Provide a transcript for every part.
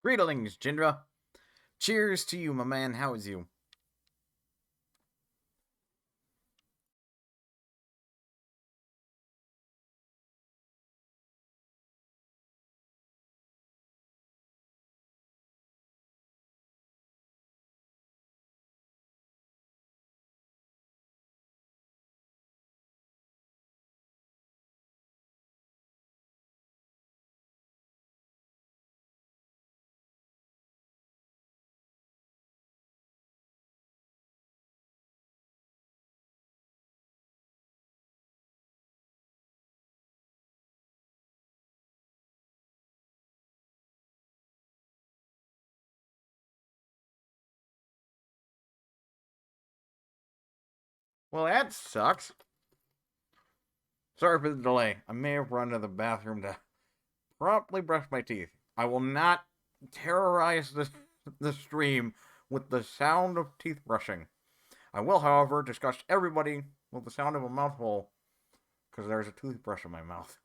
Greetings, Jindra. Cheers to you, my man. How is you? Well, that sucks. Sorry for the delay. I may have run to the bathroom to promptly brush my teeth. I will not terrorize the stream with the sound of teeth brushing. I will, however, disgust everybody with the sound of a mouthful, because there's a toothbrush in my mouth.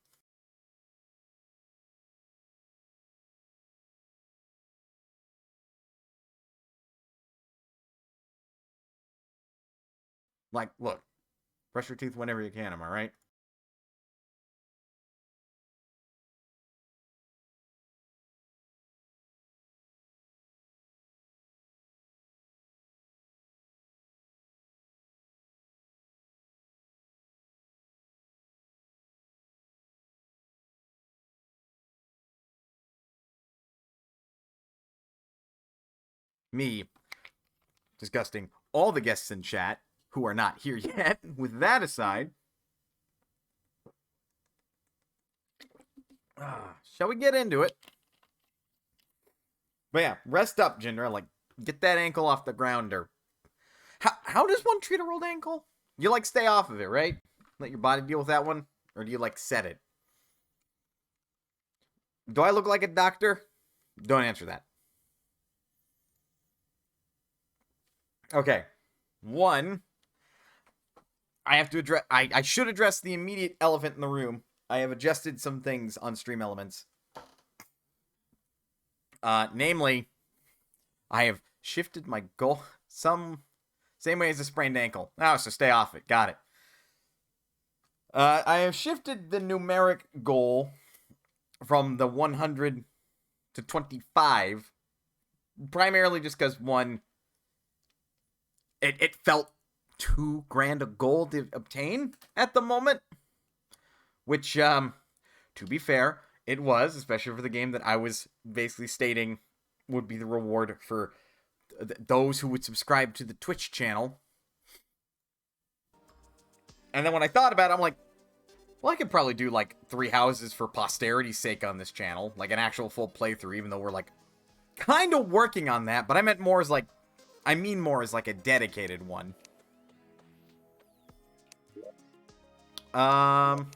Like, look, brush your teeth whenever you can, am I right? Me disgusting all the guests in chat who are not here yet. With that aside, shall we get into it? But yeah, rest up, Jinder. Like, get that ankle off the ground. Or how does one treat a rolled ankle? You like stay off of it, right? Let your body deal with that one, or do you like set it? Do I look like a doctor? Don't answer that. Okay. One, I have to address. I should address the immediate elephant in the room. I have adjusted some things on Stream Elements. Namely, I have shifted my goal same way as a sprained ankle. So stay off it. Got it. I have shifted the numeric goal from the 100 to 25, primarily just because one, it felt too grand a goal to obtain at the moment, which, to be fair, it was, especially for the game that I was basically stating would be the reward for those who would subscribe to the Twitch channel. And then when I thought about it, I'm like, well, I could probably do like 3 houses for posterity's sake on this channel, like an actual full playthrough, even though we're like kind of working on that. But I meant more as like, more as like a dedicated one. And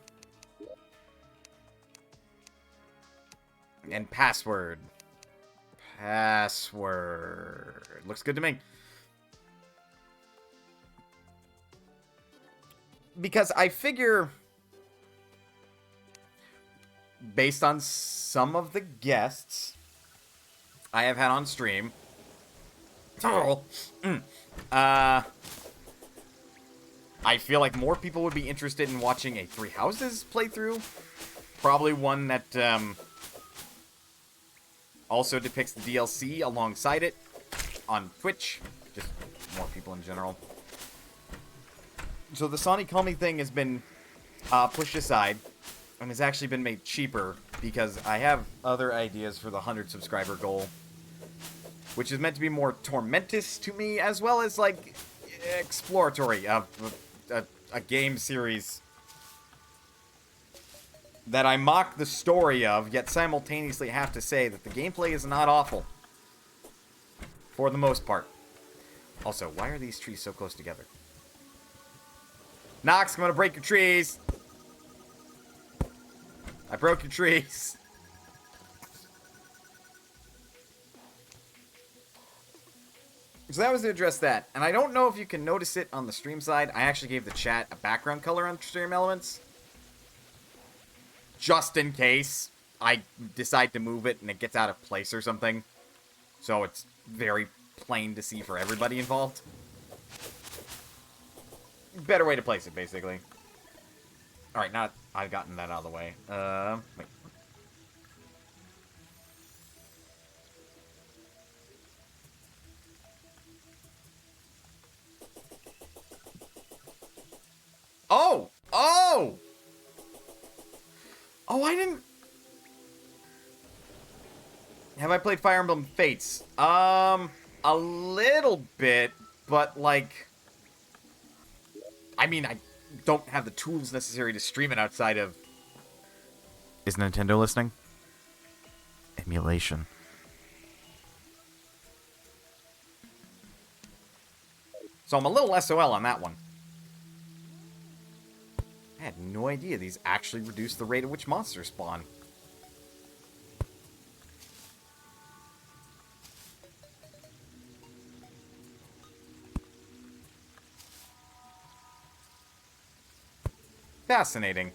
password. Password. Looks good to me. Because I figure, based on some of the guests I have had on stream, I feel like more people would be interested in watching a 3 Houses playthrough. Probably one that also depicts the DLC alongside it on Twitch. Just more people in general. So the Sonic Homie thing has been pushed aside and has actually been made cheaper because I have other ideas for the 100 subscriber goal, which is meant to be more tormentous to me, as well as like exploratory of a game series that I mock the story of, yet simultaneously have to say that the gameplay is not awful for the most part. Also, why are these trees so close together? Nox, I'm gonna break your trees. I broke your trees. So that was to address that. And I don't know if you can notice it on the stream side. I actually gave the chat a background color on Stream Elements, just in case I decide to move it and it gets out of place or something. So it's very plain to see for everybody involved. Better way to place it, basically. Alright, now I've gotten that out of the way. Wait. Oh! Oh! Oh, I didn't... Have I played Fire Emblem Fates? A little bit, but, like... I mean, I don't have the tools necessary to stream it outside of... Is Nintendo listening? Emulation. So I'm a little SOL on that one. I had no idea these actually reduce the rate at which monsters spawn. Fascinating.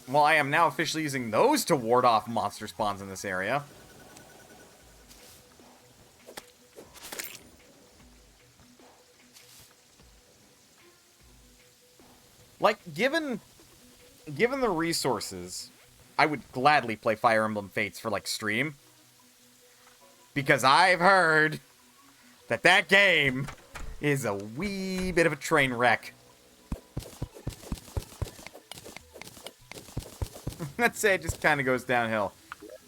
Well, I am now officially using those to ward off monster spawns in this area. Like, given the resources, I would gladly play Fire Emblem Fates for, like, stream. Because I've heard that game is a wee bit of a train wreck. Let's say it just kind of goes downhill.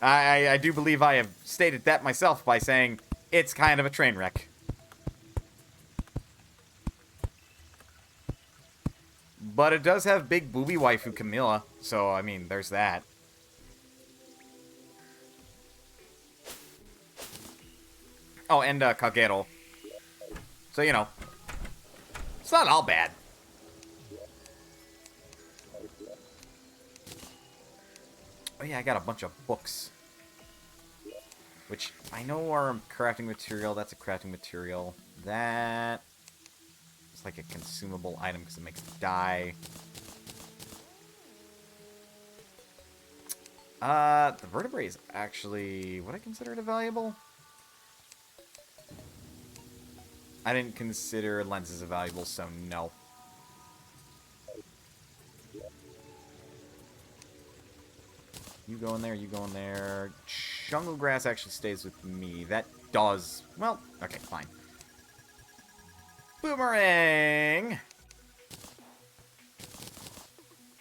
I do believe I have stated that myself by saying it's kind of a train wreck. But it does have big booby waifu Camilla, so, I mean, there's that. Oh, and Kagero. So, you know, it's not all bad. Oh yeah, I got a bunch of books. Which I know are crafting material. That's a crafting material. That... It's like a consumable item because it makes dye. The vertebrae is actually... Would I consider it a valuable? I didn't consider lenses a valuable, so no. You go in there, you go in there. Jungle grass actually stays with me. That does... Well, okay, fine. Boomerang!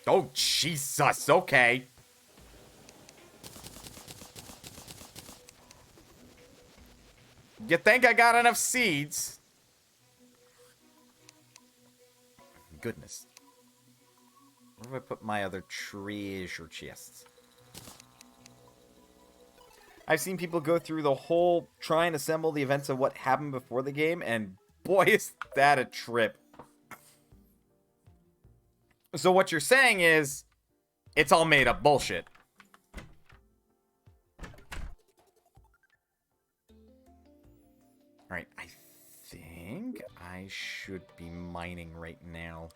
Oh, Jesus, okay. You think I got enough seeds? Goodness. Where do I put my other treasure chests? I've seen people go through the whole try and assemble the events of what happened before the game, and boy, is that a trip. So what you're saying is, it's all made up bullshit. Alright, I think I should be mining right now.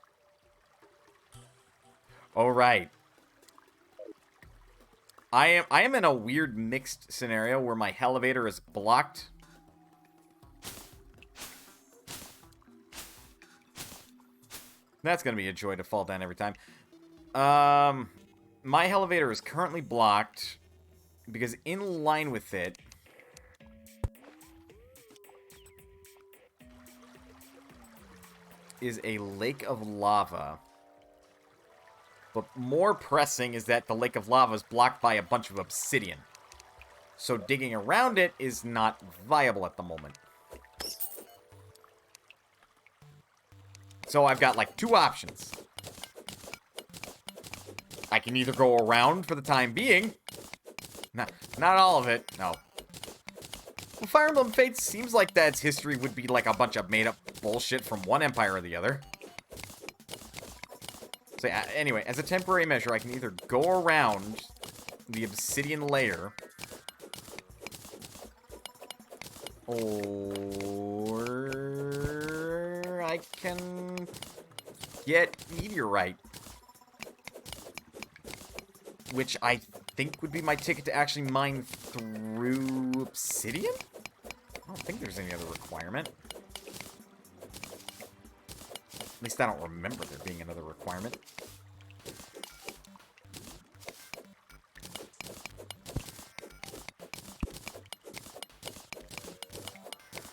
Alright. I am in a weird mixed scenario where my elevator is blocked. That's going to be a joy to fall down every time. My elevator is currently blocked because in line with it is a lake of lava. But more pressing is that the lake of lava is blocked by a bunch of obsidian. So digging around it is not viable at the moment. So I've got like two options. I can either go around for the time being. Not all of it, no. Well, Fire Emblem Fates seems like that its history would be like a bunch of made up bullshit from one empire or the other. So anyway, as a temporary measure, I can either go around the obsidian layer, or I can get meteorite. which I think would be my ticket to actually mine through obsidian? I don't think there's any other requirement. At least I don't remember there being another requirement.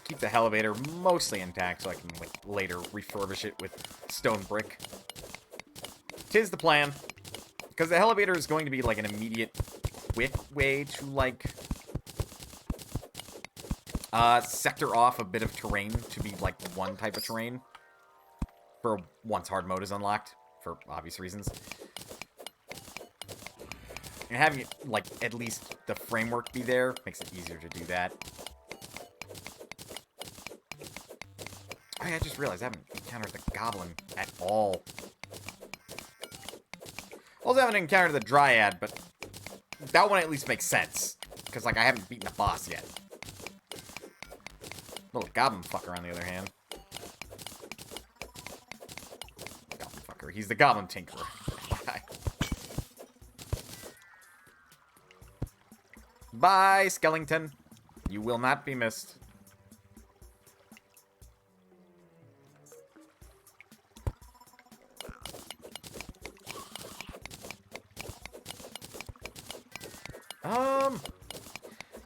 Keep the elevator mostly intact so I can like, later refurbish it with stone brick. 'Tis the plan. Because the elevator is going to be like an immediate, quick way to like sector off a bit of terrain to be like one type of terrain. For once hard mode is unlocked, for obvious reasons. And having it, like, at least the framework be there makes it easier to do that. Oh, yeah, I just realized I haven't encountered the goblin at all. Also haven't encountered the dryad, but that one at least makes sense. Because, like, I haven't beaten the boss yet. Little goblin fucker, on the other hand. Goblin fucker. He's the goblin tinkerer. Bye, Skellington. You will not be missed.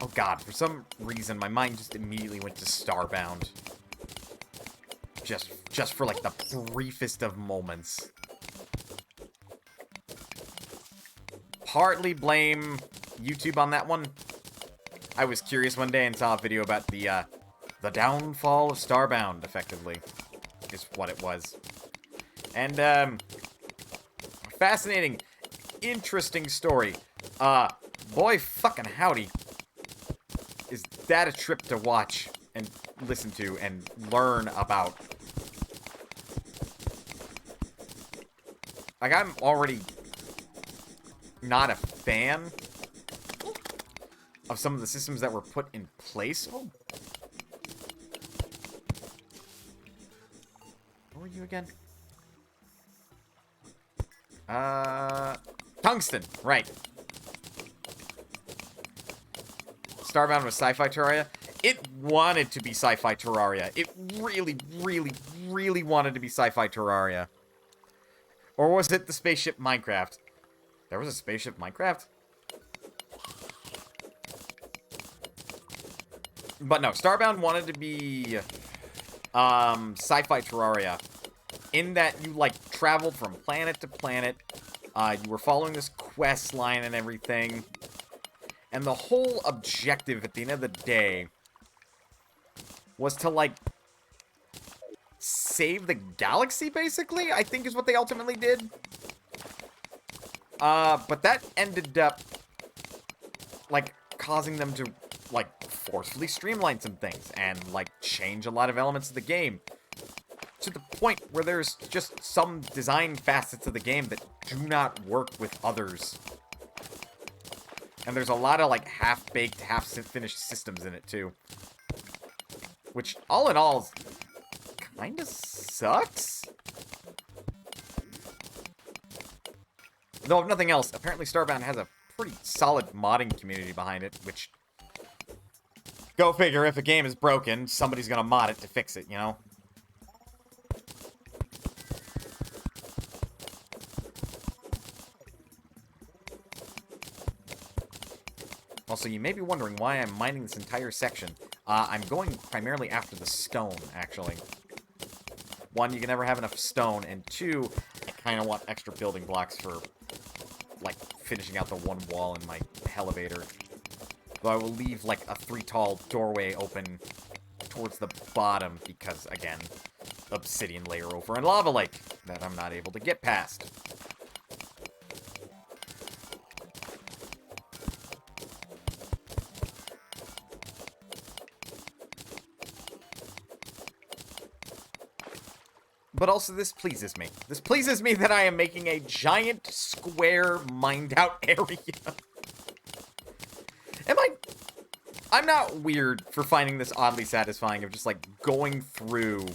Oh god, for some reason my mind just immediately went to Starbound. Just for like the briefest of moments. Partly blame YouTube on that one. I was curious one day and saw a video about the downfall of Starbound, effectively, is what it was. And, fascinating, interesting story. Boy fucking howdy, is that a trip to watch and listen to and learn about. Like, I'm already not a fan of some of the systems that were put in place. Oh. What were you again? Tungsten, right. Starbound was Sci-Fi Terraria. It wanted to be Sci-Fi Terraria. It really, really, really wanted to be Sci-Fi Terraria. Or was it the Spaceship Minecraft? There was a Spaceship Minecraft? But no, Starbound wanted to be Sci-Fi Terraria. In that you, like, traveled from planet to planet. You were following this quest line and everything. And the whole objective at the end of the day was to, like, save the galaxy, basically, I think is what they ultimately did. But that ended up, like, causing them to, like, forcefully streamline some things and, like, change a lot of elements of the game. To the point where there's just some design facets of the game that do not work with others. And there's a lot of, like, half-baked, half-finished systems in it, too. Which, all in all, kinda sucks? Though, if nothing else, apparently Starbound has a pretty solid modding community behind it, which... Go figure, if a game is broken, somebody's gonna mod it to fix it, you know? Also, you may be wondering why I'm mining this entire section. I'm going primarily after the stone, actually. One, you can never have enough stone, and two, I kind of want extra building blocks for, like, finishing out the one wall in my elevator. Though I will leave, like, a 3-tall doorway open towards the bottom, because, again, obsidian layer over and lava lake that I'm not able to get past. But also, this pleases me. This pleases me that I am making a giant, square, mined-out area. I'm not weird for finding this oddly satisfying of just, like, going through,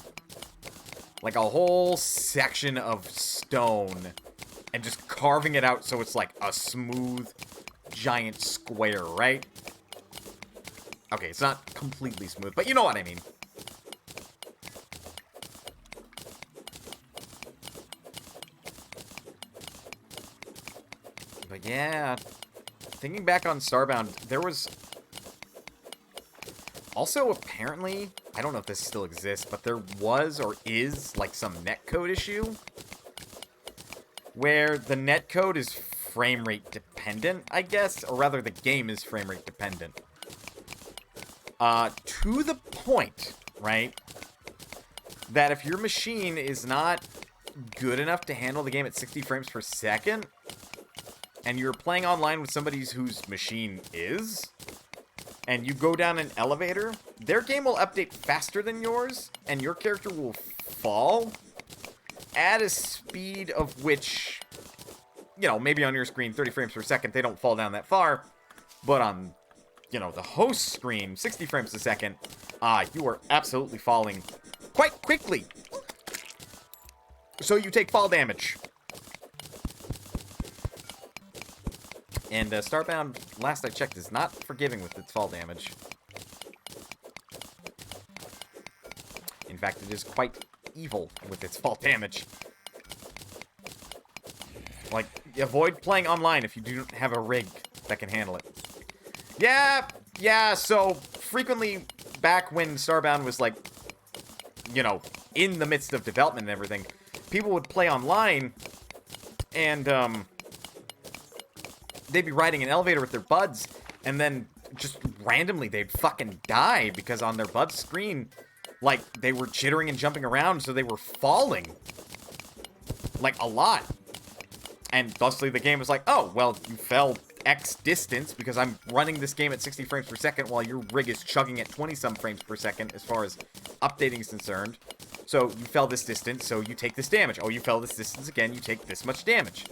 like, a whole section of stone and just carving it out so it's like a smooth, giant square, right? Okay, it's not completely smooth, but you know what I mean. But yeah, thinking back on Starbound, there was also apparently, I don't know if this still exists, but there was or is like some netcode issue where the netcode is frame rate dependent, I guess, or rather the game is frame rate dependent. To the point, right, that if your machine is not good enough to handle the game at 60 frames per second, and you're playing online with somebody whose machine is, and you go down an elevator, their game will update faster than yours, and your character will fall at a speed of which, you know, maybe on your screen, 30 frames per second, they don't fall down that far, but on, you know, the host screen, 60 frames a second, you are absolutely falling quite quickly. So you take fall damage. And Starbound, last I checked, is not forgiving with its fall damage. In fact, it is quite evil with its fall damage. Like, avoid playing online if you do not have a rig that can handle it. Yeah, so frequently back when Starbound was like, you know, in the midst of development and everything, people would play online and, they'd be riding an elevator with their buds, and then just randomly they'd fucking die because on their bud's screen, like, they were jittering and jumping around, so they were falling. Like, a lot. And thusly the game was like, oh, well, you fell X distance because I'm running this game at 60 frames per second while your rig is chugging at 20-some frames per second as far as updating is concerned. So you fell this distance, so you take this damage. Oh, you fell this distance again, you take this much damage.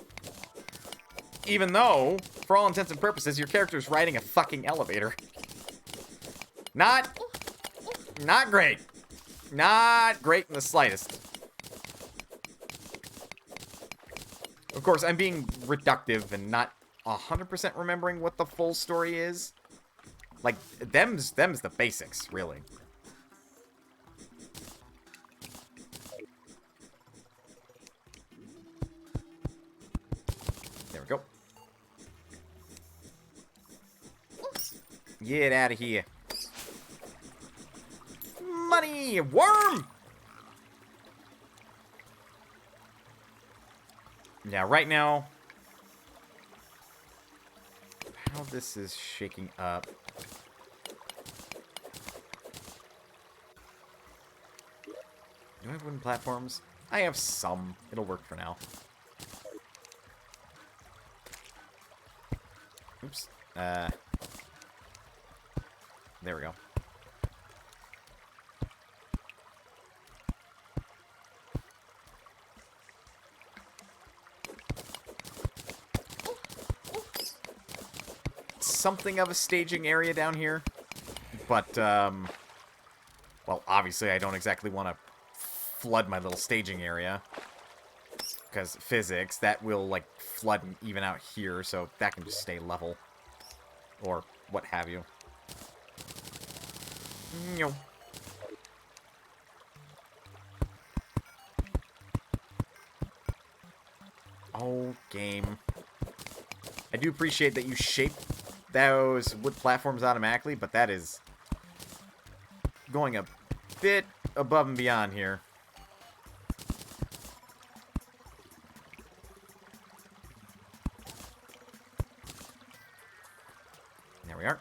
Even though, for all intents and purposes, your character's riding a fucking elevator. Not great. Not great in the slightest. Of course, I'm being reductive and not 100% remembering what the full story is. Like, them's the basics, really. There we go. Get out of here. Money! Worm! Yeah, right now, how this is shaking up. Do I have wooden platforms? I have some. It'll work for now. Oops. There we go. Something of a staging area down here, but, well, obviously I don't exactly want to flood my little staging area, because physics, that will, like, flood and even out here, so that can just stay level, or what have you. No. Oh, game. I do appreciate that you shape those wood platforms automatically, but that is going a bit above and beyond here. There we are.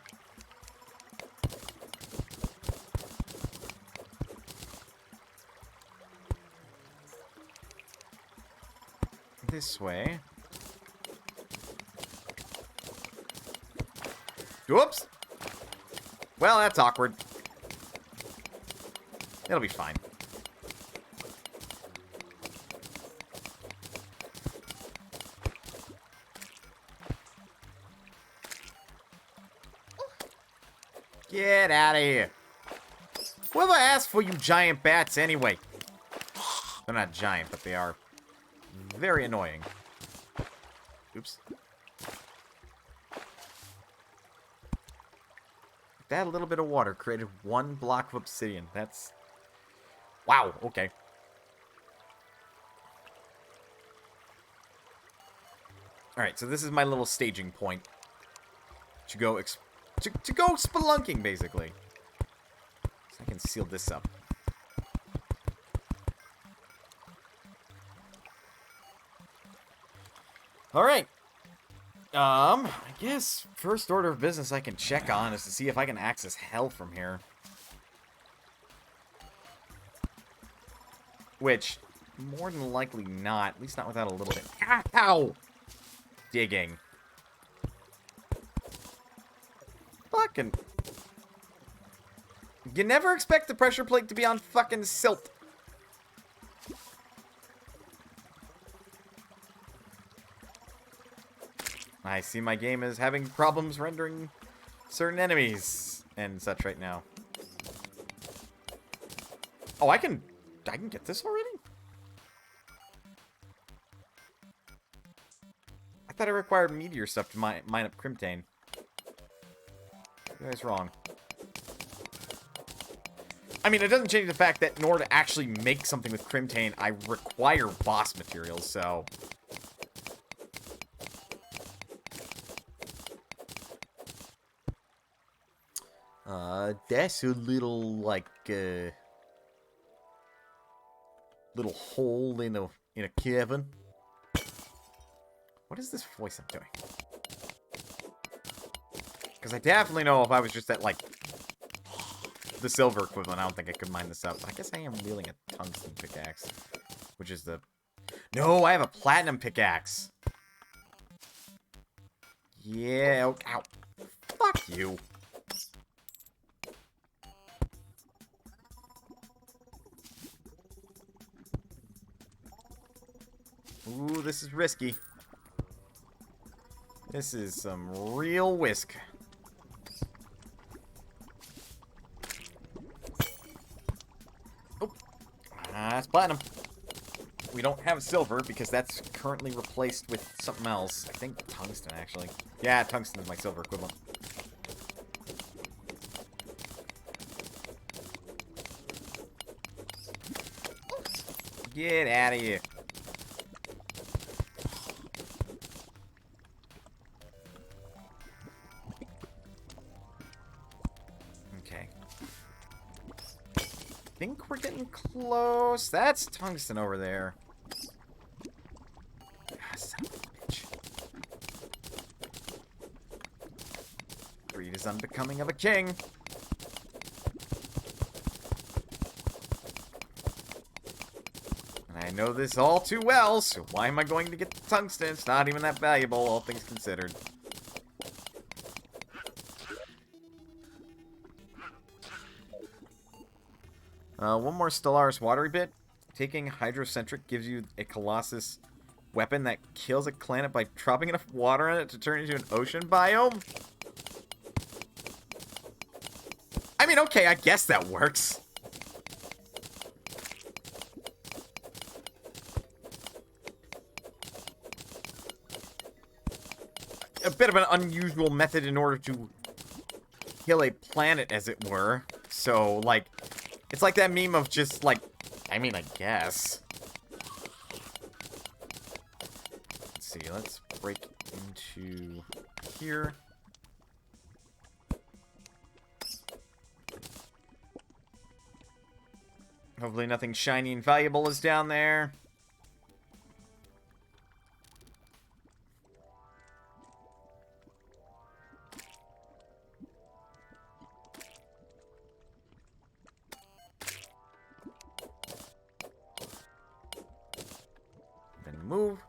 This way. Whoops! Well, that's awkward. It'll be fine. Get out of here. What have I asked for, you giant bats, anyway? They're not giant, but they are very annoying. Oops. That little bit of water created 1 block of obsidian. That's... Wow, okay. Alright, so this is my little staging point. To go to go spelunking, basically. So I can seal this up. Alright. I guess first order of business I can check on is to see if I can access hell from here. Which, more than likely not. At least not without a little bit. Ow! Digging. Fucking... You never expect the pressure plate to be on fucking silt. I see my game is having problems rendering certain enemies and such right now. Oh, I can get this already? I thought it required meteor stuff to mine up Crimtane. You guys wrong. I mean, it doesn't change the fact that in order to actually make something with Crimtane, I require boss materials, so... That's a little, like, little hole in a cavern. What is this voice I'm doing? Because I definitely know if I was just at, like, the silver equivalent, I don't think I could mine this up. I guess I am wielding a tungsten pickaxe. Which is the... No, I have a platinum pickaxe! Yeah, ow. Fuck you. Ooh, this is risky. This is some real whisk. Oh, that's platinum. We don't have silver because that's currently replaced with something else. I think tungsten, actually. Yeah, tungsten is my silver equivalent. Get out of here. I think we're getting close. That's tungsten over there. Ah, son of a bitch. Greed is unbecoming of a king. And I know this all too well, so why am I going to get the tungsten? It's not even that valuable, all things considered. One more Stellaris watery bit. Taking Hydrocentric gives you a Colossus weapon that kills a planet by dropping enough water on it to turn into an ocean biome. I mean, okay, I guess that works. A bit of an unusual method in order to kill a planet, as it were. So, like... It's like that meme of just, like, I mean, I guess. Let's see, let's break into here. Hopefully nothing shiny and valuable is down there. Move.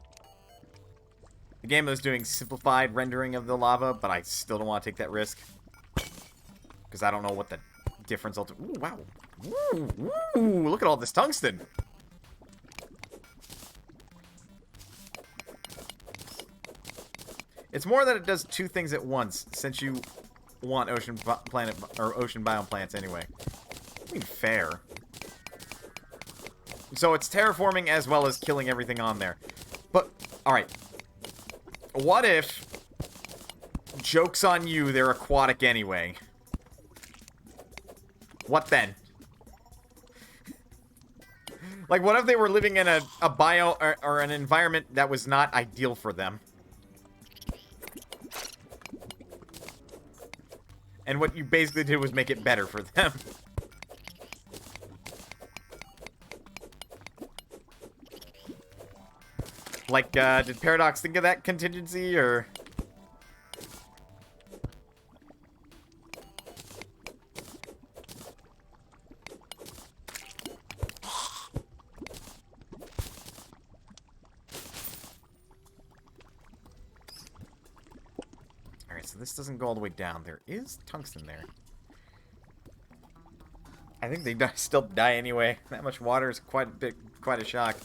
The game is doing simplified rendering of the lava, but I still don't want to take that risk. Because I don't know what the difference will do. Ooh, wow. Ooh, look at all this tungsten. It's more that it does 2 things at once, since you want ocean planet or ocean biome plants anyway. I mean, fair. So it's terraforming as well as killing everything on there. But, alright. What if, joke's on you, they're aquatic anyway? What then? Like, what if they were living in a bio or an environment that was not ideal for them? And what you basically did was make it better for them. Like, did Paradox think of that contingency, or... Alright, so this doesn't go all the way down. There is tungsten there. I think they still die anyway. That much water is quite a shock.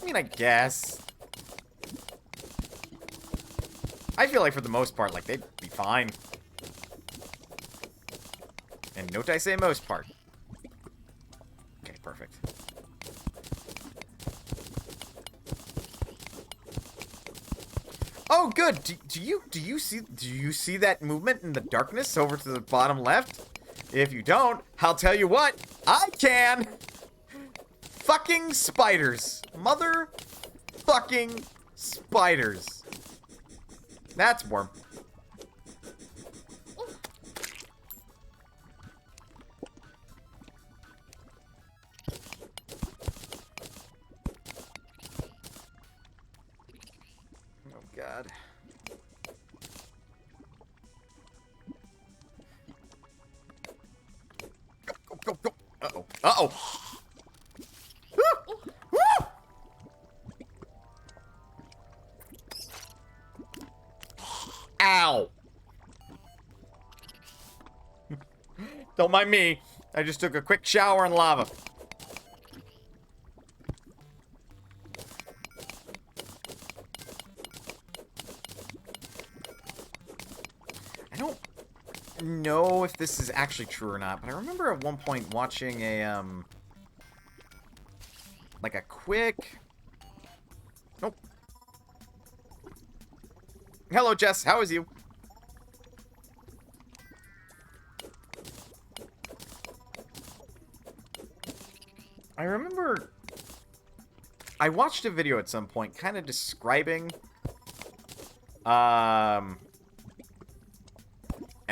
I mean, I guess... I feel like for the most part, like, they'd be fine. And note I say most part. Okay, perfect. Oh, good. Do you see that movement in the darkness over to the bottom left? If you don't, I'll tell you what, I can. Fucking spiders. Mother fucking spiders. That's warm. Oh, God. Go. Uh-oh. Uh-oh. Ow! Don't mind me. I just took a quick shower in lava. I don't know if this is actually true or not, but I remember at one point watching a, like a quick... Nope. Hello, Jess. How is you? I remember... I watched a video at some point kind of describing... and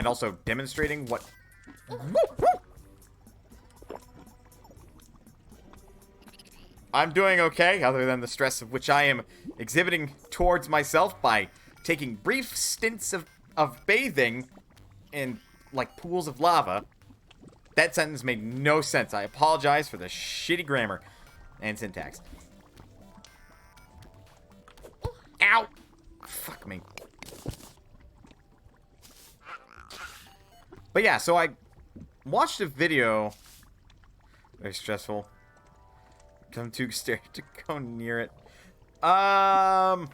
also demonstrating what... I'm doing okay, other than the stress of which I am exhibiting towards myself by taking brief stints of bathing in, like, pools of lava. That sentence made no sense. I apologize for the shitty grammar and syntax. Ow! Fuck me. But yeah, so I watched a video. Very stressful. I'm too scared to go near it. The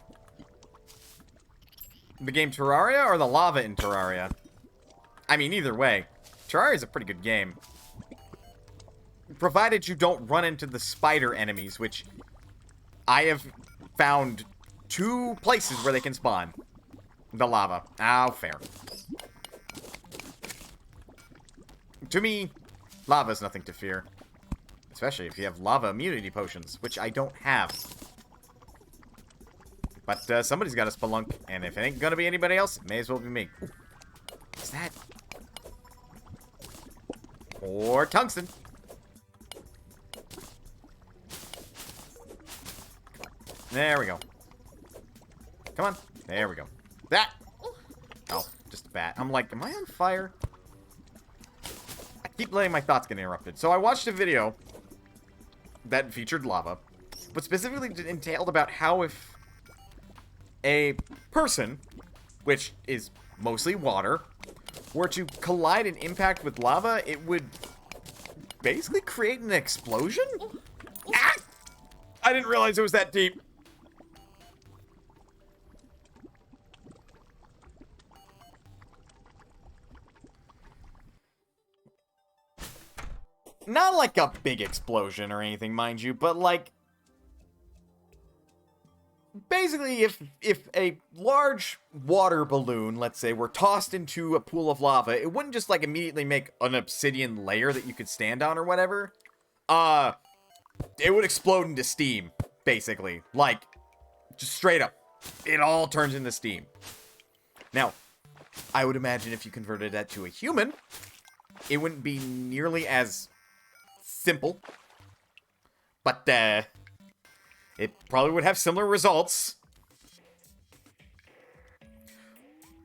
game Terraria or the lava in Terraria? I mean, either way. Terraria is a pretty good game. Provided you don't run into the spider enemies, which I have found 2 places where they can spawn. The lava. Oh, fair. To me, lava is nothing to fear. Especially if you have lava immunity potions, which I don't have. But somebody's got a spelunk, and if it ain't gonna be anybody else, it may as well be me. Ooh. What's that? Or tungsten. There we go. Come on. There we go. That! Oh, just a bat. I'm like, am I on fire? I keep letting my thoughts get interrupted. So I watched a video that featured lava, but specifically entailed about how if a person, which is mostly water, were to collide and impact with lava, it would basically create an explosion? Ah! I didn't realize it was that deep. Not like a big explosion or anything, mind you, but like... basically, if a large water balloon, let's say, were tossed into a pool of lava, it wouldn't just, like, immediately make an obsidian layer that you could stand on or whatever. It would explode into steam, basically. Like, just straight up. It all turns into steam. Now, I would imagine if you converted that to a human, it wouldn't be nearly as simple. But, it probably would have similar results.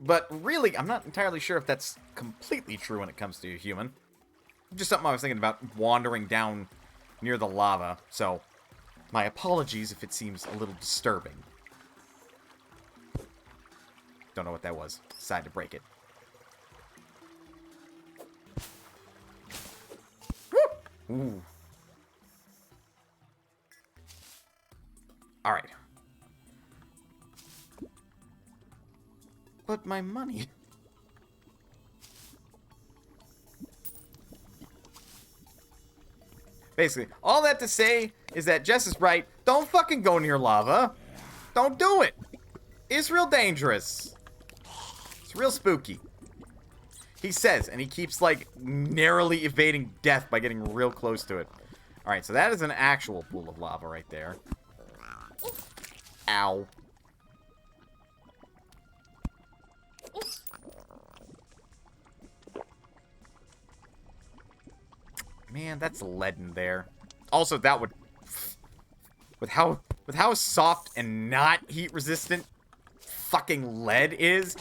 But really, I'm not entirely sure if that's completely true when it comes to a human. Just something I was thinking about wandering down near the lava. So, my apologies if it seems a little disturbing. Don't know what that was. Decided to break it. Woo! Ooh. Alright. But my money... Basically, all that to say is that Jess is right. Don't fucking go near lava. Don't do it. It's real dangerous. It's real spooky. He says, and he keeps, like, narrowly evading death by getting real close to it. Alright, so that is an actual pool of lava right there. Ow. Man, that's lead in there. Also, that would... With how soft and not heat resistant fucking lead is,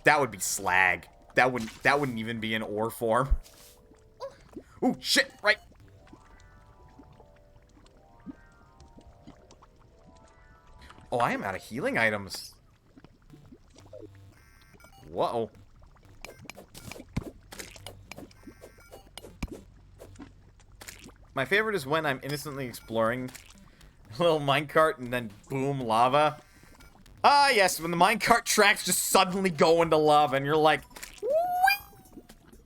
that would be slag. That wouldn't even be in ore form. Ooh, shit, right. Oh, I am out of healing items. Whoa. My favorite is when I'm innocently exploring a little minecart and then boom, lava. Ah, yes, when the minecart tracks just suddenly go into lava and you're like,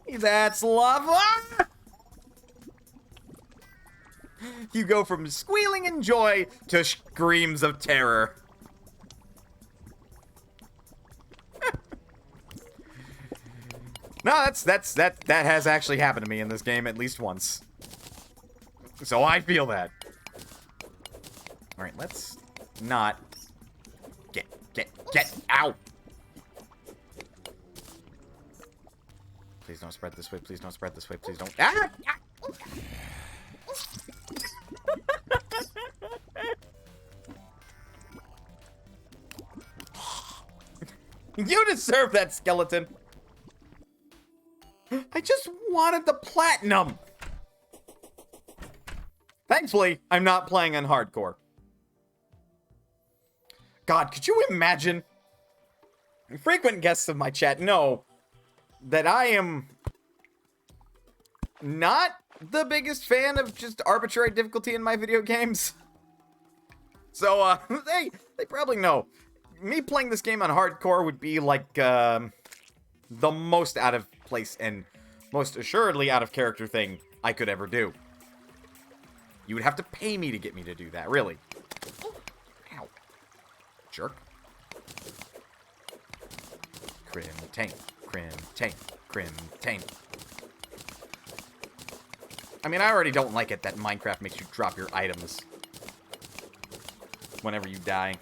whee! That's lava! You go from squealing in joy to screams of terror. No, that has actually happened to me in this game at least once. So I feel that. Alright, let's not get out. Please don't spread this way, please don't spread this way, please don't. Ah! You deserve that, skeleton. I just wanted the platinum. Thankfully, I'm not playing on hardcore. God, could you imagine? Frequent guests of my chat know that I am not the biggest fan of just arbitrary difficulty in my video games. So, they probably know. Me playing this game on hardcore would be like, the most out of place and most assuredly out of character thing I could ever do. You would have to pay me to get me to do that, really. Ow. Jerk. Crim tank. Crim tank. Crim tank. I mean, I already don't like it that Minecraft makes you drop your items whenever you die.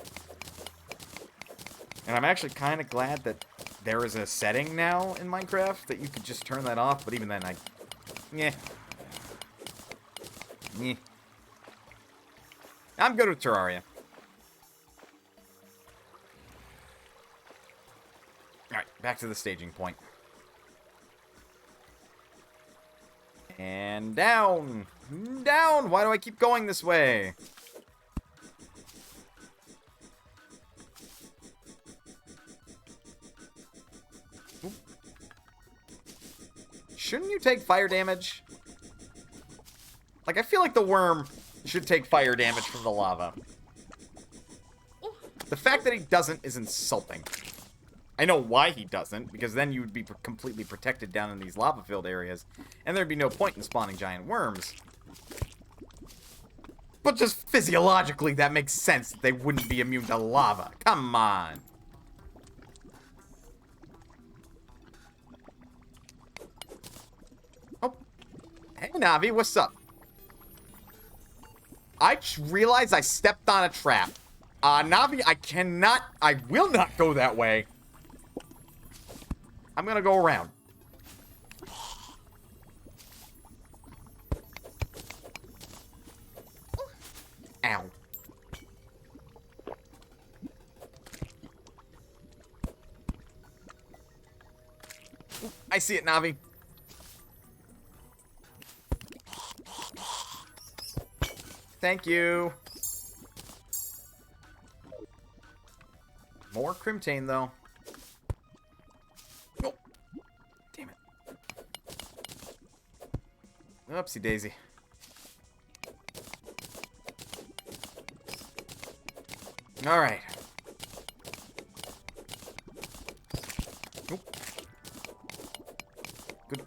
And I'm actually kind of glad that there is a setting now in Minecraft that you could just turn that off, but even then, yeah. Yeah. I'm good with Terraria. Alright, back to the staging point. And down! Down! Why do I keep going this way? Oop. Shouldn't you take fire damage? Like, I feel like the worm should take fire damage from the lava. The fact that he doesn't is insulting. I know why he doesn't, because then you would be completely protected down in these lava-filled areas, and there'd be no point in spawning giant worms. But just physiologically, that makes sense that they wouldn't be immune to lava. Come on. Oh. Hey, Navi, what's up? I just realized I stepped on a trap. Navi, I will not go that way. I'm gonna go around. Ow. I see it, Navi. Thank you. More Crimtane, though. Oh. Damn it. Oopsie daisy. All right. Nope. Good.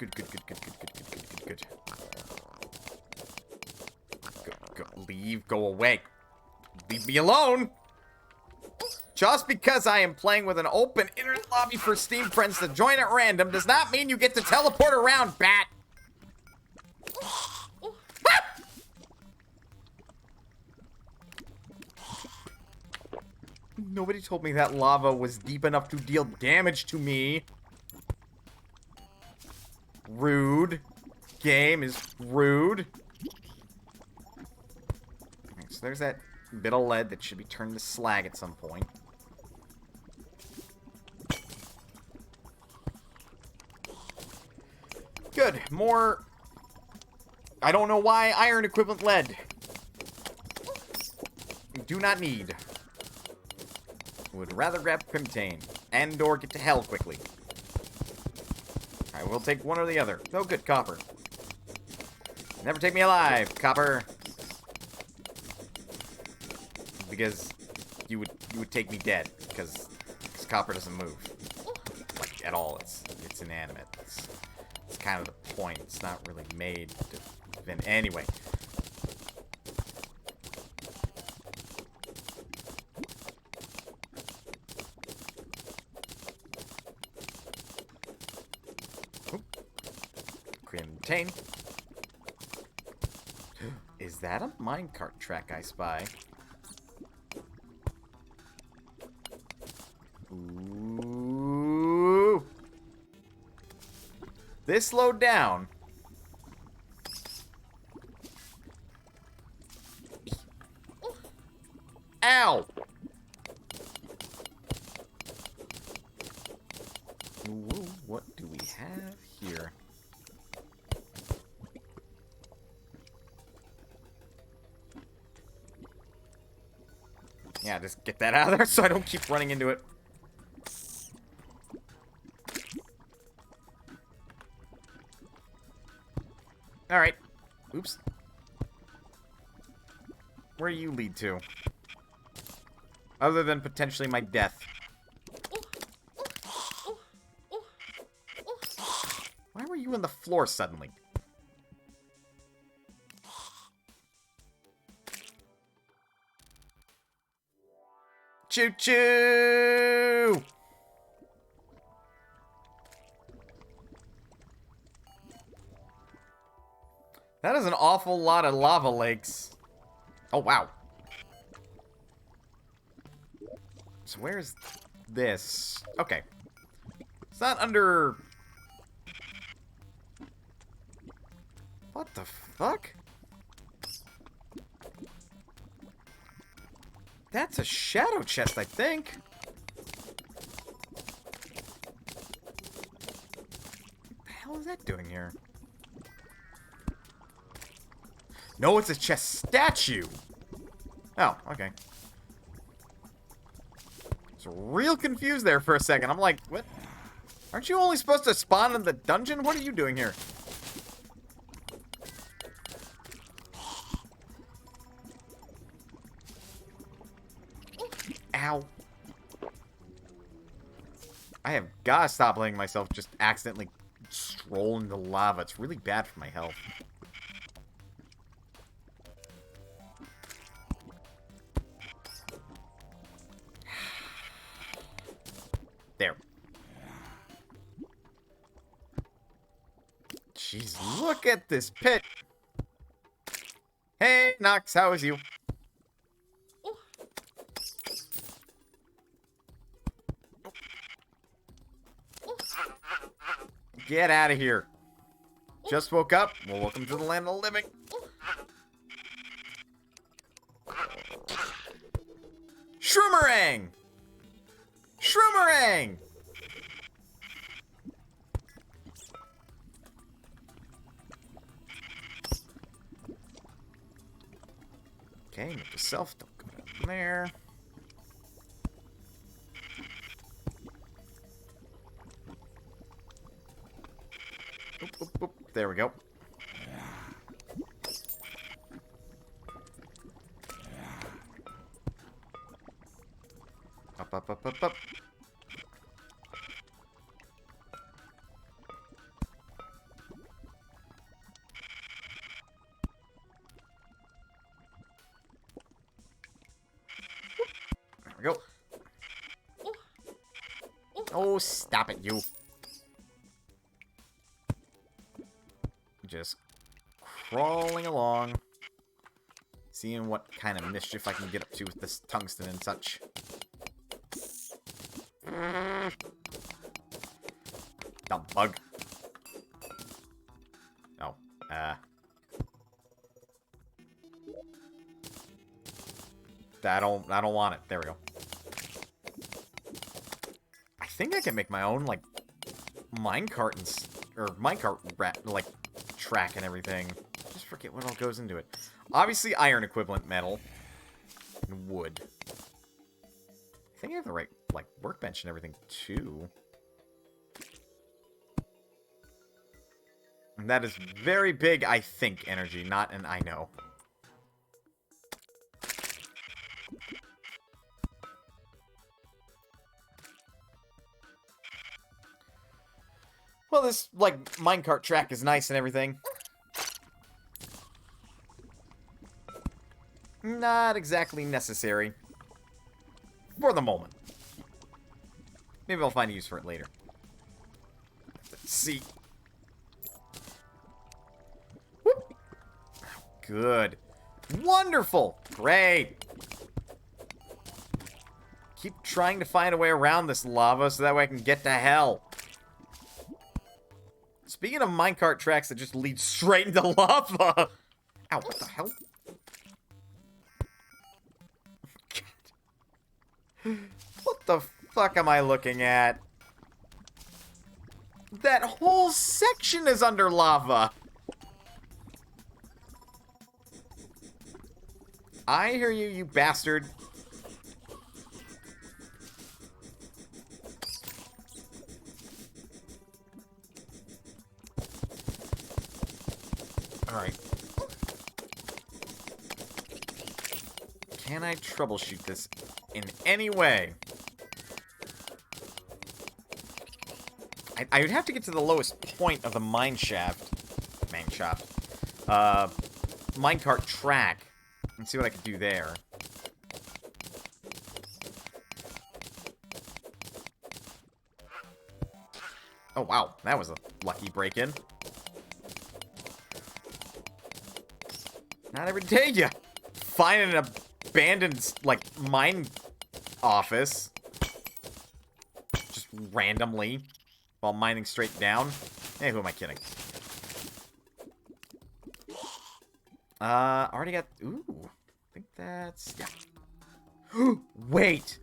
Go, leave, go away. Leave me alone. Just because I am playing with an open internet lobby for Steam friends to join at random does not mean you get to teleport around, bat. Nobody told me that lava was deep enough to deal damage to me. Rude. Game is rude. Okay, so there's that bit of lead that should be turned to slag at some point. Good. More... I don't know why iron equivalent lead. Do not need. Would rather grab Crimtane and or get to hell quickly. I will take one or the other. Oh, good, copper. Never take me alive, copper. Because you would take me dead because copper doesn't move like at all. It's inanimate. It's kind of the point. It's not really made to. Anyway. Crimtane. Is that a minecart track I spy? Ooh. This slowed down. Ow! Ooh, what do we have here? Yeah, just get that out of there so I don't keep running into it. Alright. Oops. Where do you lead to? Other than potentially my death. Why were you on the floor suddenly? Choo-choo! That is an awful lot of lava lakes. Oh, wow. So where's this? Okay. It's not under... What the fuck? That's a shadow chest, I think. What the hell is that doing here? No, it's a chest statue. Oh, okay. I was real confused there for a second. I'm like, what? Aren't you only supposed to spawn in the dungeon? What are you doing here? Ow. I have gotta stop letting myself just accidentally stroll into lava. It's really bad for my health. There. Jeez, look at this pit. Hey, Nox, how is you? Get out of here. Just woke up. Well, welcome to the land of the living. Shroomerang! Shroomerang! Okay, note to self, don't go down there. Oop, oop, oop. There we go. Up, up, up, up, up. There we go. Oh, stop it, you. Just crawling along. Seeing what kind of mischief I can get up to with this tungsten and such. Dumb bug. Oh, I don't want it. There we go. I think I can make my own, like, minecart or minecart like track and everything. Just forget what all goes into it. Obviously, iron equivalent metal and wood. I think I have the right, like, workbench and everything too. And that is very big, I think, energy, not an I know. Well, this, like, minecart track is nice and everything. Not exactly necessary. For the moment. Maybe I'll find a use for it later. Let's see. Whoop. Good. Wonderful. Great. Keep trying to find a way around this lava so that way I can get to hell. Speaking of minecart tracks that just lead straight into lava. Ow, what the hell? What the fuck am I looking at? That whole section is under lava. I hear you, you bastard. Alright. Can I troubleshoot this in any way? I would have to get to the lowest point of the mine shaft. Minecart track. And see what I could do there. Oh, wow. That was a lucky break-in. Not every day you find an abandoned, like, mine office. Just randomly. While mining straight down. Hey, who am I kidding? Already got... Ooh. I think that's... Yeah. Wait!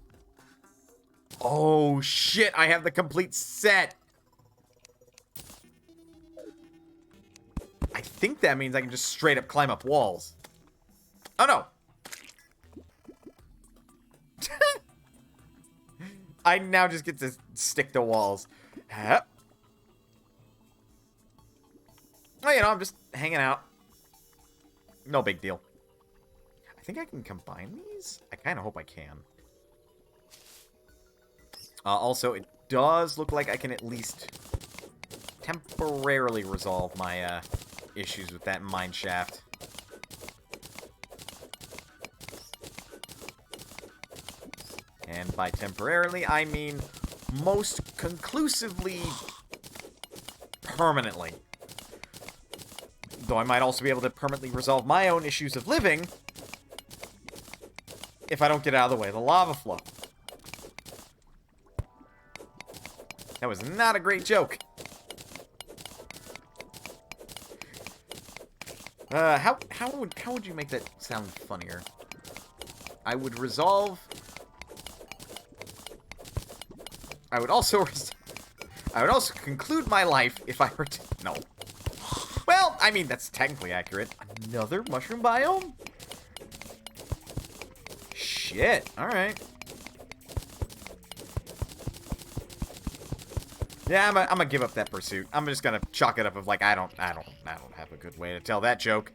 Oh, shit! I have the complete set! I think that means I can just straight up climb up walls. Oh, no! I now just get to stick to walls. Oh, you know, I'm just hanging out. No big deal. I think I can combine these? I kind of hope I can. Also, it does look like I can at least temporarily resolve my issues with that mine shaft. And by temporarily, I mean most conclusively permanently. Though I might also be able to permanently resolve my own issues of living if I don't get out of the way of the lava flow. That was not a great joke. How would you make that sound funnier? I would resolve. I would also conclude my life if I were to. No. Well, I mean that's technically accurate. Another mushroom biome? Shit. All right. Yeah, I'm gonna give up that pursuit. I'm just gonna chalk it up of like I don't have a good way to tell that joke.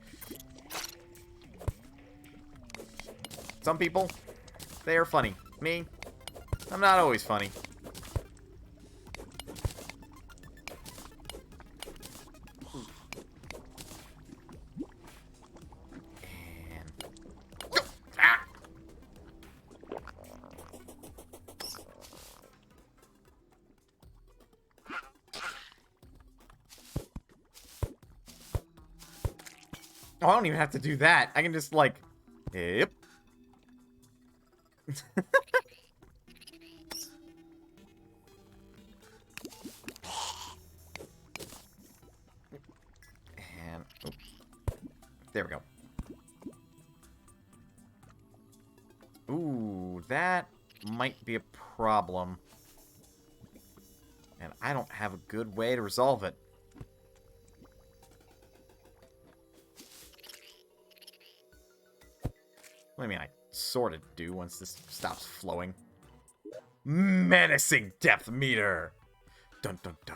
Some people, they are funny. Me, I'm not always funny. And ah! Oh, I don't even have to do that. I can just, like... Yep. And... Oh. There we go. Ooh, that might be a problem. And I don't have a good way to resolve it. I mean, I sort of do once this stops flowing. Menacing depth meter! Dun dun dun.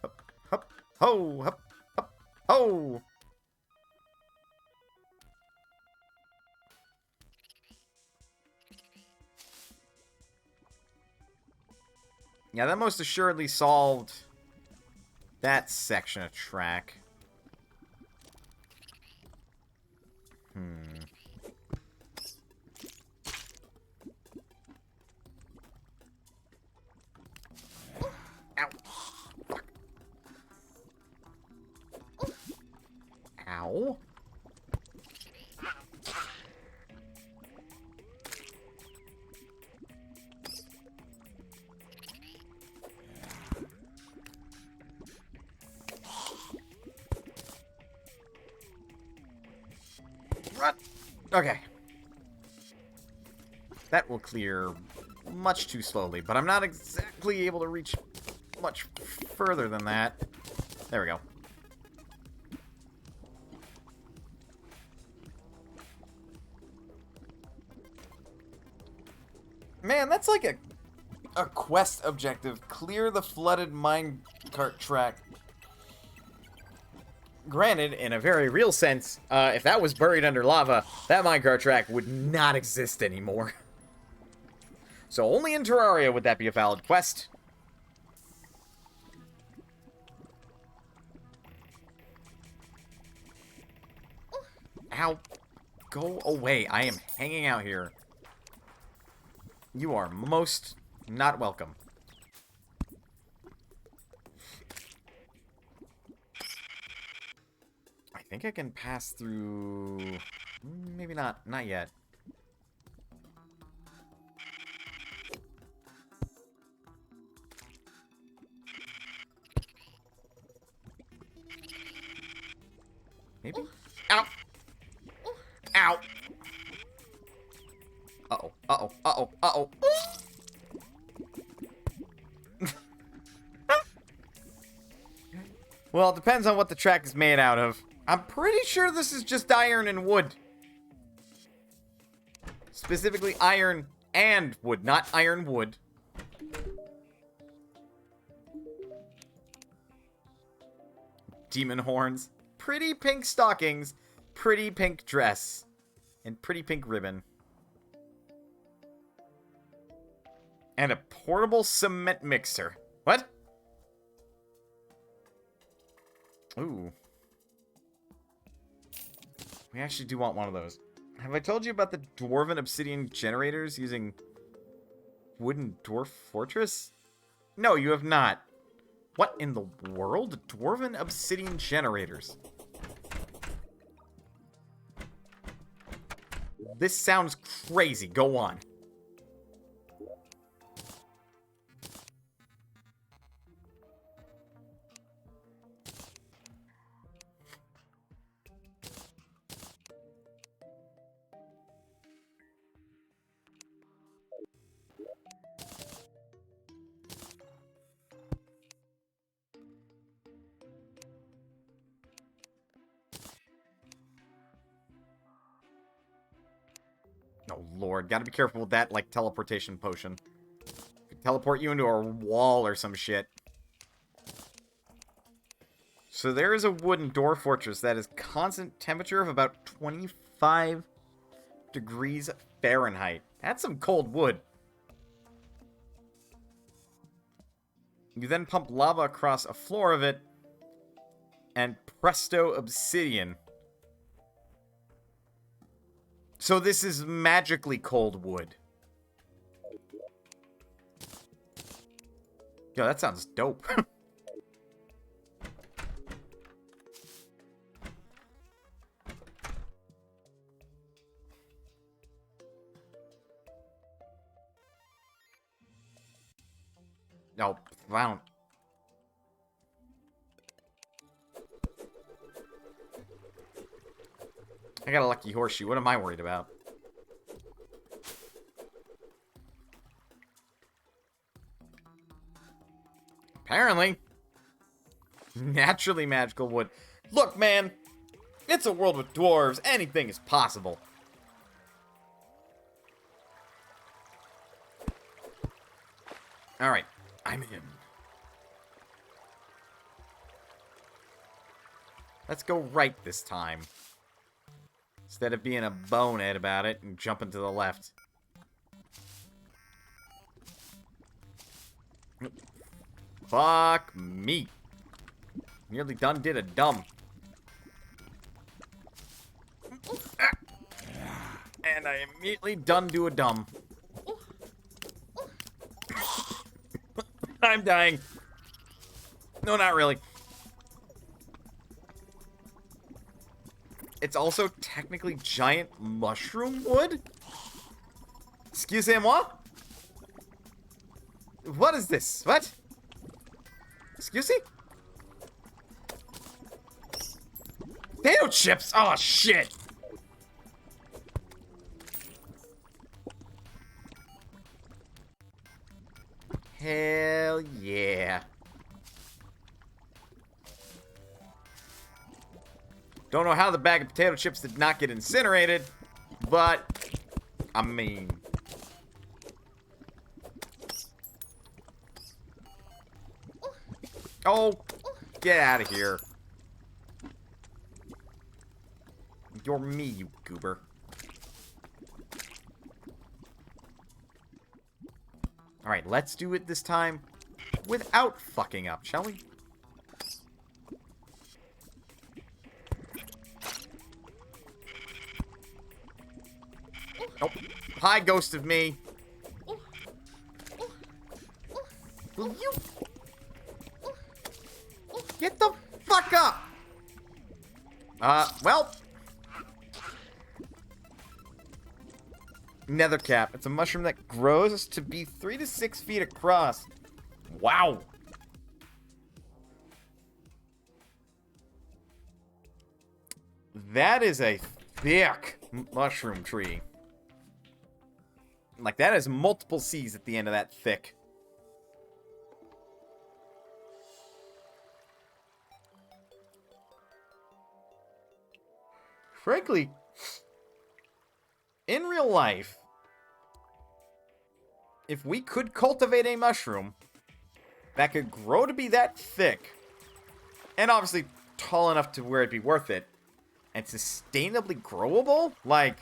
Hup, hup, ho, hup, hup, ho! Yeah, that most assuredly solved that section of track. Ow. Fuck. Ow. Run. Okay. That will clear much too slowly, but I'm not exactly able to reach much further than that. There we go. Man, that's like a quest objective. Clear the flooded minecart track. Granted, in a very real sense, if that was buried under lava, that minecart track would not exist anymore. So only in Terraria would that be a valid quest. Ow. Go away. I am hanging out here. You are most not welcome. I think I can pass through... Maybe not. Not yet. Maybe? Ow! Ow! Uh-oh, uh-oh, uh-oh, uh-oh. Well, it depends on what the track is made out of. I'm pretty sure this is just iron and wood. Specifically iron and wood, not iron wood. Demon horns. Pretty pink stockings. Pretty pink dress. And pretty pink ribbon. And a portable cement mixer. What? Ooh. We actually do want one of those. Have I told you about the dwarven obsidian generators using wooden dwarf fortress? No, you have not. What in the world? Dwarven obsidian generators. This sounds crazy. Go on. Oh, Lord. Gotta be careful with that, like, teleportation potion. Could teleport you into a wall or some shit. So there is a wooden door fortress that is constant temperature of about 25 degrees Fahrenheit. That's some cold wood. You then pump lava across a floor of it, and presto, obsidian. So this is magically cold wood. Yo, that sounds dope. No, found. I got a lucky horseshoe. What am I worried about? Apparently. Naturally magical wood. Look, man. It's a world with dwarves. Anything is possible. Alright. I'm in. Let's go right this time. Instead of being a bonehead about it and jumping to the left. Fuck me. Nearly done did a dumb. And I immediately done do a dumb. I'm dying. No, not really. It's also technically giant mushroom wood? Excusez-moi? What is this? What? Excuse me? Potato chips! Oh, shit! Hell yeah. Don't know how the bag of potato chips did not get incinerated, but, I mean. Oh, get out of here. You're me, you goober. Alright, let's do it this time without fucking up, shall we? Nope. Hi, ghost of me. Will you get the fuck up? Well. Nether cap. It's a mushroom that grows to be 3 to 6 feet across. Wow. That is a thick mushroom tree. Like, that is multiple C's at the end of that thick. Frankly, in real life, if we could cultivate a mushroom that could grow to be that thick, and obviously tall enough to where it'd be worth it, and sustainably growable, like,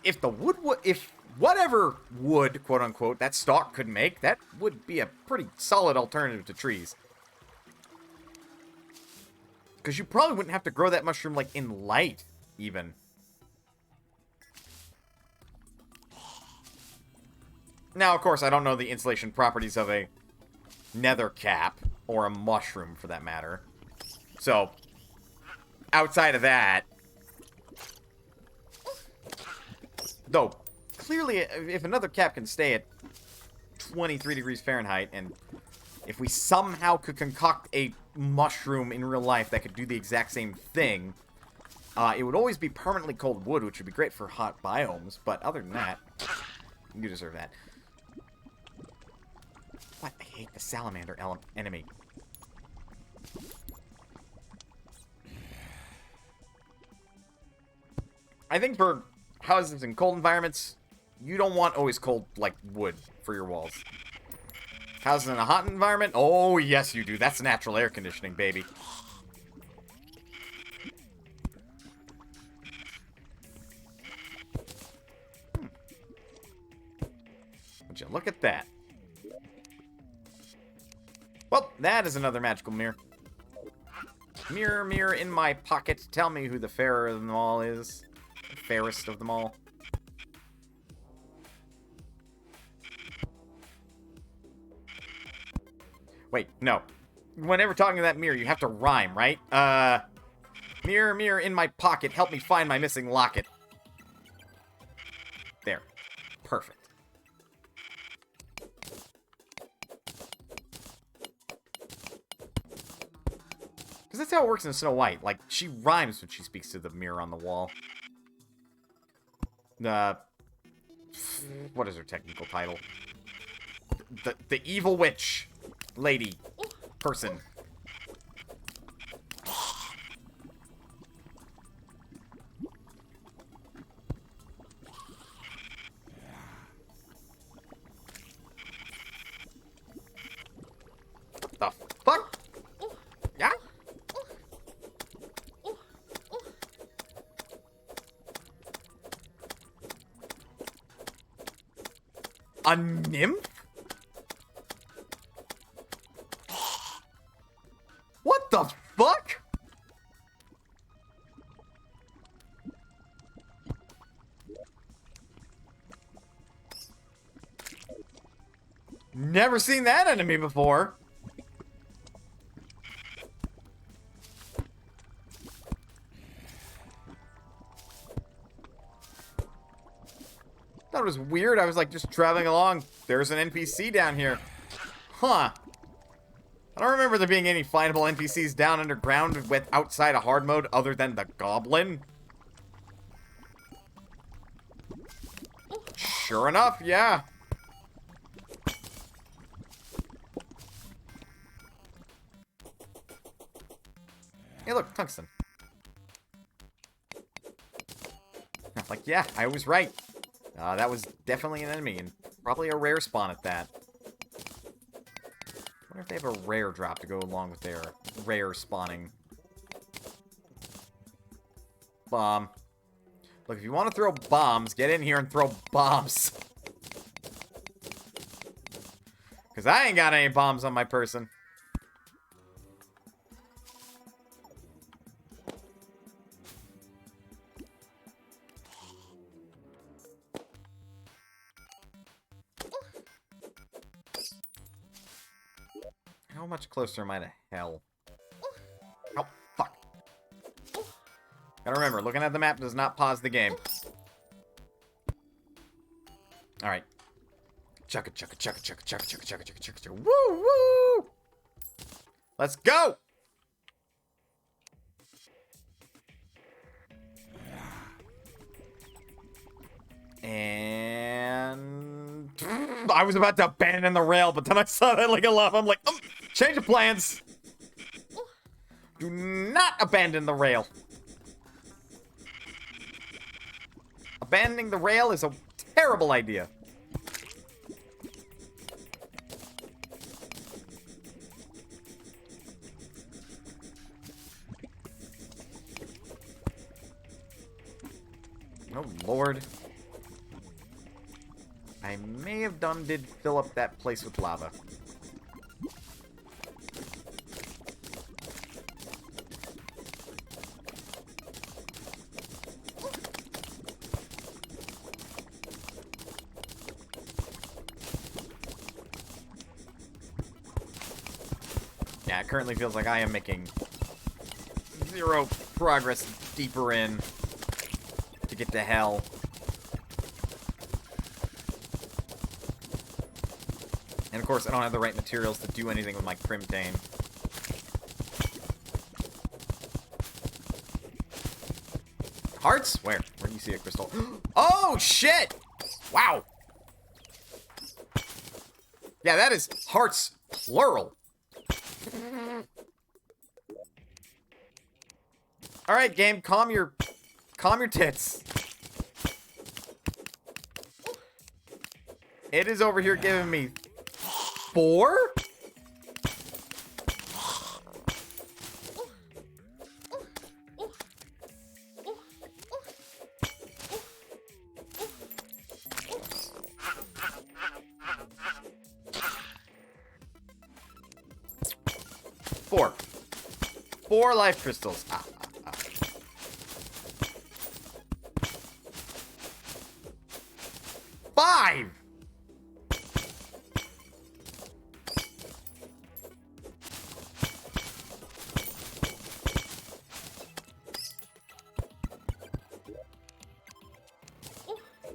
if the wood, if whatever wood, quote unquote, that stalk could make, that would be a pretty solid alternative to trees. Because you probably wouldn't have to grow that mushroom, like, in light, even. Now, of course, I don't know the insulation properties of a nether cap, or a mushroom, for that matter. So, outside of that... Though, clearly, if another cap can stay at 23 degrees Fahrenheit, and if we somehow could concoct a mushroom in real life that could do the exact same thing, it would always be permanently cold wood, which would be great for hot biomes, but other than that, you deserve that. What? I hate the salamander enemy. I think for houses in cold environments, you don't want always cold, like, wood for your walls. Houses in a hot environment? Oh, yes, you do. That's natural air conditioning, baby. Would you look at that? Well, that is another magical mirror. Mirror, mirror in my pocket, tell me who the fairer of them all is. The fairest of them all. Wait, no. Whenever talking to that mirror, you have to rhyme, right? Mirror, mirror in my pocket, help me find my missing locket. There. Perfect. Because that's how it works in Snow White. Like, she rhymes when she speaks to the mirror on the wall. What is her technical title? The evil witch. Lady. Person. What the fuck? Yeah? A nymph? What the fuck? Never seen that enemy before. Thought it was weird. I was like just traveling along. There's an NPC down here. Huh. I don't remember there being any findable NPCs down underground with outside of hard mode other than the goblin. Sure enough, yeah. Hey, look, tungsten. Like, yeah, I was right. That was definitely an enemy, and probably a rare spawn at that. I wonder if they have a rare drop to go along with their rare spawning. Bomb. Look, if you want to throw bombs, get in here and throw bombs. Because I ain't got any bombs on my person. How much closer am I to hell? Oh, fuck. Gotta remember, looking at the map does not pause the game. Alright. Chugga, chugga, chugga, chugga, chugga, chugga, chugga, chugga, chugga, chugga. Woo, woo! Let's go! And... I was about to abandon the rail, but then I saw that like a lava. I'm like, change of plans. Do not abandon the rail. Abandoning the rail is a terrible idea. Oh, Lord. I may have did fill up that place with lava. Yeah, it currently feels like I am making zero progress deeper in to get to hell. And of course, I don't have the right materials to do anything with my Crimtane. Hearts? Where? Where do you see a crystal? Oh, shit! Wow! Yeah, that is hearts, plural. Alright, game, calm your tits. It is over here giving me 4? Four life crystals. 5!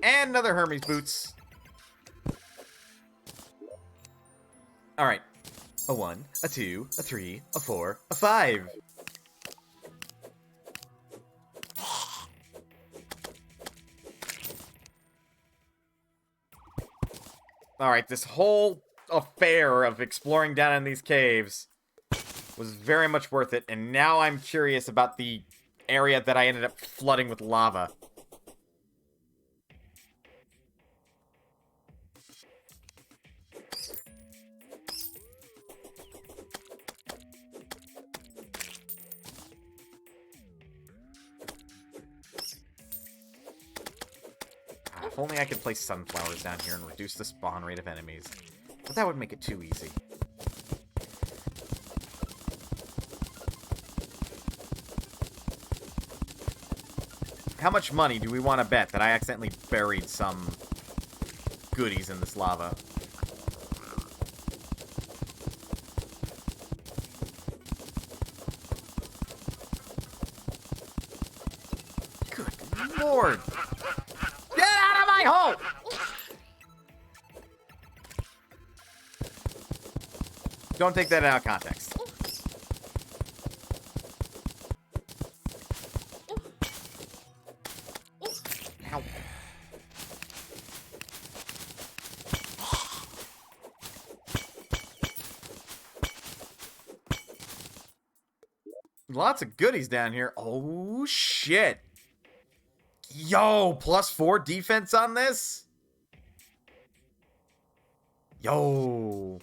And another Hermes boots. Alright. A 1, a 2, a 3, a 4, a 5. Alright, this whole affair of exploring down in these caves was very much worth it, and now I'm curious about the area that I ended up flooding with lava. If only I could place sunflowers down here and reduce the spawn rate of enemies. But that would make it too easy. How much money do we want to bet that I accidentally buried some goodies in this lava? Good Lord! Get out of my hole! Don't take that out of context. Ow. Lots of goodies down here. Oh, shit. Yo, +4 defense on this? Yo.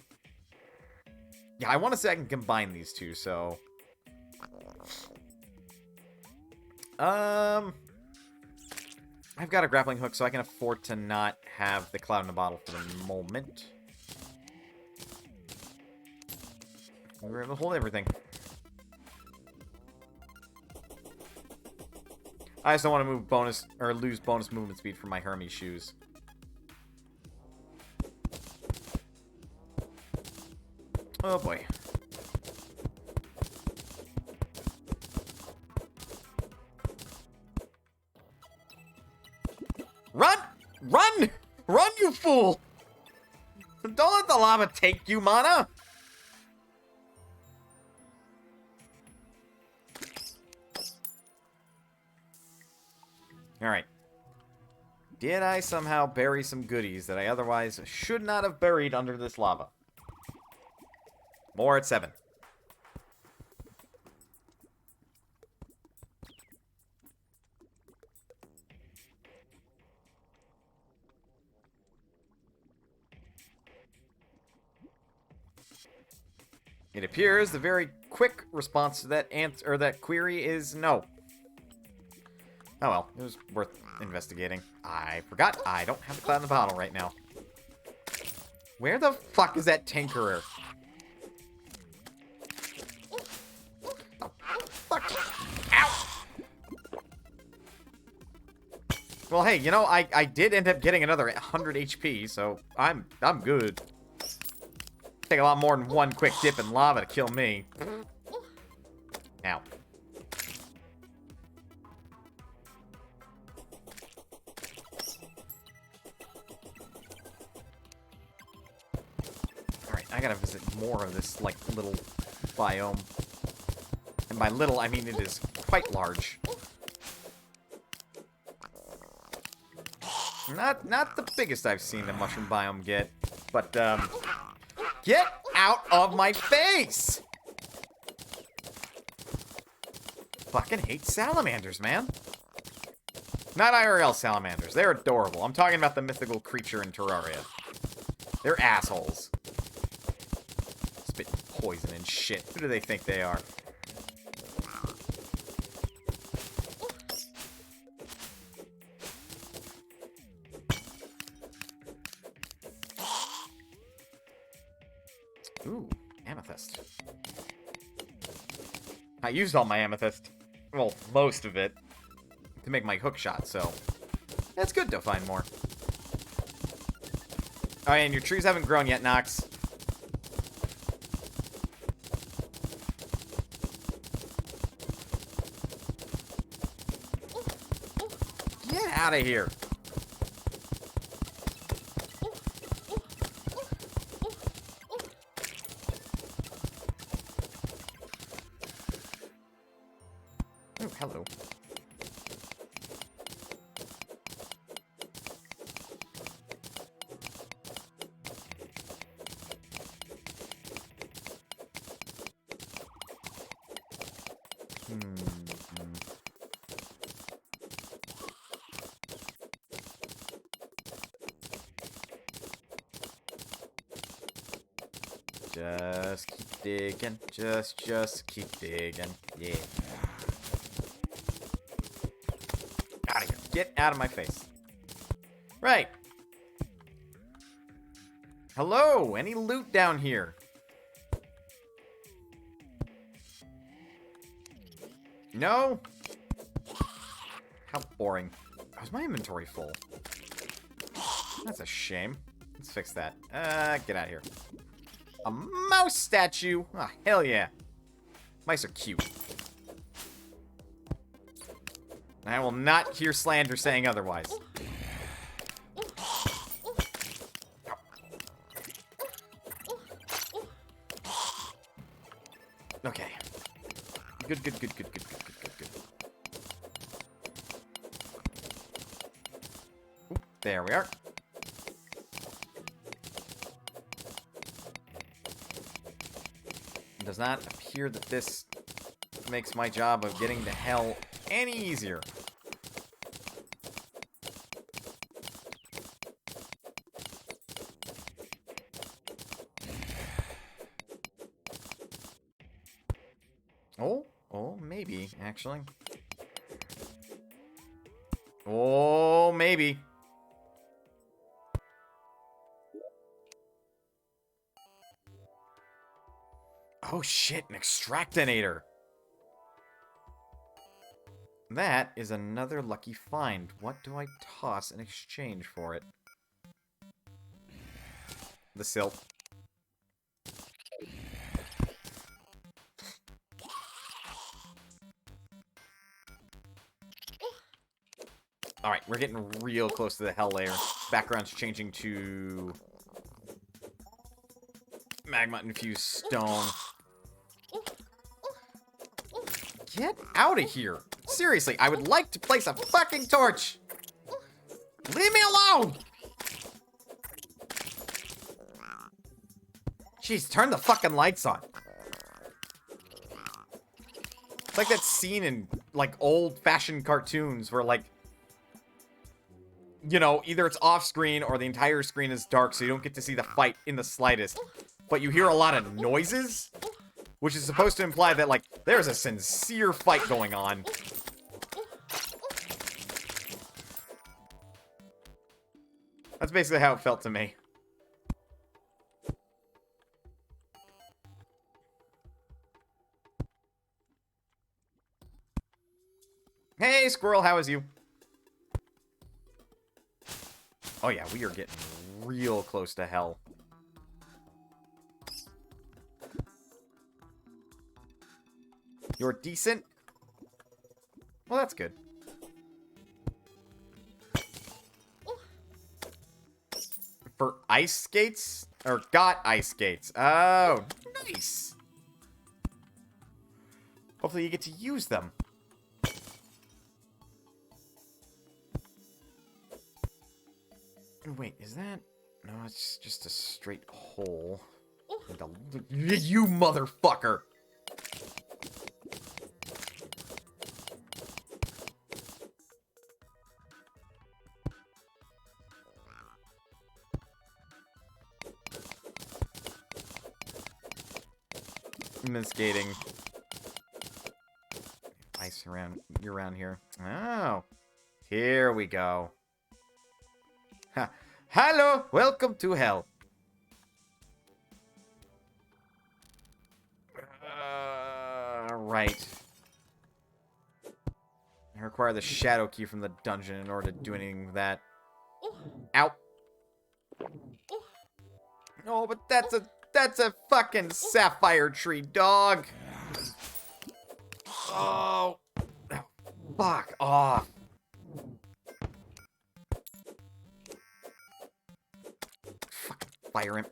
Yeah, I want to say I can combine these two, so... I've got a grappling hook, so I can afford to not have the cloud in the bottle for the moment. We're able to hold everything. I just don't want to move bonus, or lose bonus movement speed from my Hermes shoes. Oh boy. Run! Run! Run, you fool! Don't let the lava take you, Mana! Alright. Did I somehow bury some goodies that I otherwise should not have buried under this lava? More at 7. It appears the very quick response to that that query is no. Oh well, it was worth investigating. I forgot I don't have the cloud in the bottle right now. Where the fuck is that tinkerer? Oh, fuck. Ow! Well, hey, you know, I did end up getting another 100 HP, so I'm good. Take a lot more than one quick dip in lava to kill me. Ow. Alright, I gotta visit more of this, like, little biome. And by little, I mean it is quite large. Not the biggest I've seen the mushroom biome get, but, get out of my face! Fucking hate salamanders, man. Not IRL salamanders. They're adorable. I'm talking about the mythical creature in Terraria. They're assholes. Spitting poison and shit. Who do they think they are? Ooh, amethyst. I used all my amethyst. Well, most of it. To make my hook shot, so... It's good to find more. Oh, and your trees haven't grown yet, Nox. Get out of here. Oh, hello. Just keep digging. Just keep digging. Yeah. Out of here. Get out of my face. Right. Hello. Any loot down here? No? How boring. Oh, is my inventory full? That's a shame. Let's fix that. Get out of here. A mouse statue? Ah, oh, hell yeah. Mice are cute. I will not hear slander saying otherwise. Okay. Good. Oop, there we are. It does not appear that this makes my job of getting to hell any easier. Oh, maybe, actually. Oh, maybe. Oh shit, an extractinator. That is another lucky find. What do I toss in exchange for it? The silt. Alright, we're getting real close to the hell layer. Background's changing to... magma-infused stone. Get out of here! Seriously, I would like to place a fucking torch! Leave me alone! Jeez, turn the fucking lights on. It's like that scene in, like, old-fashioned cartoons where, like, you know, either it's off-screen or the entire screen is dark, so you don't get to see the fight in the slightest. But you hear a lot of noises, which is supposed to imply that, like, there's a sincere fight going on. That's basically how it felt to me. Hey, squirrel, how is you? Oh yeah, we are getting real close to hell. You're decent? Well, that's good. For ice skates? Or got ice skates. Oh, nice. Hopefully you get to use them. Wait, is that... No, it's just a straight hole. You motherfucker! Skating. Ice around. You're around here. Oh. Here we go. Ha. Hello! Welcome to hell. Right. I require the shadow key from the dungeon in order to do anything with that. Ow. Oh, but that's a fucking sapphire tree, dog. Oh. Fuck off. Fucking fire him.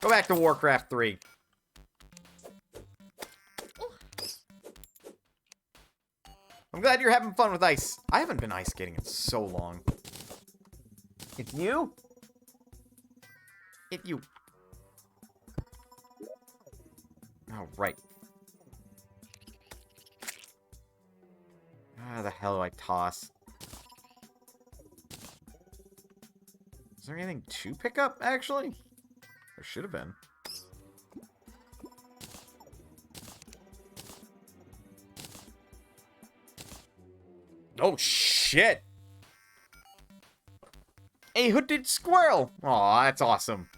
Go back to Warcraft 3. I'm glad you're having fun with ice. I haven't been ice skating in so long. It's you? It's you. Oh, right. How the hell do I toss? Is there anything to pick up, actually? There should have been. Oh, shit! A hooded squirrel! Aw, that's awesome.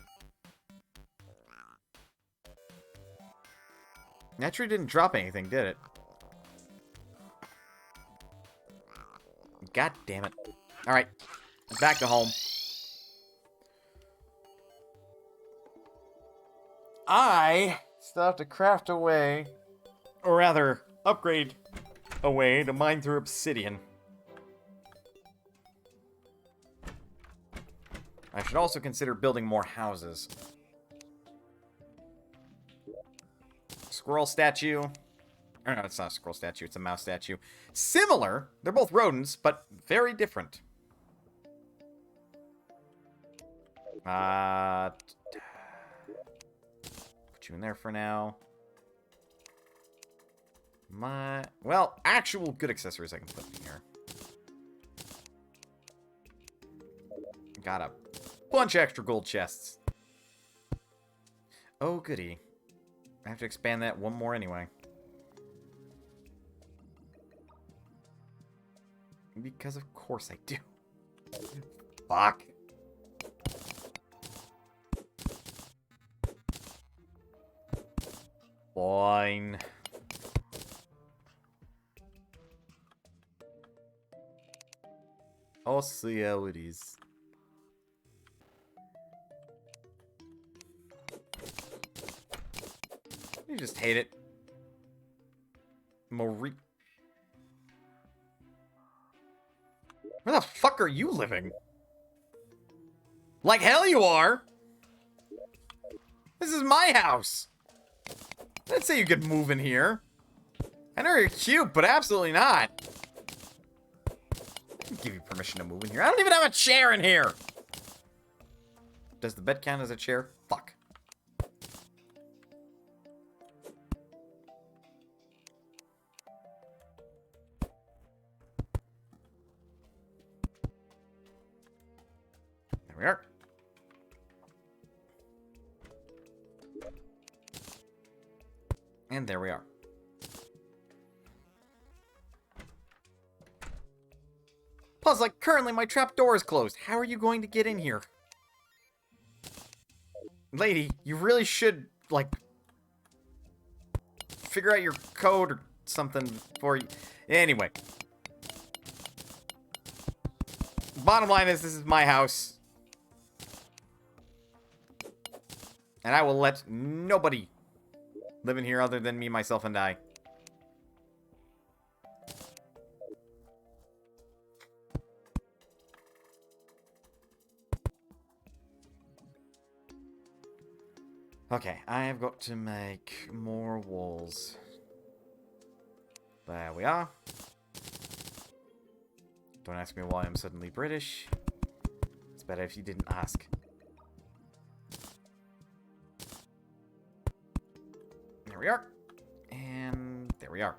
That tree didn't drop anything, did it? God damn it. Alright. Back to home. I still have to craft a way, or rather, upgrade a way to mine through obsidian. I should also consider building more houses. Squirrel statue. Oh, no, it's not a squirrel statue. It's a mouse statue. Similar. They're both rodents, but very different. Put you in there for now. Well, actual good accessories I can put in here. Got a bunch of extra gold chests. Oh, goody. I have to expand that one more anyway. Because of course I do. Fuck. Fine. I'll see how it is. You just hate it. Where the fuck are you living? Like hell you are! This is my house! I didn't say you could move in here. I know you're cute, but absolutely not. I didn't give you permission to move in here. I don't even have a chair in here! Does the bed count as a chair? Fuck. There we are. And there we are. Plus, like, currently my trap door is closed. How are you going to get in here? Lady, you really should, like, figure out your code or something before you... Anyway. Bottom line is, this is my house. And I will let nobody living here other than me, myself, and I. Okay, I have got to make more walls. There we are. Don't ask me why I'm suddenly British. It's better if you didn't ask. There we are. And there we are.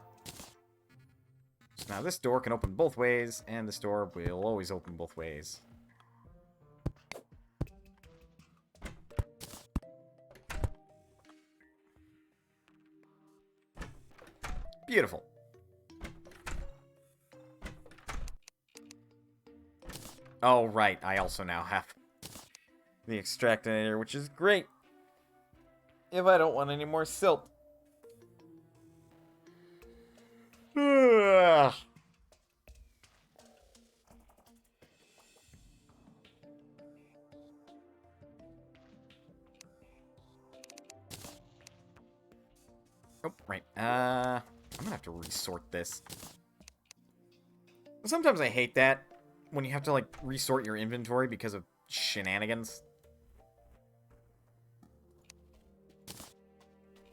So now this door can open both ways, and this door will always open both ways. Beautiful. Oh, right. I also now have the extractinator, which is great. If I don't want any more silt. Ugh. Oh, right. I'm gonna have to resort this. Sometimes I hate that. When you have to, like, resort your inventory because of shenanigans.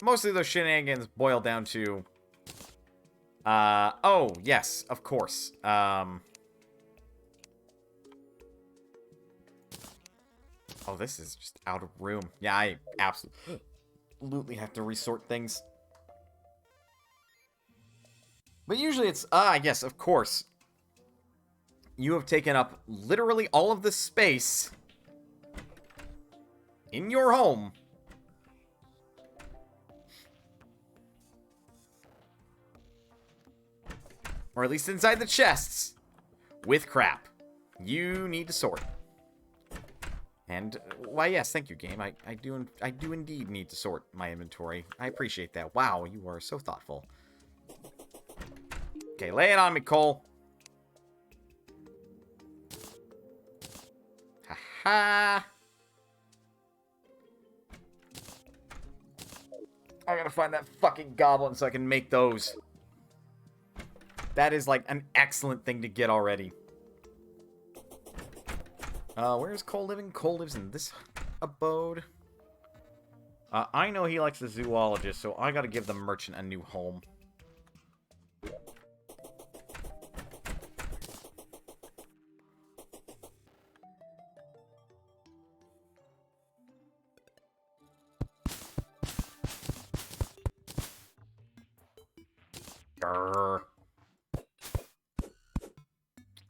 Mostly those shenanigans boil down to... oh, yes, of course. Oh, this is just out of room. Yeah, I absolutely have to resort things. But usually it's... yes, of course. You have taken up literally all of the space in your home. Or at least inside the chests. With crap. You need to sort. And, why yes, thank you, game. I do indeed need to sort my inventory. I appreciate that. Wow, you are so thoughtful. Okay, lay it on me, Cole. Ha! I gotta find that fucking goblin so I can make those. That is, like, an excellent thing to get already. Where is Cole living? Cole lives in this abode. I know he likes the zoologist, so I gotta give the merchant a new home.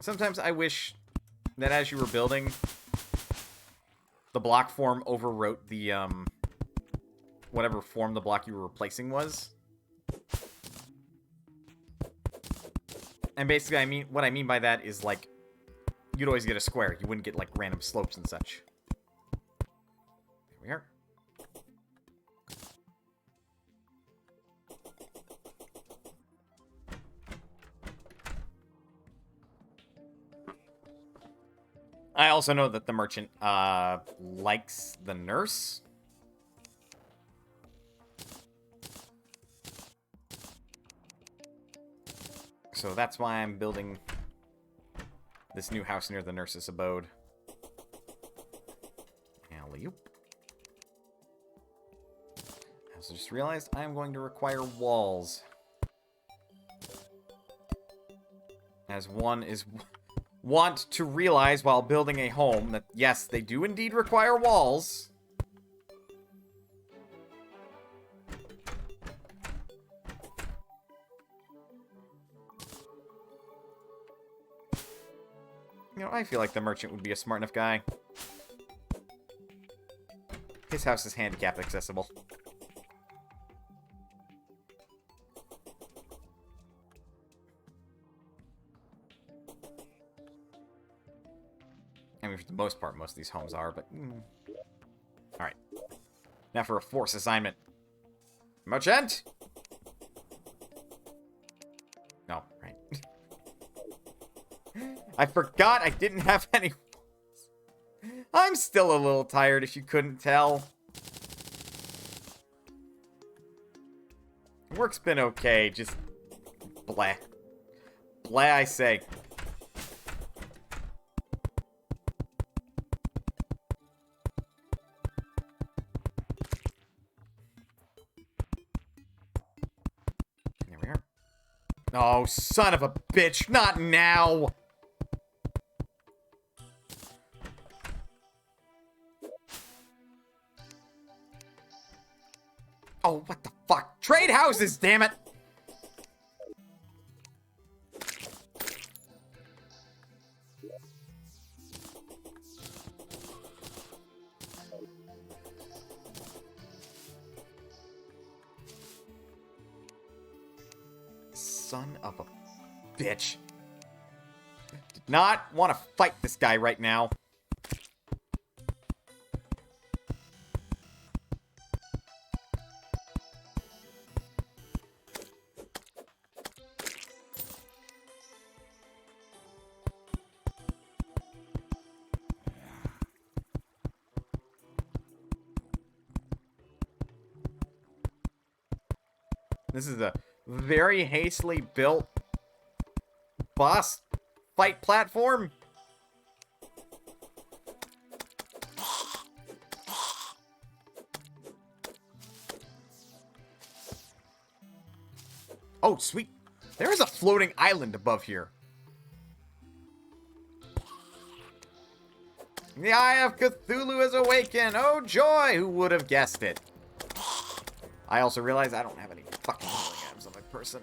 Sometimes I wish that as you were building, the block form overwrote the, whatever form the block you were replacing was. And basically, what I mean by that is, like, you'd always get a square. You wouldn't get, like, random slopes and such. There we are. I also know that the merchant, likes the nurse. So that's why I'm building this new house near the nurse's abode. Alley-oop. I also just realized I'm going to require walls. As one is... want to realize while building a home that, yes, they do indeed require walls. You know, I feel like the merchant would be a smart enough guy. His house is handicap accessible. I mean, for the most part, most of these homes are, but... Alright. Now for a force assignment. Merchant! No, right. I forgot I didn't have any... I'm still a little tired, if you couldn't tell. Work's been okay, just bleh. Bleh, I say. There we are. Oh, son of a bitch, not now! Oh, what the fuck? Trade houses, damn it! Son of a bitch. Did not want to fight this guy right now. This is a very hastily built boss fight platform. Oh, sweet. There is a floating island above here. The Eye of Cthulhu has awakened. Oh, joy. Who would have guessed it? I also realize I don't have any fucking healing items on my person.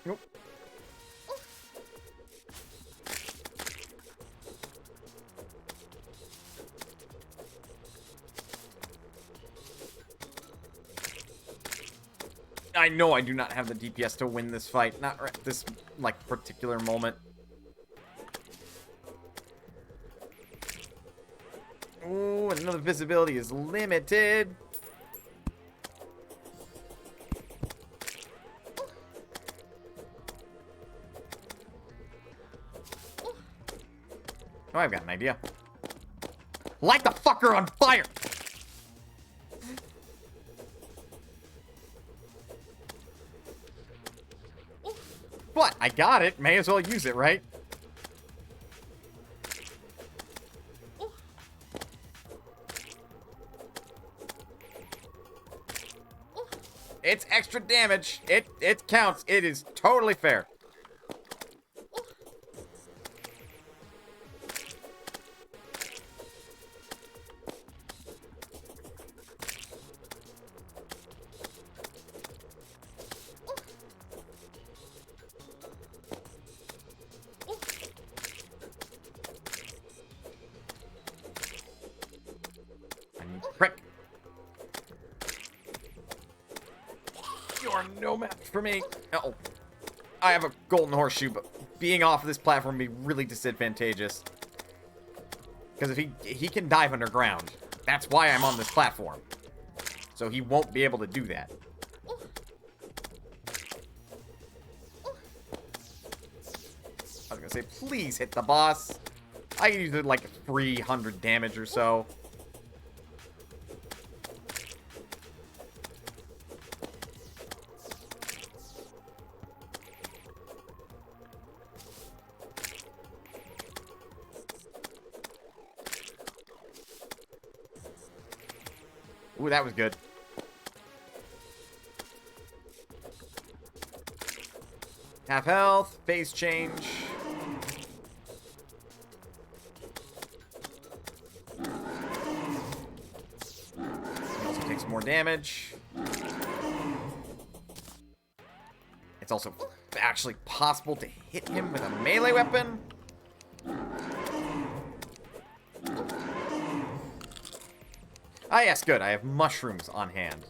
Nope. I know I do not have the DPS to win this fight. Not at this, like, particular moment. Ooh, and another visibility is limited. Oh, I've got an idea. Light the fucker on fire! What? I got it. May as well use it, right? It's extra damage. It counts. It is totally fair. Prick. You're no match for me. Uh-oh. I have a golden horseshoe, but being off of this platform would be really disadvantageous. Because if he can dive underground. That's why I'm on this platform. So he won't be able to do that. I was gonna say, please hit the boss. I can use it like 300 damage or so. Ooh, that was good. Half health, phase change. He also takes more damage. It's also actually possible to hit him with a melee weapon. Ah, yes, good. I have mushrooms on hand.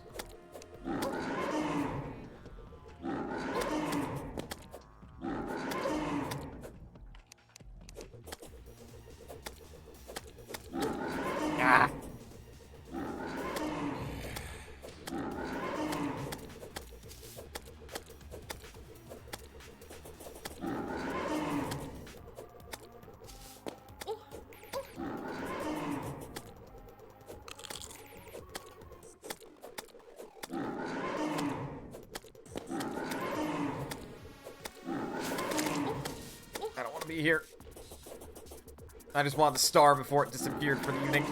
Ah. I don't want to be here. I just wanted the star before it disappeared for the evening.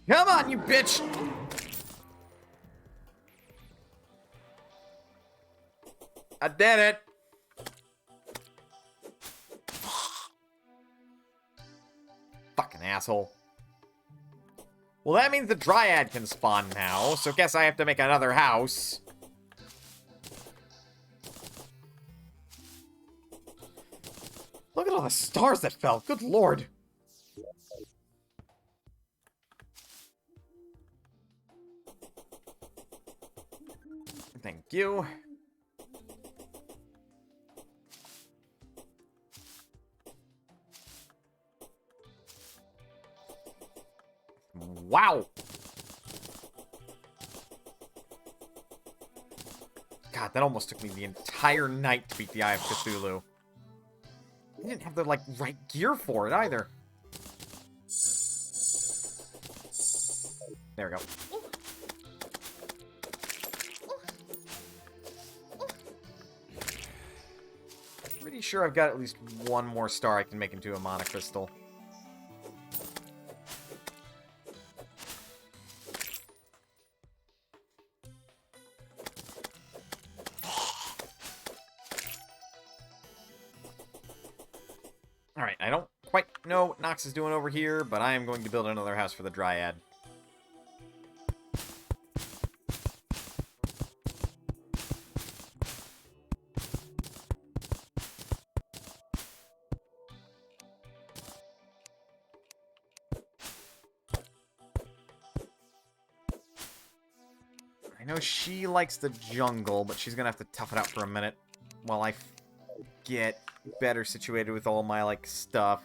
Come on, you bitch! I did it! Fucking asshole. Well, that means the Dryad can spawn now, so guess I have to make another house. Look at all the stars that fell. Good lord. Thank you. Wow. God, that almost took me the entire night to beat the Eye of Cthulhu. I didn't have the, like, right gear for it, either. There we go. Pretty sure I've got at least one more star I can make into a mana crystal. Alright, I don't quite know what Nox is doing over here, but I am going to build another house for the Dryad. I know she likes the jungle, but she's gonna have to tough it out for a minute while I get better situated with all my, like, stuff.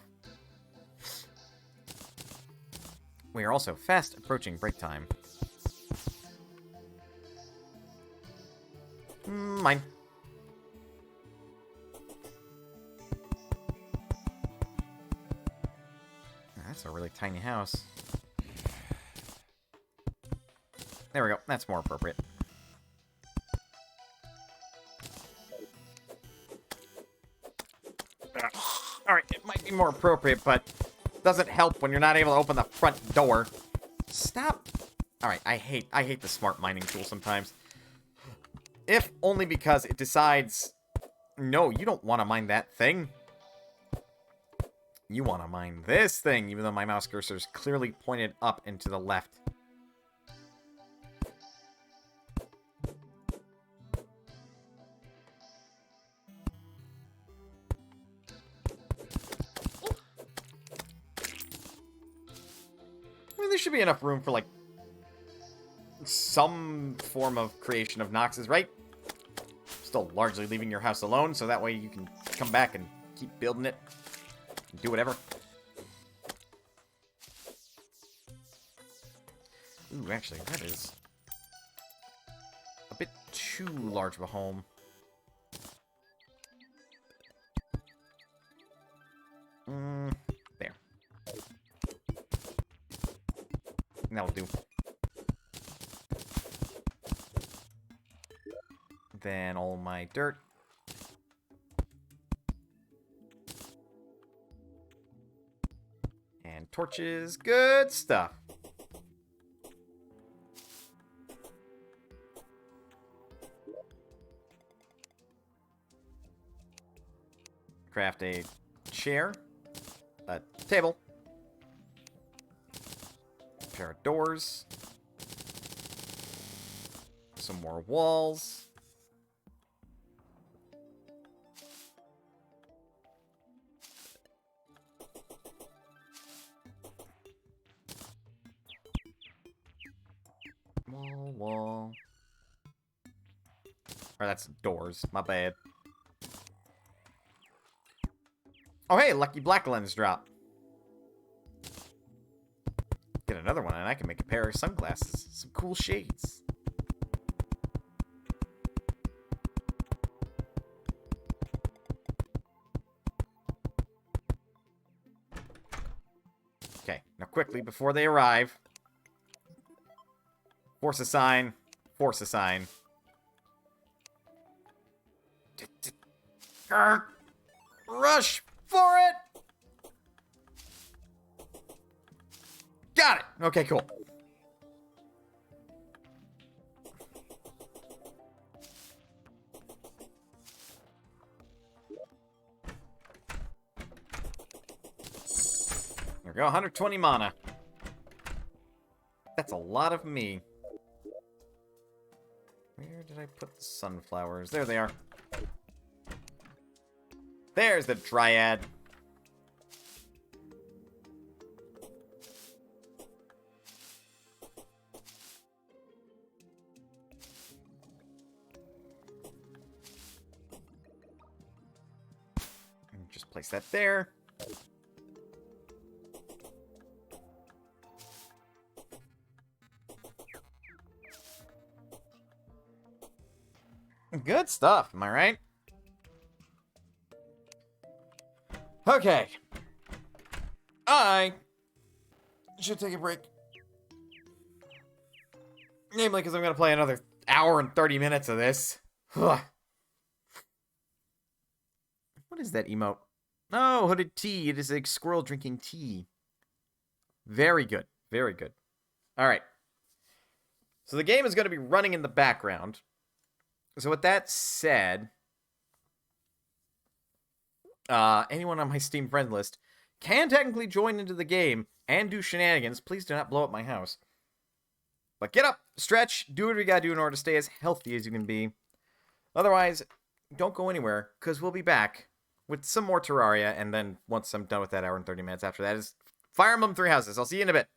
We are also fast approaching break time. Mine. That's a really tiny house. There we go. That's more appropriate. Alright, it might be more appropriate, but it doesn't help when you're not able to open the front door. Stop. Alright, I hate the smart mining tool sometimes. If only because it decides, no, you don't want to mine that thing. You want to mine this thing, even though my mouse cursor is clearly pointed up and to the left. I mean, there should be enough room for, like, some form of creation of Noxes, right? Still largely leaving your house alone, so that way you can come back and keep building it. Do whatever. Ooh, actually, that is a bit too large of a home. There. That'll do. Then all my dirt. And torches. Good stuff. Craft a chair. A table. A pair of doors. Some more walls. Wall. Or that's doors. My bad. Oh, hey, lucky black lens drop. Get another one, and I can make a pair of sunglasses. Some cool shades. Okay, now quickly, before they arrive. Force a sign. Force a sign. Rush for it! Got it! Okay, cool. There we go, 120 mana. That's a lot of me. Where did I put the sunflowers? There they are. There's the Dryad. And just place that there. Good stuff, am I right? Okay. I should take a break. Namely, because I'm going to play another hour and 30 minutes of this. Ugh. What is that emote? Oh, hooded tea. It is a squirrel drinking tea. Very good. Very good. All right. So the game is going to be running in the background. So with that said, anyone on my Steam friend list can technically join into the game and do shenanigans. Please do not blow up my house. But get up, stretch, do what you gotta do in order to stay as healthy as you can be. Otherwise, don't go anywhere, because we'll be back with some more Terraria, and then once I'm done with that hour and 30 minutes after that is Fire Emblem Three Houses. I'll see you in a bit.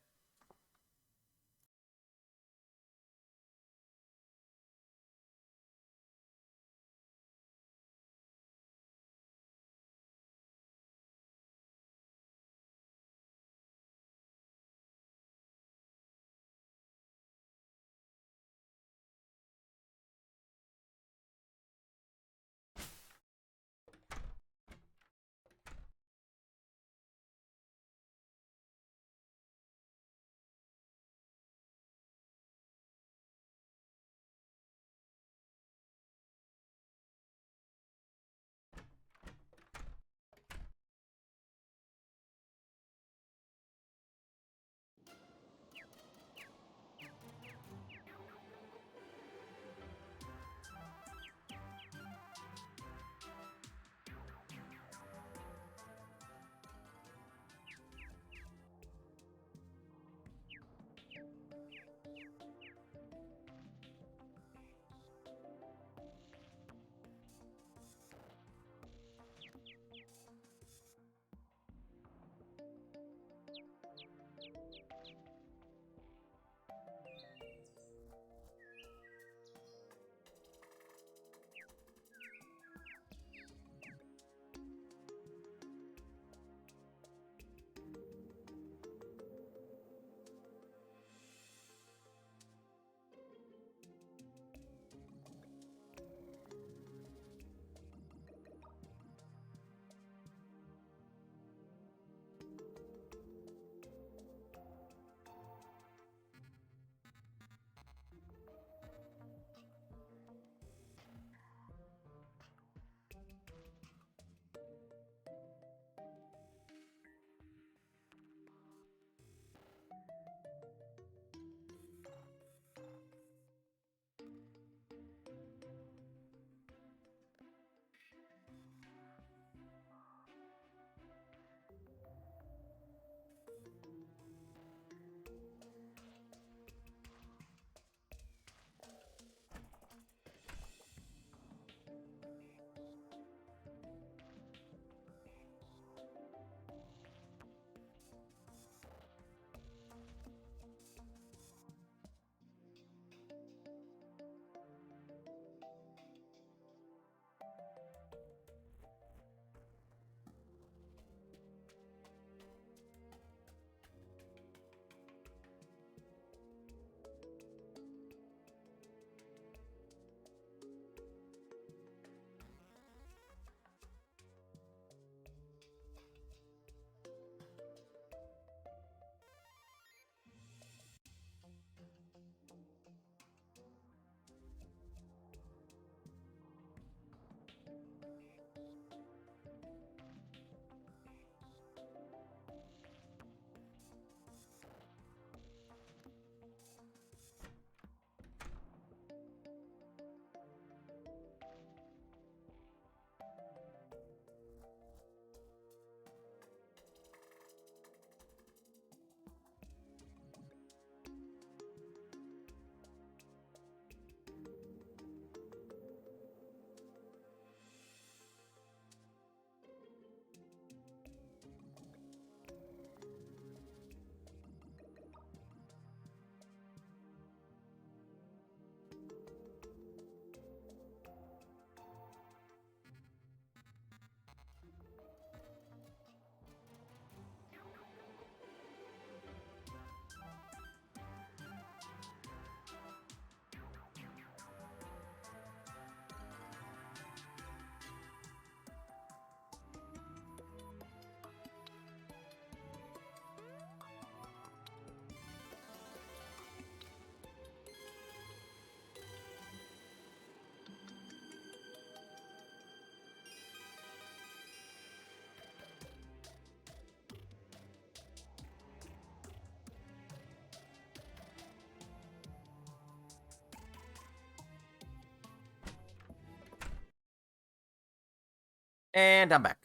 And I'm back.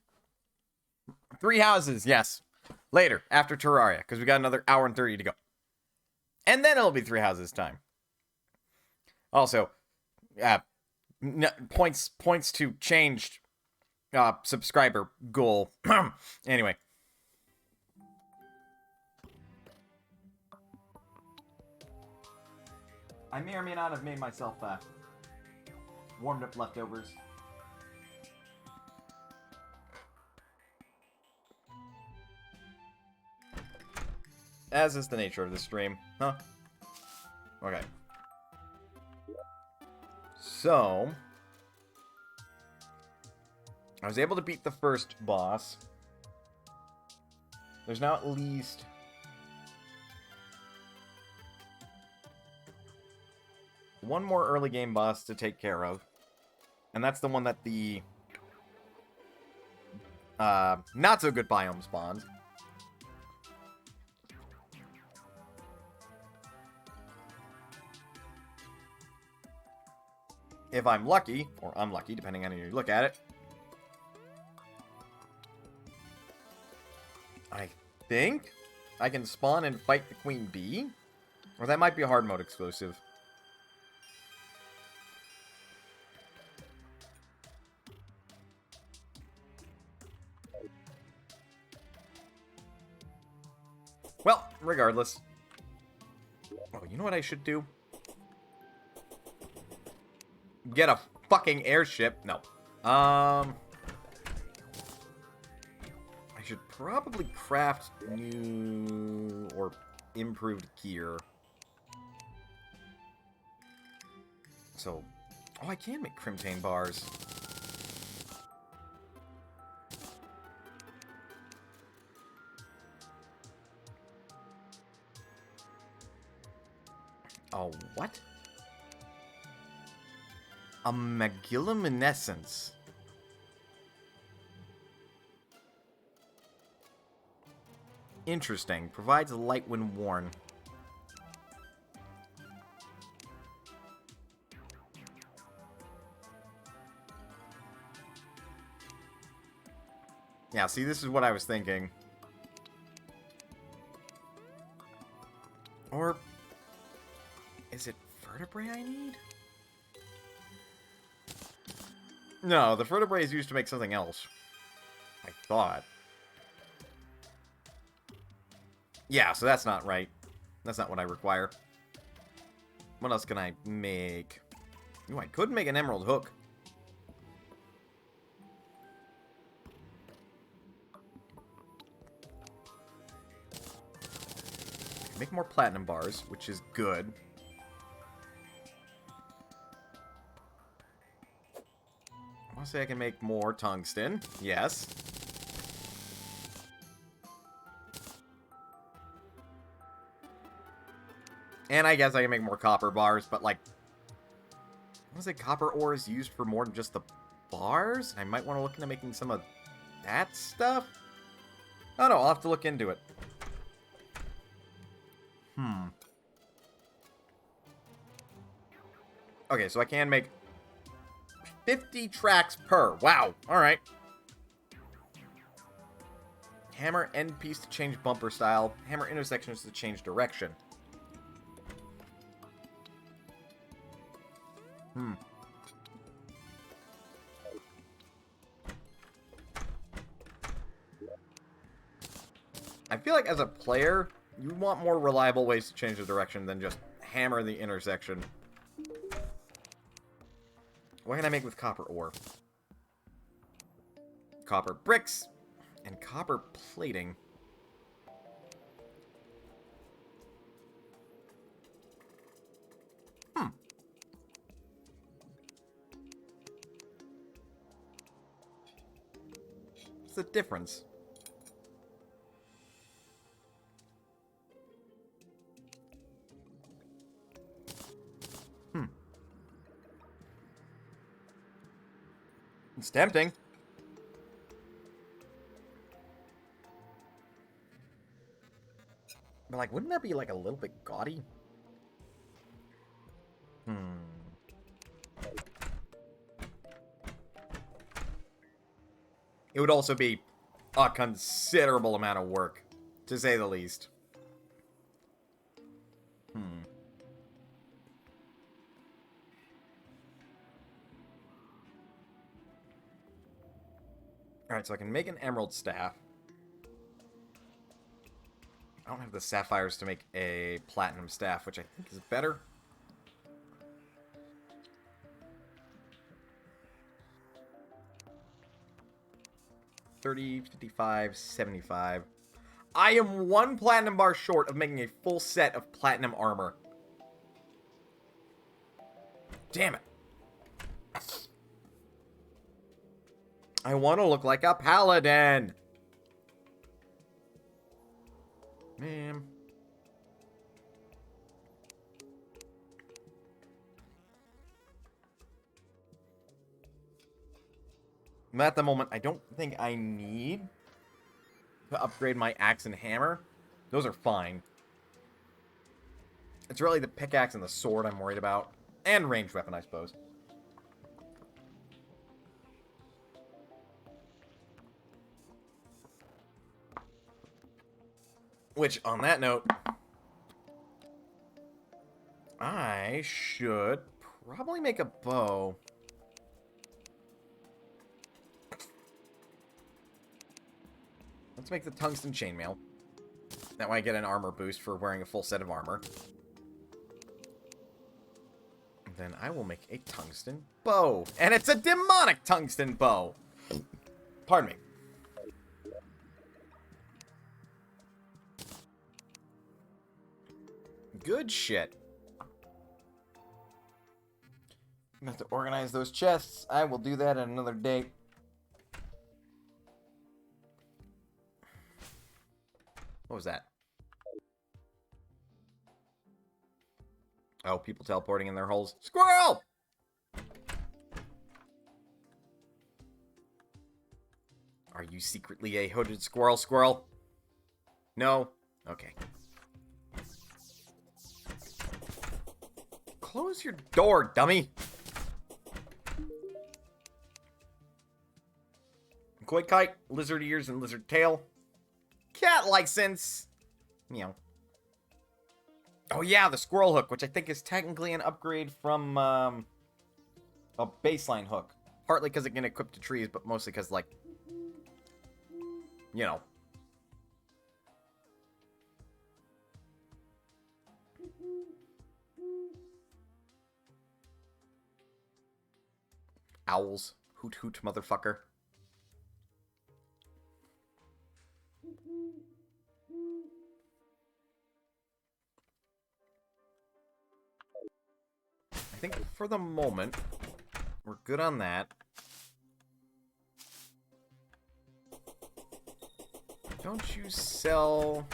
3 houses, yes. Later, after Terraria, because we got another hour and 30 to go. And then it'll be 3 houses time. Also, points to changed subscriber goal. Anyway. I may or may not have made myself warmed up leftovers. As is the nature of the stream. Huh? Okay. So, I was able to beat the first boss. There's now at least one more early game boss to take care of. And that's the one that the not so good biome spawns. If I'm lucky, or unlucky, depending on how you look at it. I think I can spawn and fight the Queen Bee. Or that might be a hard mode exclusive. Well, regardless. Oh, you know what I should do? Get a fucking airship. No. I should probably craft new or improved gear. So, oh, I can make Crimtane bars. Oh, what? A Magilluminescence. Interesting. Provides light when worn. Yeah, see, this is what I was thinking. Or is it vertebrae I need? No, the vertebrae is used to make something else. I thought. Yeah, so that's not right. That's not what I require. What else can I make? Ooh, I could make an emerald hook. Make more platinum bars, which is good. I want to say I can make more tungsten. Yes. And I guess I can make more copper bars, but like... I want to say copper ore is used for more than just the bars? I might want to look into making some of that stuff? I don't know, I'll have to look into it. Okay, so I can make 50 tracks per. Wow. Alright. Hammer end piece to change bumper style. Hammer intersections to change direction. I feel like as a player, you want more reliable ways to change the direction than just hammer the intersection. What can I make with copper ore? Copper bricks and copper plating. What's the difference? It's tempting. But, like, wouldn't that be, like, a little bit gaudy? Hmm. 'Cause, it would also be a considerable amount of work, to say the least. Alright, so I can make an emerald staff. I don't have the sapphires to make a platinum staff, which I think is better. $30, $55, $75. I am 1 platinum bar short of making a full set of platinum armor. Damn it. I want to look like a paladin. Man. At the moment, I don't think I need to upgrade my axe and hammer. Those are fine. It's really the pickaxe and the sword I'm worried about. And ranged weapon, I suppose. Which, on that note, I should probably make a bow. Let's make the tungsten chainmail. That way I get an armor boost for wearing a full set of armor. And then I will make a tungsten bow. And it's a demonic tungsten bow! Pardon me. Good shit. I'm gonna have to organize those chests. I will do that at another date. What was that? Oh, people teleporting in their holes. Squirrel! Are you secretly a hooded squirrel? No? Okay. Close your door, dummy! Koi kite, lizard ears, and lizard tail. Cat license! Meow. Oh yeah, the squirrel hook, which I think is technically an upgrade from a baseline hook. Partly because it can equip to trees, but mostly because, like, you know. Owls. Hoot hoot, motherfucker. I think for the moment, we're good on that. Don't you sell...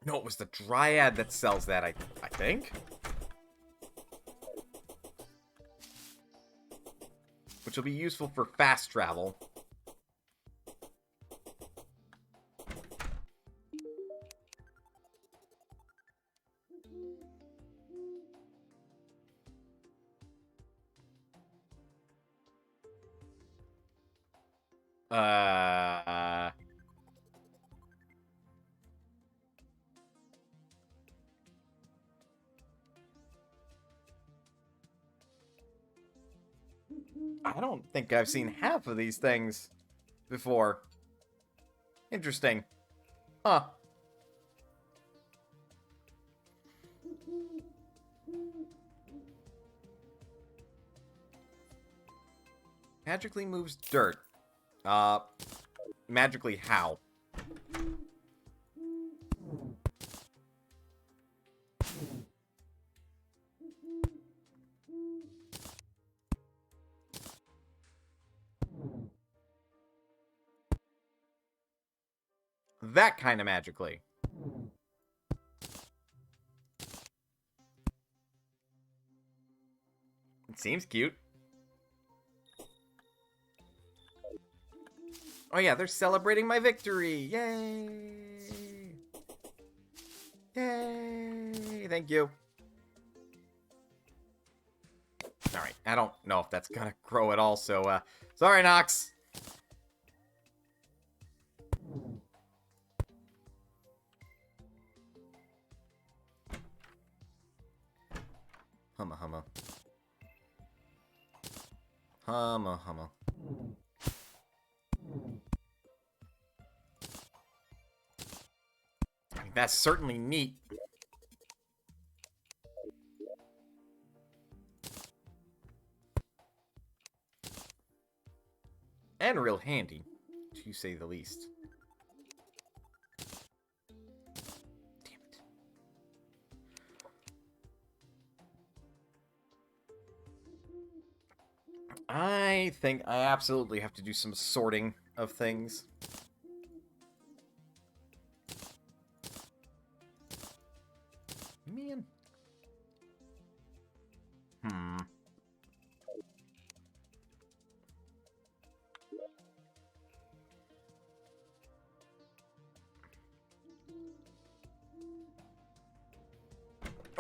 No, it was the Dryad that sells that, I think? Which will be useful for fast travel. I don't think I've seen half of these things before. Interesting. Huh. Magically moves dirt. Magically how? That kind of magically. It seems cute. Oh yeah, they're celebrating my victory! Yay! Yay! Thank you. Alright, I don't know if that's gonna grow at all, so, sorry, Nox. Humma, humma. Humma, humma. I mean, that's certainly neat. And real handy, to say the least. Damn it. I think I absolutely have to do some sorting of things. Man.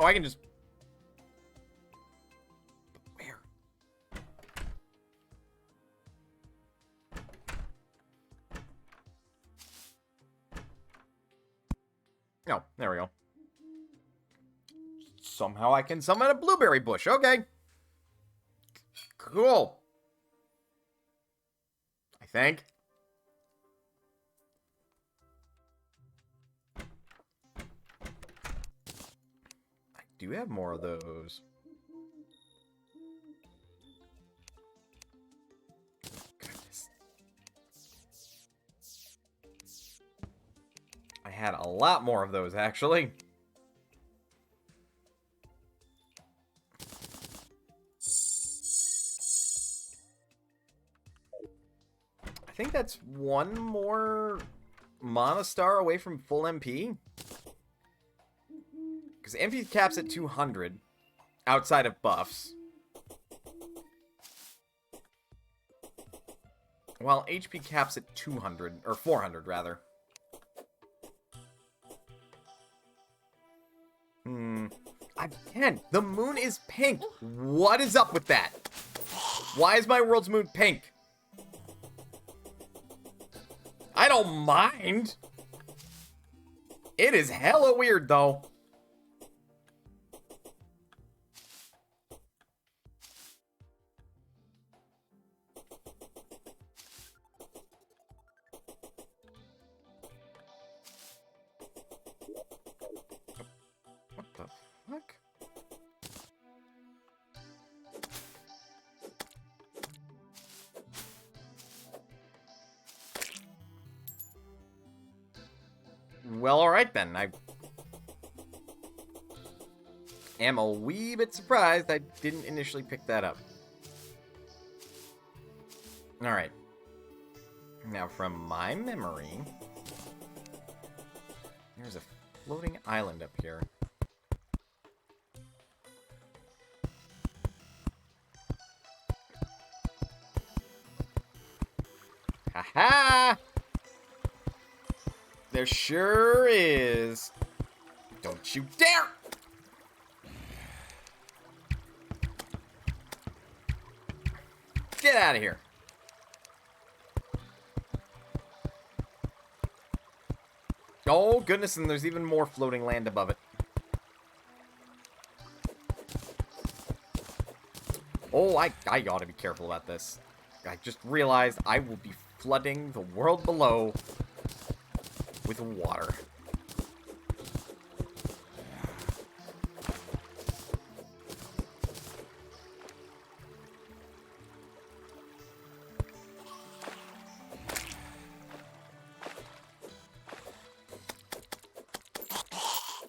Oh, I can just... Where? Oh, there we go. Somehow I can summon a blueberry bush. Okay. Cool. I think. I do have more of those. Goodness. I had a lot more of those, actually. I think that's one more Mana Star away from full MP. Because MP caps at 200 outside of buffs. While HP caps at 200, or 400 rather. Again, the moon is pink. What is up with that? Why is my world's moon pink? I don't mind. It is hella weird, though. What the fuck? Well, alright then. I am a wee bit surprised I didn't initially pick that up. Alright. Now, from my memory, there's a floating island up here. Ha-ha! There sure is. Don't you dare! Get out of here. Oh, goodness, and there's even more floating land above it. Oh, I ought to be careful about this. I just realized I will be flooding the world below with water.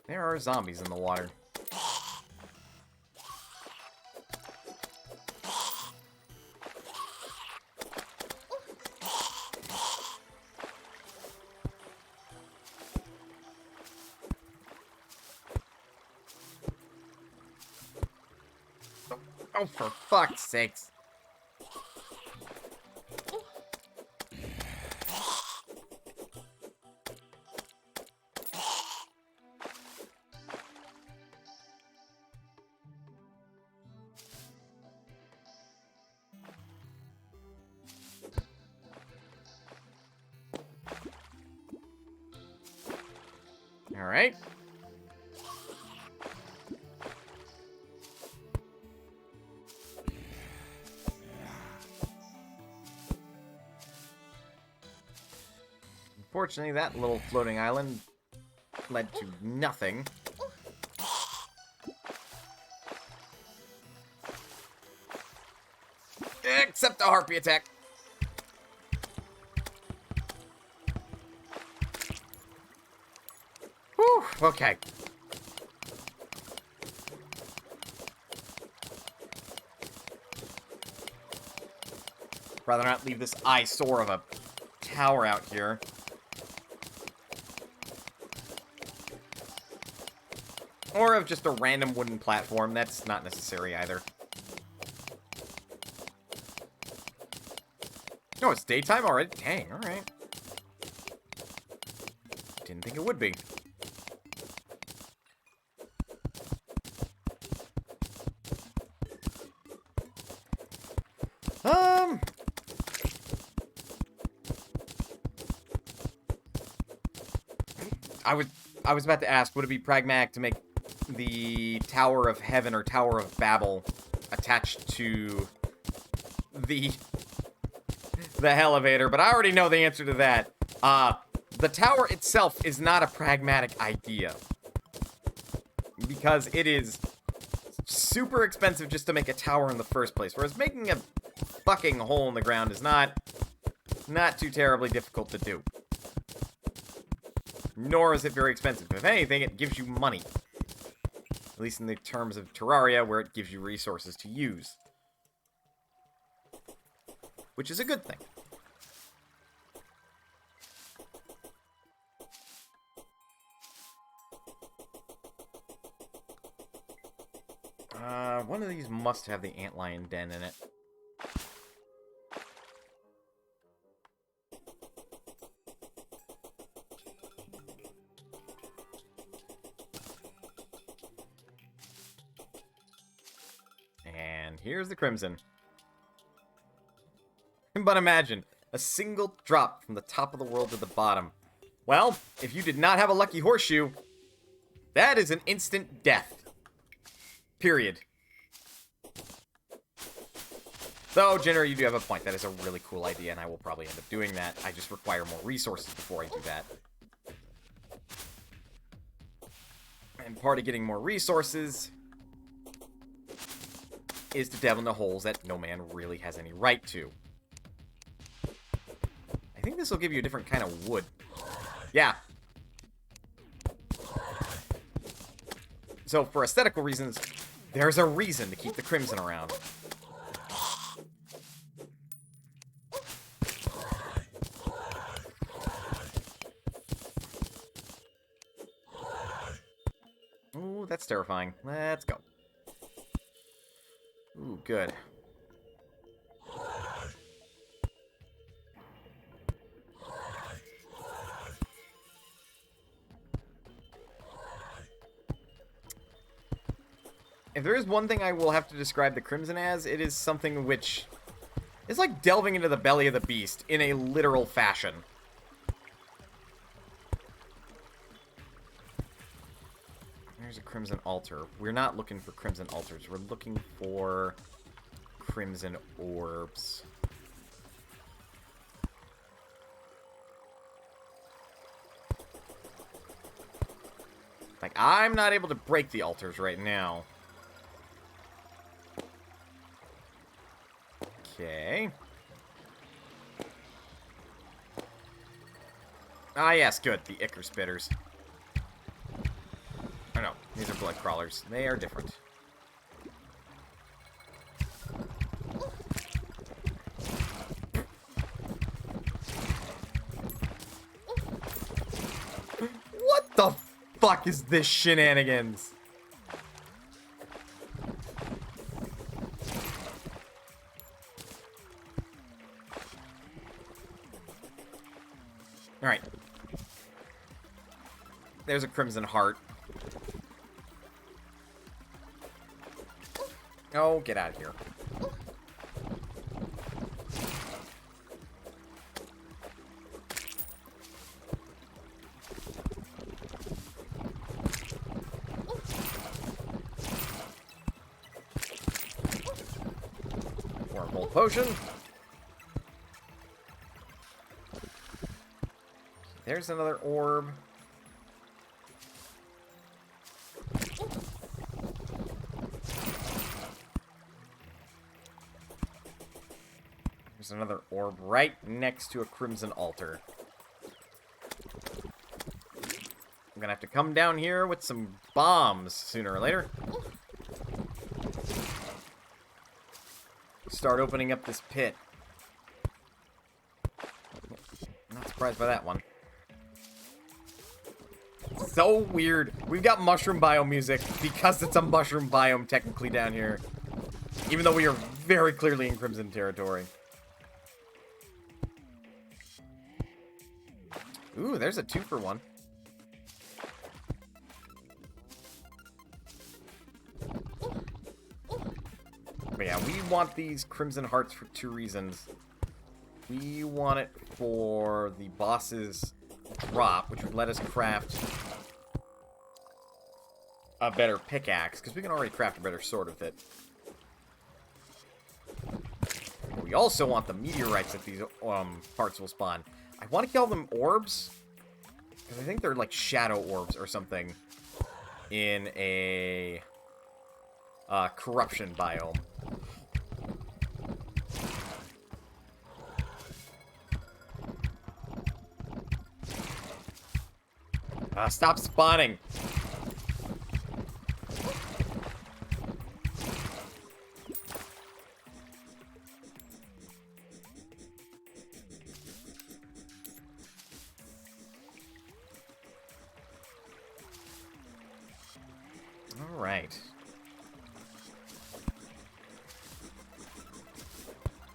There are zombies in the water. Oh, for fuck's sakes. Alright. Unfortunately, that little floating island led to nothing. Except a harpy attack. Whew, okay. Rather not leave this eyesore of a tower out here. Or of just a random wooden platform. That's not necessary either. No, it's daytime already? Dang, alright. Didn't think it would be. I was about to ask, would it be pragmatic to make the Tower of Heaven or Tower of Babel attached to the elevator, but I already know the answer to that. The tower itself is not a pragmatic idea, because it is super expensive just to make a tower in the first place, whereas making a fucking hole in the ground is not too terribly difficult to do. Nor is it very expensive. If anything, it gives you money. At least in the terms of Terraria, where it gives you resources to use. Which is a good thing. One of these must have the antlion den in it. And here's the crimson. But imagine, a single drop from the top of the world to the bottom. Well, if you did not have a lucky horseshoe, that is an instant death. Period. Though, Jenner, you do have a point. That is a really cool idea, and I will probably end up doing that. I just require more resources before I do that. And part of getting more resources is to delve into holes that no man really has any right to. I think this will give you a different kind of wood. Yeah. So, for aesthetical reasons, there's a reason to keep the crimson around. Ooh, that's terrifying. Let's go. Ooh, good. If there is one thing I will have to describe the Crimson as, it is something which is like delving into the belly of the beast in a literal fashion. There's a Crimson Altar. We're not looking for Crimson Altars. We're looking for Crimson Orbs. Like, I'm not able to break the altars right now. Okay. Ah, yes, good. The Ichor Spitters. Oh, no. These are blood crawlers. They are different. What the fuck is this shenanigans? Alright. There's a Crimson Heart. Oh, get out of here. potion. There's another orb. There's another orb right next to a crimson altar. I'm gonna have to come down here with some bombs sooner or later. Start opening up this pit. I'm not surprised by that one. So weird. We've got mushroom biome music because it's a mushroom biome technically down here. Even though we are very clearly in Crimson territory. Ooh, there's a 2-for-1. But yeah, we want these Crimson Hearts for 2 reasons. We want it for the boss's drop, which would let us craft a better pickaxe, because we can already craft a better sword with it. But we also want the meteorites that these parts will spawn. I want to call them orbs, because I think they're like shadow orbs or something in a corruption biome. Stop spawning! Alright.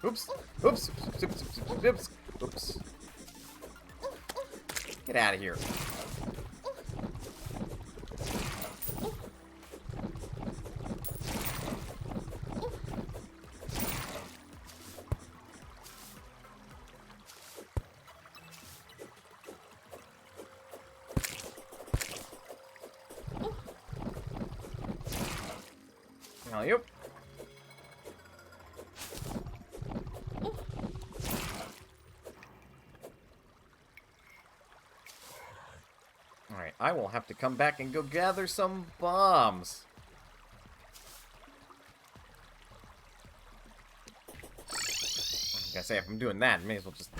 Oops. Oops. Oops. Oops. Oops. Oops. Oops. Get out of here. Yep. Alright, I will have to come back and go gather some bombs. I gotta say, if I'm doing that, I may as well just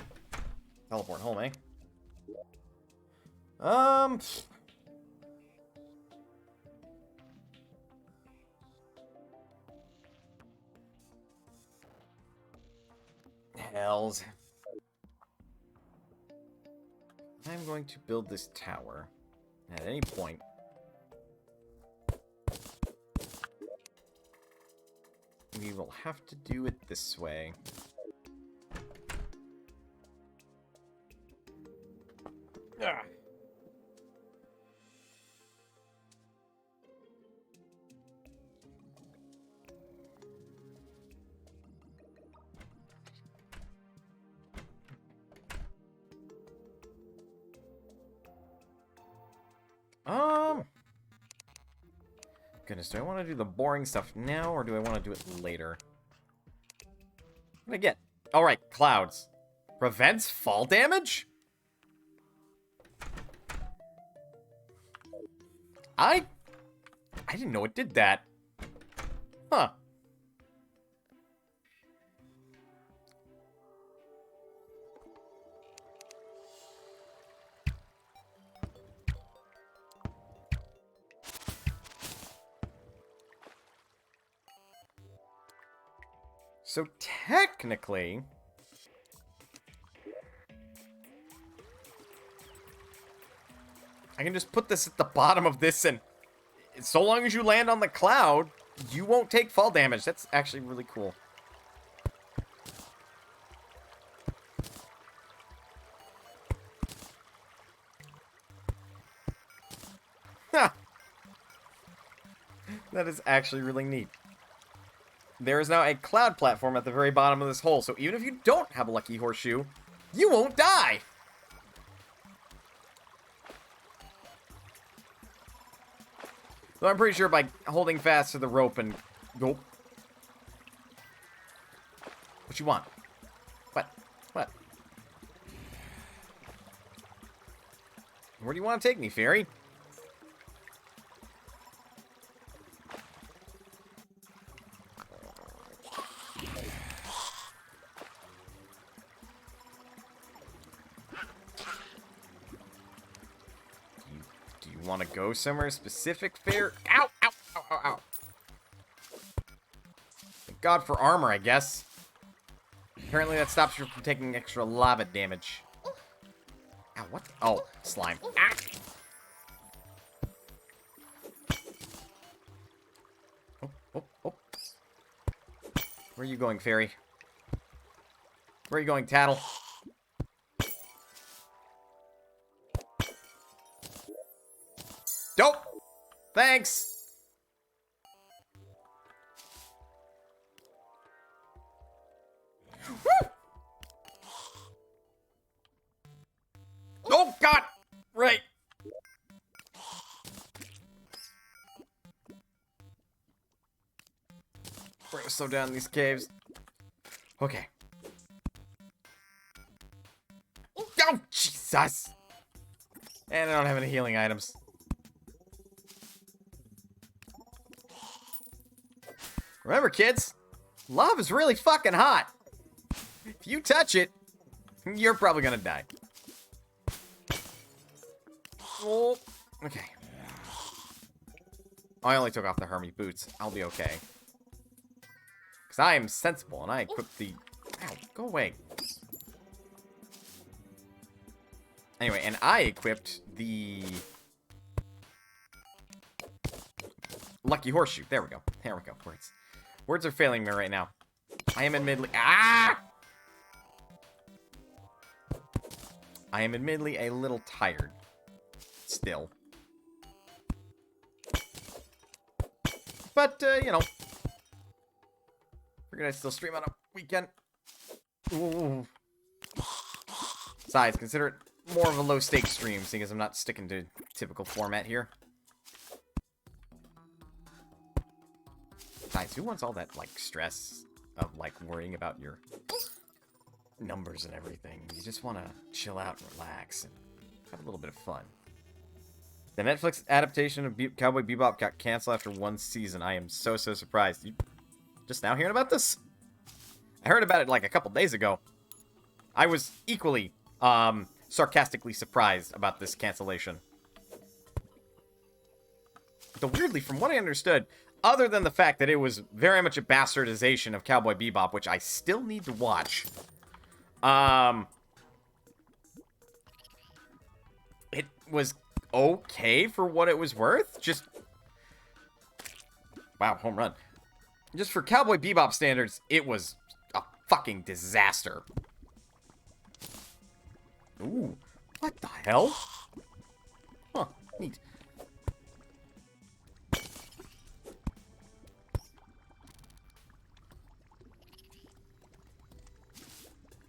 teleport home, eh? Hells. I'm going to build this tower. At any point. We will have to do it this way. Ah. Goodness, do I want to do the boring stuff now, or do I want to do it later? What did I get? Alright, clouds. Prevents fall damage? I didn't know it did that. Huh. So technically, I can just put this at the bottom of this, and so long as you land on the cloud, you won't take fall damage. That's actually really cool. Ha! That is actually really neat. There is now a cloud platform at the very bottom of this hole, so even if you don't have a lucky horseshoe, you won't die! So I'm pretty sure by holding fast to the rope and... Nope. What you want? What? What? Where do you want to take me, fairy? Do you want to go somewhere specific, fairy? Ow! Ow! Ow! Ow! Ow! Thank God for armor, I guess. Apparently that stops you from taking extra lava damage. Ow, what? Oh, slime. Ah! Oh, oh, oh. Where are you going, fairy? Where are you going, Tattle? Dope! Thanks! Woo! Oh, God! Right. We're gonna slow down these caves. Okay. Oh, Jesus! And I don't have any healing items. Remember, kids, love is really fucking hot. If you touch it, you're probably gonna die. Oh, okay. I only took off the Hermie boots. I'll be okay. Because I am sensible, and I equipped the... Ow, go away. Anyway, and I equipped the... Lucky Horseshoe. There we go. There we go. Words are failing me right now. I am admittedly... Ah! I am admittedly a little tired. Still. But, you know. Figured I'd still stream on a weekend. Ooh. Besides, consider it more of a low-stakes stream, seeing as I'm not sticking to typical format here. Besides, who wants all that, like, stress of, like, worrying about your numbers and everything? You just want to chill out and relax and have a little bit of fun. The Netflix adaptation of Cowboy Bebop got canceled after one season. I am so surprised. You just now hearing about this? I heard about it like a couple days ago. I was equally sarcastically surprised about this cancellation. Though weirdly, from what I understood, other than the fact that it was very much a bastardization of Cowboy Bebop, which I still need to watch, it was okay for what it was worth. Just, wow, home run. Just for Cowboy Bebop standards, it was a fucking disaster. Ooh, what the hell? Huh, neat.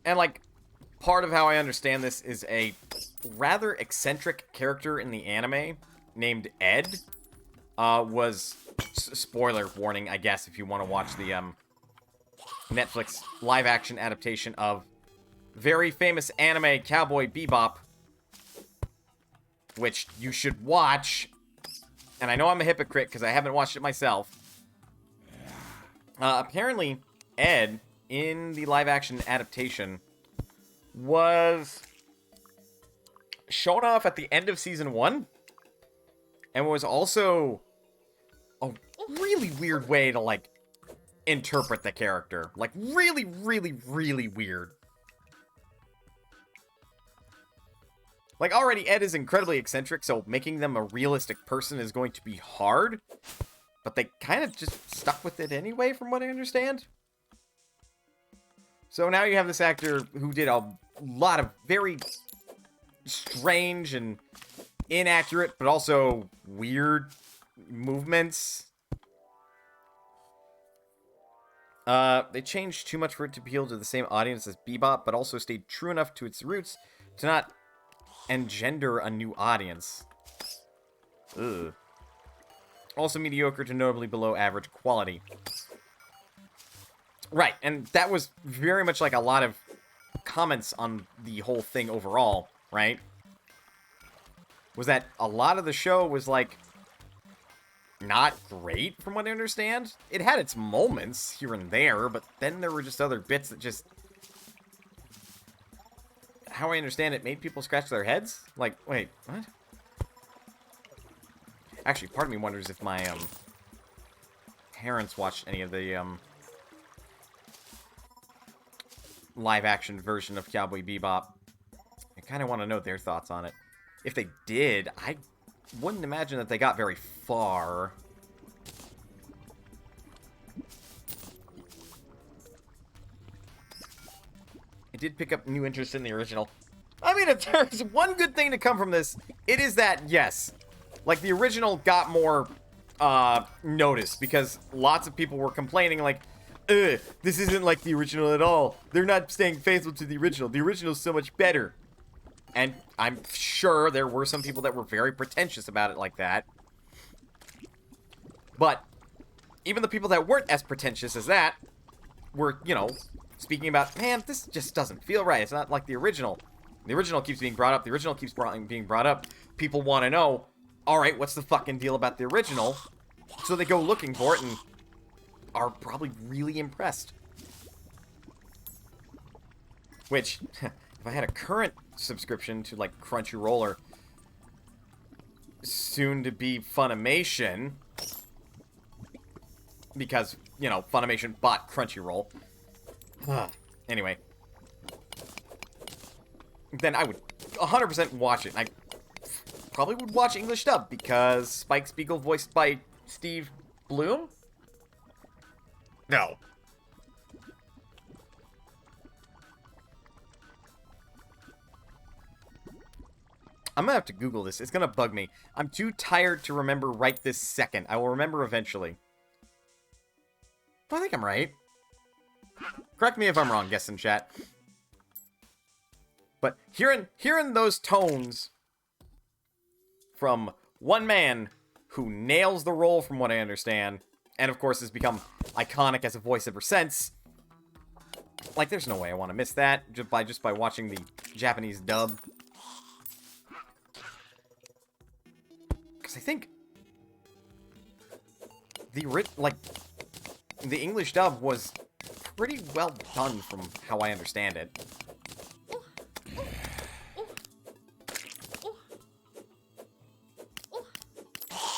And, like, part of how I understand this is a rather eccentric character in the anime named Ed was... spoiler warning, I guess, if you want to watch the Netflix live-action adaptation of very famous anime Cowboy Bebop, which you should watch. And I know I'm a hypocrite because I haven't watched it myself. Apparently, Ed, in the live-action adaptation, was shown off at the end of Season 1, and was also a really weird way to, like, interpret the character. Like, really, really, really weird. Like, already Ed is incredibly eccentric, so making them a realistic person is going to be hard. But they kind of just stuck with it anyway, from what I understand. So now you have this actor who did a lot of very strange and inaccurate, but also weird movements. They changed too much for it to appeal to the same audience as Bebop, but also stayed true enough to its roots to not engender a new audience. Ugh. Also mediocre to notably below average quality. Right, and that was very much like a lot of comments on the whole thing overall, right? Was that a lot of the show was, like, not great, from what I understand. It had its moments here and there, but then there were just other bits that just... How I understand it, made people scratch their heads? Like, wait, what? Actually, part of me wonders if my, parents watched any of the, live-action version of Cowboy Bebop. I kind of want to know their thoughts on it. If they did, I wouldn't imagine that they got very far. I did pick up new interest in the original. I mean, if there's one good thing to come from this, it is that, yes, like, the original got more, notice, because lots of people were complaining, like, ugh, this isn't like the original at all. They're not staying faithful to the original. The original's so much better. And I'm sure there were some people that were very pretentious about it like that. But even the people that weren't as pretentious as that were, you know, speaking about, man, this just doesn't feel right. It's not like the original. The original keeps being brought up. The original keeps being brought up. People want to know, all right, what's the fucking deal about the original? So they go looking for it and are probably really impressed. Which, if I had a current subscription to, like, Crunchyroll or soon to be Funimation, because, you know, Funimation bought Crunchyroll. Anyway. Then I would 100% watch it. I probably would watch English dub, because Spike Spiegel voiced by Steve Bloom? No. I'm gonna have to Google this. It's gonna bug me. I'm too tired to remember right this second. I will remember eventually. I think I'm right. Correct me if I'm wrong, guess in chat. But hearing those tones from one man who nails the role, from what I understand, and of course has become iconic as a voice ever since, like, there's no way I want to miss that just by watching the Japanese dub. Because I think the English dub was pretty well done from how I understand it.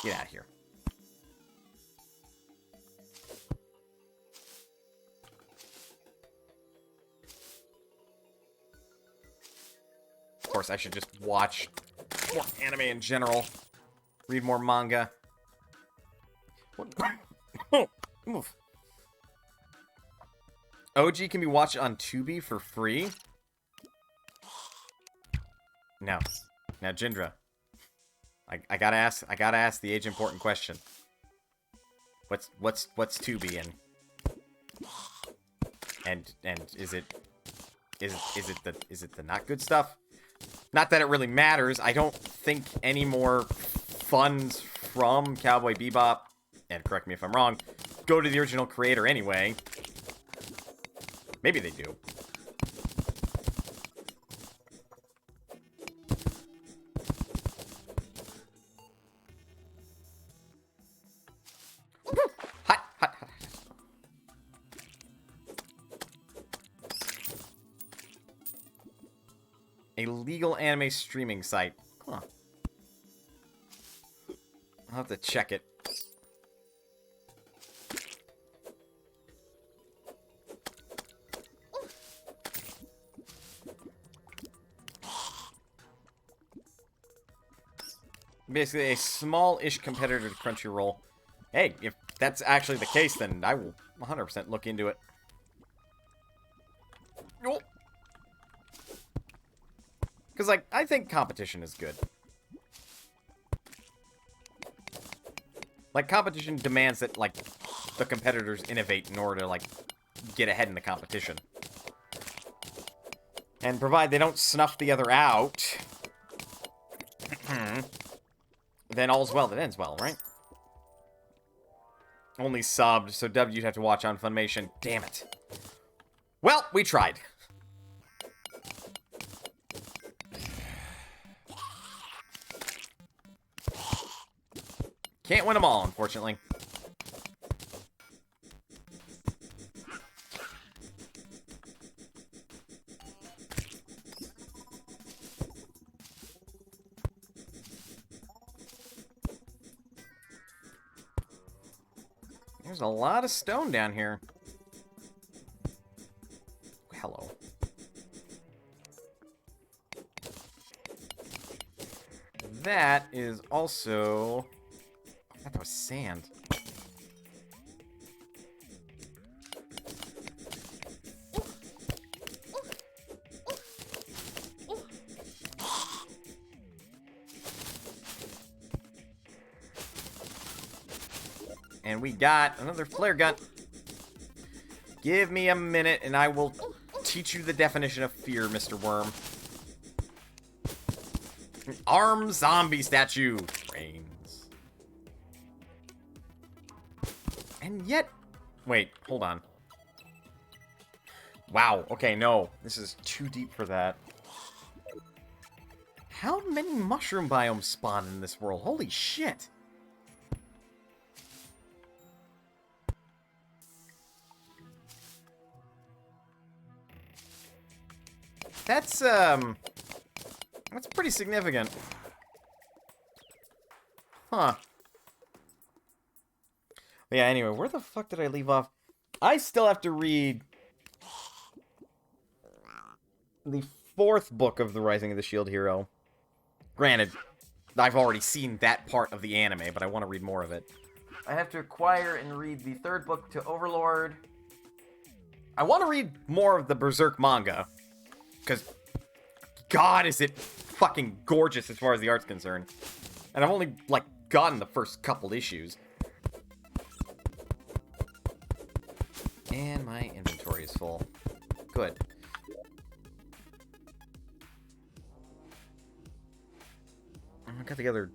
Get out of here. Of course, I should just watch more anime in general. Read more manga. Oof. OG can be watched on Tubi for free? No. Now, Jindra. I gotta ask the age-important question. What's Tubi and is it the not good stuff? Not that it really matters. I don't think any more funds from Cowboy Bebop, and correct me if I'm wrong, go to the original creator anyway. Maybe they do. Hot, hot, hot. A legal anime streaming site. Huh. I'll have to check it. Basically, a small-ish competitor to Crunchyroll. Hey, if that's actually the case, then I will 100% look into it. Because, like, I think competition is good. Like, competition demands that, like, the competitors innovate in order to, like, get ahead in the competition. And provide they don't snuff the other out, then all's well that ends well, right? Only subbed, so dubbed you'd have to watch on Funimation. Damn it. Well, we tried. Can't win them all, unfortunately. There's a lot of stone down here. Hello. That is also... I thought that was sand. And we got another flare gun. Give me a minute and I will teach you the definition of fear, Mr. Worm. An armed zombie statue. Brains. And yet... Wait, hold on. Wow, okay, no. This is too deep for that. How many mushroom biomes spawn in this world? Holy shit. That's pretty significant. Huh. Yeah, anyway, where the fuck did I leave off? I still have to read the 4th book of The Rising of the Shield Hero. Granted, I've already seen that part of the anime, but I want to read more of it. I have to acquire and read the 3rd book to Overlord. I want to read more of the Berserk manga. Because, God, is it fucking gorgeous as far as the art's concerned. And I've only, like, gotten the first couple issues. And my inventory is full. Good. I got the other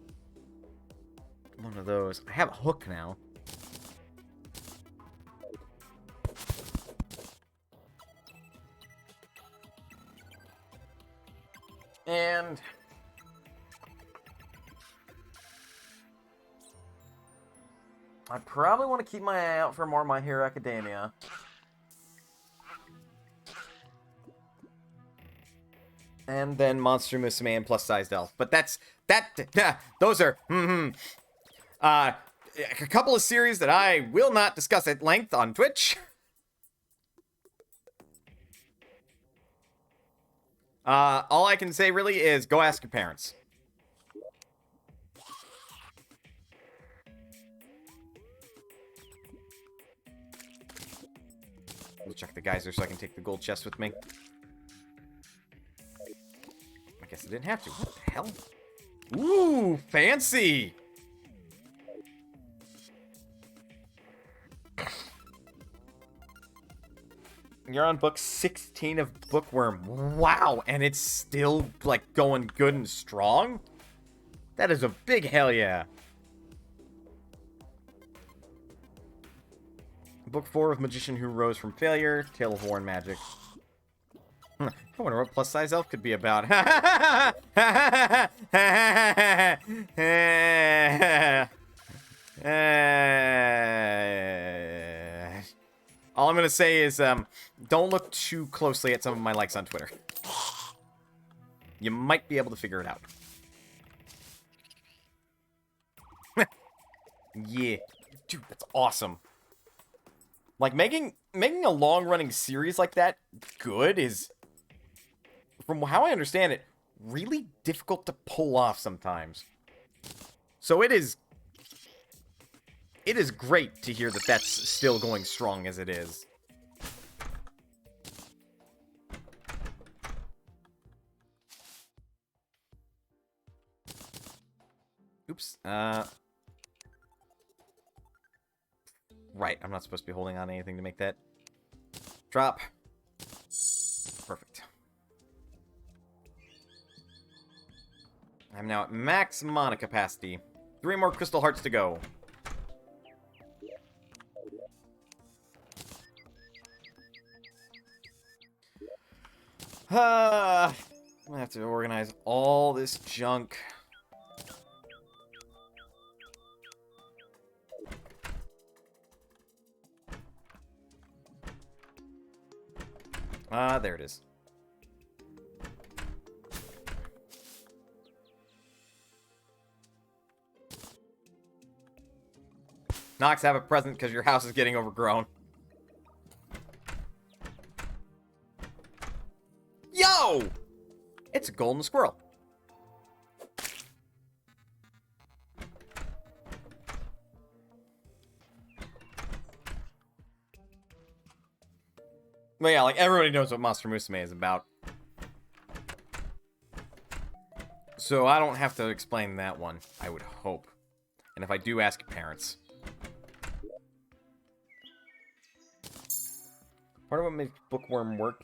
one of those. I have a hook now. And I probably want to keep my eye out for more My Hero Academia. And then Monster Musume and Plus Sized Elf. But those are, a couple of series that I will not discuss at length on Twitch. All I can say really is go ask your parents. We'll check the geyser so I can take the gold chest with me. I guess I didn't have to. What the hell? Ooh, fancy! You're on book 16 of Bookworm. Wow, and it's still, like, going good and strong? That is a big hell yeah. Book 4 of Magician Who Rose from Failure, Tale of War and Magic. I wonder what Plus Size Elf could be about. All I'm going to say is, don't look too closely at some of my likes on Twitter. You might be able to figure it out. Yeah. Dude, that's awesome. Like, making a long-running series like that good is, from how I understand it, really difficult to pull off sometimes. So it is great to hear that that's still going strong as it is. Oops. Right, I'm not supposed to be holding on to anything to make that drop. Perfect. I'm now at max mana capacity. 3 more crystal hearts to go. I'm gonna have to organize all this junk. There it is. Nox, have a present because your house is getting overgrown. Yo! It's a golden squirrel. But yeah, like, everybody knows what Monster Musume is about. So I don't have to explain that one, I would hope. And if I do, ask your parents. Part of what makes Bookworm work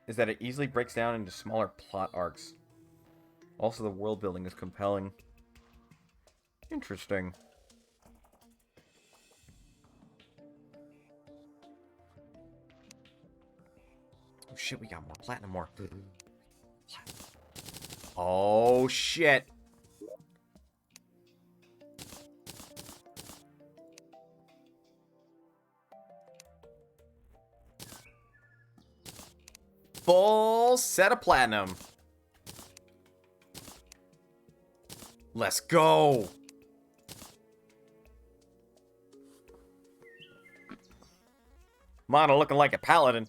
is that it easily breaks down into smaller plot arcs. Also, the world building is compelling. Interesting. Oh shit, we got more platinum ore. Oh shit. Full set of platinum. Let's go. Mono looking like a paladin.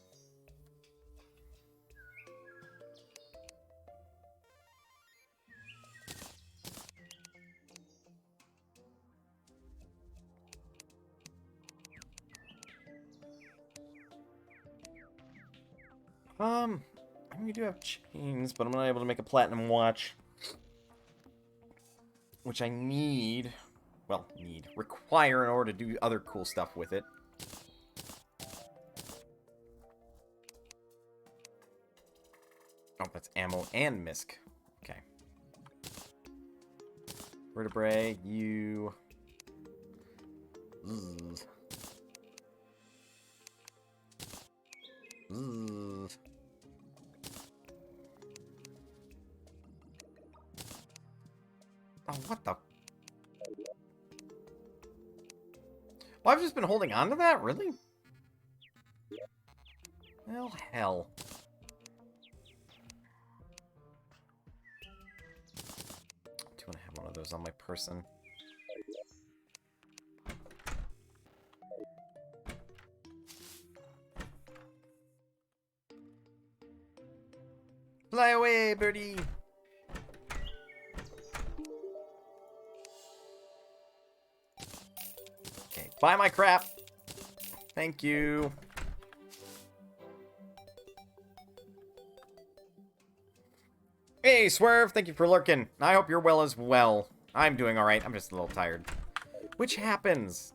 I mean, we do have chains, but I'm not able to make a platinum watch. Which I need... Well, require in order to do other cool stuff with it. Oh, that's ammo and misc. Okay. Vertebrae, you... Ugh. Ugh. Oh, what the... Well, I've just been holding on to that? Really? Well, hell. Do want to have one of those on my person. Fly away, birdie! Okay, buy my crap. Thank you. Hey, Swerve, thank you for lurking. I hope you're well as well. I'm doing alright, I'm just a little tired. Which happens.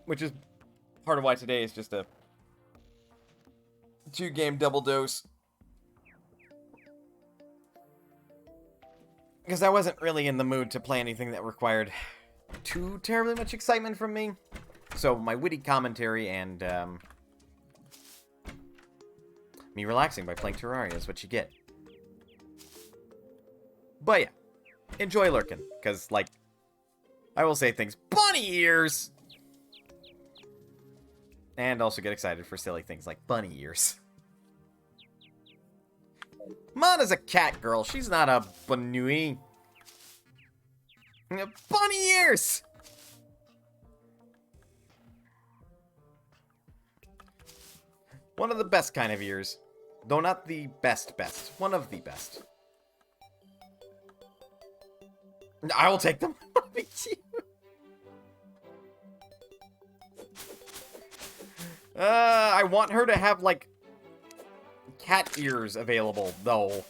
Which is part of why today is just a 2-game double dose. Because I wasn't really in the mood to play anything that required too terribly much excitement from me. So my witty commentary and me relaxing by playing Terraria is what you get. But yeah, enjoy lurking, because, like, I will say things, bunny ears! And also get excited for silly things like bunny ears. Mana's a cat girl, she's not a banui. Bunny ears! One of the best kind of ears. Though not the best. One of the best. I will take them. I want her to have, like, cat ears available, though.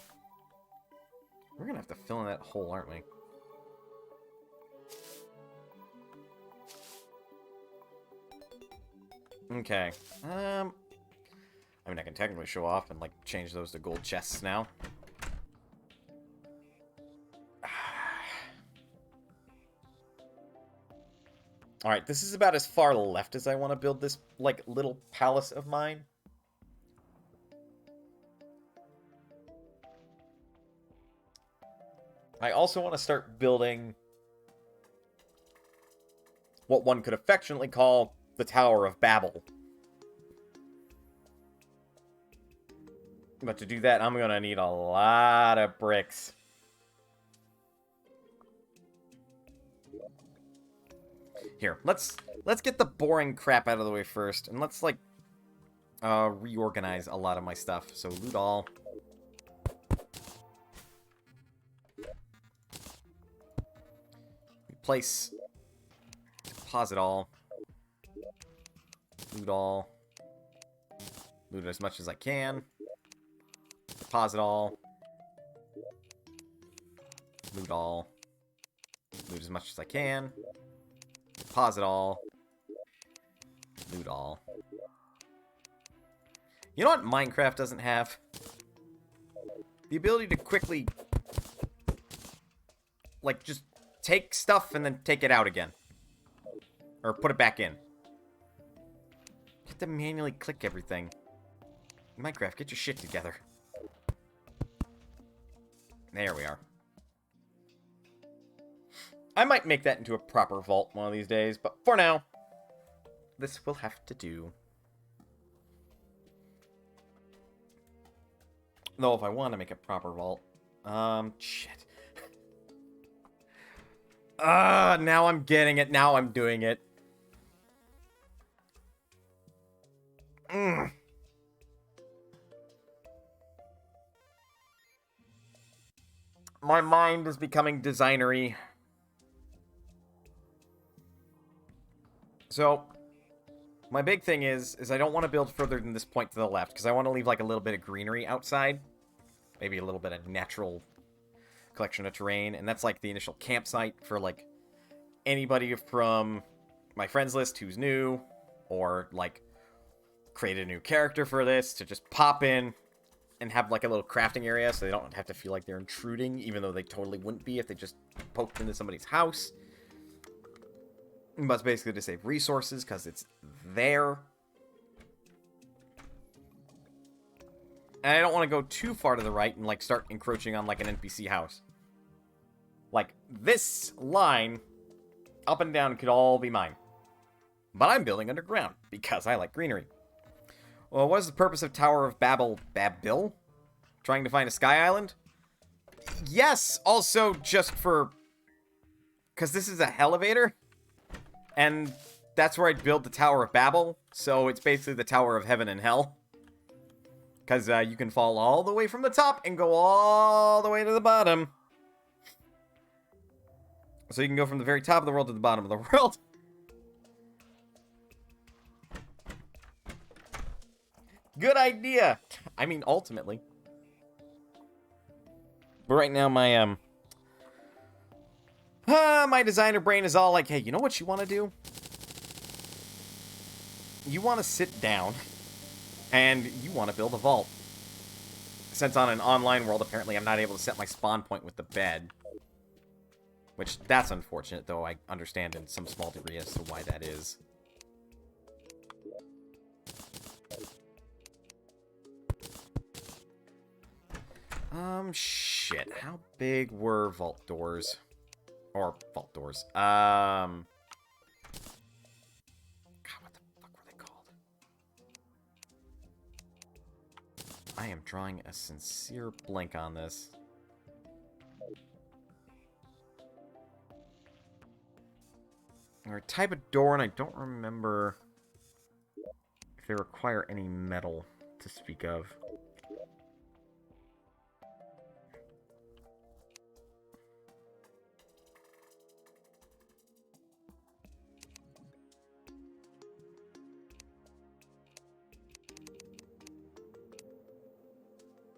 We're gonna have to fill in that hole, aren't we? Okay. I mean, I can technically show off and, like, change those to gold chests now. Alright, this is about as far left as I want to build this, like, little palace of mine. I also want to start building what one could affectionately call the Tower of Babel. But to do that, I'm going to need a lot of bricks. Here, let's get the boring crap out of the way first, and let's, like, reorganize a lot of my stuff. So, loot all. Replace. Deposit all. Loot all. Loot as much as I can. Deposit all. Loot all. Loot as much as I can. Deposit all. Loot all. You know what Minecraft doesn't have? The ability to quickly, like, just take stuff and then take it out again. Or put it back in. You have to manually click everything. Minecraft, get your shit together. There we are. I might make that into a proper vault one of these days, but for now, this will have to do. Though if I want to make a proper vault, shit. Now I'm getting it. Now I'm doing it. My mind is becoming designery. So, my big thing is I don't want to build further than this point to the left, because I want to leave, like, a little bit of greenery outside. Maybe a little bit of natural collection of terrain, and that's, like, the initial campsite for, like, anybody from my friends list who's new, or, like, create a new character for this, to just pop in and have, like, a little crafting area, so they don't have to feel like they're intruding, even though they totally wouldn't be if they just poked into somebody's house. But it's basically to save resources, because it's there. And I don't want to go too far to the right and, like, start encroaching on, like, an NPC house. Like, this line, up and down, could all be mine. But I'm building underground, because I like greenery. Well, what is the purpose of Tower of Babel? Babel? Trying to find a sky island? Yes, also just for... because this is a elevator. And that's where I'd build the Tower of Babel. So it's basically the Tower of Heaven and Hell. Because you can fall all the way from the top and go all the way to the bottom. So you can go from the very top of the world to the bottom of the world. Good idea. I mean, ultimately. But right now, my my designer brain is all like, hey, you know what you want to do? You want to sit down, and you want to build a vault. Since on an online world, apparently I'm not able to set my spawn point with the bed. Which, that's unfortunate, though I understand in some small degree as to why that is. Shit. How big were vault doors? Or vault doors. God, what the fuck were they called? I am drawing a sincere blank on this. They're a type of door, and I don't remember if they require any metal to speak of.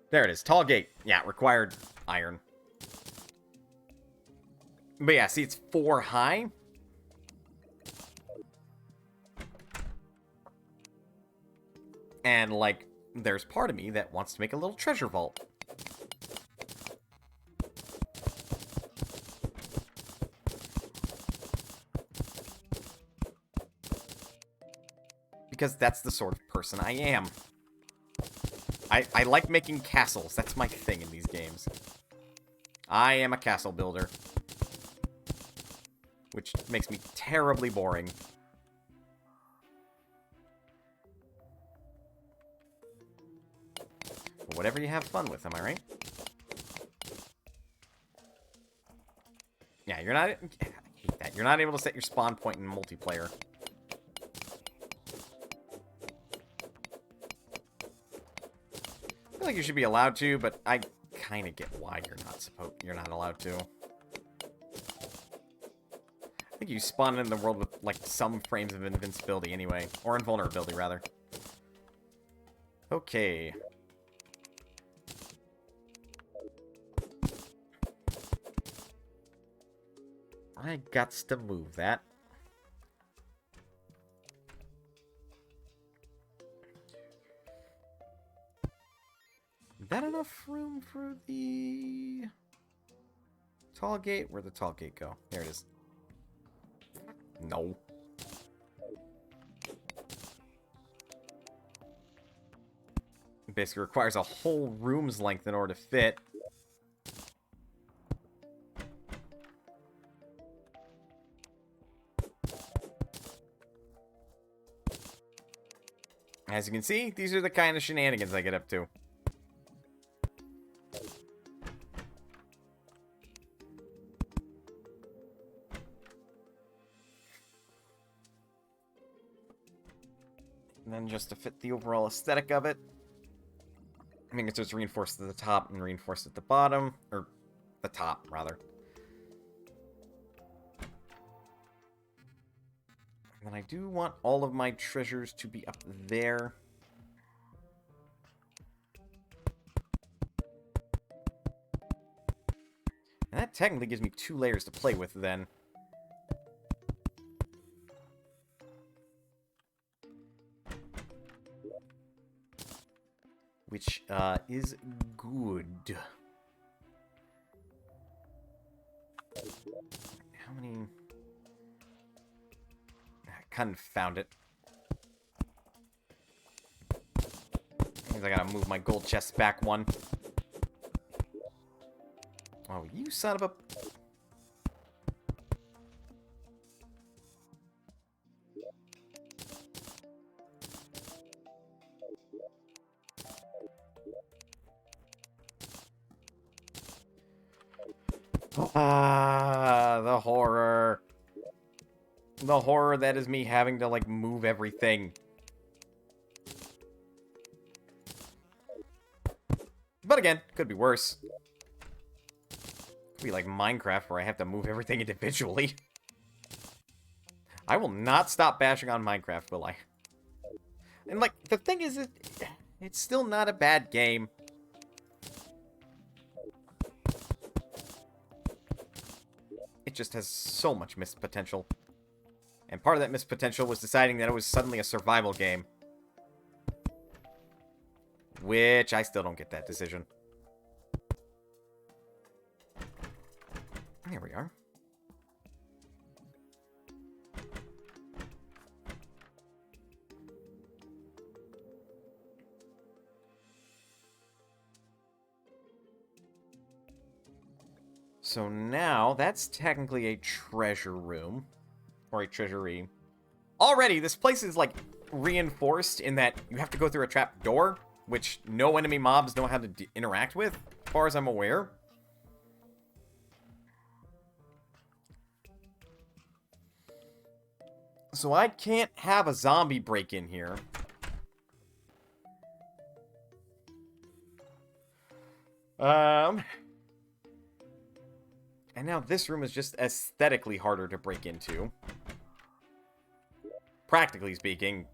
There it is. Tall gate. Yeah, required iron. But yeah, see, it's 4 high. And, like, there's part of me that wants to make a little treasure vault. Because that's the sort of person I am. I like making castles. That's my thing in these games. I am a castle builder. Which makes me terribly boring. But whatever you have fun with, am I right? Yeah, you're not... I hate that. You're not able to set your spawn point in multiplayer. I feel like you should be allowed to, but I kind of get why you're not allowed to. I think you spawn in the world with, like, some frames of invincibility anyway. Or invulnerability, rather. Okay. I gots to move that. Is that enough room for the tall gate? Where'd the tall gate go? There it is. No. It basically requires a whole room's length in order to fit. As you can see, these are the kind of shenanigans I get up to. And then just to fit the overall aesthetic of it, I think it's just reinforced at the top and reinforced at the bottom. Or the top, rather. And I do want all of my treasures to be up there. And that technically gives me 2 layers to play with then. Which is good. How many... Confound it. Means I gotta move my gold chest back one. Oh, you son of a... Ah, the horror. The horror that is me having to, like, move everything. But again, could be worse. Could be like Minecraft, where I have to move everything individually. I will not stop bashing on Minecraft, will I? And, like, the thing is, it's still not a bad game. It just has so much missed potential. And part of that missed potential was deciding that it was suddenly a survival game. Which, I still don't get that decision. There we are. So now, that's technically a treasure room. Or a treasury. Already, this place is, like, reinforced in that you have to go through a trap door, which no enemy mobs know how to interact with, as far as I'm aware. So I can't have a zombie break in here. And now this room is just aesthetically harder to break into. Practically speaking,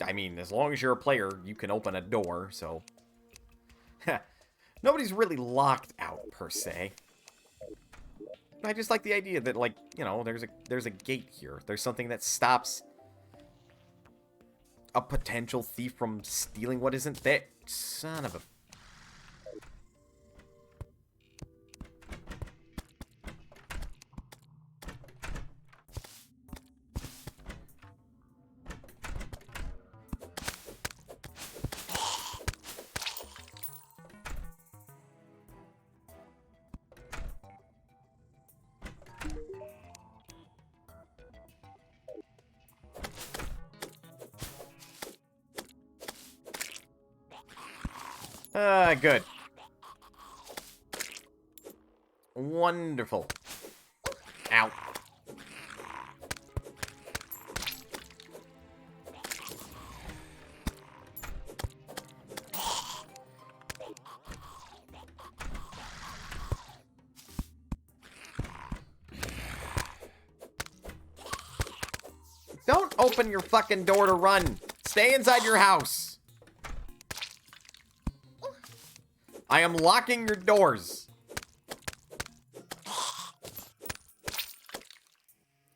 I mean, as long as you're a player, you can open a door, so... Nobody's really locked out, per se. I just like the idea that, like, you know, there's a gate here. There's something that stops a potential thief from stealing what isn't there. Son of a... Good. Wonderful. Ow. Don't open your fucking door to run. Stay inside your house. I am locking your doors.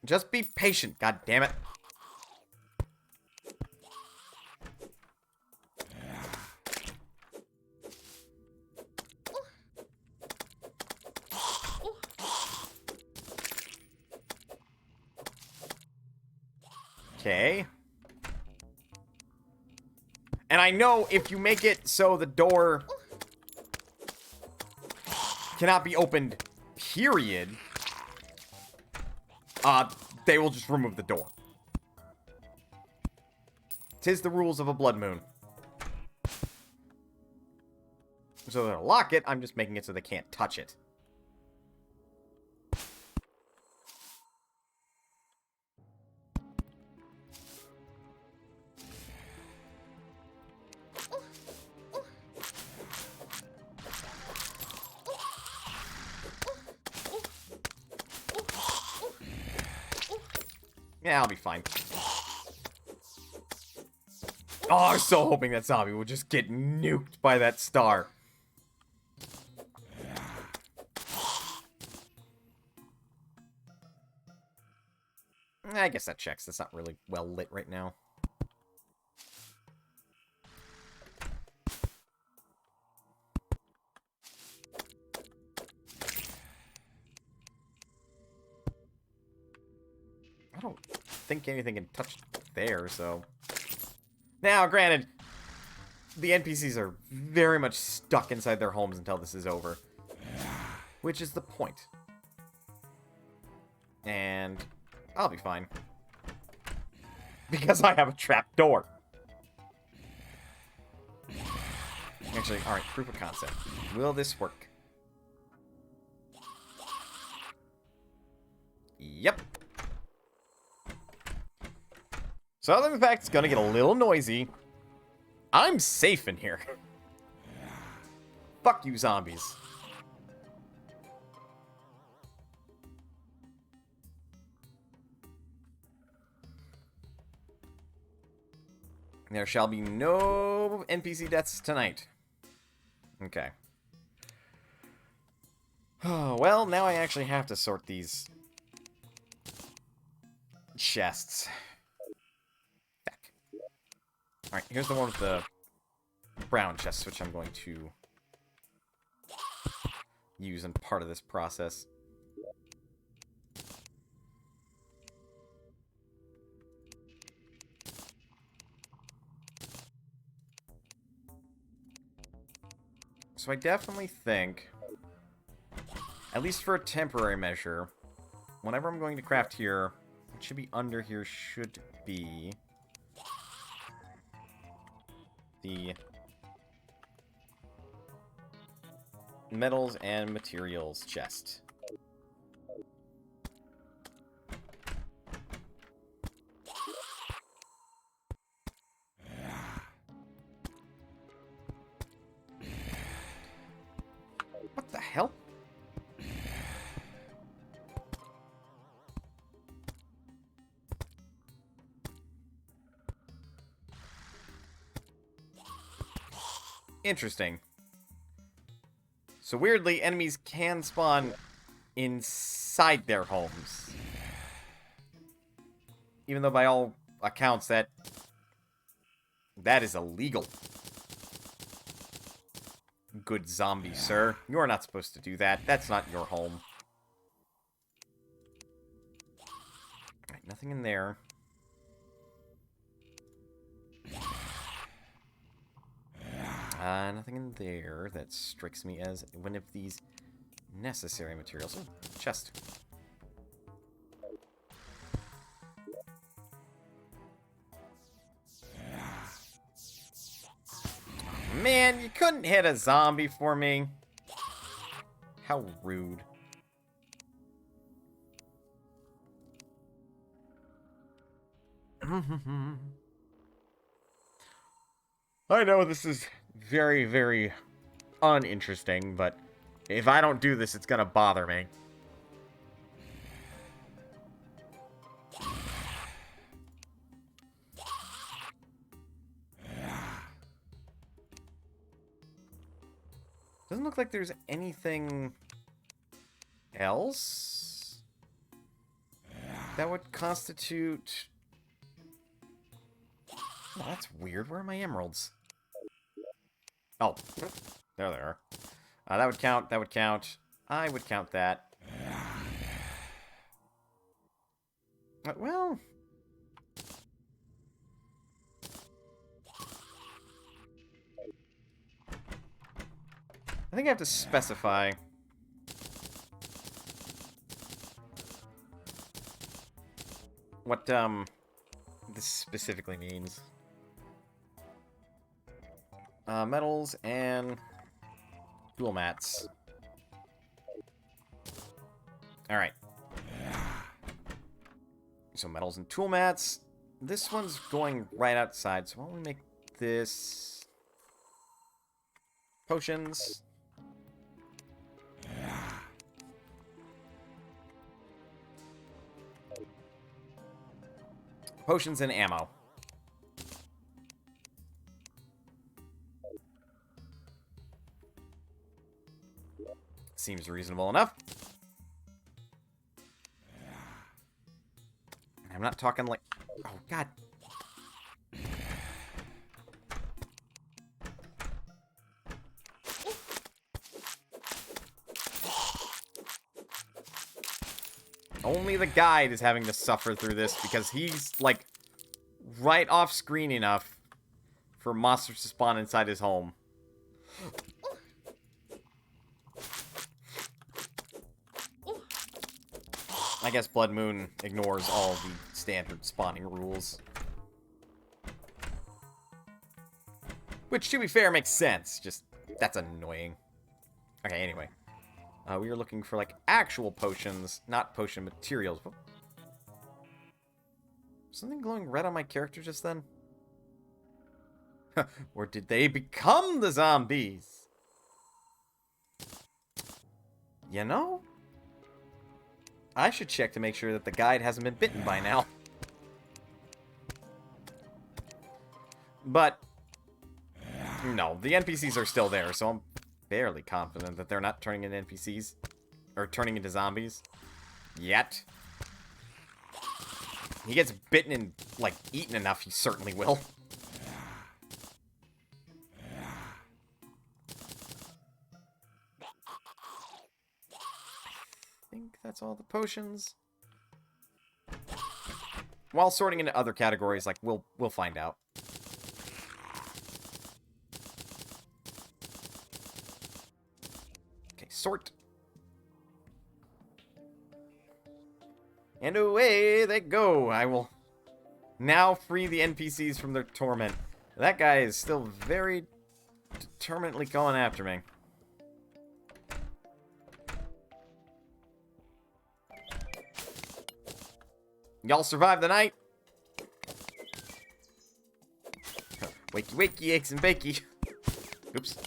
Just be patient, god damn it. Okay. And I know if you make it so the door cannot be opened, period, they will just remove the door. 'Tis the rules of a blood moon. So they'll lock it, I'm just making it so they can't touch it. Yeah, I'll be fine. Oh, I was so hoping that zombie would just get nuked by that star. I guess that checks. That's not really well lit right now. I don't think anything can touch there, so... Now, granted, the NPCs are very much stuck inside their homes until this is over. Which is the point. And I'll be fine. Because I have a trap door. Actually, alright, proof of concept. Will this work? Yep. So other than the fact it's gonna get a little noisy, I'm safe in here. Fuck you, zombies. There shall be no NPC deaths tonight. Okay. Oh, well, now I actually have to sort these chests. Back. Alright, here's the one with the brown chests, which I'm going to use in part of this process. So I definitely think, at least for a temporary measure, whenever I'm going to craft here, what should be under here should be the metals and materials chest. What the hell? Interesting. So weirdly, enemies can spawn inside their homes. Even though by all accounts that is illegal. Good zombie, sir. You are not supposed to do that. That's not your home. Alright, nothing in there. Nothing in there that strikes me as one of these necessary materials. Oh, chest. Man, you couldn't hit a zombie for me. How rude. I know this is very, very uninteresting, but if I don't do this, it's gonna bother me. Doesn't look like there's anything else that would constitute... Oh, that's weird. Where are my emeralds? Oh, there they are. That would count. That would count. I would count that. Well... I think I have to specify... what, this specifically means. Metals and dual mats. Alright. So metals and tool mats. This one's going right outside, so why don't we make this... potions. Potions and ammo. Seems reasonable enough. I'm not talking like... Oh, God. Only the guide is having to suffer through this because he's, like, right off screen enough for monsters to spawn inside his home. I guess Blood Moon ignores all the standard spawning rules. Which, to be fair, makes sense. Just, that's annoying. Okay, anyway. We are looking for, like, actual potions, not potion materials. Something glowing red on my character just then? Or did they become the zombies? You know? I should check to make sure that the guide hasn't been bitten by now. But, no, the NPCs are still there, so I'm fairly confident that they're not turning into NPCs. Or turning into zombies. Yet. He gets bitten and, like, eaten enough, he certainly will. I think that's all the potions. While sorting into other categories, like, we'll find out. Okay, sort. And away they go. I will now free the NPCs from their torment. That guy is still very determinedly going after me. Y'all survive the night? Wakey wakey, eggs and bakey. Oops.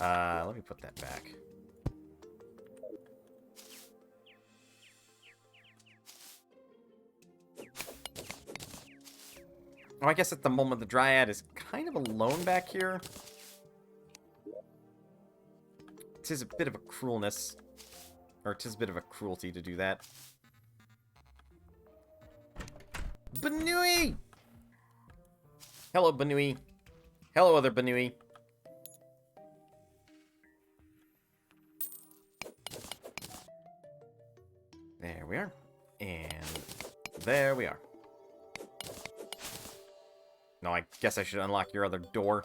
Let me put that back. Oh, I guess at the moment the Dryad is kind of alone back here. Tis a bit of a cruelness. Or tis a bit of a cruelty to do that. Banui! Hello, Banui. Hello, other Banui. There we are. And there we are. No, I guess I should unlock your other door.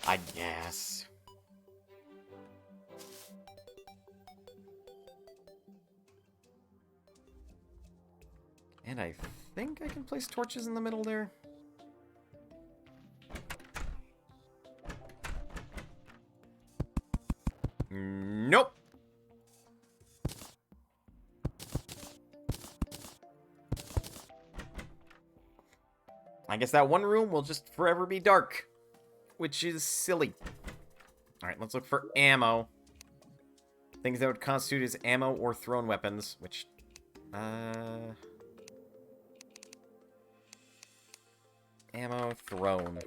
I guess. And I think I can place torches in the middle there. I guess that one room will just forever be dark, which is silly. Alright, let's look for ammo. Things that would constitute as ammo or thrown weapons, which... ammo thrown.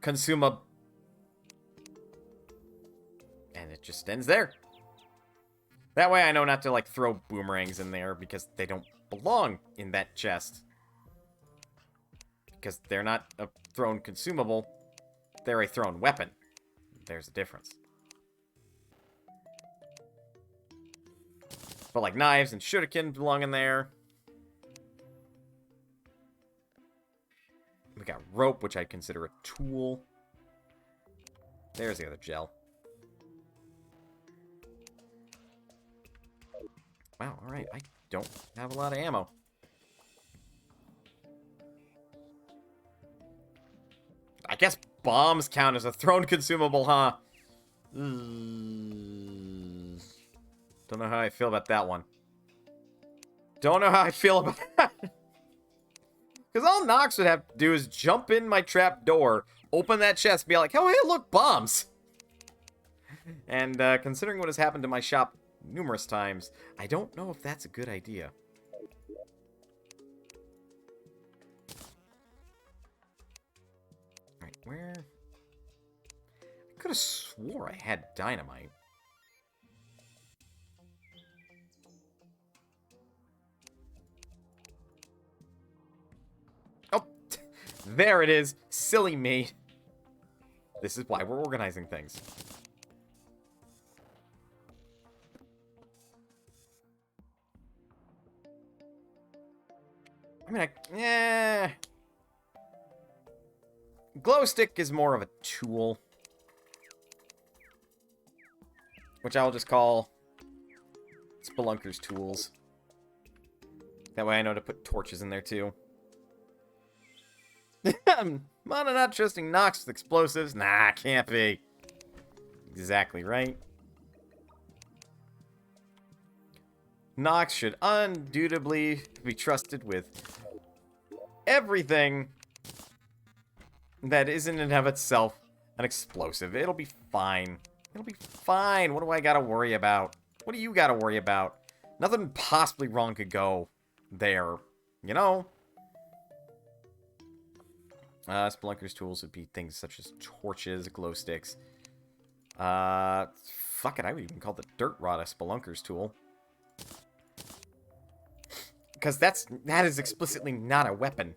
Consumable. And it just ends there. That way I know not to, like, throw boomerangs in there because they don't belong in that chest. Because they're not a thrown consumable, they're a thrown weapon. There's a difference. But, like, knives and shuriken belong in there. We got rope, which I'd consider a tool. There's the other gel. Wow, alright. I don't have a lot of ammo. I guess bombs count as a thrown consumable, huh? Don't know how I feel about that one. Don't know how I feel about that. Because all Nox would have to do is jump in my trap door, open that chest, be like, oh, hey, look, bombs! And considering what has happened to my shop numerous times, I don't know if that's a good idea. Alright, where... I could have swore I had dynamite. Oh, there it is. Silly me. This is why we're organizing things. I mean, glow stick is more of a tool. Which I'll just call Spelunker's tools. That way I know to put torches in there too. Mana not trusting Nox with explosives? Nah, can't be. Exactly right. Nox should undoubtedly be trusted with everything that isn't in and of itself an explosive. It'll be fine. It'll be fine. What do I gotta worry about? What do you gotta worry about? Nothing possibly wrong could go there. You know? Spelunker's tools would be things such as torches, glow sticks. Fuck it, I would even call the dirt rod a Spelunker's tool. Because that is explicitly not a weapon.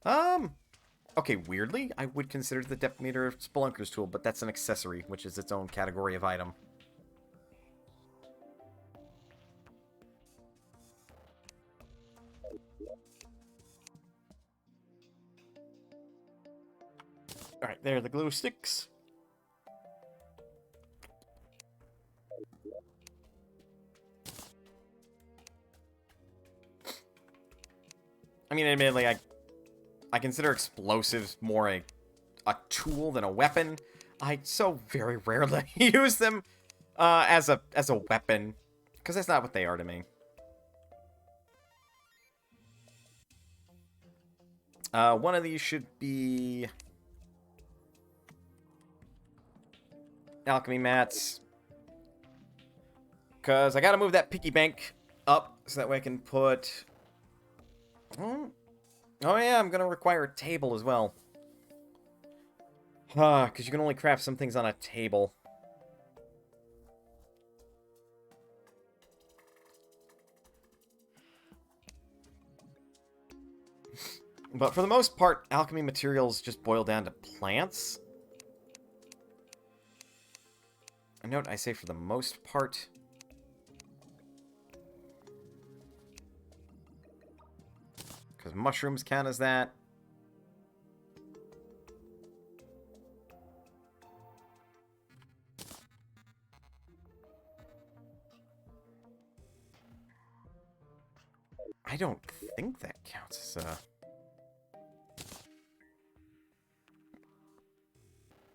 Okay, weirdly, I would consider the detonator a Spelunker's tool, but that's an accessory, which is its own category of item. Alright, there are the glow sticks. I mean, admittedly, I consider explosives more a tool than a weapon. I so very rarely use them as a weapon, because that's not what they are to me. One of these should be alchemy mats, because I gotta move that piggy bank up so that way I can put... Oh yeah, I'm gonna require a table as well. Because you can only craft some things on a table. But for the most part, alchemy materials just boil down to plants. I note I say for the most part. Because mushrooms count as that. I don't think that counts as a...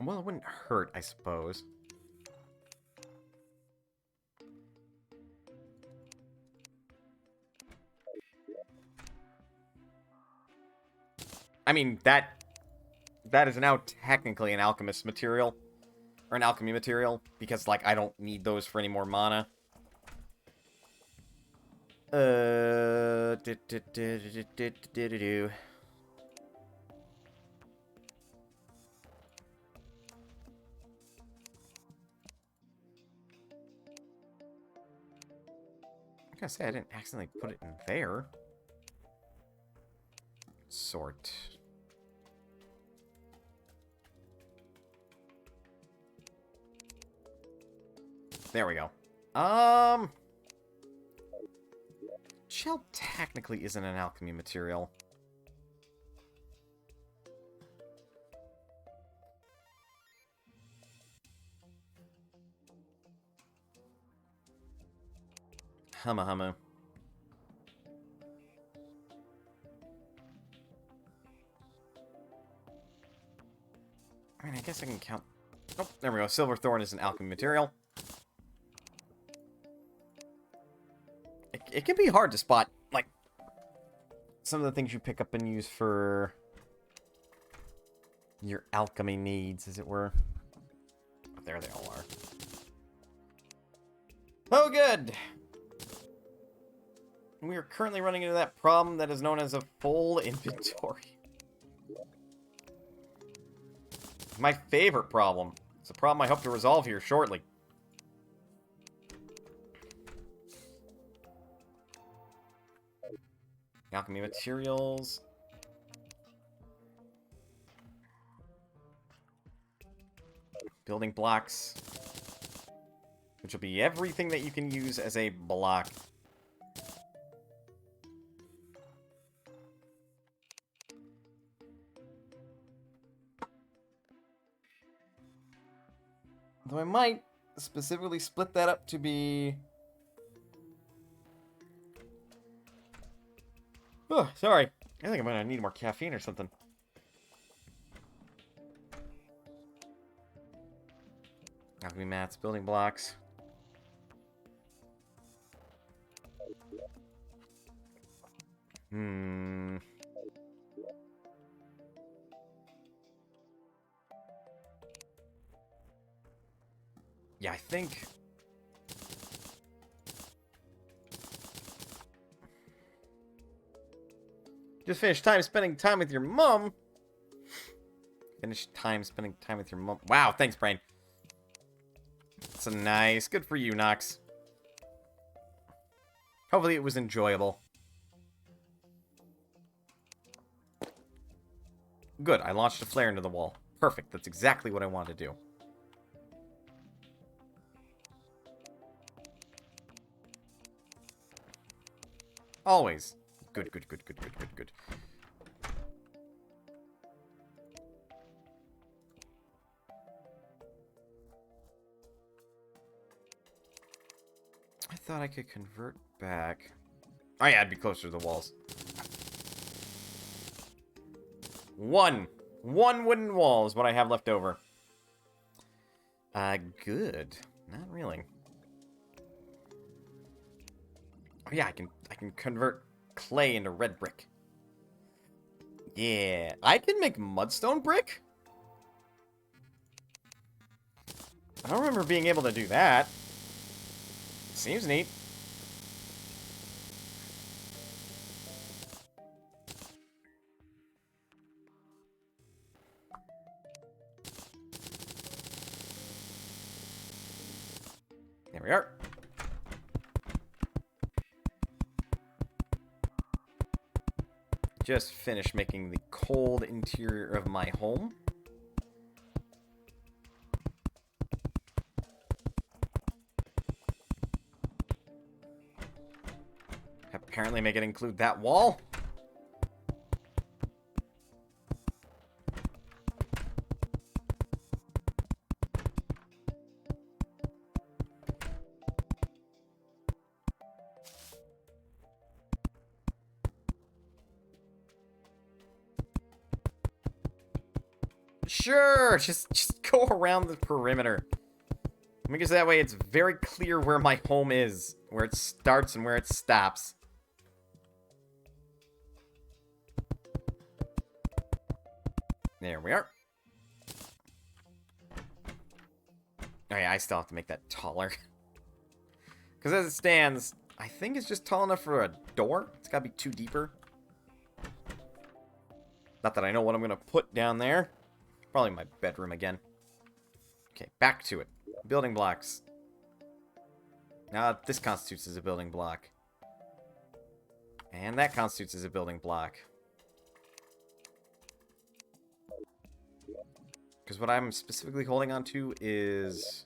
Well, it wouldn't hurt, I suppose. I mean, that is now technically an alchemist material. Or an alchemy material. Because, like, I don't need those for any more mana. I gotta say, I didn't accidentally put it in there. Sort. There we go. Shell technically isn't an alchemy material. Humma. I mean, I guess I can count... Oh, there we go. Silverthorn is an alchemy material. It can be hard to spot, like, some of the things you pick up and use for your alchemy needs, as it were. Oh, there they all are. Oh, good! We are currently running into that problem that is known as a full inventory. My favorite problem. It's a problem I hope to resolve here shortly. Alchemy materials. Building blocks. Which will be everything that you can use as a block. Though I might specifically split that up to be... Oh, sorry. I think I'm gonna need more caffeine or something. Alchemy mats, building blocks. Yeah, I think... Just finished spending time with your mom. Finish time spending time with your mom. Wow, thanks, Brain. That's nice. Good for you, Nox. Hopefully it was enjoyable. Good, I launched a flare into the wall. Perfect, that's exactly what I wanted to do. Always. Good. I thought I could convert back. Oh yeah, I'd be closer to the walls. One wooden wall is what I have left over. Good. Not really. Oh yeah, I can convert clay into red brick. Yeah, I can make mudstone brick? I don't remember being able to do that. Seems neat. There we are. Just finished making the cold interior of my home. Apparently make it include that wall. Sure, just go around the perimeter. Because that way it's very clear where my home is, where it starts and where it stops. There we are. Oh yeah, I still have to make that taller. Because as it stands, I think it's just tall enough for a door. It's got to be 2 deeper. Not that I know what I'm going to put down there. Probably my bedroom again. Okay, back to it. Building blocks. Now, this constitutes as a building block. And that constitutes as a building block. Because what I'm specifically holding on to is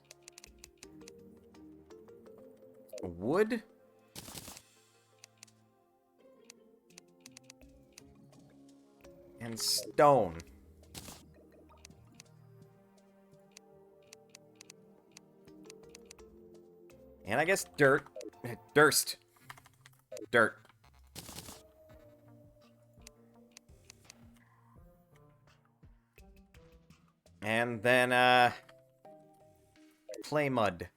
wood. And stone. And I guess dirt. Durst. Dirt. And then, clay mud.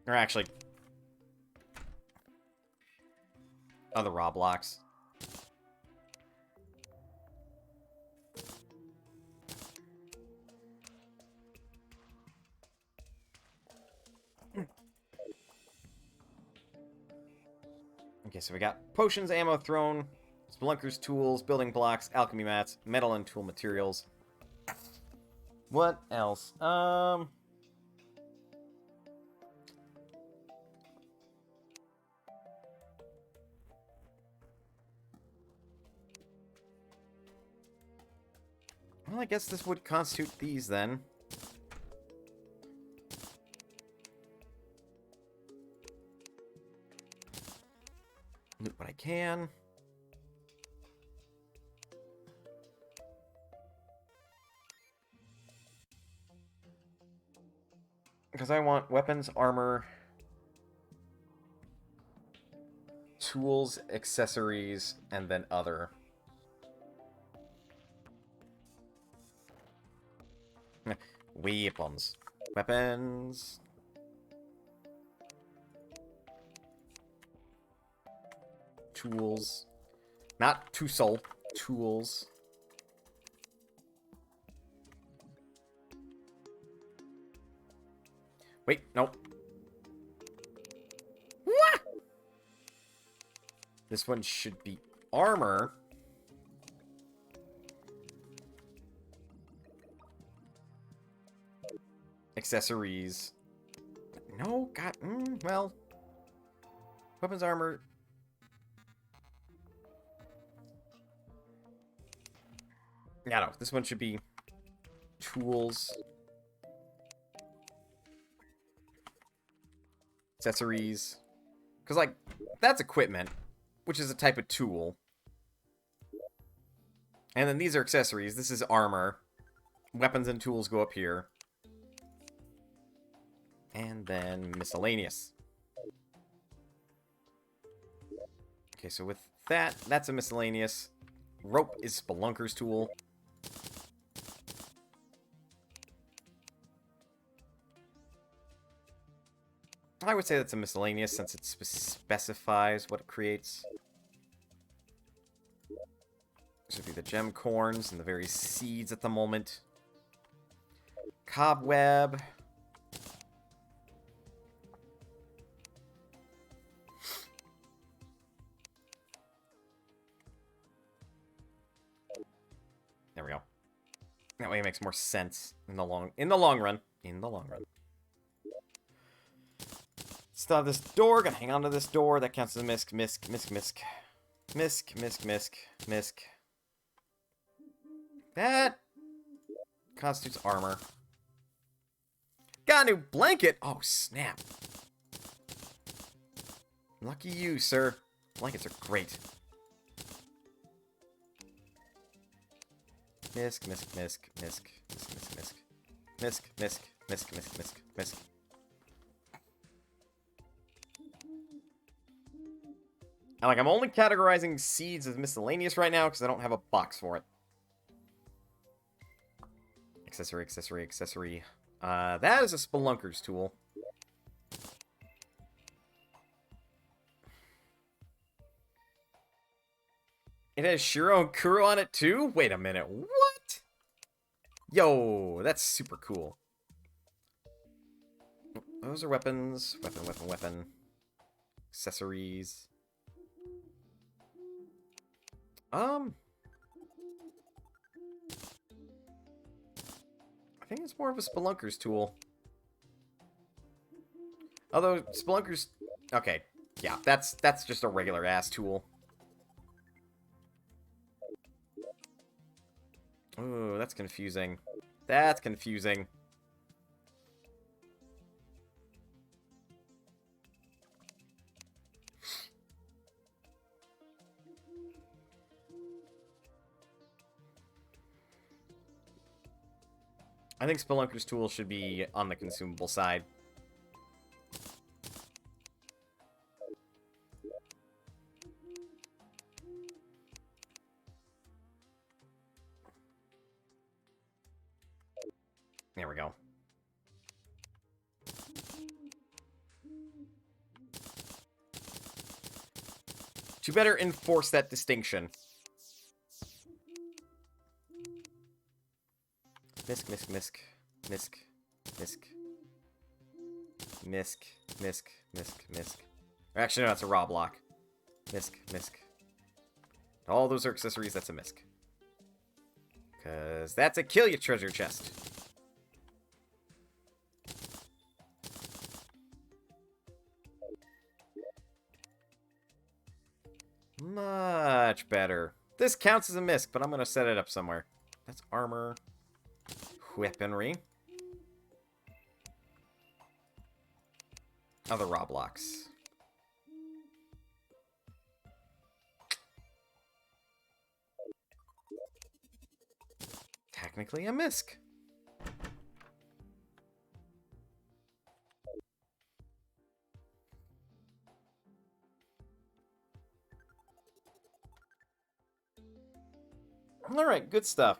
Or actually, other raw blocks. Okay, so we got potions, ammo thrown, spelunker's tools, building blocks, alchemy mats, metal and tool materials. What else? Well, I guess this would constitute these then. Loot what I can. Because I want weapons, armor, tools, accessories, and then other. Weapons. Weapons. Tools. Not tool. Tools. Wait, nope. What? This one should be armor. Accessories. No, God, well. Weapons, armor. Yeah, no, this one should be tools. Accessories. Because, like, that's equipment, which is a type of tool. And then these are accessories. This is armor. Weapons and tools go up here. And then miscellaneous. Okay, so with that, that's a miscellaneous. Rope is Spelunker's tool. I would say that's a miscellaneous since it specifies what it creates. This would be the gem corns and the very seeds at the moment. Cobweb. There we go. That way it makes more sense in the long run. Still have this door. Gonna hang on to this door. That counts as a misc. Misc. That constitutes armor. Got a new blanket. Oh, snap. Lucky you, sir. Blankets are great. Misc. I'm only categorizing seeds as miscellaneous right now because I don't have a box for it. Accessory. That is a Spelunker's tool. It has Shiro and Kuro on it too? Wait a minute, what? Yo, that's super cool. Those are weapons. Weapon. Accessories. I think it's more of a Spelunker's tool. Although, Spelunker's... Okay, yeah, that's just a regular-ass tool. Ooh, that's confusing. That's confusing. I think Spelunker's tool should be on the consumable side. There we go. You better enforce that distinction. Misk. Or actually, no, that's a raw block. Misk. All those are accessories, that's a misk. Because that's a kill you treasure chest. Much better. This counts as a misk, but I'm going to set it up somewhere. That's armor. Weaponry. Other raw blocks. Technically a misk. Alright, good stuff.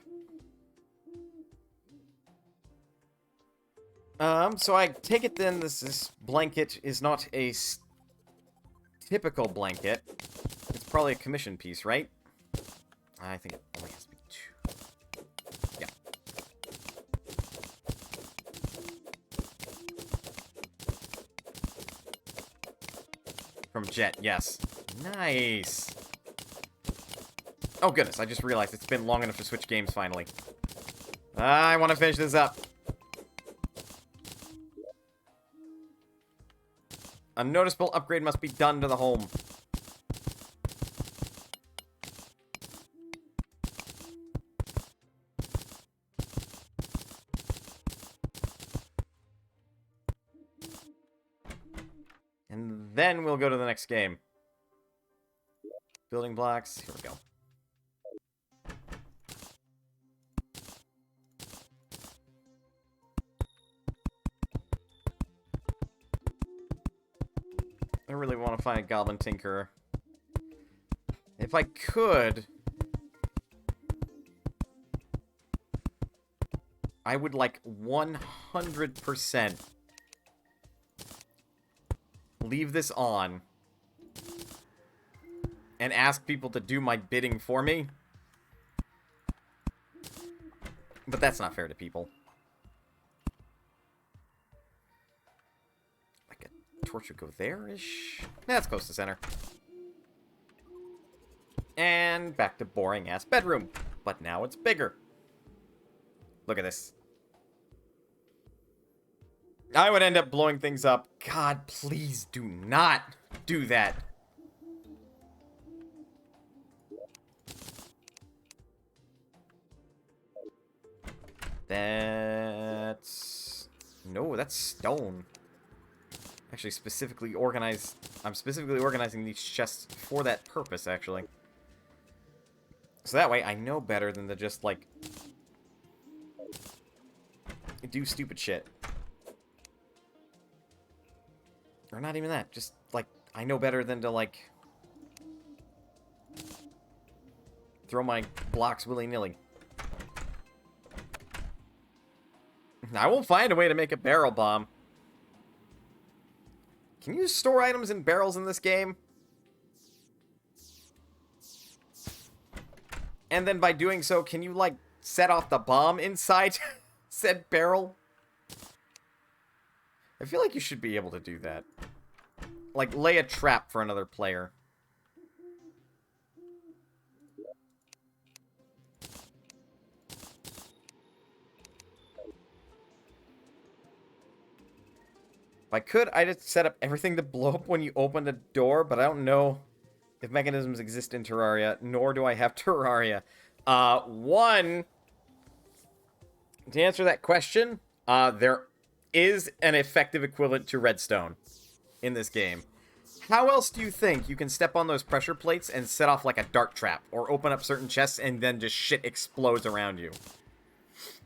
So I take it then this blanket is not a typical blanket. It's probably a commission piece, right? I think it only has to be 2. Yeah. From Jet, yes. Nice. Oh goodness, I just realized it's been long enough to switch games finally. I want to finish this up. A noticeable upgrade must be done to the home. And then we'll go to the next game. Building blocks, here we go. I really want to find a Goblin Tinkerer. If I could, I would like 100% leave this on and ask people to do my bidding for me. But that's not fair to people. Torch would go there-ish. That's close to center. And back to boring-ass bedroom. But now it's bigger. Look at this. I would end up blowing things up. God, please do not do that. That's... No, that's stone. Actually, specifically organized... I'm specifically organizing these chests for that purpose, actually. So that way, I know better than to just, like... do stupid shit. Or not even that. Just, like, I know better than to, like... throw my blocks willy-nilly. I will find a way to make a barrel bomb. Can you store items in barrels in this game? And then by doing so, can you, like, set off the bomb inside said barrel? I feel like you should be able to do that. Like, lay a trap for another player. If I could, I'd just set up everything to blow up when you open the door, but I don't know if mechanisms exist in Terraria, nor do I have Terraria. One, to answer that question, there is an effective equivalent to redstone in this game. How else do you think you can step on those pressure plates and set off like a dart trap, or open up certain chests and then just shit explodes around you?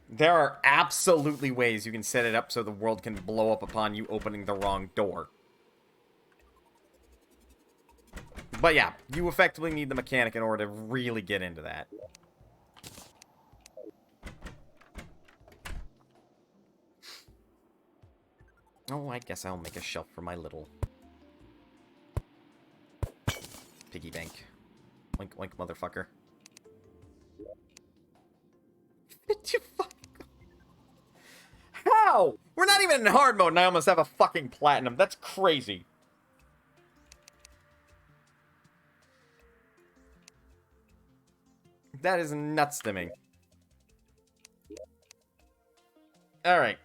There are absolutely ways you can set it up so the world can blow up upon you opening the wrong door. But yeah, you effectively need the mechanic in order to really get into that. Oh, I guess I'll make a shelf for my little piggy bank. Oink, oink, motherfucker. Did you fuck? How? We're not even in hard mode and I almost have a fucking platinum. That's crazy. That is nuts to me. Alright.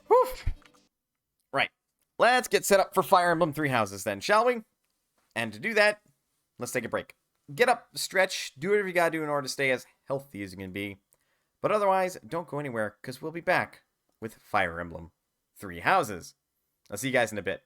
Whew. Right. Let's get set up for Fire Emblem 3 Houses then, shall we? And to do that, let's take a break. Get up, stretch, do whatever you gotta do in order to stay as healthy as you can be. But otherwise, don't go anywhere, because we'll be back with Fire Emblem 3 Houses. I'll see you guys in a bit.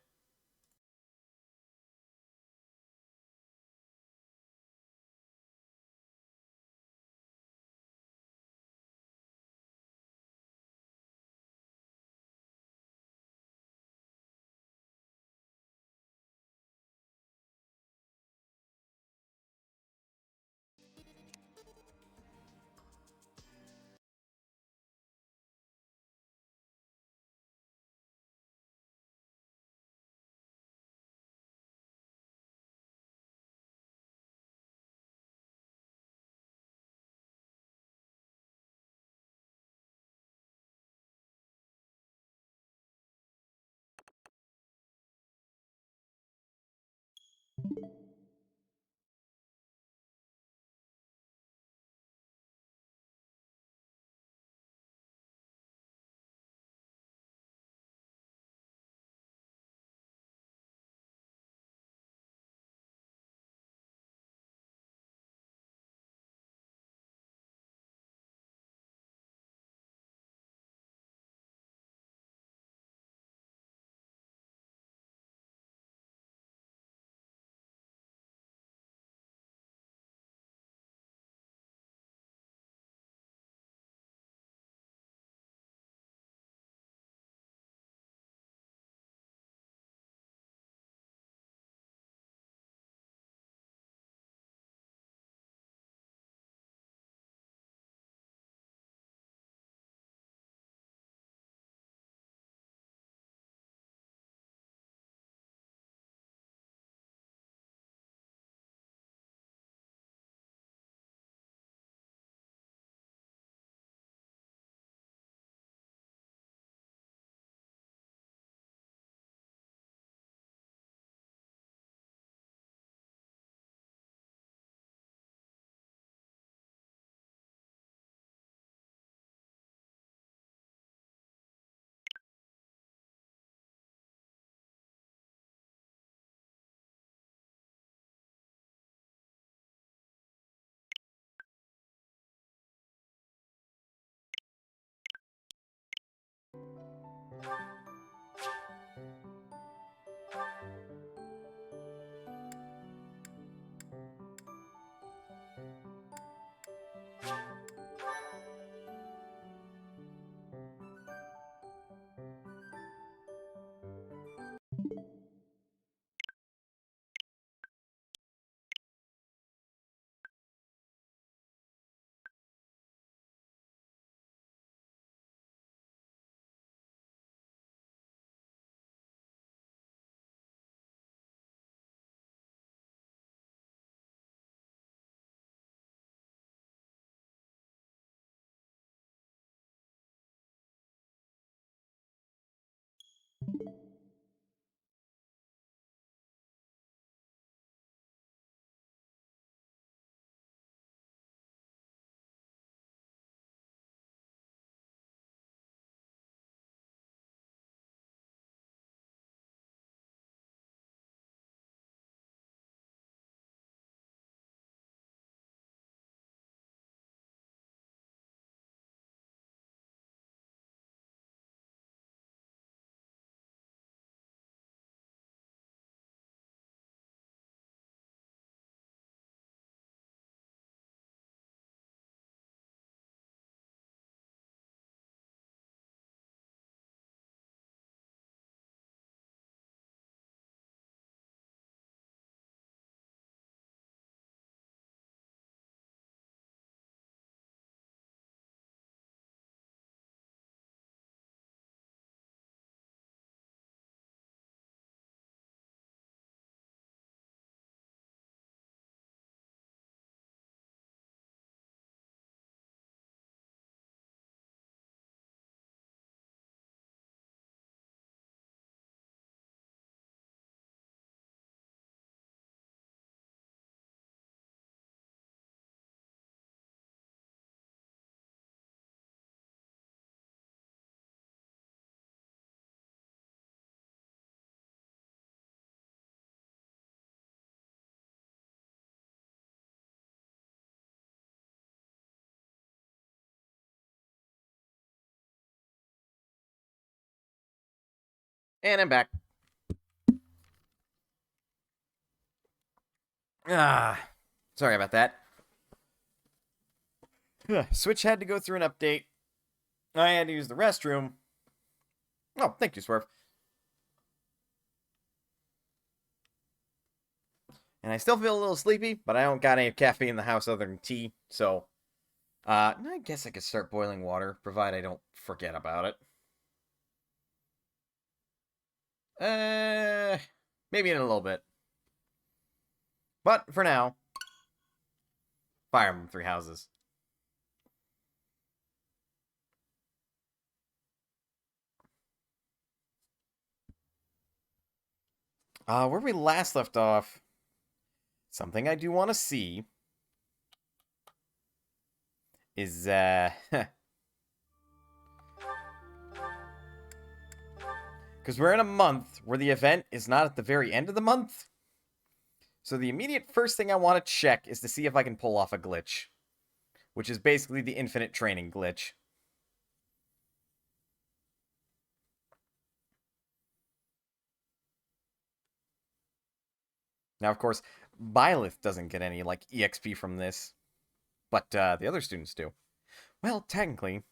And I'm back. Sorry about that. Switch had to go through an update. I had to use the restroom. Oh, thank you, Swerve. And I still feel a little sleepy, but I don't got any caffeine in the house other than tea, so... I guess I could start boiling water, provided I don't forget about it. Maybe in a little bit. But, for now... Fire Emblem Three Houses. Where we last left off... Something I do want to see... is, because we're in a month where the event is not at the very end of the month. So the immediate first thing I want to check is to see if I can pull off a glitch. Which is basically the infinite training glitch. Now, of course, Byleth doesn't get any, like, EXP from this. But, the other students do. Well, technically...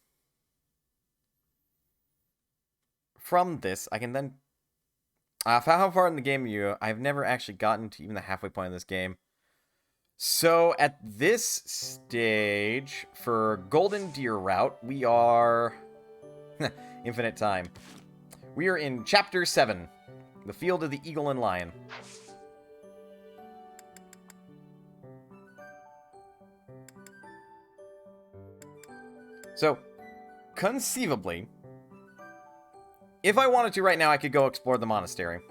from this, I can then... how far in the game are you? I've never actually gotten to even the halfway point of this game. So, at this stage, for Golden Deer Route, we are... infinite time. We are in Chapter 7. The Field of the Eagle and Lion. So, conceivably... if I wanted to right now, I could go explore the monastery.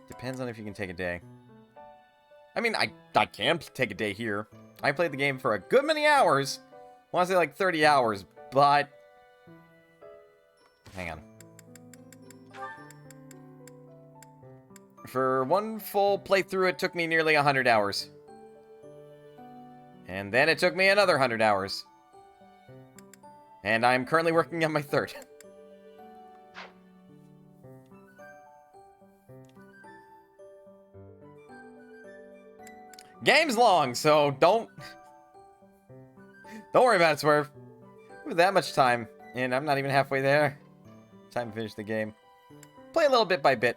Depends on if you can take a day. I mean, I can take a day here. I played the game for a good many hours. I want to say like 30 hours, but... hang on. For one full playthrough, it took me nearly 100 hours. And then it took me another 100 hours. And I'm currently working on my third. Game's long, so don't worry about it, Swerve. With that much time, and I'm not even halfway there. Time to finish the game. Play a little bit by bit.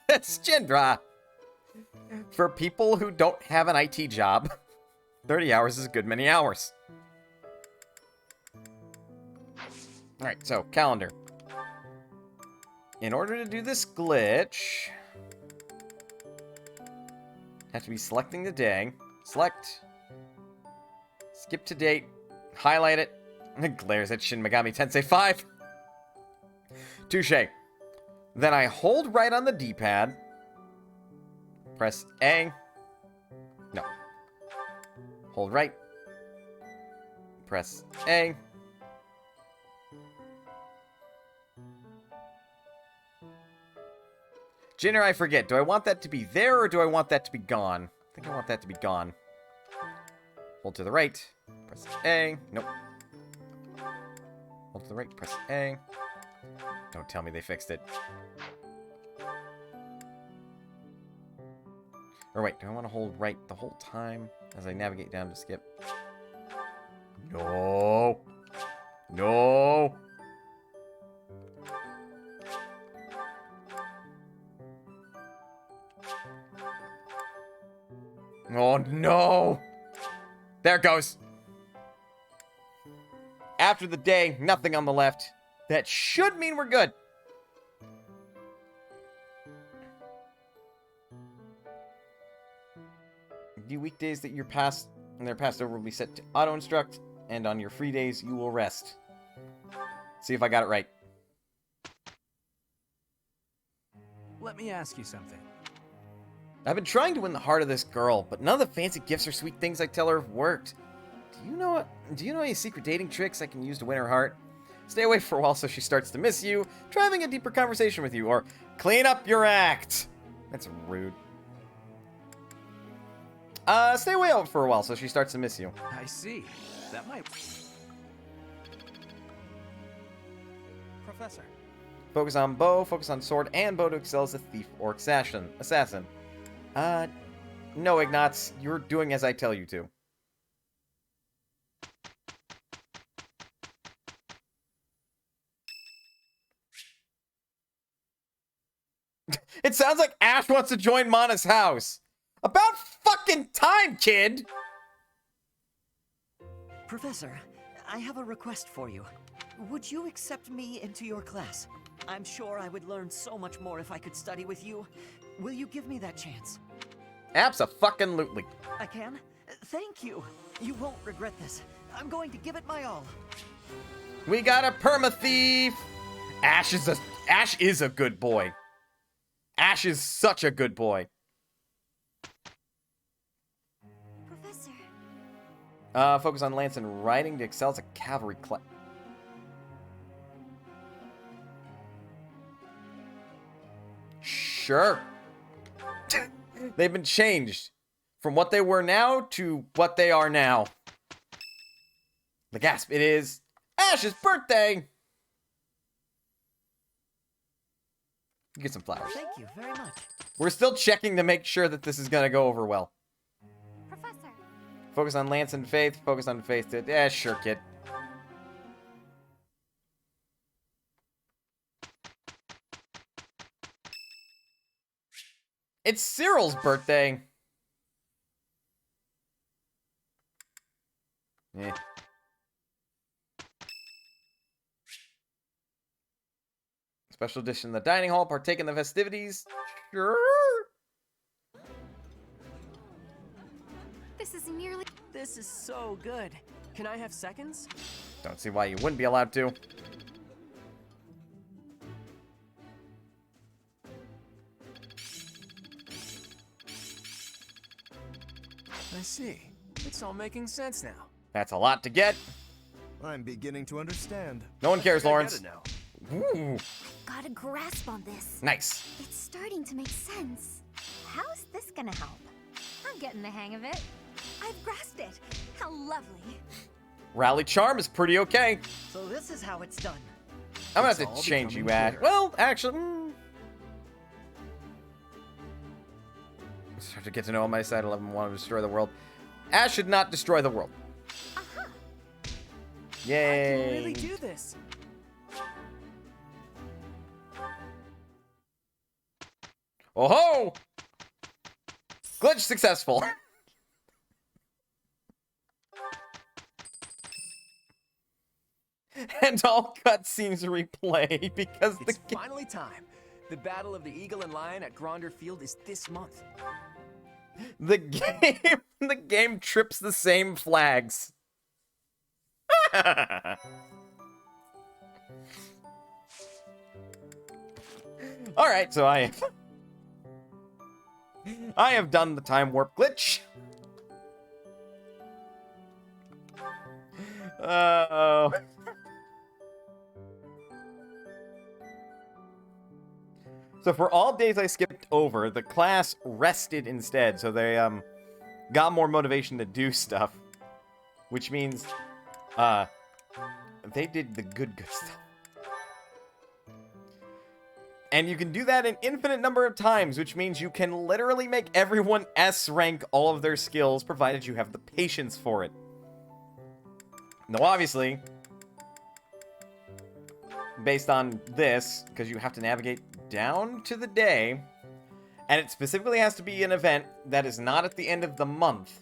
It's Jindra. For people who don't have an IT job, 30 hours is a good many hours. Alright, so, calendar. In order to do this glitch... have to be selecting the day. Select. Skip to date. Highlight it. Glares at Shin Megami Tensei 5. Touche. Then I hold right on the D-pad. Press A. No. Hold right. Press A. Jinner, I forget. Do I want that to be there or do I want that to be gone? I think I want that to be gone. Hold to the right. Press A. Nope. Hold to the right. Press A. Don't tell me they fixed it. Or wait, do I want to hold right the whole time as I navigate down to skip? No. No. Oh, no. There it goes. After the day, nothing on the left. That should mean we're good. The weekdays that they're passed over will be set to auto-instruct, and on your free days, you will rest. See if I got it right. Let me ask you something. I've been trying to win the heart of this girl, but none of the fancy gifts or sweet things I tell her have worked. Do you know any secret dating tricks I can use to win her heart? Stay away for a while so she starts to miss you, try having a deeper conversation with you, or clean up your act. That's rude. Stay away out for a while so she starts to miss you. I see. That might... Professor. Focus on bow, focus on sword, and bow to excel as a thief or assassin. No, Ignatz, you're doing as I tell you to. It sounds like Ash wants to join Mana's house. About fucking time, kid! Professor, I have a request for you. Would you accept me into your class? I'm sure I would learn so much more if I could study with you. Will you give me that chance? Abso-fucking-lutely. I can? Thank you. You won't regret this. I'm going to give it my all. We got a perma-thief! Ash is a good boy. Ash is such a good boy. Professor. Focus on lance and riding to excel as a cavalry class. Sure. They've been changed from what they were now to what they are now. The gasp, it is Ash's birthday! Get some flowers. Thank you very much. We're still checking to make sure that this is gonna go over well. Professor. Focus on lance and faith. Focus on faith. Yeah, sure, kid. It's Cyril's birthday. Eh. Special edition in the dining hall. Partake in the festivities. Sure. This is nearly... This is so good. Can I have seconds? Don't see why you wouldn't be allowed to. I see. It's all making sense now. That's a lot to get. I'm beginning to understand. No one cares, I Lawrence. get it now. Ooh, Got a grasp on this. nice. It's starting to make sense. How's this gonna help? I'm getting the hang of it. I've grasped it. How lovely. Rally charm is pretty okay. So this is how it's done. I'm gonna It's have to all change you, becoming Ash. clear. Well, actually, start to get to know on my side. 11 want to destroy the world. Ash should not destroy the world. Aha. I Yay! can really do this. Oh ho! Glitch successful. And all cutscenes replay because It's the finally time. The Battle of the Eagle and Lion at Gronder Field is this month. the game trips the same flags. Alright, so I have done the time warp glitch. Oh. So for all days I skipped over, the class rested instead, so they got more motivation to do stuff. Which means they did the good stuff. And you can do that an infinite number of times, which means you can literally make everyone S rank all of their skills, provided you have the patience for it. Now, obviously, based on this, because you have to navigate down to the day, and it specifically has to be an event that is not at the end of the month.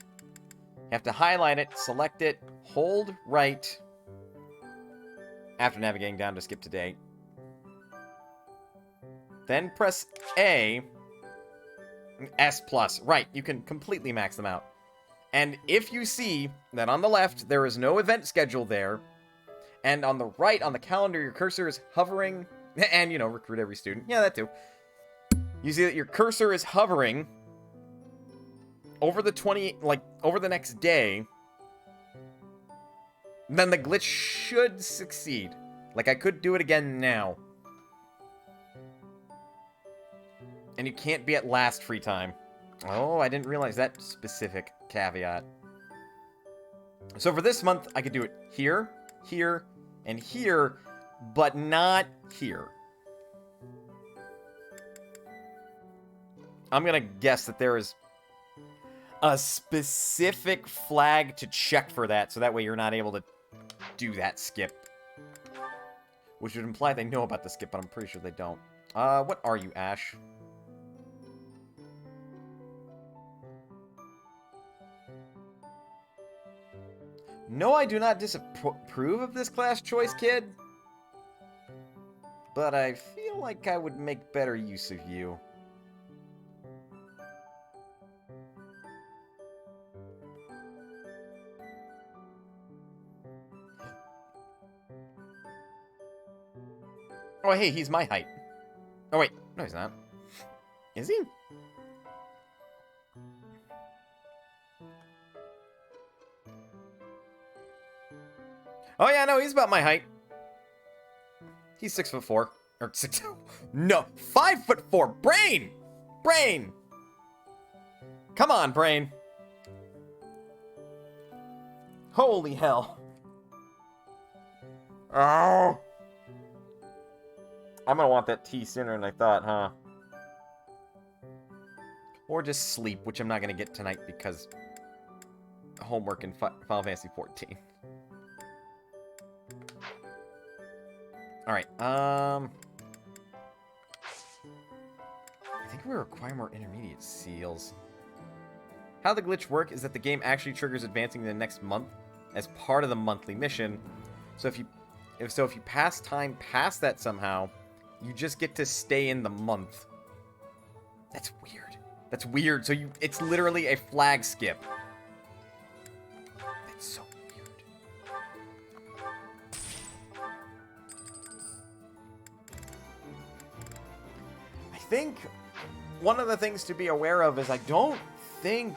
You have to highlight it, select it, hold right, after navigating down to skip to date. Then press A, S+. Right, you can completely max them out. And if you see that on the left, there is no event schedule there, and on the right, on the calendar, your cursor is hovering, and, you know, recruit every student. Yeah, that too. You see that your cursor is hovering over the over the next day, then the glitch should succeed. Like, I could do it again now. And you can't be at last free time. Oh, I didn't realize that specific caveat. So for this month, I could do it here, here, and here, but not here. I'm gonna guess that there is a specific flag to check for that, so that way you're not able to do that skip. Which would imply they know about the skip, but I'm pretty sure they don't. What are you, Ash? No, I do not disapprove of this class choice, kid. But I feel like I would make better use of you. Oh, hey, he's my height. Oh, wait. No, he's not. Is he? Oh, yeah, no, he's about my height. He's 6'4". Or 6... No, 5'4". Brain! Brain! Come on, Brain. Holy hell. Oh! I'm gonna want that tea sooner than I thought, huh? Or just sleep, which I'm not gonna get tonight because homework in Final Fantasy 14. Alright, I think we require more intermediate seals. How the glitch works is that the game actually triggers advancing the next month as part of the monthly mission. So if you pass time past that somehow, you just get to stay in the month. That's weird. That's weird. So it's literally a flag skip. That's so weird. I think one of the things to be aware of is I don't think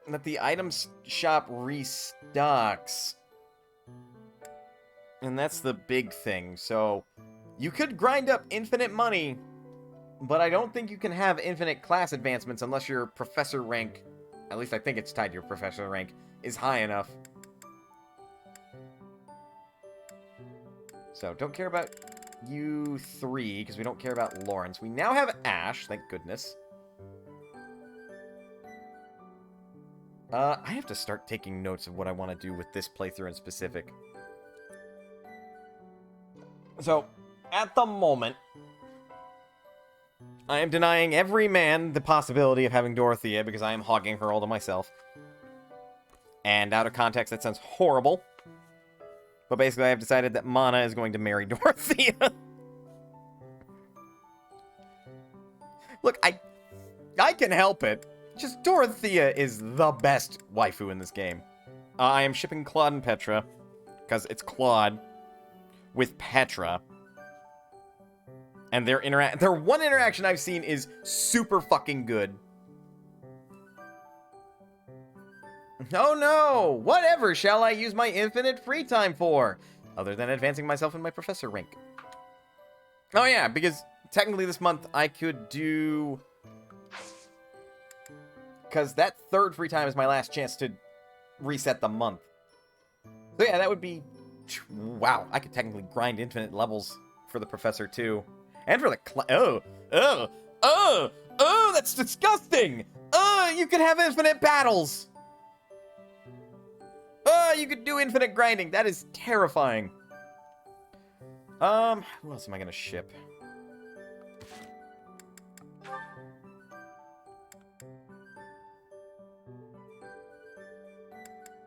that the items shop restocks. And that's the big thing. So you could grind up infinite money, but I don't think you can have infinite class advancements unless your professor rank, at least I think it's tied to your professor rank, is high enough. So don't care about you three, because we don't care about Lawrence. We now have Ash, thank goodness. I have to start taking notes of what I want to do with this playthrough in specific. So, at the moment, I am denying every man the possibility of having Dorothea because I am hogging her all to myself. And out of context, that sounds horrible. But basically, I have decided that Mana is going to marry Dorothea. Look, I can help it. Just Dorothea is the best waifu in this game. I am shipping Claude and Petra. Because it's Claude with Petra. And their one interaction I've seen is super fucking good. Oh no! Whatever shall I use my infinite free time for? Other than advancing myself in my professor rank. Oh yeah, because technically this month I could do... Because that third free time is my last chance to reset the month. So yeah, that would be... Wow, I could technically grind infinite levels for the professor too. And for the Oh, that's disgusting! You could have infinite battles! You could do infinite grinding. That is terrifying. Who else am I gonna ship?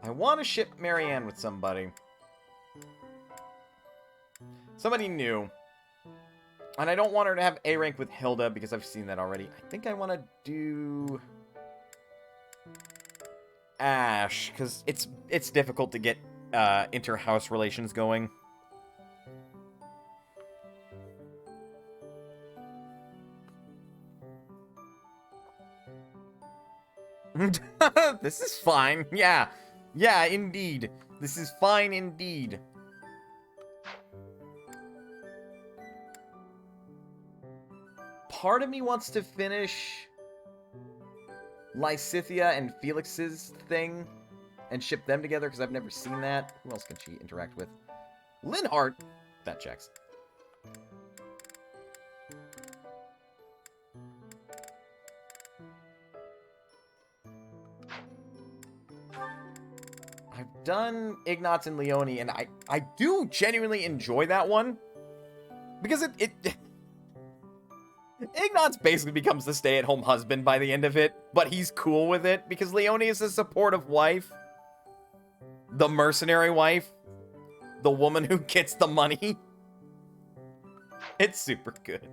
I want to ship Marianne with somebody. Somebody new. And I don't want her to have A rank with Hilda because I've seen that already. I think I want to do Ash because it's difficult to get inter-house relations going. This is fine. Yeah. Yeah, indeed. This is fine indeed. Part of me wants to finish Lysithia and Felix's thing and ship them together because I've never seen that. Who else can she interact with? Linhardt. That checks. I've done Ignatz and Leone, and I do genuinely enjoy that one. Because it Ignatz basically becomes the stay-at-home husband by the end of it, but he's cool with it, because Leone is a supportive wife. The mercenary wife. The woman who gets the money. It's super good.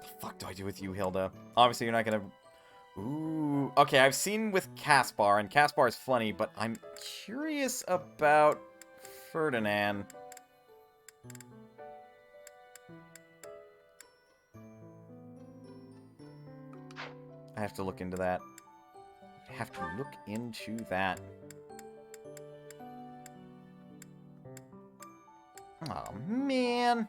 The fuck do I do with you, Hilda? Obviously, you're not gonna... Ooh, okay, I've seen with Caspar, and Caspar is funny, but I'm curious about Ferdinand. I have to look into that. I have to look into that. Oh, man.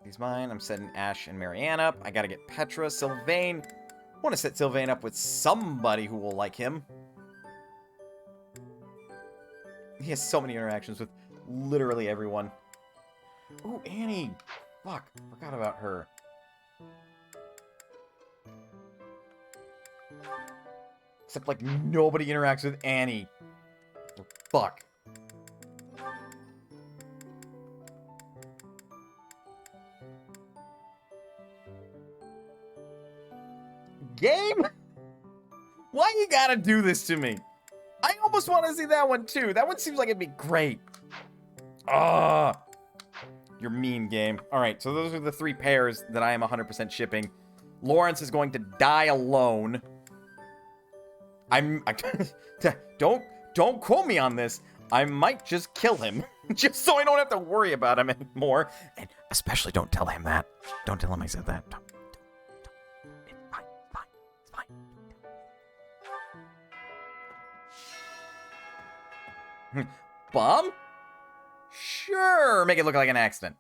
He's mine. I'm setting Ash and Marianne up. I gotta get Petra, Sylvain. I want to set Sylvain up with somebody who will like him. He has so many interactions with literally everyone. Ooh, Annie. Fuck, forgot about her. Except, like, nobody interacts with Annie. Fuck. Game? Why you gotta do this to me? I almost want to see that one, too. That one seems like it'd be great. Ah. You're mean, game. Alright, so those are the 3 pairs that I am 100% shipping. Lawrence is going to die alone. Don't quote me on this. I might just kill him. Just so I don't have to worry about him anymore. And especially don't tell him that. Don't tell him I said that. Don't. It's fine. It's fine. Bomb? Sure, make it look like an accident.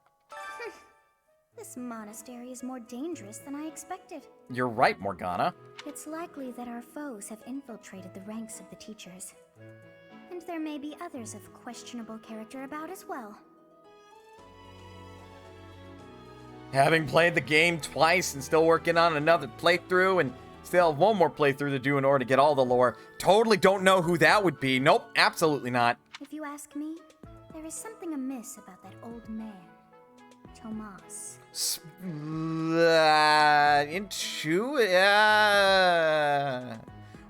This monastery is more dangerous than I expected. You're right, Morgana. It's likely that our foes have infiltrated the ranks of the teachers. And there may be others of questionable character about as well. Having played the game twice and still working on another playthrough and still have one more playthrough to do in order to get all the lore, totally don't know who that would be. Nope, absolutely not. If you ask me, there is something amiss about that old man, Tomas.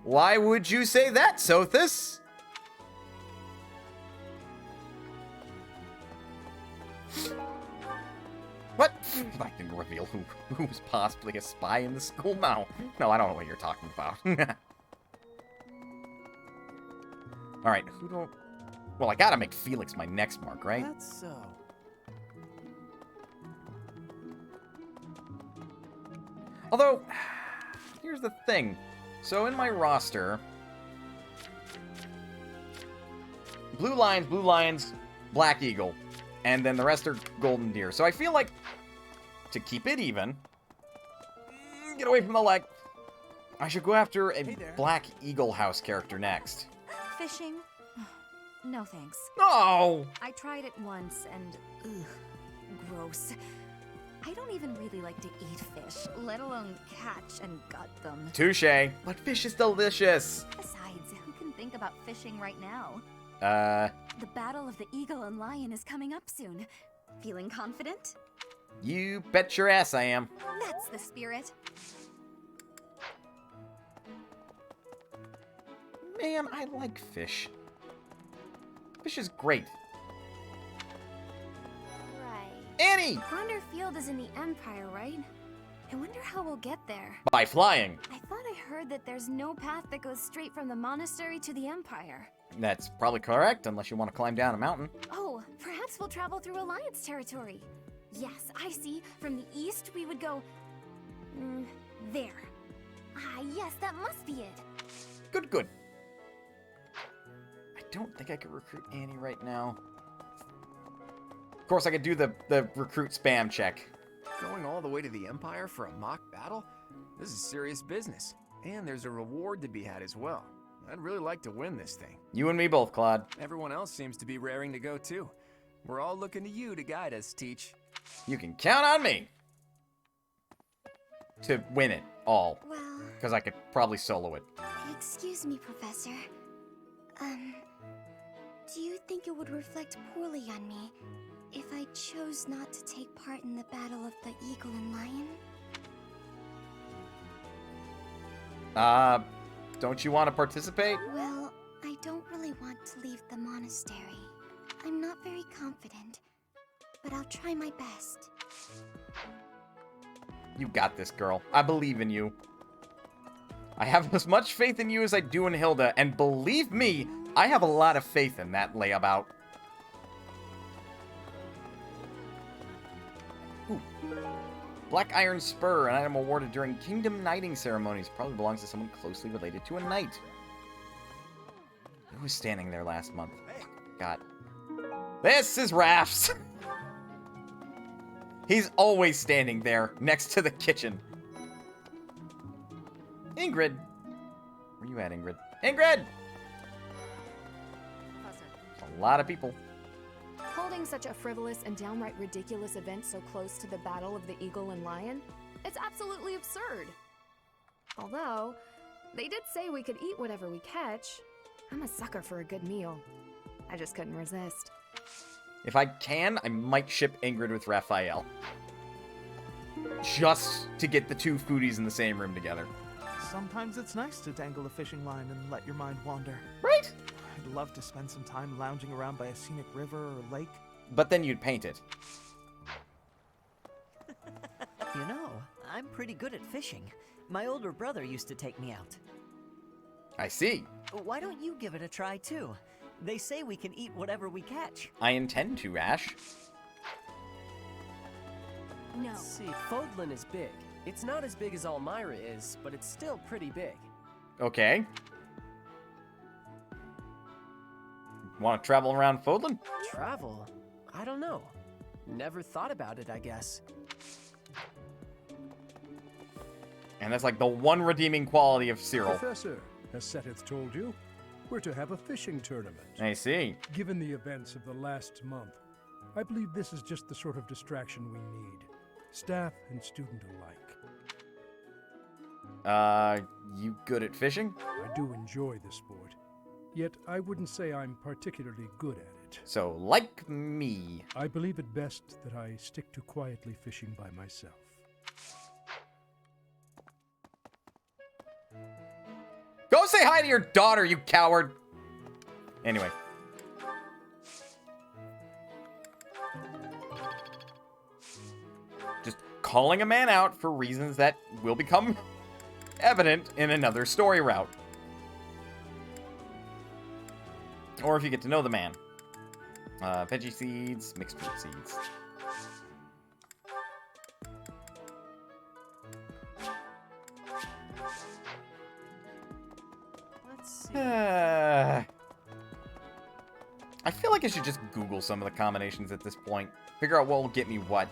Why would you say that, Sothis? What? I didn't reveal who's possibly a spy in the school now. No, I don't know what you're talking about. Alright, who don't... Well, I gotta make Felix my next mark, right? That's so. Although, here's the thing. So in my roster... Blue Lions, Black Eagle. And then the rest are Golden Deer. So I feel like, to keep it even... Get away from the leg. I should go after a Black Eagle House character next. Fishing? No thanks. No! I tried it once and... ugh, gross. I don't even really like to eat fish, let alone catch and gut them. Touché. But fish is delicious. Besides, who can think about fishing right now? The battle of the eagle and lion is coming up soon. Feeling confident? You bet your ass I am. That's the spirit. Man, I like fish. Fish is great. Right. Annie! Gronder Field is in the Empire, right? I wonder how we'll get there. By flying. I thought I heard that there's no path that goes straight from the monastery to the Empire. That's probably correct, unless you want to climb down a mountain. Oh, perhaps we'll travel through Alliance territory. Yes, I see. From the east, we would go... there. Ah, yes, that must be it. Good, good. I don't think I could recruit Annie right now. Of course, I could do the recruit spam check. Going all the way to the Empire for a mock battle? This is serious business. And there's a reward to be had as well. I'd really like to win this thing. You and me both, Claude. Everyone else seems to be raring to go too. We're all looking to you to guide us, Teach. You can count on me to win it all. Well... Because I could probably solo it. Excuse me, Professor. Do you think it would reflect poorly on me if I chose not to take part in the battle of the eagle and lion? Don't you want to participate? Well, I don't really want to leave the monastery. I'm not very confident, but I'll try my best. You got this, girl. I believe in you. I have as much faith in you as I do in Hilda, and believe me, I have a lot of faith in that layabout. Ooh. Black Iron Spur, an item awarded during Kingdom Knighting ceremonies. Probably belongs to someone closely related to a knight. Who was standing there last month? God. This is Raph's! He's always standing there, next to the kitchen. Ingrid! Where you at, Ingrid? Ingrid! Professor. A lot of people. Holding such a frivolous and downright ridiculous event so close to the battle of the eagle and lion? It's absolutely absurd. Although, they did say we could eat whatever we catch. I'm a sucker for a good meal. I just couldn't resist. If I can, I might ship Ingrid with Raphael. Just to get the two foodies in the same room together. Sometimes it's nice to dangle a fishing line and let your mind wander. Right? I'd love to spend some time lounging around by a scenic river or lake. But then you'd paint it. You know, I'm pretty good at fishing. My older brother used to take me out. I see. Why don't you give it a try too? They say we can eat whatever we catch. I intend to, Ash. No. See, Fodlan is big. It's not as big as Almyra is, but it's still pretty big. Okay. Want to travel around Fodlan? Travel? I don't know. Never thought about it, I guess. And that's like the one redeeming quality of Cyril. Professor, as Seteth told you, we're to have a fishing tournament. I see. Given the events of the last month, I believe this is just the sort of distraction we need. Staff and student alike. You good at fishing? I do enjoy the sport, yet I wouldn't say I'm particularly good at it. So, like me. I believe it best that I stick to quietly fishing by myself. Go say hi to your daughter, you coward! Anyway. just calling a man out for reasons that will become evident in another story route. Or if you get to know the man. Veggie seeds, mixed fruit seeds. Let's see. I feel like I should just Google some of the combinations at this point. Figure out what will get me what.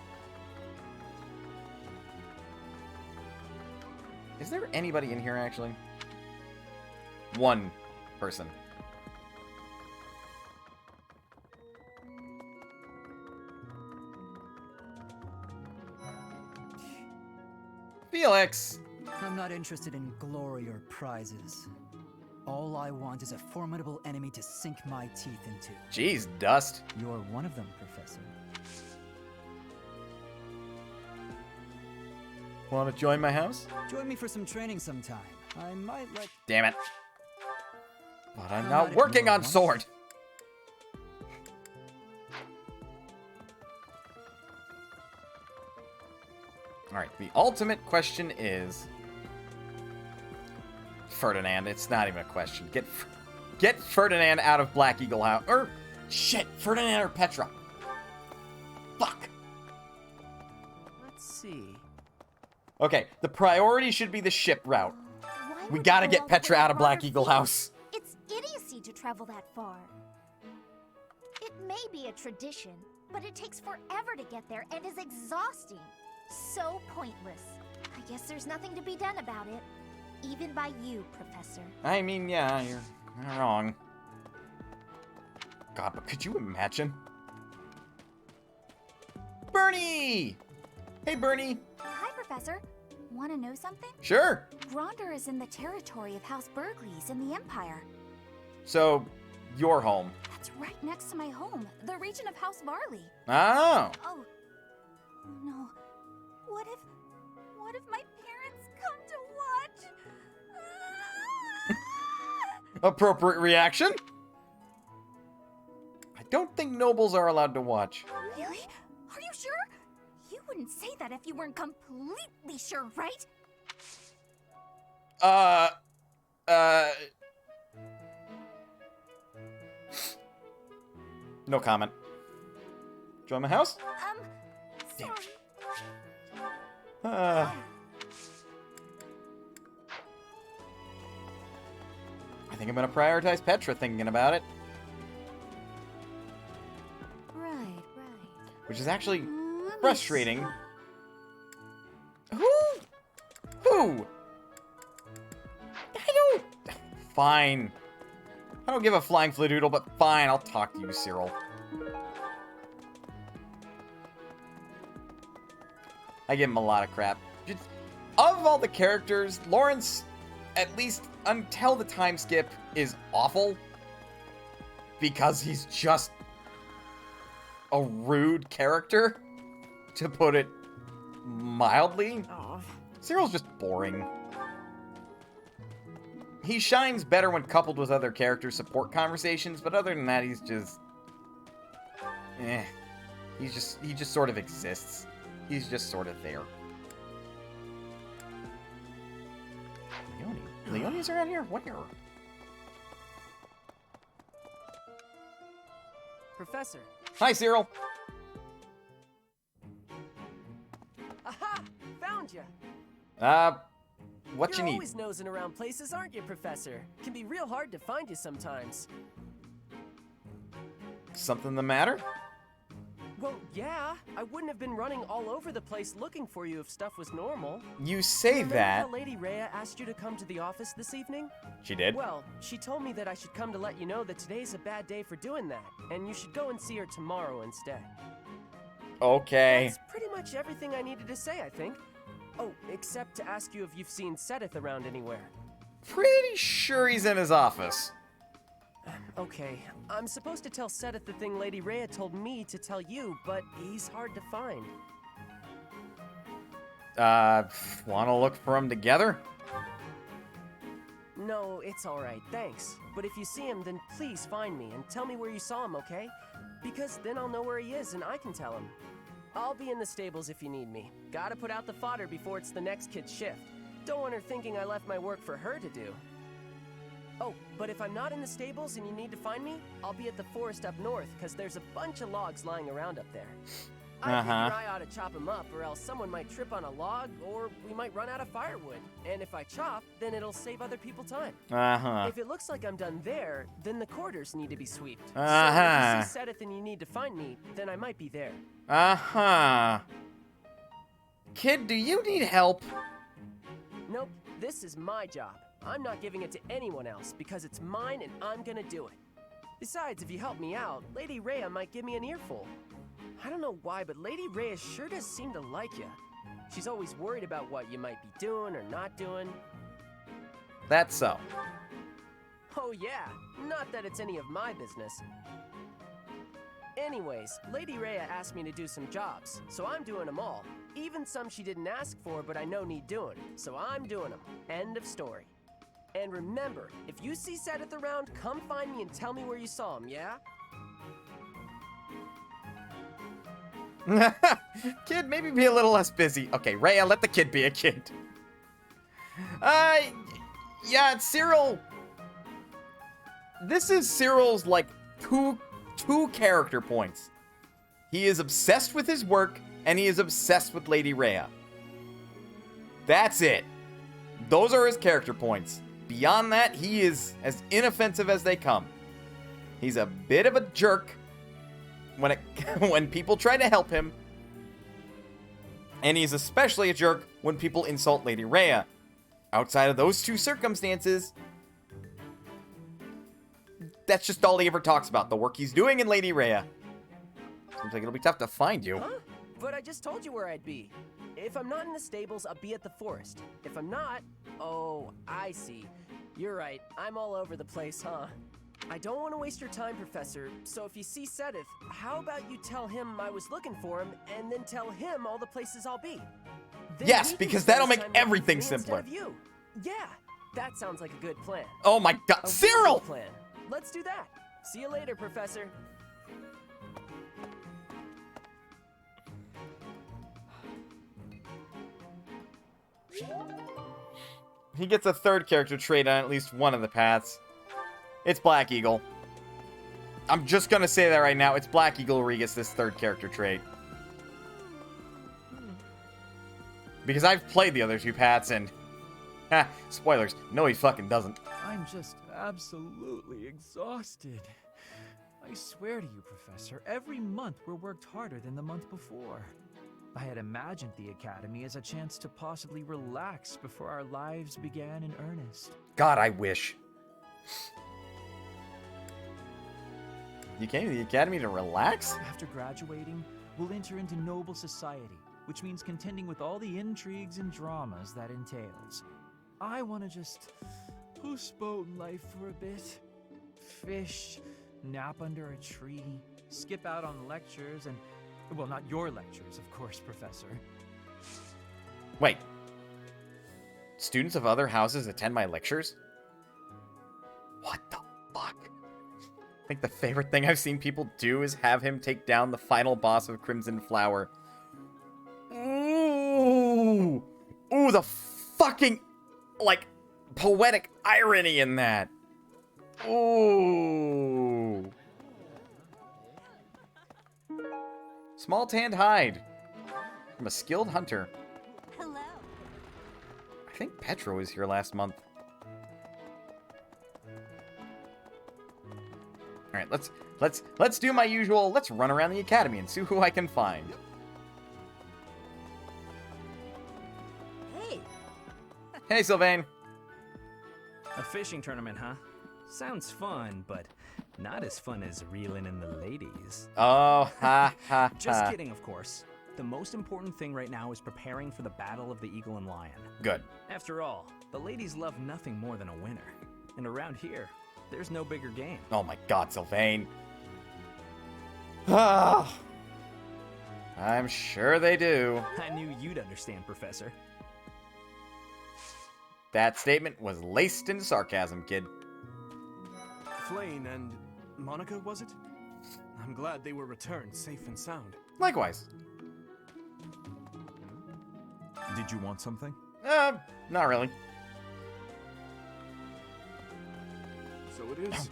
Is there anybody in here, actually? One person. Felix! I'm not interested in glory or prizes. All I want is a formidable enemy to sink my teeth into. Jeez, Dust. You're one of them, Professor. Want to join my house? Join me for some training sometime. I might like... Damn it. But I'm I not might working ignore on once. sword. Alright, the ultimate question is... Ferdinand, it's not even a question. Get Ferdinand out of Black Eagle House. Or, shit, Ferdinand or Petra. Fuck. Let's see. Okay, the priority should be the ship route. Why We would gotta you get all Petra go out of Black far Eagle afield? House. It's idiocy to travel that far. It may be a tradition, but it takes forever to get there and is exhausting. So pointless. I guess there's nothing to be done about it. Even by you, Professor. I mean, yeah, you're not wrong. God, but could you imagine? Bernie! Hey, Bernie. Hi, Professor. Want to know something? Sure. Gronder is in the territory of House Burgleys in the Empire. So, your home. That's right next to my home, the region of House Varley. Oh. Oh no. What if my parents come to watch? Appropriate reaction. I don't think nobles are allowed to watch. Really? Are you sure? You wouldn't say that if you weren't completely sure, right? No comment. Join my house? Sorry. I think I'm gonna prioritize Petra thinking about it. Right. Which is actually Let me frustrating. Who? I don't... Fine. I don't give a flying fladoodle, but fine, I'll talk to you, Cyril. I give him a lot of crap. Just, of all the characters, Lawrence, at least until the time skip, is awful. Because he's just a rude character, to put it mildly. Cyril's just boring. He shines better when coupled with other character support conversations, but other than that, he's just... He just sort of exists. He's just sort of there. Leonie's around here? Where? Professor. Hi, Cyril. Aha! Found ya! What You're you need? always nosing around places, aren't you, Professor? Can be real hard to find you sometimes. Something the matter? Well, yeah. I wouldn't have been running all over the place looking for you if stuff was normal. You say Remember that. how Lady Rhea asked you to come to the office this evening? She did? Well, she told me that I should come to let you know that today's a bad day for doing that, and you should go and see her tomorrow instead. Okay. That's pretty much everything I needed to say, I think. Oh, except to ask you if you've seen Sedith around anywhere. Pretty sure he's in his office. Okay, I'm supposed to tell Sedith the thing Lady Rhea told me to tell you, but he's hard to find. Wanna look for them together? No, it's alright, thanks. But if you see him, then please find me and tell me where you saw him, okay? Because then I'll know where he is and I can tell him. I'll be in the stables if you need me. Gotta put out the fodder before it's the next kid's shift. Don't want her thinking I left my work for her to do. Oh, but if I'm not in the stables and you need to find me, I'll be at the forest up north, because there's a bunch of logs lying around up there. I figure I ought to chop them up, or else someone might trip on a log, or we might run out of firewood. And if I chop, then it'll save other people time. If it looks like I'm done there, then the quarters need to be sweeped. So if you see Sedith and you need to find me, then I might be there. Kid, do you need help? Nope, this is my job. I'm not giving it to anyone else, because it's mine and I'm gonna do it. Besides, if you help me out, Lady Rhea might give me an earful. I don't know why, but Lady Rhea sure does seem to like you. She's always worried about what you might be doing or not doing. That's so. Oh yeah, not that it's any of my business. Anyways, Lady Rhea asked me to do some jobs, so I'm doing them all. Even some she didn't ask for, but I know need doing, so I'm doing them. End of story. And remember, if you see Sedith around, come find me and tell me where you saw him, yeah? Kid, maybe be a little less busy. Okay, Rhea, let the kid be a kid. Yeah, Cyril. This is Cyril's, like, two character points. He is obsessed with his work, and he is obsessed with Lady Rhea. That's it. Those are his character points. Beyond that, he is as inoffensive as they come. He's a bit of a jerk when people try to help him. And he's especially a jerk when people insult Lady Rhea. Outside of those two circumstances, that's just all he ever talks about, the work he's doing in Lady Rhea. Seems like it'll be tough to find you. Huh? But I just told you where I'd be. If I'm not in the stables, I'll be at the forest. If I'm not... Oh, I see. You're right. I'm all over the place, huh? I don't want to waste your time, Professor, so if you see Sedith, how about you tell him I was looking for him, and then tell him all the places I'll be? Then yes, because that'll make everything simpler. Of you. Yeah, that sounds like a good plan. Oh my god, Cyril! Plan. Let's do that. See you later, Professor. He gets a third character trait on at least one of the paths. It's Black Eagle. I'm just gonna say that right now. It's Black Eagle where he gets this third character trait. Because I've played the other two paths and... Ha, spoilers. No, he fucking doesn't. I'm just absolutely exhausted. I swear to you, Professor, every month we're worked harder than the month before. I had imagined the Academy as a chance to possibly relax before our lives began in earnest. God, I wish. You came to the Academy to relax? After graduating, we'll enter into noble society, which means contending with all the intrigues and dramas that entails. I want to just postpone life for a bit. Fish, nap under a tree, skip out on lectures, and... Well, not your lectures, of course, Professor. Wait. Students of other houses attend my lectures? What the fuck? I think the favorite thing I've seen people do is have him take down the final boss of Crimson Flower. Ooh! Ooh, the fucking, like, poetic irony in that. Ooh. Small tanned hide. I'm a skilled hunter. Hello. I think Petro was here last month. All right, let's do my usual. Let's run around the academy and see who I can find. Hey. Hey, Sylvain. A fishing tournament, huh? Sounds fun, but not as fun as reeling in the ladies. Oh, ha, ha, Just kidding, of course. The most important thing right now is preparing for the Battle of the Eagle and Lion. Good. After all, the ladies love nothing more than a winner. And around here, there's no bigger game. Oh my god, Sylvain. Ah, I'm sure they do. I knew you'd understand, Professor. That statement was laced in sarcasm, kid. Flayn and Monica, was it? I'm glad they were returned safe and sound. Likewise. Did you want something? Not really. So it is.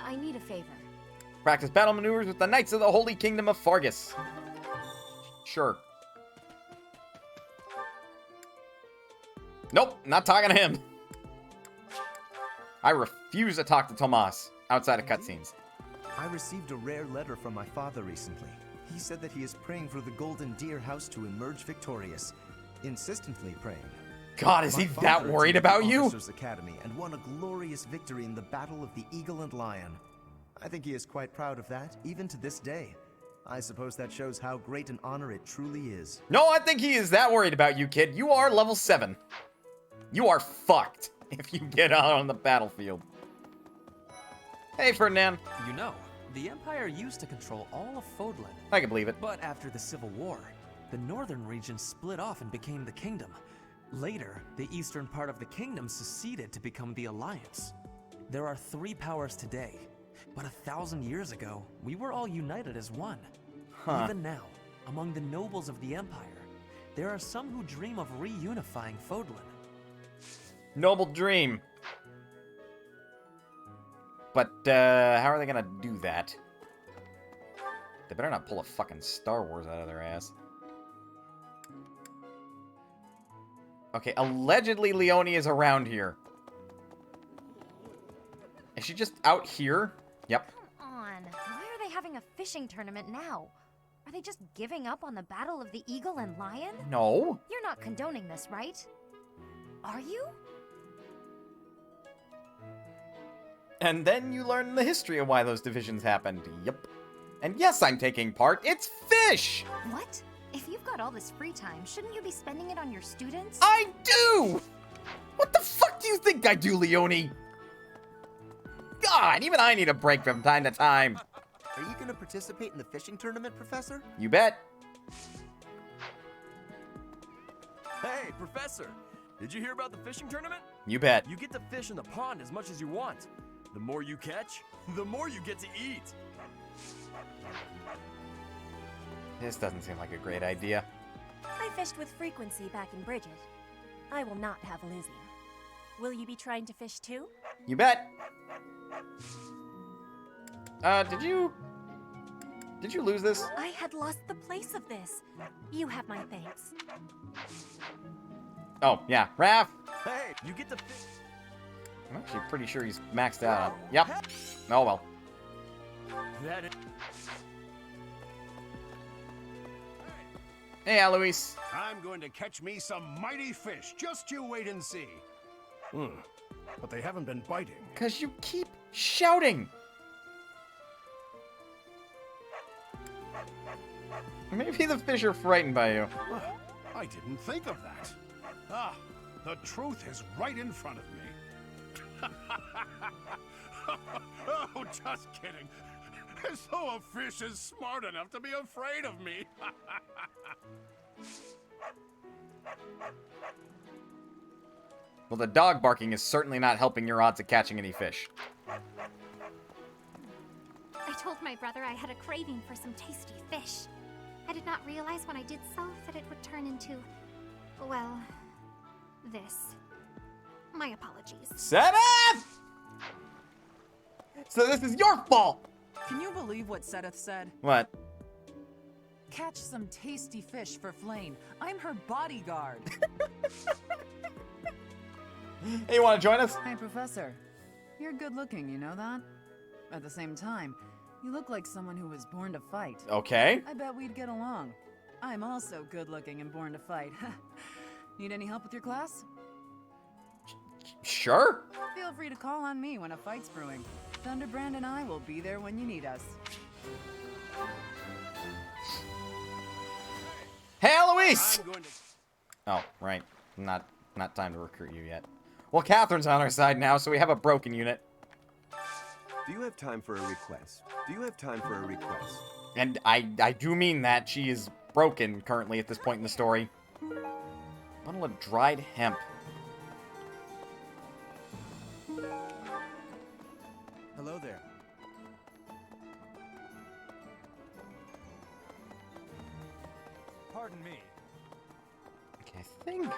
I need a favor. Practice battle maneuvers with the Knights of the Holy Kingdom of Fargus. Sure. Nope, not talking to him. I refuse to talk to Tomas outside of cutscenes. I received a rare letter from my father recently. He said that he is praying for the Golden Deer House to emerge victorious. Insistently praying. God, is My he father that worried attended about you? Officers Academy and won a glorious victory in the Battle of the Eagle and Lion. I think he is quite proud of that, even to this day. I suppose that shows how great an honor it truly is. No, I think he is that worried about you, kid. You are level 7. You are fucked if you get out on the battlefield. Hey, Ferdinand. You know, the Empire used to control all of Fodlan. I can believe it. But after the Civil War, the northern region split off and became the Kingdom. Later, the eastern part of the Kingdom seceded to become the Alliance. There are 3 powers today, but 1,000 years ago, we were all united as one. Huh. Even now, among the nobles of the Empire, there are some who dream of reunifying Fodlan. Noble dream. But, how are they gonna do that? They better not pull a fucking Star Wars out of their ass. Okay, allegedly Leone is around here. Is she just out here? Yep. Come on. Why are they having a fishing tournament now? Are they just giving up on the Battle of the Eagle and Lion? No. You're not condoning this, right? Are you? And then you learn the history of why those divisions happened. Yep. And yes, I'm taking part. It's fish! What? If you've got all this free time, shouldn't you be spending it on your students? I do! What the fuck do you think I do, Leone? God, even I need a break from time to time. Are you going to participate in the fishing tournament, Professor? You bet. Hey, Professor! Did you hear about the fishing tournament? You bet. You get to fish in the pond as much as you want. The more you catch, the more you get to eat. This doesn't seem like a great idea. I fished with frequency back in Bridget. I will not have Lizzie. Will you be trying to fish too? You bet. Did you lose this? I had lost the place of this. You have my thanks. Oh, yeah. Raph. Hey, you get to fish. I'm actually pretty sure he's maxed out. Yep. Oh, well. That is... Hey, Alois. I'm going to catch me some mighty fish. Just you wait and see. But they haven't been biting. Because you keep shouting. Maybe the fish are frightened by you. I didn't think of that. Ah, the truth is right in front of me. Oh, just kidding. As though a fish is smart enough to be afraid of me. Well, the dog barking is certainly not helping your odds of catching any fish. I told my brother I had a craving for some tasty fish. I did not realize when I did so that it would turn into, well, this. My apologies. Seth! So this is your fault! Can you believe what Sedith said? What? Catch some tasty fish for Flame. I'm her bodyguard. Hey, you want to join us? Hey, Professor. You're good looking, you know that? At the same time, you look like someone who was born to fight. Okay. I bet we'd get along. I'm also good looking and born to fight. Need any help with your class? Sure. Feel free to call on me when a fight's brewing. Thunderbrand and I will be there when you need us. Hey, Eloise! Oh, right. Not time to recruit you yet. Well, Catherine's on our side now, so we have a broken unit. Do you have time for a request? Do you have time for a request? And I do mean that. She is broken currently at this point in the story. Bundle of dried hemp. Hello there. Pardon me. I think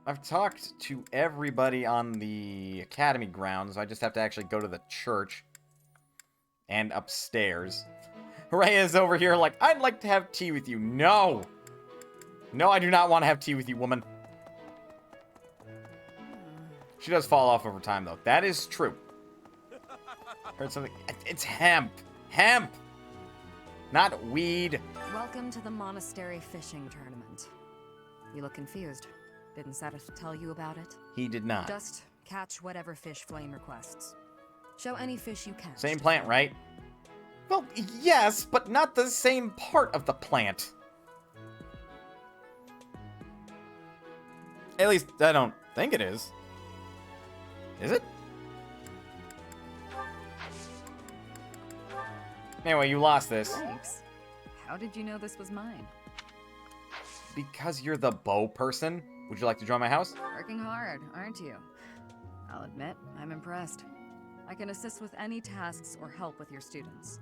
I've talked to everybody on the academy grounds. I just have to actually go to the church and upstairs. Rhea is over here like, I'd like to have tea with you. No! No, I do not want to have tea with you, woman. She does fall off over time, though. That is true. Heard something. It's hemp. Hemp! Not weed. Welcome to the monastery fishing tournament. You look confused. Didn't Satis tell you about it? He did not. Just catch whatever fish Flame requests. Show any fish you catch. Same plant, right? Well, yes, but not the same part of the plant. At least, I don't think it is. Is it? Anyway, you lost this. Thanks. How did you know this was mine? Because you're the bow person. Would you like to join my house? Working hard, aren't you? I'll admit, I'm impressed. I can assist with any tasks or help with your students.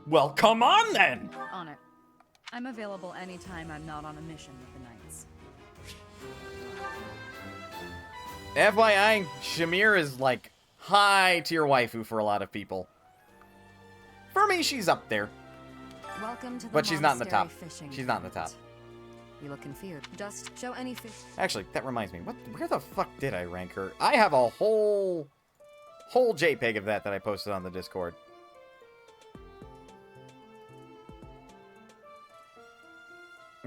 Well, come on then! On it. I'm available anytime I'm not on a mission with the Knights. FYI, Shamir is like high-tier waifu for a lot of people. For me, she's up there. Welcome to the But she's not in the top. fishing She's not in the top. You look confused. Just show any fish. Actually, that reminds me. Where the fuck did I rank her? I have a whole JPEG of that I posted on the Discord.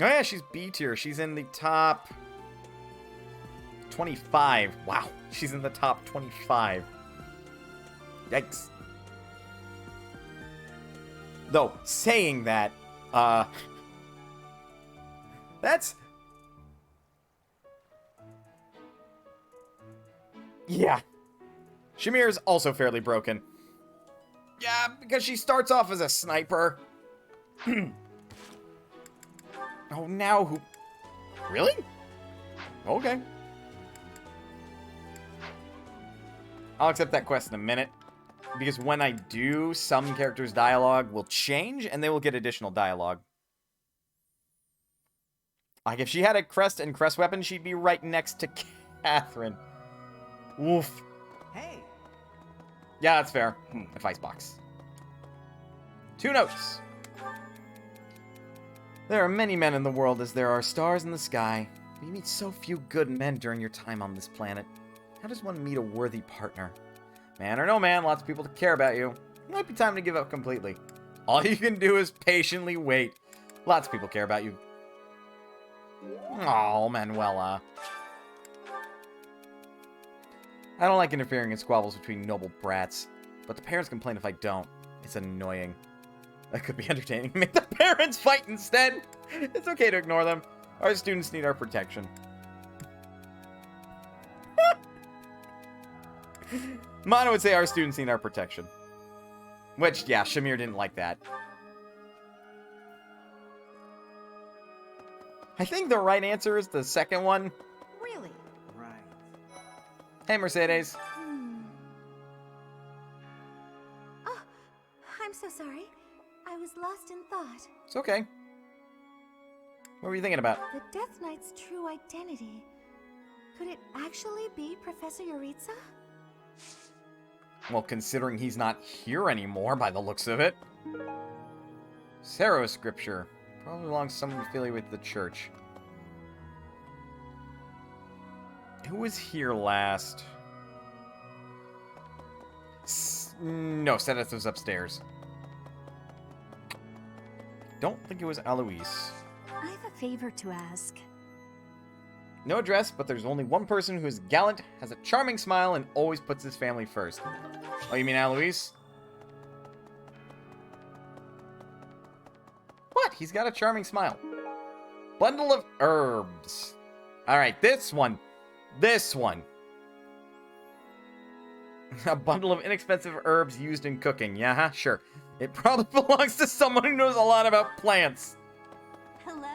Oh yeah, she's B tier. She's in the top 25. Wow, she's in the top 25. Yikes. Though, saying that, that's... Yeah. Shamir is also fairly broken. Yeah, because she starts off as a sniper. Oh, now who... Really? Okay. I'll accept that quest in a minute. Because when I do, some characters' dialogue will change, and they will get additional dialogue. Like, if she had a crest and crest weapon, she'd be right next to Catherine. Woof. Hey! Yeah, that's fair. Advice box. 2 notes. There are many men in the world as there are stars in the sky, but you meet so few good men during your time on this planet. How does one meet a worthy partner? Man or no man, lots of people to care about you. It might be time to give up completely. All you can do is patiently wait. Lots of people care about you. Oh, Manuela. I don't like interfering in squabbles between noble brats, but the parents complain if I don't. It's annoying. That could be entertaining. Make the parents fight instead. It's okay to ignore them. Our students need our protection. Mana would say our students need our protection. Which, yeah, Shamir didn't like that. I think the right answer is the second one. Really? Right. Hey, Mercedes. Oh, I'm so sorry. I was lost in thought. It's okay. What were you thinking about? The Death Knight's true identity. Could it actually be Professor Yuritsa? Well, considering he's not here anymore by the looks of it. Sero scripture. Probably belongs to someone affiliated with the church. Who was here last? No, Sedith was upstairs. Don't think it was Eloise. I have a favor to ask. No address, but there's only one person who is gallant, has a charming smile, and always puts his family first. Oh, you mean Eloise? What? He's got a charming smile. Bundle of herbs. Alright, this one. This one. A bundle of inexpensive herbs used in cooking. Yeah, sure. It probably belongs to someone who knows a lot about plants. Hello.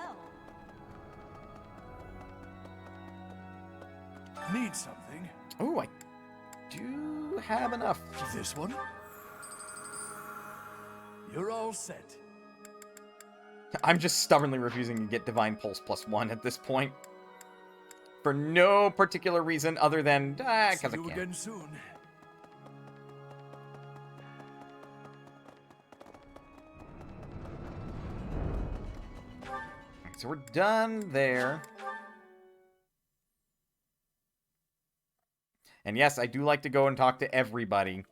Need something? Oh, I do have enough. This one? You're all set. I'm just stubbornly refusing to get Divine Pulse +1 at this point. For no particular reason other than, because I See you can. again soon. So we're done there. And yes, I do like to go and talk to everybody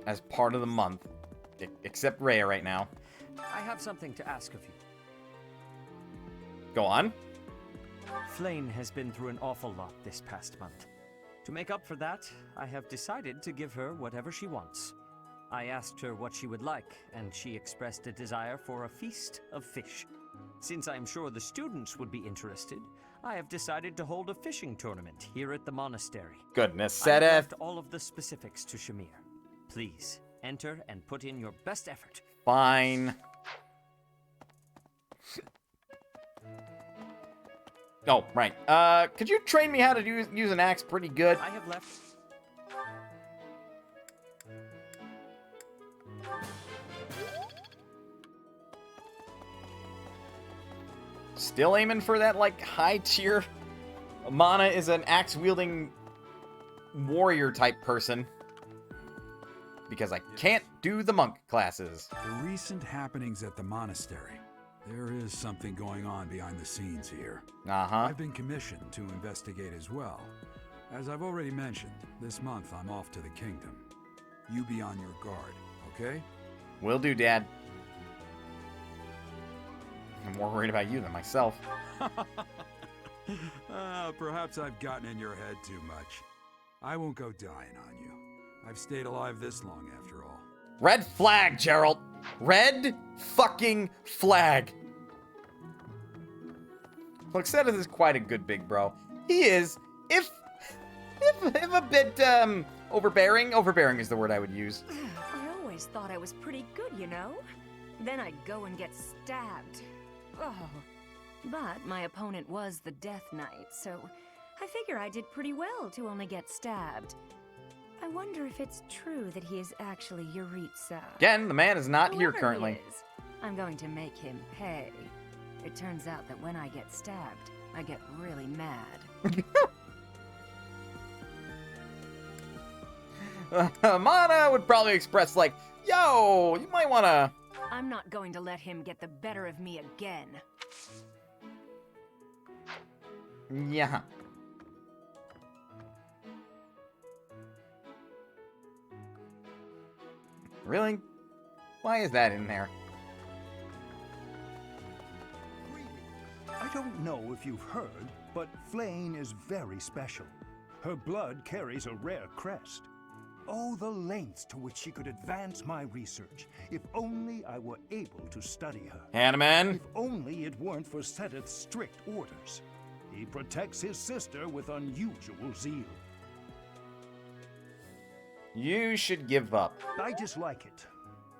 as part of the month, except Rhea right now. I have something to ask of you. Go on. Flayn has been through an awful lot this past month. To make up for that, I have decided to give her whatever she wants. I asked her what she would like, and she expressed a desire for a feast of fish. Since I'm sure the students would be interested, I have decided to hold a fishing tournament here at the monastery. Goodness, I have Sedef. left all of the specifics to Shamir. Please, enter and put in your best effort. Fine. Oh, right. Could you train me how to use an axe pretty good? I have left... Still aiming for that, like, high tier. Mana is an axe-wielding warrior type person. Because I can't do the monk classes. The recent happenings at the monastery. There is something going on behind the scenes here. Uh-huh. I've been commissioned to investigate as well. As I've already mentioned, this month I'm off to the kingdom. You be on your guard, okay? Will do, Dad. I'm more worried about you than myself. Perhaps I've gotten in your head too much. I won't go dying on you. I've stayed alive this long after all. Red flag, Gerald. Red fucking flag. Look, Seth is quite a good big bro. He is, if a bit, overbearing. Overbearing is the word I would use. I always thought I was pretty good, you know? Then I'd go and get stabbed. Oh. But my opponent was the Death Knight, so I figure I did pretty well to only get stabbed. I wonder if it's true that he is actually Yuritsa. Again, the man is not here Whoever he currently. is, I'm going to make him pay. It turns out that when I get stabbed, I get really mad. Mana would probably express like, yo, you might want to... I'm not going to let him get the better of me again. Yeah. Really? Why is that in there? I don't know if you've heard, but Flayn is very special. Her blood carries a rare crest. Oh, the lengths to which she could advance my research, if only I were able to study her. Hanneman? If only it weren't for Seteth's strict orders. He protects his sister with unusual zeal. You should give up. I dislike it,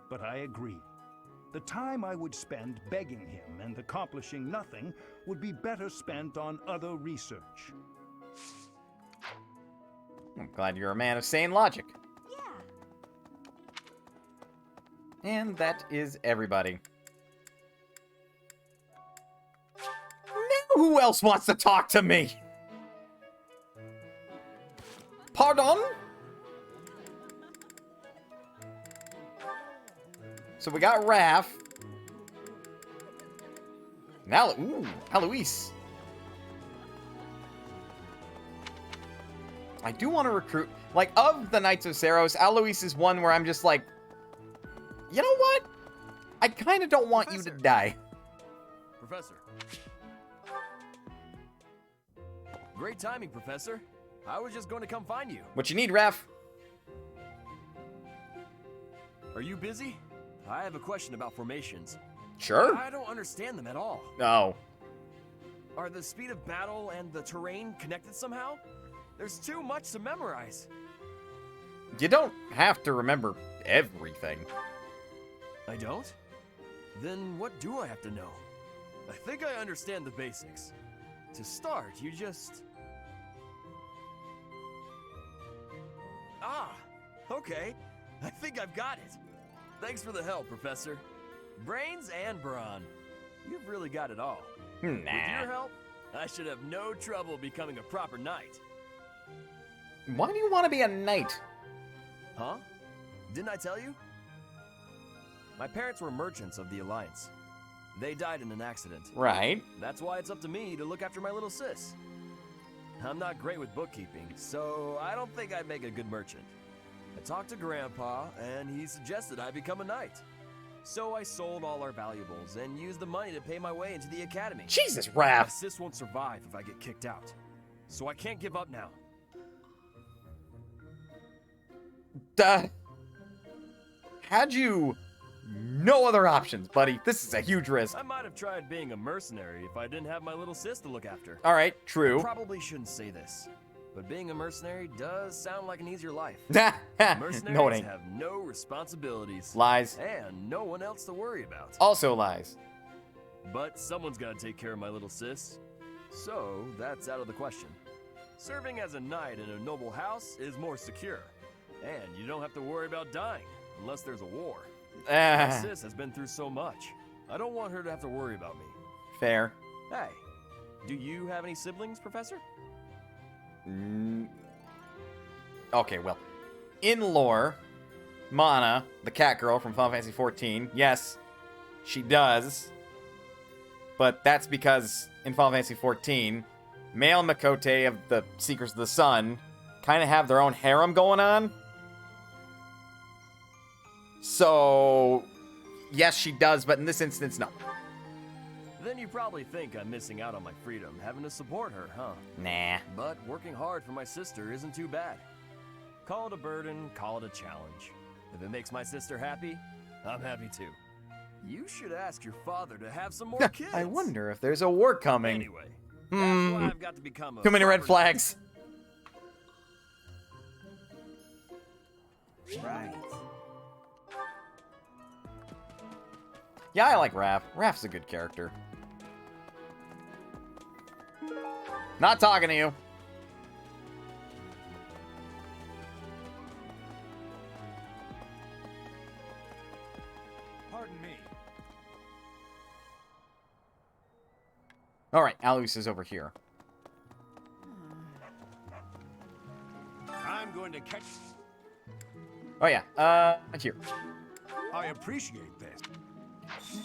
but I agree. The time I would spend begging him and accomplishing nothing would be better spent on other research. I'm glad you're a man of sane logic. Yeah. And that is everybody. Now who else wants to talk to me? Pardon? So we got Raph. Now, ooh, Alois. I do want to recruit, like, of the Knights of Saros, Alois is one where I'm just like, you know what? I kind of don't want you to die. Professor. Great timing, Professor. I was just going to come find you. What you need, Raph? Are you busy? I have a question about formations. Sure. I don't understand them at all. No. Are the speed of battle and the terrain connected somehow? There's too much to memorize. You don't have to remember everything. I don't? Then what do I have to know? I think I understand the basics. To start, you just... Ah, okay. I think I've got it. Thanks for the help, Professor. Brains and brawn. You've really got it all. Nah. With your help, I should have no trouble becoming a proper knight. Why do you want to be a knight? Huh? Didn't I tell you? My parents were merchants of the Alliance. They died in an accident. Right. That's why it's up to me to look after my little sis. I'm not great with bookkeeping, so I don't think I'd make a good merchant. I talked to Grandpa, and he suggested I become a knight. So I sold all our valuables and used the money to pay my way into the academy. Jesus, Raph! My sis won't survive if I get kicked out. So I can't give up now. Had you no other options, buddy? This is a huge risk. I might have tried being a mercenary if I didn't have my little sis to look after. All right, true. I probably shouldn't say this, but being a mercenary does sound like an easier life. Mercenaries No, it ain't. have no responsibilities. Lies. And no one else to worry about. Also lies. But someone's got to take care of my little sis. So that's out of the question. Serving as a knight in a noble house is more secure. And you don't have to worry about dying unless there's a war. My sis has been through so much. I don't want her to have to worry about me. Fair. Hey, do you have any siblings, Professor? Okay, well, in lore, Mana, the cat girl from Final Fantasy XIV, yes, she does. But that's because in Final Fantasy XIV, male Makote of the Seekers of the Sun kind of have their own harem going on. So, yes, she does, but in this instance, no. Then you probably think I'm missing out on my freedom, having to support her, huh? Nah. But working hard for my sister isn't too bad. Call it a burden, call it a challenge. If it makes my sister happy, I'm happy too. You should ask your father to have some more kids. I wonder if there's a war coming. Anyway, that's why I've got to become a Too many red flags. Right. Yeah, I like Raph. Raph's a good character. Not talking to you. Pardon me. All right, Alois is over here. I'm going to catch... Oh, yeah. Here. I appreciate this.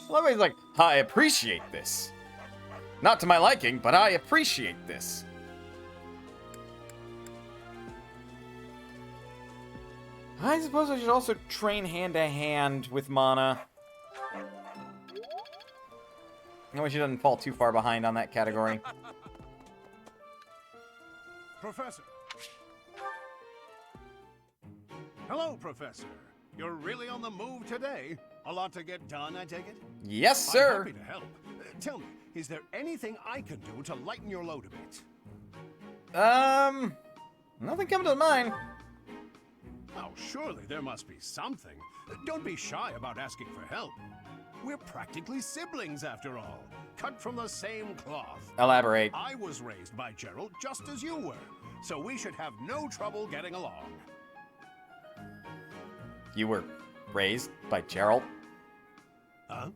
Well, everybody's like, I appreciate this. Not to my liking, but I appreciate this. I suppose I should also train hand-to-hand with Mana. I wish she doesn't fall too far behind on that category. Professor. Hello, Professor. You're really on the move today. A lot to get done, I take it? Yes, sir. I'm happy to help. Tell me, is there anything I can do to lighten your load a bit? Nothing coming to mind. Oh, surely there must be something. Don't be shy about asking for help. We're practically siblings, after all. Cut from the same cloth. Elaborate. I was raised by Gerald just as you were, so we should have no trouble getting along. You were raised by Gerald? Huh?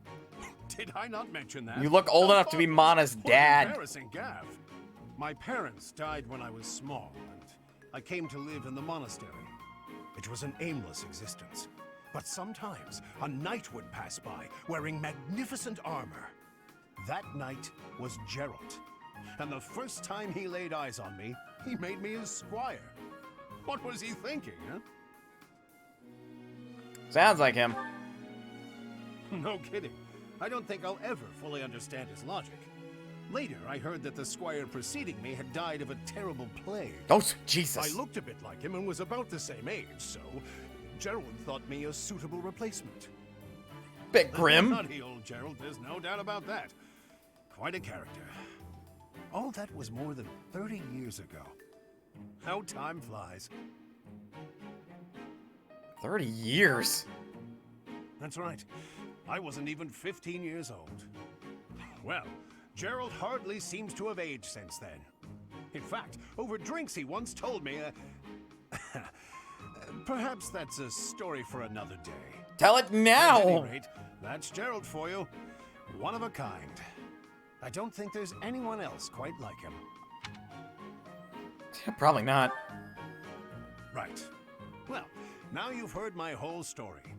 Did I not mention that? You look old enough to be Mana's dad. Embarrassing gaffe. My parents died when I was small, and I came to live in the monastery. It was an aimless existence. But sometimes a knight would pass by, wearing magnificent armor. That knight was Gerald. And the first time he laid eyes on me, he made me his squire. What was he thinking, huh? Sounds like him. No kidding. I don't think I'll ever fully understand his logic. Later, I heard that the squire preceding me had died of a terrible plague. Oh, Jesus. I looked a bit like him and was about the same age, so Gerald thought me a suitable replacement. Bit grim. Nutty old Gerald, there's no doubt about that. Quite a character. All that was more than 30 years ago. How time flies. 30 years? That's right. I wasn't even 15 years old. Well, Gerald hardly seems to have aged since then. In fact, over drinks he once told me, perhaps that's a story for another day. Tell it now! At any rate, That's Gerald for you. One of a kind. I don't think there's anyone else quite like him. Probably not. Right. Well, now you've heard my whole story.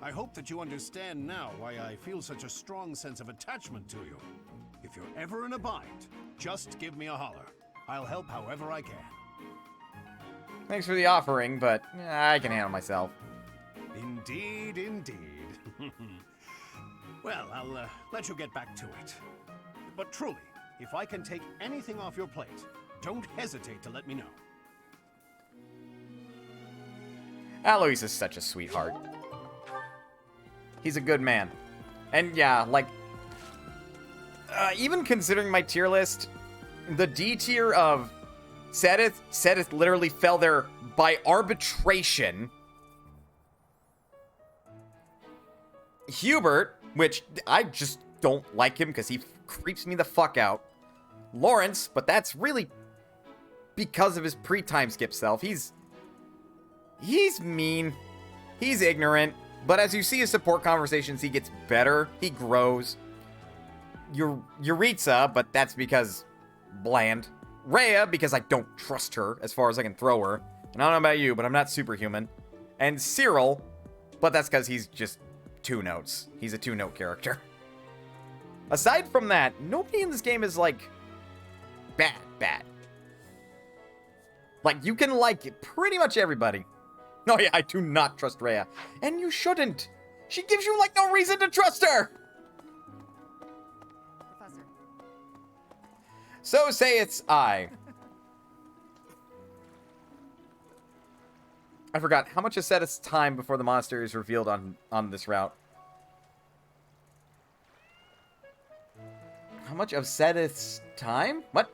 I hope that you understand now why I feel such a strong sense of attachment to you. If you're ever in a bind, just give me a holler. I'll help however I can. Thanks for the offering, but I can handle myself. Indeed, indeed. Well, I'll let you get back to it. But truly, if I can take anything off your plate, don't hesitate to let me know. Alois is such a sweetheart. He's a good man. And yeah, like, even considering my tier list, the D tier of Seteth literally fell there by arbitration. Hubert, which I just don't like him because he creeps me the fuck out. Lawrence, but that's really because of his pre-time skip self. He's mean. He's ignorant. But as you see his support conversations, he gets better. He grows. Yuritsa, but that's because bland. Rhea, because I don't trust her as far as I can throw her. And I don't know about you, but I'm not superhuman. And Cyril, but that's because he's just 2 notes. He's a 2-note character. Aside from that, nobody in this game is, like, bad. Like, you can like pretty much everybody. Oh yeah, I do not trust Rhea. And you shouldn't. She gives you, like, no reason to trust her. Professor. So say it's I forgot. How much is Seteth's time before the monastery is revealed on this route? How much of Seteth's time? What?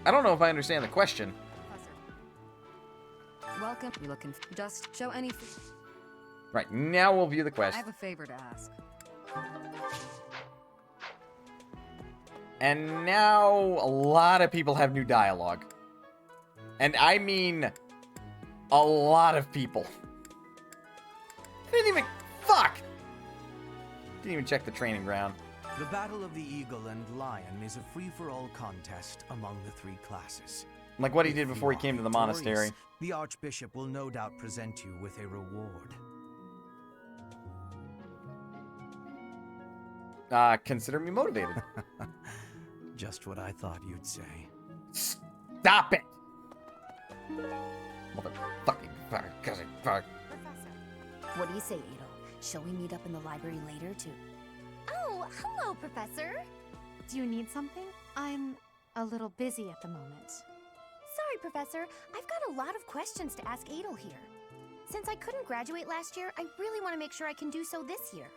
I don't know if I understand the question. Welcome. You looking? Just show any. Right, now we'll view the quest. I have a favor to ask. And now a lot of people have new dialogue. And I mean a lot of people. I didn't even... Fuck! Didn't even check the training ground. The Battle of the Eagle and Lion is a free-for-all contest among the 3 classes. Like what he did before he came to the monastery. The Archbishop will no doubt present you with a reward. Consider me motivated. Just what I thought you'd say. Stop it! Motherfucking cousin fuck. What do you say, Adel? Shall we meet up in the library later to... Oh, hello, Professor. Do you need something? I'm a little busy at the moment. Sorry, Professor. I've got a lot of questions to ask Adel here. Since I couldn't graduate last year, I really want to make sure I can do so this year.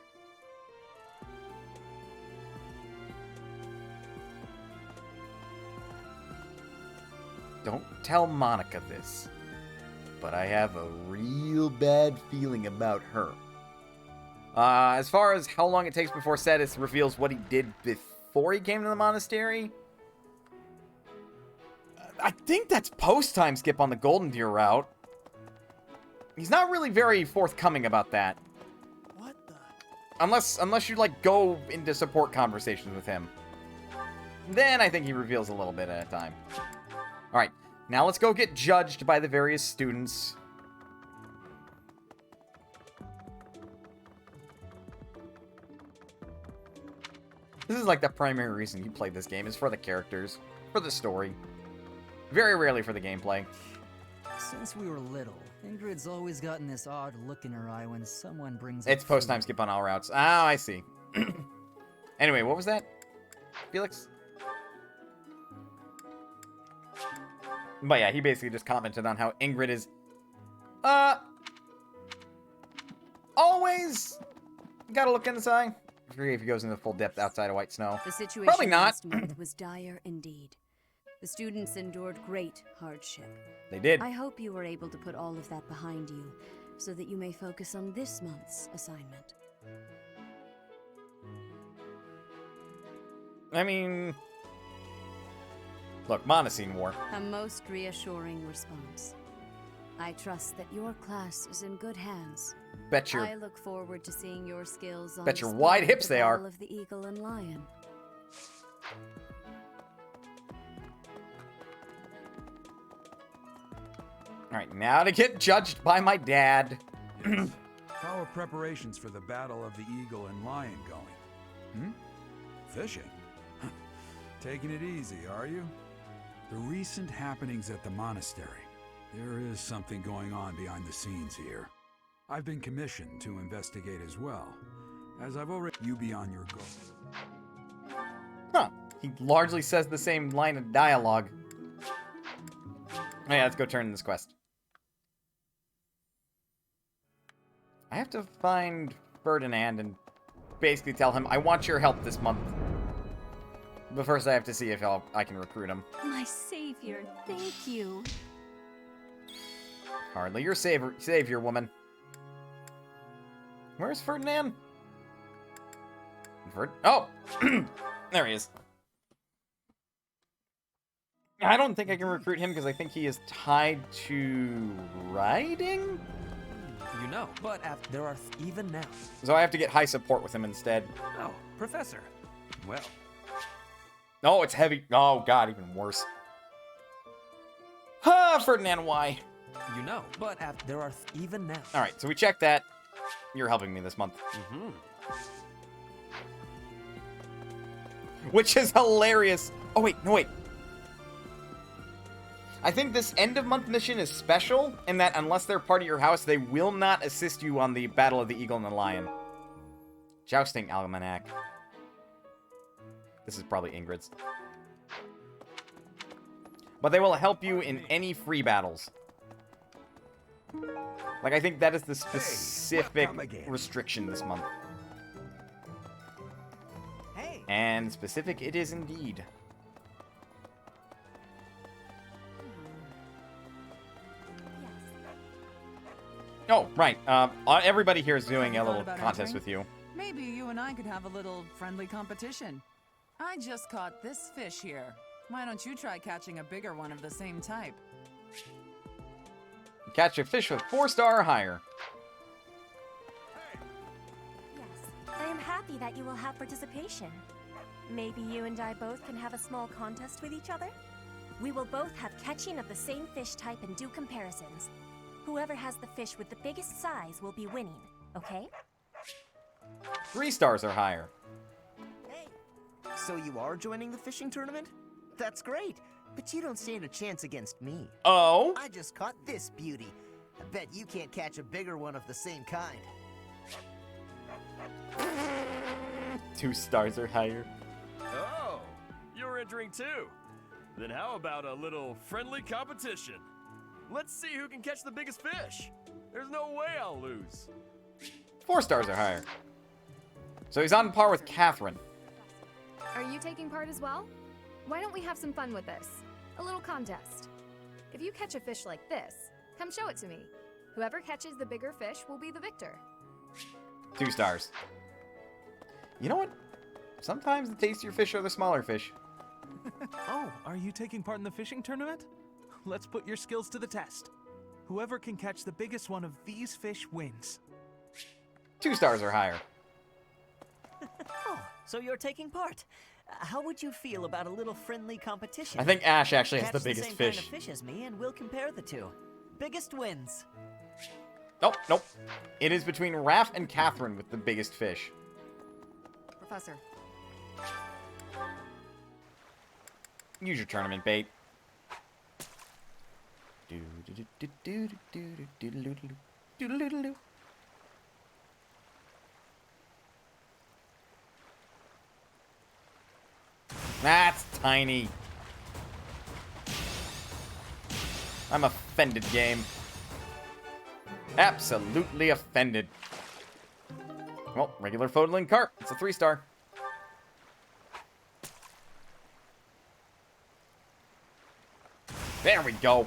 Don't tell Monica this, but I have a real bad feeling about her. As far as how long it takes before Seteth reveals what he did before he came to the monastery, I think that's post-time skip on the Golden Deer route. He's not really very forthcoming about that. What the? Unless you, like, go into support conversations with him. Then I think he reveals a little bit at a time. Alright, now let's go get judged by the various students. This is like the primary reason you play this game, is for the characters, for the story. Very rarely for the gameplay. Since we were little, Ingrid's always gotten this odd look in her eye when someone brings It's post-time skip on all routes. Oh, I see. Anyway, what was that, Felix? But yeah, he basically just commented on how Ingrid is, always gotta look in the eye. I forget if he goes into full depth outside of White Snow. The situation Probably not. last month was dire indeed. The students endured great hardship. They did. I hope you were able to put all of that behind you, so that you may focus on this month's assignment. I mean... Look, Montesine War. A most reassuring response. I trust that your class is in good hands. Bet your... I look forward to seeing your skills on Bet your display wide at hips the they Battle are. of the Eagle and Lion. Alright, now to get judged by my dad. How are preparations for the Battle of the Eagle and Lion going? Fishing? Taking it easy, are you? The recent happenings at the monastery. There is something going on behind the scenes here. I've been commissioned to investigate as well. As I've already... You be on your goal. Huh. He largely says the same line of dialogue. Yeah, let's go turn in this quest. I have to find Ferdinand and basically tell him, I want your help this month. But first I have to see if I can recruit him. My savior, thank you. Hardly your savior, woman. Where's Ferdinand? Oh! There he is. I don't think I can recruit him because I think he is tied to riding? You know, but there are even now. So I have to get high support with him instead. Oh, Professor. Well. Oh, it's heavy. Oh, God, even worse. Ah, Ferdinand, why? You know, but there are even now. Alright, so we checked that. You're helping me this month. Which is hilarious. Oh, wait, no, wait. I think this end of month mission is special in that unless they're part of your house, they will not assist you on the Battle of the Eagle and the Lion. Jousting Almanac. This is probably Ingrid's. But they will help you in any free battles. Like, I think that is the specific restriction this month. And specific it is indeed. Oh, right. Everybody here is doing a little contest with you. Maybe you and I could have a little friendly competition. I just caught this fish here. Why don't you try catching a bigger one of the same type? Catch a fish with 4-star or higher. Yes, I am happy that you will have participation. Maybe you and I both can have a small contest with each other? We will both have catching of the same fish type and do comparisons. Whoever has the fish with the biggest size will be winning, okay? 3 stars or higher. So you are joining the fishing tournament? That's great, but you don't stand a chance against me. Oh? I just caught this beauty. I bet you can't catch a bigger one of the same kind. 2 stars or higher. Oh, you're entering too. Then how about a little friendly competition? Let's see who can catch the biggest fish. There's no way I'll lose. 4 stars or higher. So he's on par with Catherine. Are you taking part as well? Why don't we have some fun with this? A little contest. If you catch a fish like this, come show it to me. Whoever catches the bigger fish will be the victor. 2 stars. You know what? Sometimes the tastier fish are the smaller fish. Oh, are you taking part in the fishing tournament? Let's put your skills to the test. Whoever can catch the biggest one of these fish wins. 2 stars or higher. Oh, so you're taking part. How would you feel about a little friendly competition? I think Ash actually has the Catch biggest same fish. Kind of fish as me, and we'll compare the two. Biggest wins. Nope, nope. It is between Raph and Catherine with the biggest fish. Professor. Use your tournament bait. That's tiny. I'm offended, game. Absolutely offended. Well, regular Fodling carp. It's a 3-star. There we go.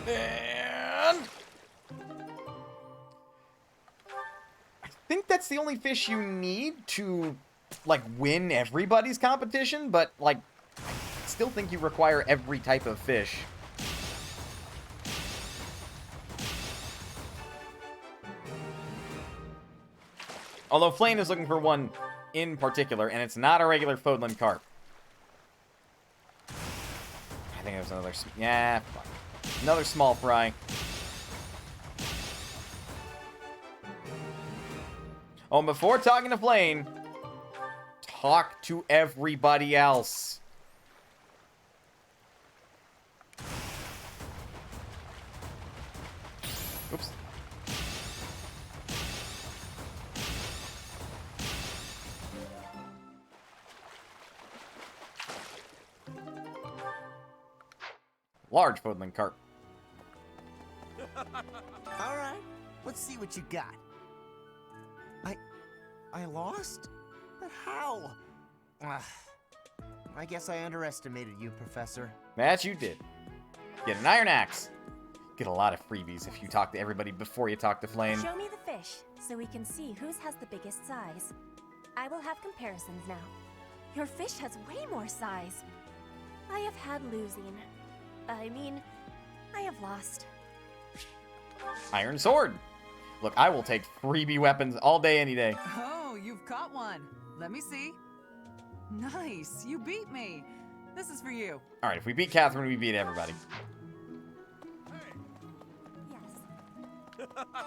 And that's the only fish you need to, like, win everybody's competition, but, like, I still think you require every type of fish. Although Flame is looking for one in particular, and it's not a regular Fodland carp. I think it was another... Yeah, fuck. Another small fry. Oh, and before talking to Flame, talk to everybody else. Oops. Large Fodland carp. All right, let's see what you got. I lost? But how? I guess I underestimated you, Professor. That you did. Get an iron axe. Get a lot of freebies if you talk to everybody before you talk to Flame. Show me the fish, so we can see whose has the biggest size. I will have comparisons now. Your fish has way more size. I have had losing. I have lost. Iron sword. Look, I will take freebie weapons all day, any day. Oh, you've caught one. Let me see. Nice, you beat me. This is for you. All right, if we beat Catherine, we beat everybody.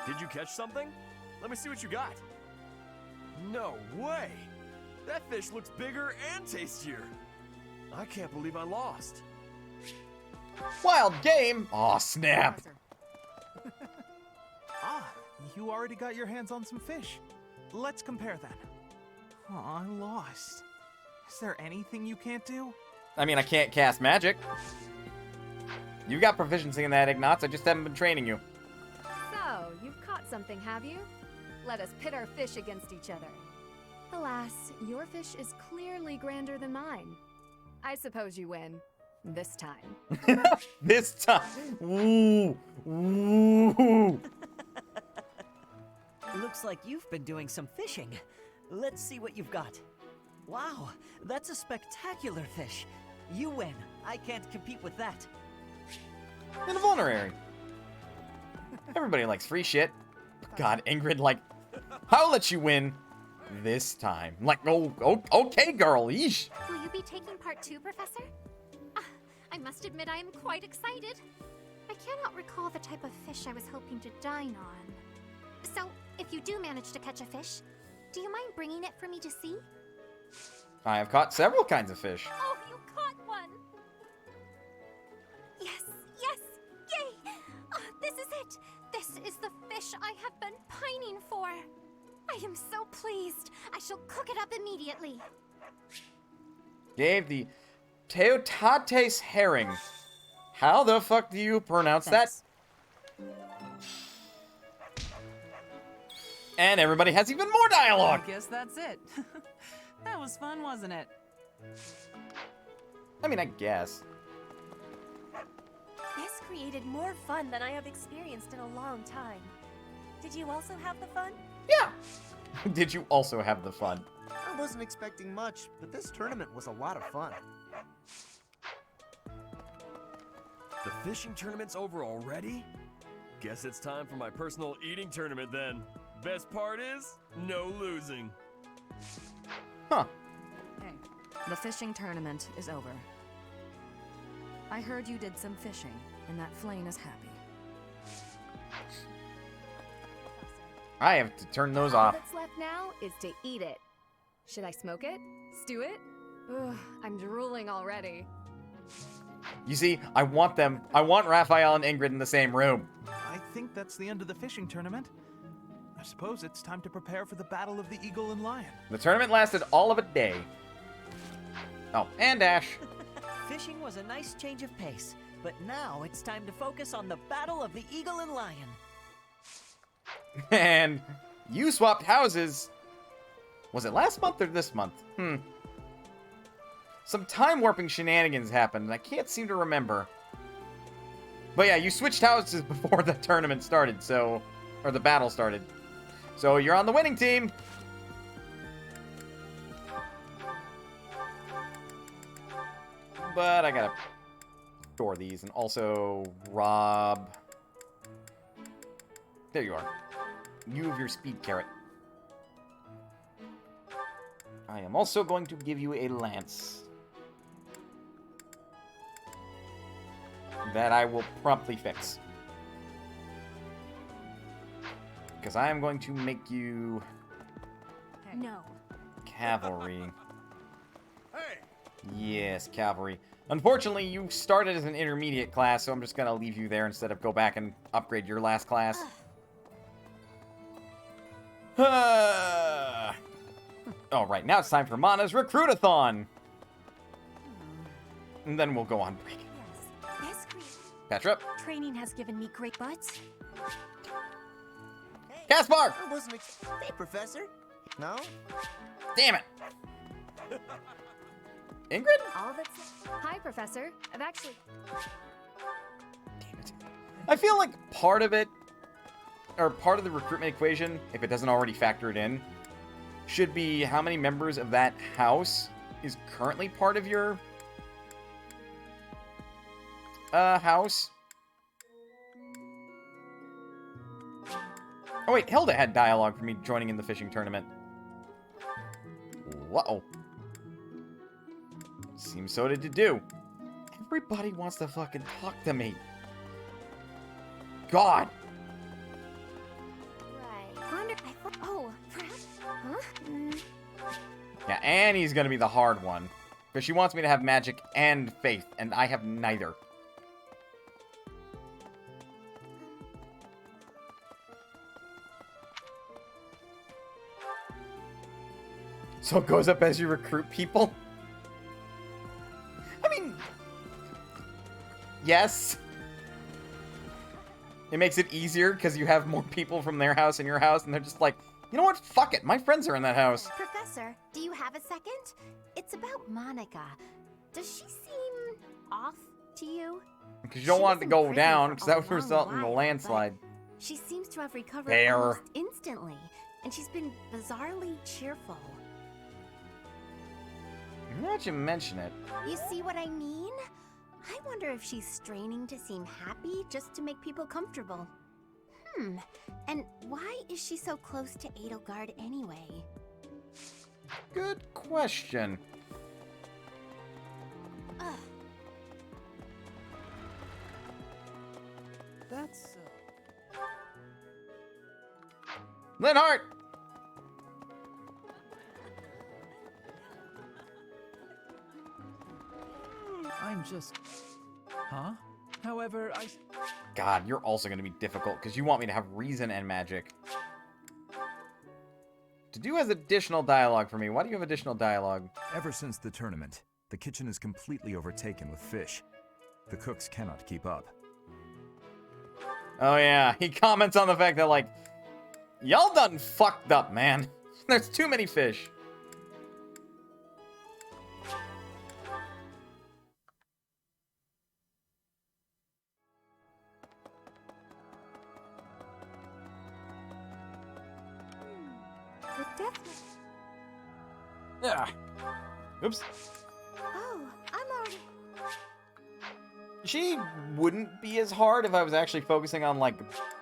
Did you catch something? Let me see what you got. No way! That fish looks bigger and tastier. I can't believe I lost. Wild game! Aw, snap! You already got your hands on some fish. Let's compare then. Aw, I lost. Is there anything you can't do? I mean, I can't cast magic. You got proficiency in that, Ignatz. I just haven't been training you. So, you've caught something, have you? Let us pit our fish against each other. Alas, your fish is clearly grander than mine. I suppose you win. This time. This time. Ooh. Ooh. Looks like you've been doing some fishing. Let's see what you've got. Wow, that's a spectacular fish. You win. I can't compete with that. And a vulnerary. Everybody likes free shit. God, Ingrid, like, I'll let you win this time. Like, oh, okay, girl. Yeesh. Will you be taking part 2, Professor? I must admit I am quite excited. I cannot recall the type of fish I was hoping to dine on. So, if you do manage to catch a fish, do you mind bringing it for me to see? I have caught several kinds of fish. Oh, you caught one! Yes, yes, yay! This is it! This is the fish I have been pining for! I am so pleased! I shall cook it up immediately! Gave the Teotates herring. How the fuck do you pronounce that? And everybody has even more dialogue! I guess that's it. That was fun, wasn't it? I mean, I guess. This created more fun than I have experienced in a long time. Did you also have the fun? Yeah! Did you also have the fun? I wasn't expecting much, but this tournament was a lot of fun. The fishing tournament's over already? Guess it's time for my personal eating tournament then. Best part is, no losing. Huh. Hey, the fishing tournament is over. I heard you did some fishing, and that Flame is happy. I have to turn those All off. that's left now is to eat it. Should I smoke it? Stew it? Ugh, I'm drooling already. You see, I want Raphael and Ingrid in the same room. I think that's the end of the fishing tournament. I suppose it's time to prepare for the Battle of the Eagle and Lion. The tournament lasted all of a day. Oh, and Ash. Fishing was a nice change of pace, but now it's time to focus on the Battle of the Eagle and Lion. And you swapped houses. Was it last month or this month? Some time warping shenanigans happened, and I can't seem to remember. But yeah, you switched houses before the tournament started, so... Or the battle started. So you're on the winning team. these, and also rob... There you are. You have your speed carrot. I am also going to give you a lance. That I will promptly fix. Because I am going to make you... No. Cavalry. Yes, cavalry. Unfortunately, you started as an intermediate class, so I'm just going to leave you there instead of go back and upgrade your last class. Alright, now it's time for Mana's Recruitathon! And then we'll go on break. Yes, Petra? training has given me great butts. Caspar! I wasn't Hey, Professor. No? Damn it! Ingrid? All that's... Hi, Professor. I've actually... I feel like part of it, or part of the recruitment equation, if it doesn't already factor it in, should be how many members of that house is currently part of your house. Oh wait, Hilda had dialogue for me joining in the fishing tournament. Whoa. Seems so to do. Everybody wants to fucking talk to me. God. Oh, perhaps. Huh? Yeah, Annie's gonna be the hard one. Because she wants me to have magic and faith, and I have neither. So it goes up as you recruit people? I mean... Yes. It makes it easier because you have more people from their house in your house, and they're just like, you know what? Fuck it. My friends are in that house. Professor, do you have a second? It's about Monica. Does she seem off to you? Because you don't want it to go down, because that would result in a landslide. She seems to have recovered There. almost instantly, and she's been bizarrely cheerful. Now that you mention it. You see what I mean? I wonder if she's straining to seem happy just to make people comfortable. And why is she so close to Edelgard anyway? Good question. Ugh. That's... Linhart! I'm just... Huh? However, God, you're also going to be difficult, because you want me to have reason and magic. Tadu has additional dialogue for me. Why do you have additional dialogue? Ever since the tournament, the kitchen is completely overtaken with fish. The cooks cannot keep up. Oh yeah, he comments on the fact that, like, y'all done fucked up, man. There's too many fish. The death... Yeah. Oops. Oh, I'm already... She wouldn't be as hard if I was actually focusing on, like,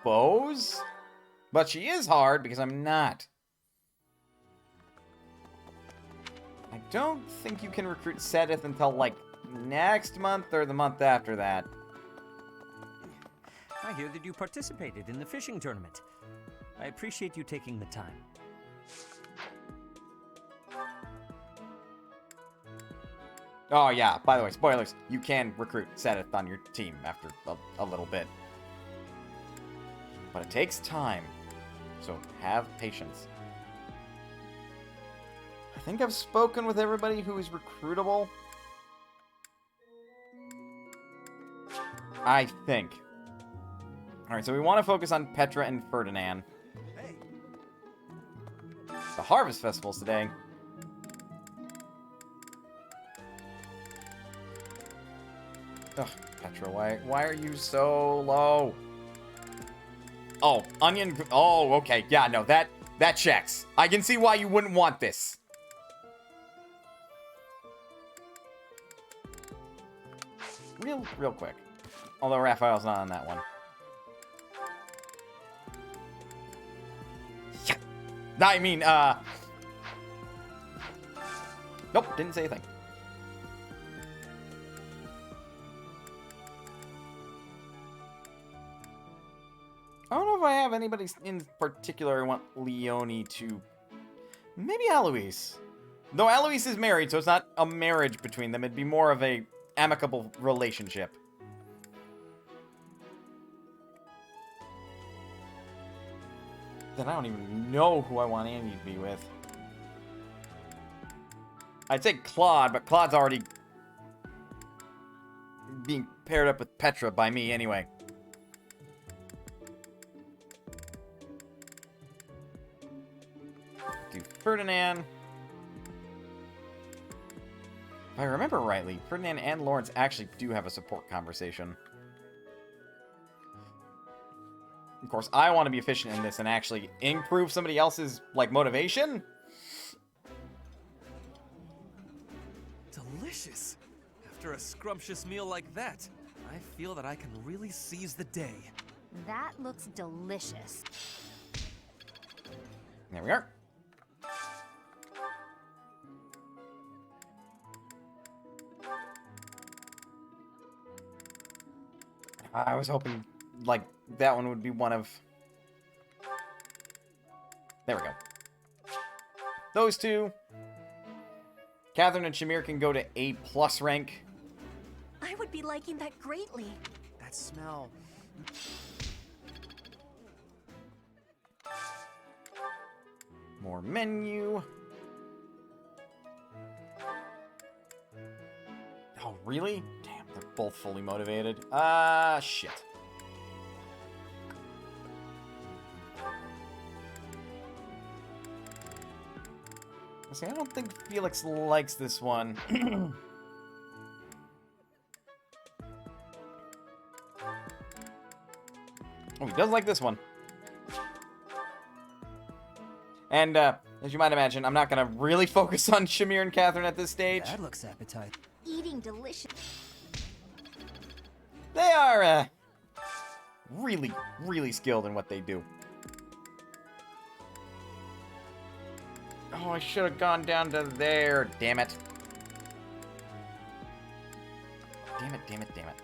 bows. But she is hard because I'm not. I don't think you can recruit Sedith until, like, next month or the month after that. I hear that you participated in the fishing tournament. I appreciate you taking the time. Oh, yeah, by the way, spoilers. You can recruit Sedith on your team after a little bit. But it takes time. So have patience. I think I've spoken with everybody who is recruitable. I think. Alright, so we want to focus on Petra and Ferdinand. The Harvest Festival's today. Ugh, Petra, why are you so low? Oh, onion... Oh, okay. Yeah, no, that checks. I can see why you wouldn't want this. Real quick. Although Raphael's not on that one. Yeah. I mean, nope, didn't say a thing. I don't know if I have anybody in particular I want Leonie to... Maybe Alois. Though Alois is married, so it's not a marriage between them. It'd be more of a amicable relationship. Then I don't even know who I want Andy to be with. I'd say Claude, but Claude's already being paired up with Petra by me anyway. Do Ferdinand. If I remember rightly, Ferdinand and Lawrence actually do have a support conversation. Of course, I want to be efficient in this and actually improve somebody else's, like, motivation. Delicious. After a scrumptious meal like that, I feel that I can really seize the day. That looks delicious. There we are. I was hoping, like, that one would be one of... There we go. Those two. Catherine and Shamir can go to A+ rank. I would be liking that greatly. That smell. More menu. Oh, really? Damn, they're both fully motivated. Shit. See, I don't think Felix likes this one. Oh, he does like this one. And, as you might imagine, I'm not going to really focus on Shamir and Catherine at this stage. That looks appetizing. Eating delicious. They are, really, really skilled in what they do. Oh, I should have gone down to there. Damn it. Damn it, damn it, damn it.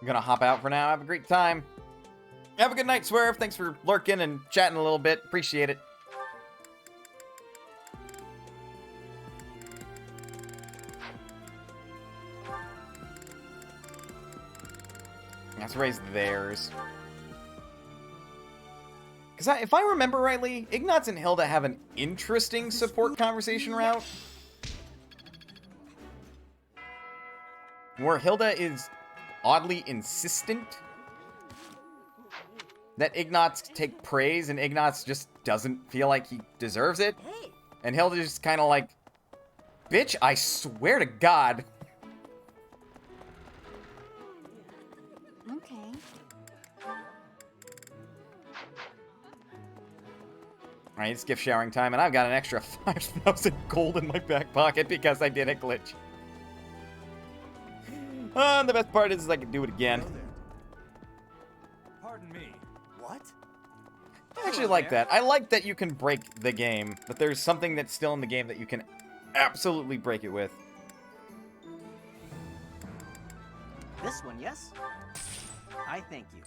I'm gonna hop out for now. Have a great time. Have a good night, Swerve. Thanks for lurking and chatting a little bit. Appreciate it. Let's raise theirs. Because if I remember rightly, Ignatz and Hilda have an interesting support conversation route. Where Hilda is oddly insistent that Ignatz take praise, and Ignatz just doesn't feel like he deserves it. And Hilda's just kind of like, bitch, I swear to God. Okay. Alright, it's gift showering time, and I've got an extra 5,000 gold in my back pocket because I did a glitch. The best part is I can do it again. Pardon me. What? I actually like that. I like that you can break the game, but there's something that's still in the game that you can absolutely break it with. This one, yes? I thank you.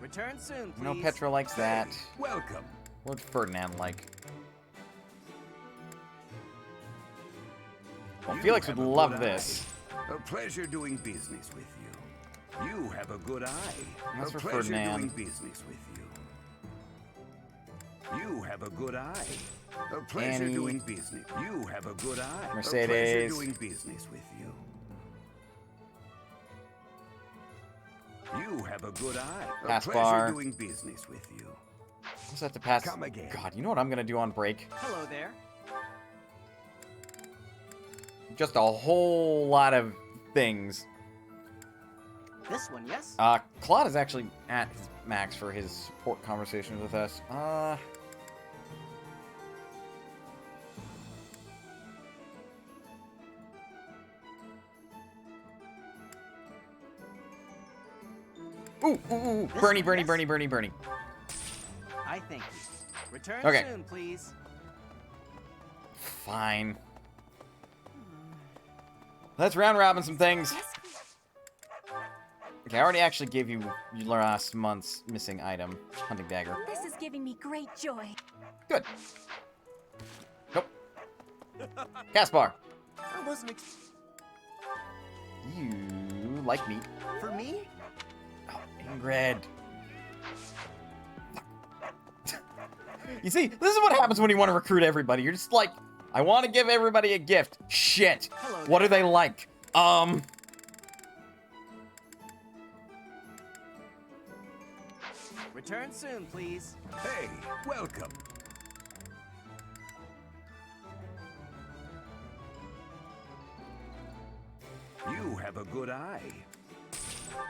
Return soon, please. No, Petra likes that. Welcome. What'd Ferdinand like? Well, Felix would love this. A pleasure doing business with you. You have a good eye. That's a for pleasure Ferdinand. doing business with you. You have a good eye. A pleasure Annie. doing business. You have a good eye. Mercedes. A pleasure doing business with you. You have a good eye. Pass a pleasure bar. doing business with you. Just have to pass. Come again. God, you know what I'm gonna do on break? Hello there. Just a whole lot of things. This one, yes? Claude is actually at his max for his support conversations with us. Ooh. Bernie. I thank you. Return Okay. soon, please. Fine. Let's round robin some things. Okay, I already actually gave you last month's missing item, hunting dagger. This is giving me great joy. Good. Nope. Caspar. I wasn't You like meat. For me? Oh, Ingrid. You see, this is what happens when you want to recruit everybody. You're just like, I want to give everybody a gift. Shit. Hello What do they like? Return soon, please. Hey, welcome. You have a good eye.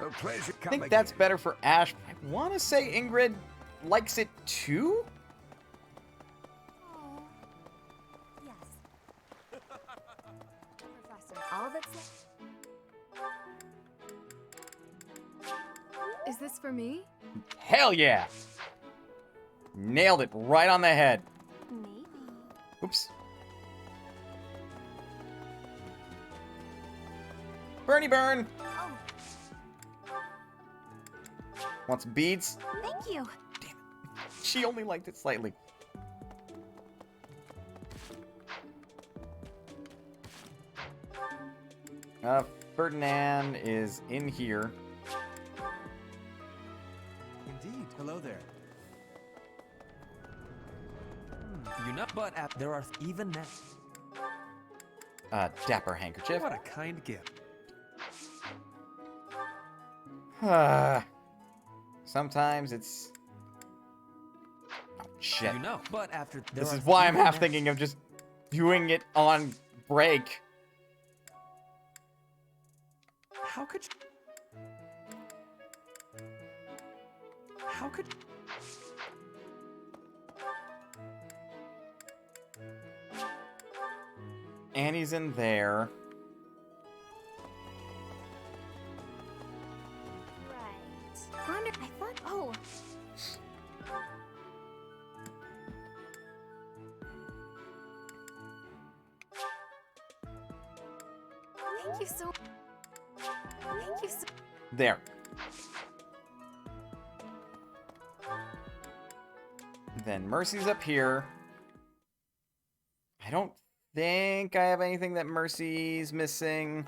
A pleasure. I think that's better for Ash. I want to say Ingrid likes it too? Professor, all that's left. Is this for me? Hell yeah! Nailed it right on the head. Maybe. Oops. Bernie burn! Want some beads? Thank you. She only liked it slightly. Ferdinand is in here. Indeed. Hello there. You know, but there are even now. Dapper handkerchief. What a kind gift. Sometimes it's... Oh, shit. You know, but after This is why I'm half thinking of just doing it on break. How could you... How could... Annie's in there. Right. Wonder, I thought, oh. Thank you so. Thank you so. There. Then Mercy's up here. I don't think I have anything that Mercy's missing.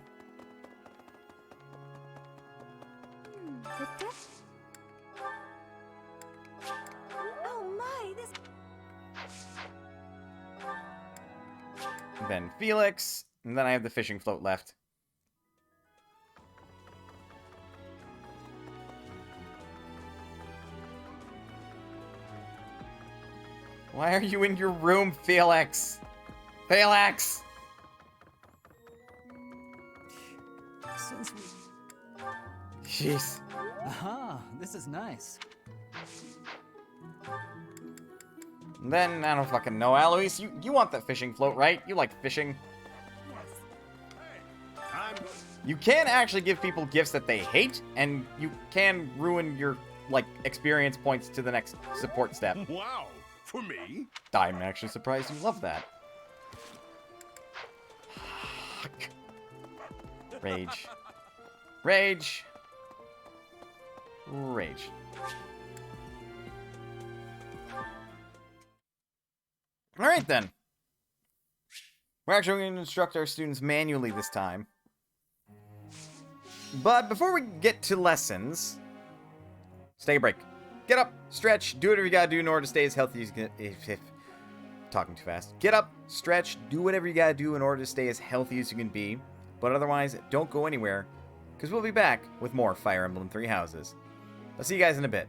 Oh my, this. Then Felix. And then I have the fishing float left. Why are you in your room, Felix? Felix! So sweet. Jeez. Aha, this is nice. And then, I don't fucking know, Alois, you want that fishing float, right? You like fishing. You can actually give people gifts that they hate, and you can ruin your, like, experience points to the next support step. Wow, for me? I'm actually surprised you love that. Rage. Rage. Rage. Alright then. We're actually going to instruct our students manually this time. But before we get to lessons, let's take a break. Get up, stretch, do whatever you gotta do in order to stay as healthy as you can. Talking too fast. Get up, stretch, do whatever you gotta do in order to stay as healthy as you can be. But otherwise, don't go anywhere. because we'll be back with more Fire Emblem Three Houses. I'll see you guys in a bit.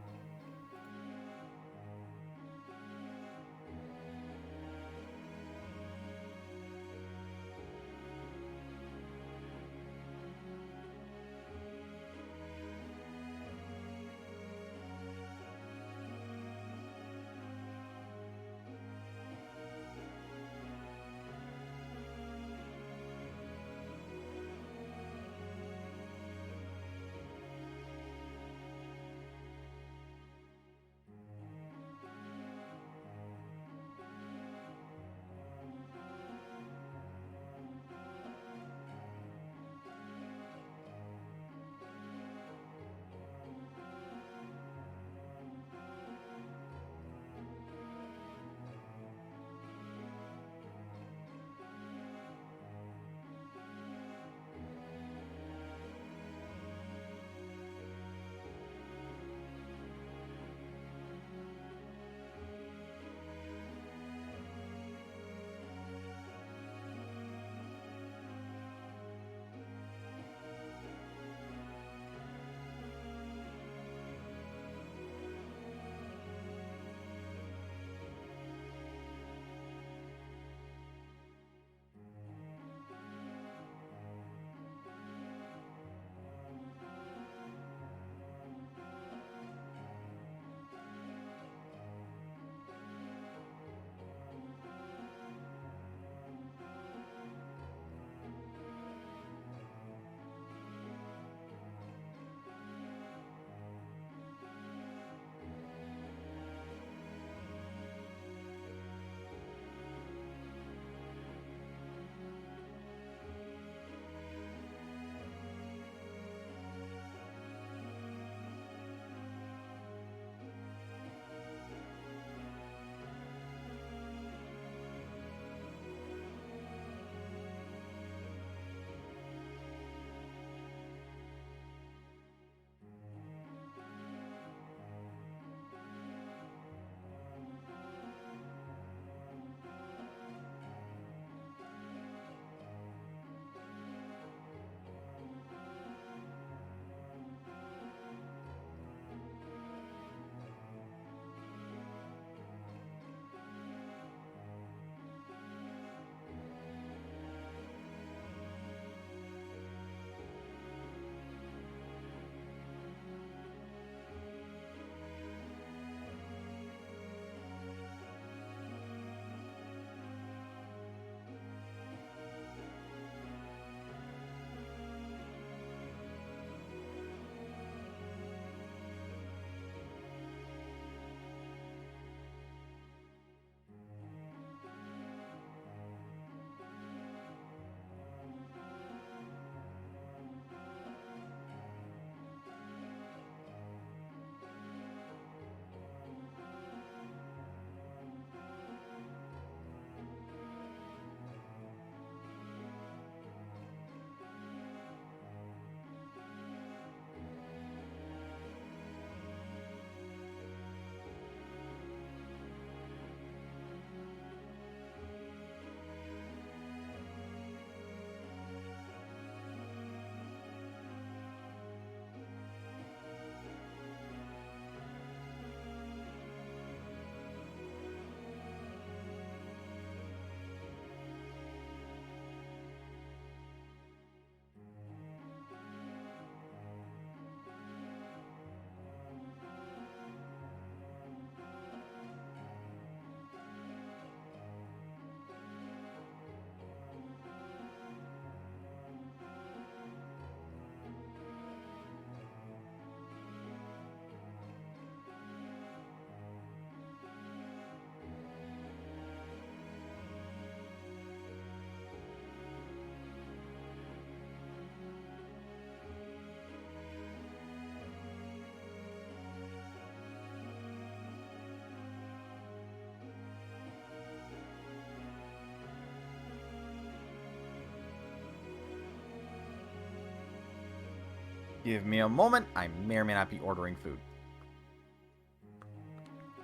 Give me a moment. I may or may not be ordering food.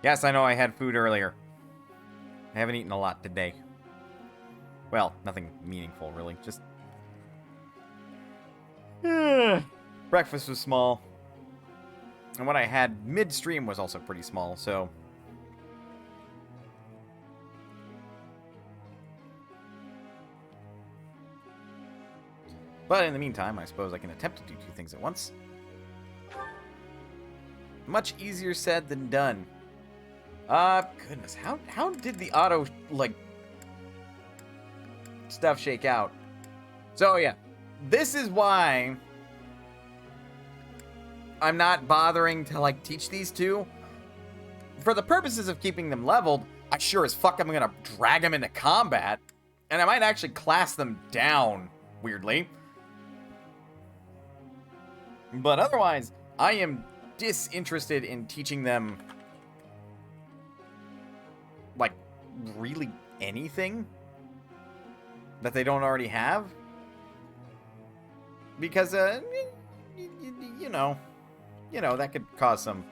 Yes, I know I had food earlier. I haven't eaten a lot today. Well, nothing meaningful, really. Just Breakfast was small. And what I had midstream was also pretty small, so... But in the meantime, I suppose I can attempt to do two things at once. Much easier said than done. Goodness, how did the auto, like, stuff shake out? So, yeah. This is why I'm not bothering to, like, teach these two. For the purposes of keeping them leveled, I sure as fuck am gonna drag them into combat. And I might actually class them down, weirdly. But otherwise, I am disinterested in teaching them, like, really anything that they don't already have. Because, you know, that could cause some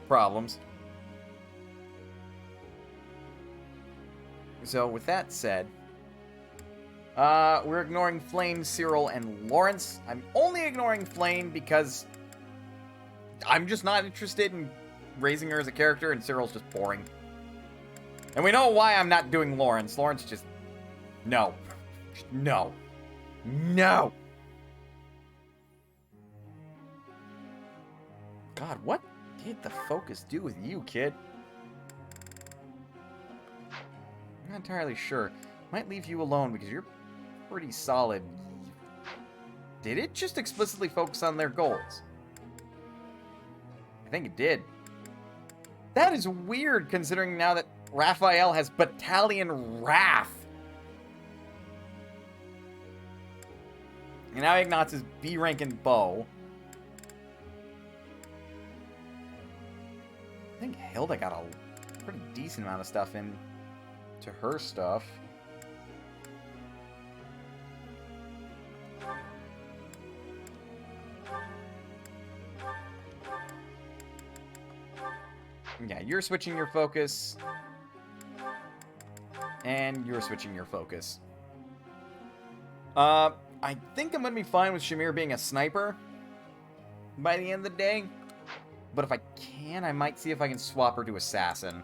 problems. So, with that said, we're ignoring Flame, Cyril, and Lawrence. I'm only ignoring Flame because I'm just not interested in raising her as a character, and Cyril's just boring. And we know why I'm not doing Lawrence. Lawrence just... No. No. No! God, what did the focus do with you, kid? I'm not entirely sure. Might leave you alone because you're pretty solid. Did it just explicitly focus on their goals? I think it did. That is weird considering now that Raphael has Battalion Wrath. And now Ignatz' B rank in bow. I think Hilda got a pretty decent amount of stuff in to her stuff. Yeah, you're switching your focus. And you're switching your focus. I think I'm going to be fine with Shamir being a sniper by the end of the day. But if I can, I might see if I can swap her to assassin.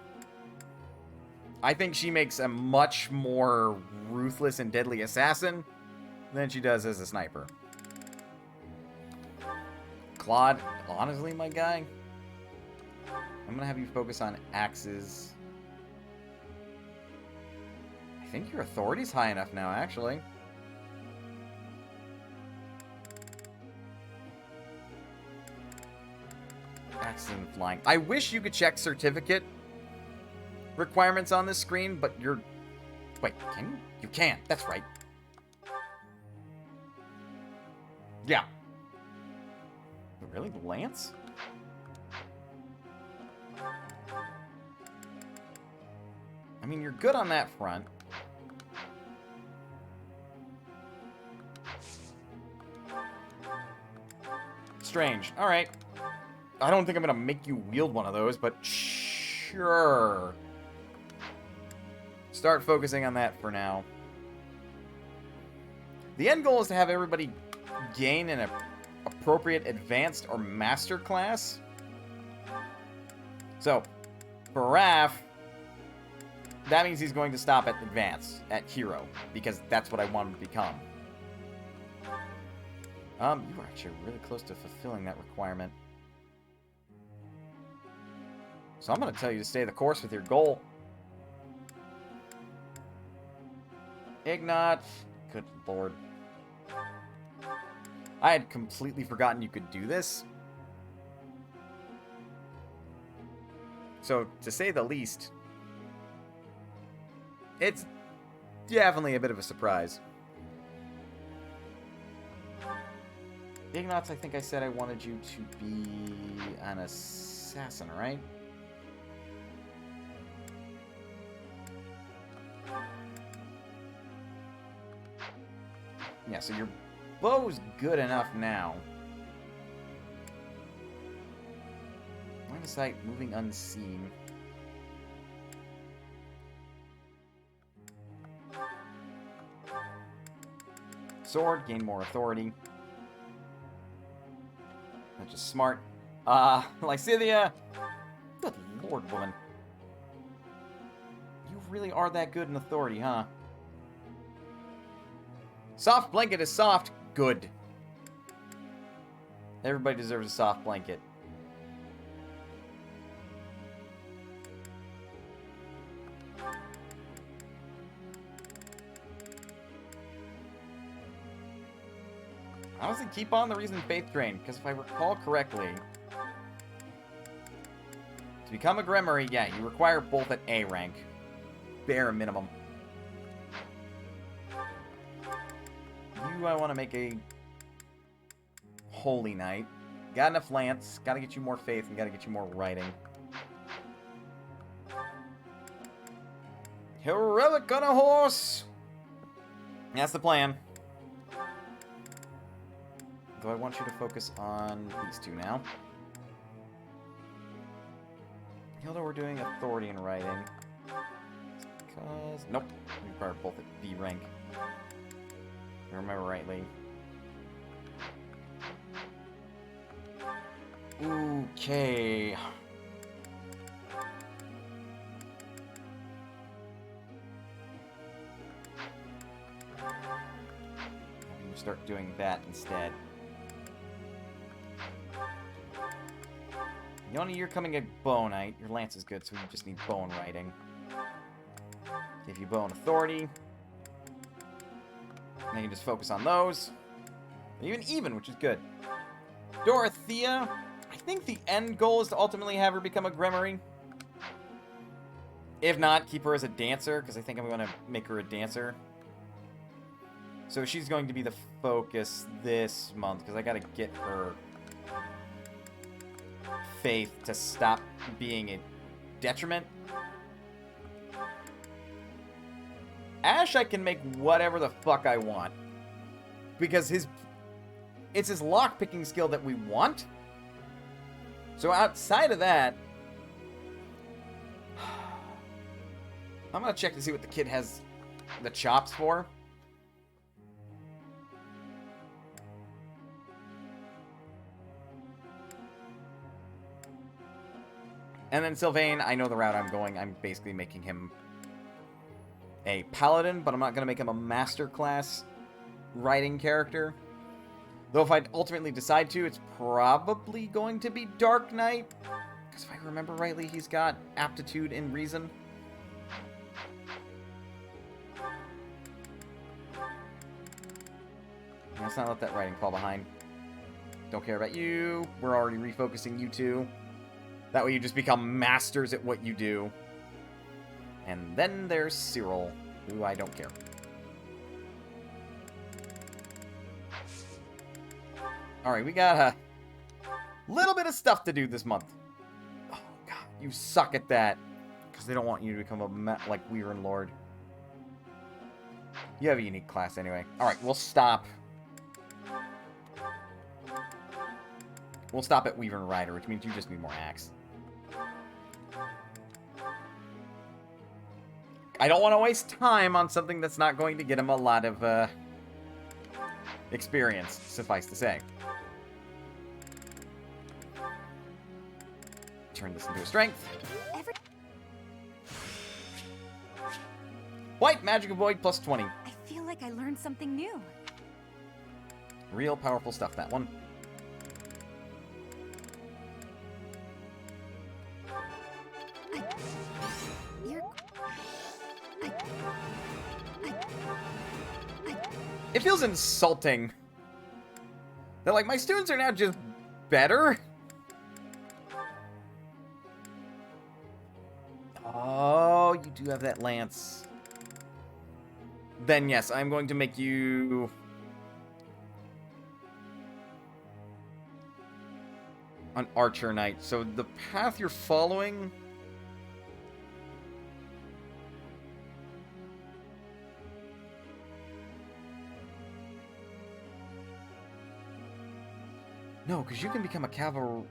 I think she makes a much more ruthless and deadly assassin than she does as a sniper. Claude, honestly, my guy, I'm going to have you focus on axes. I think your authority's high enough now, actually. Axes and flying. I wish you could check certificate requirements on this screen, but you're... Wait, can you? You can't. That's right. Yeah. Really? Lance? I mean, you're good on that front. Strange. Alright. I don't think I'm going to make you wield one of those, but sure. Start focusing on that for now. The end goal is to have everybody gain an appropriate advanced or master class. So, for Raph, that means he's going to stop at advanced, at hero, because that's what I want him to become. You are actually really close to fulfilling that requirement. So I'm going to tell you to stay the course with your goal. Ignat. Good lord. I had completely forgotten you could do this. So, to say the least, it's definitely a bit of a surprise. Ignatz, I think I said I wanted you to be an assassin, right? Yeah, so your bow's good enough now. Line of sight, moving unseen. sword, gain more authority. That's just smart. Lysithia! Good lord, woman. You really are that good in authority, huh? Soft blanket is soft. Good. Everybody deserves a soft blanket. Honestly, keep on the Reason Faith train, because if I recall correctly, to become a Grimoire, yeah, you require both at A rank. Bare minimum. You, I want to make a Holy Knight. Got enough Lance, gotta get you more Faith, and gotta get you more Writing. Heroic on a horse! That's the plan. Though I want you to focus on these two now. Hilda, we're doing authority and writing. Because... Nope. We require both at B rank. If I remember rightly. Okay. You start doing that instead. Yoni, you're coming at Bow Knight. Your lance is good, so you just need Bone Writing. Give you Bone Authority. And you can just focus on those. Even, which is good. Dorothea, I think the end goal is to ultimately have her become a Grimoire. If not, keep her as a dancer, because I think I'm going to make her a dancer. So she's going to be the focus this month, because I got to get her Faith to stop being a detriment. Ash I can make whatever the fuck I want. Because it's his lockpicking skill that we want. So outside of that, I'm gonna check to see what the kid has the chops for. And then Sylvain, I know the route I'm going. I'm basically making him a paladin, but I'm not going to make him a master class writing character. Though if I ultimately decide to, it's probably going to be Dark Knight. Because if I remember rightly, he's got aptitude in reason. Let's not let that writing fall behind. Don't care about you. We're already refocusing you two. That way you just become masters at what you do. And then there's Cyril, who I don't care. Alright, we got a little bit of stuff to do this month. Oh, God, you suck at that. Because they don't want you to become like Wyvern Lord. You have a unique class anyway. Alright, we'll stop. We'll stop at Wyvern Rider, which means you just need more axe. I don't want to waste time on something that's not going to get him a lot of experience, suffice to say. Turn this into a strength. White Magic Avoid plus 20. I feel like I learned something new. Real powerful stuff, that one. It feels insulting that, like, my students are now just better. Oh, you do have that lance. Then, yes, I'm going to make you an archer knight. So the path you're following... No, because you can become a cavalry...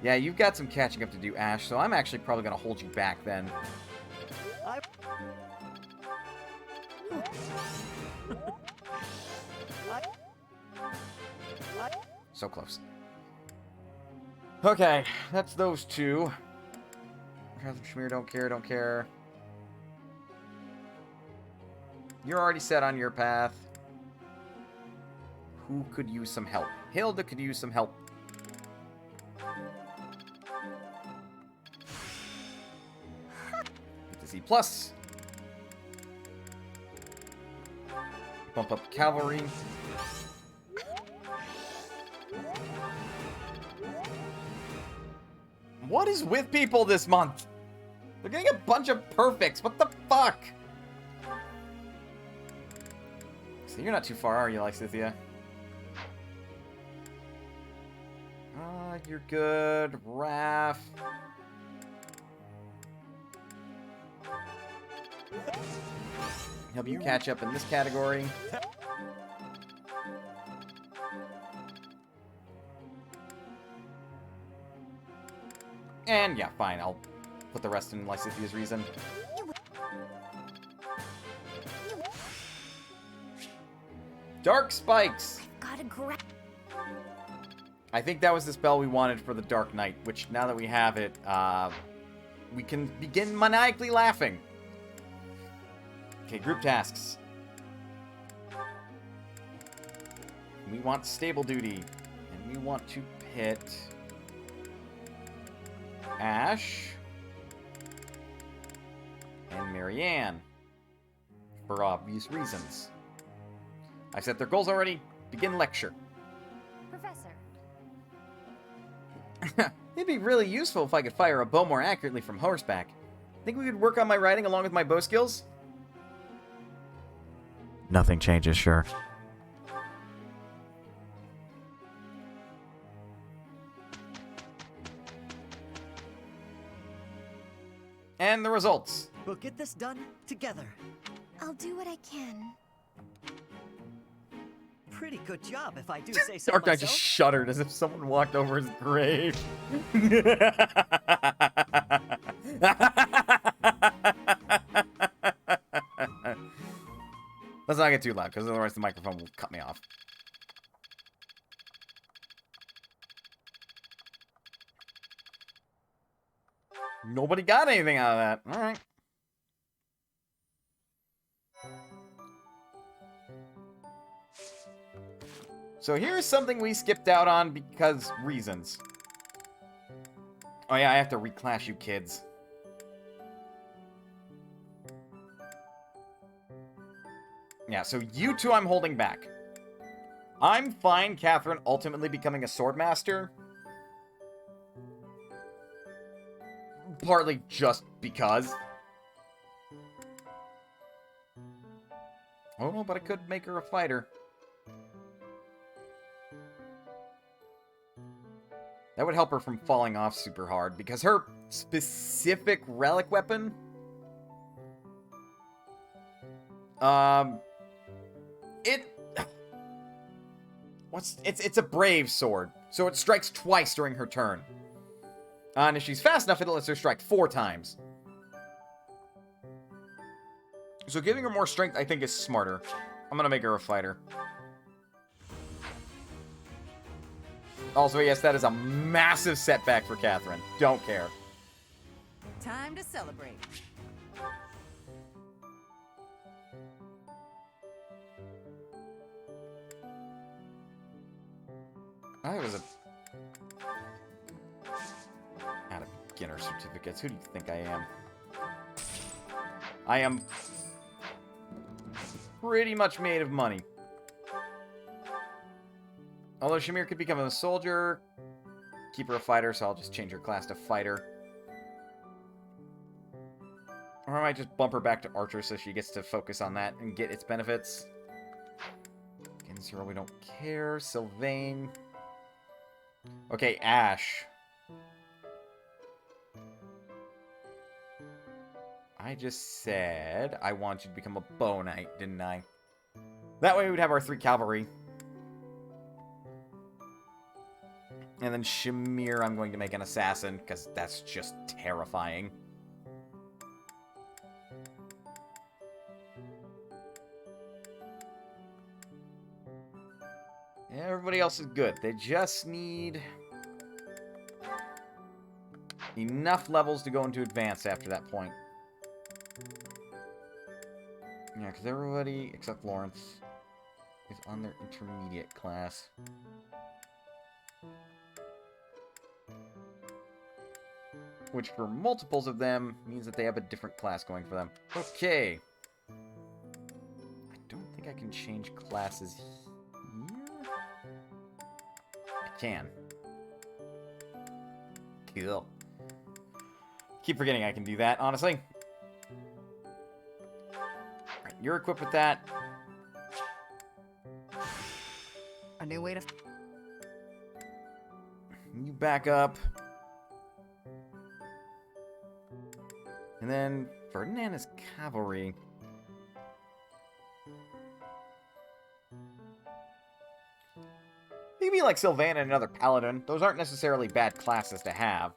Yeah, you've got some catching up to do, Ash, so I'm actually probably going to hold you back then. So close. Okay, that's those two. Shamir, don't care. You're already set on your path. Who could use some help? Hilda could use some help. Get to C+. Bump up cavalry. What is with people this month? They're getting a bunch of perfects. What the fuck? So you're not too far, are you, Lexithia? You're good. Raph. Help you catch up in this category. And yeah, fine. I'll put the rest in Lysithia's reason. Dark Spikes! Gotta grab. I think that was the spell we wanted for the Dark Knight, which now that we have it, we can begin maniacally laughing. Okay, group tasks. We want stable duty, and we want to pit Ash and Marianne for obvious reasons. I set their goals already. Begin lecture. Professor. It'd be really useful if I could fire a bow more accurately from horseback. Think we could work on my riding along with my bow skills? Nothing changes, sure. And the results. We'll get this done together. I'll do what I can. Pretty good job, if I do say so Dark Knight myself. just shuddered as if someone walked over his grave. Let's not get too loud, because otherwise the microphone will cut me off. Nobody got anything out of that. Alright. So here's something we skipped out on because reasons. Oh yeah, I have to reclass you kids. Yeah, so you two I'm holding back. I'm fine Catherine ultimately becoming a swordmaster. Partly just because. Oh no, but I could make her a fighter. That would help her from falling off super hard, because her specific relic weapon... It's a brave sword, so it strikes twice during her turn. And if she's fast enough, it lets her strike 4 times. So giving her more strength, I think, is smarter. I'm gonna make her a fighter. Also, yes, that is a massive setback for Catherine. Don't care. Time to celebrate. I was out of beginner certificates. Who do you think I am? I am pretty much made of money. Although Shamir could become a soldier, keep her a fighter, so I'll just change her class to fighter. Or I might just bump her back to archer so she gets to focus on that and get its benefits. Zero, we don't care. Sylvain. Okay, Ash. I just said I want you to become a bow knight, didn't I? That way we'd have our 3 cavalry. And then Shamir, I'm going to make an assassin, because that's just terrifying. everybody else is good. They just need enough levels to go into advanced after that point. Yeah, because everybody except Lawrence is on their intermediate class. Which for multiples of them means that they have a different class going for them. Okay. I don't think I can change classes here. I can. Cool. Keep forgetting I can do that, honestly. Alright, you're equipped with that. A new way to... You back up. And then Ferdinand is cavalry. You can be like Sylvain and another paladin. Those aren't necessarily bad classes to have.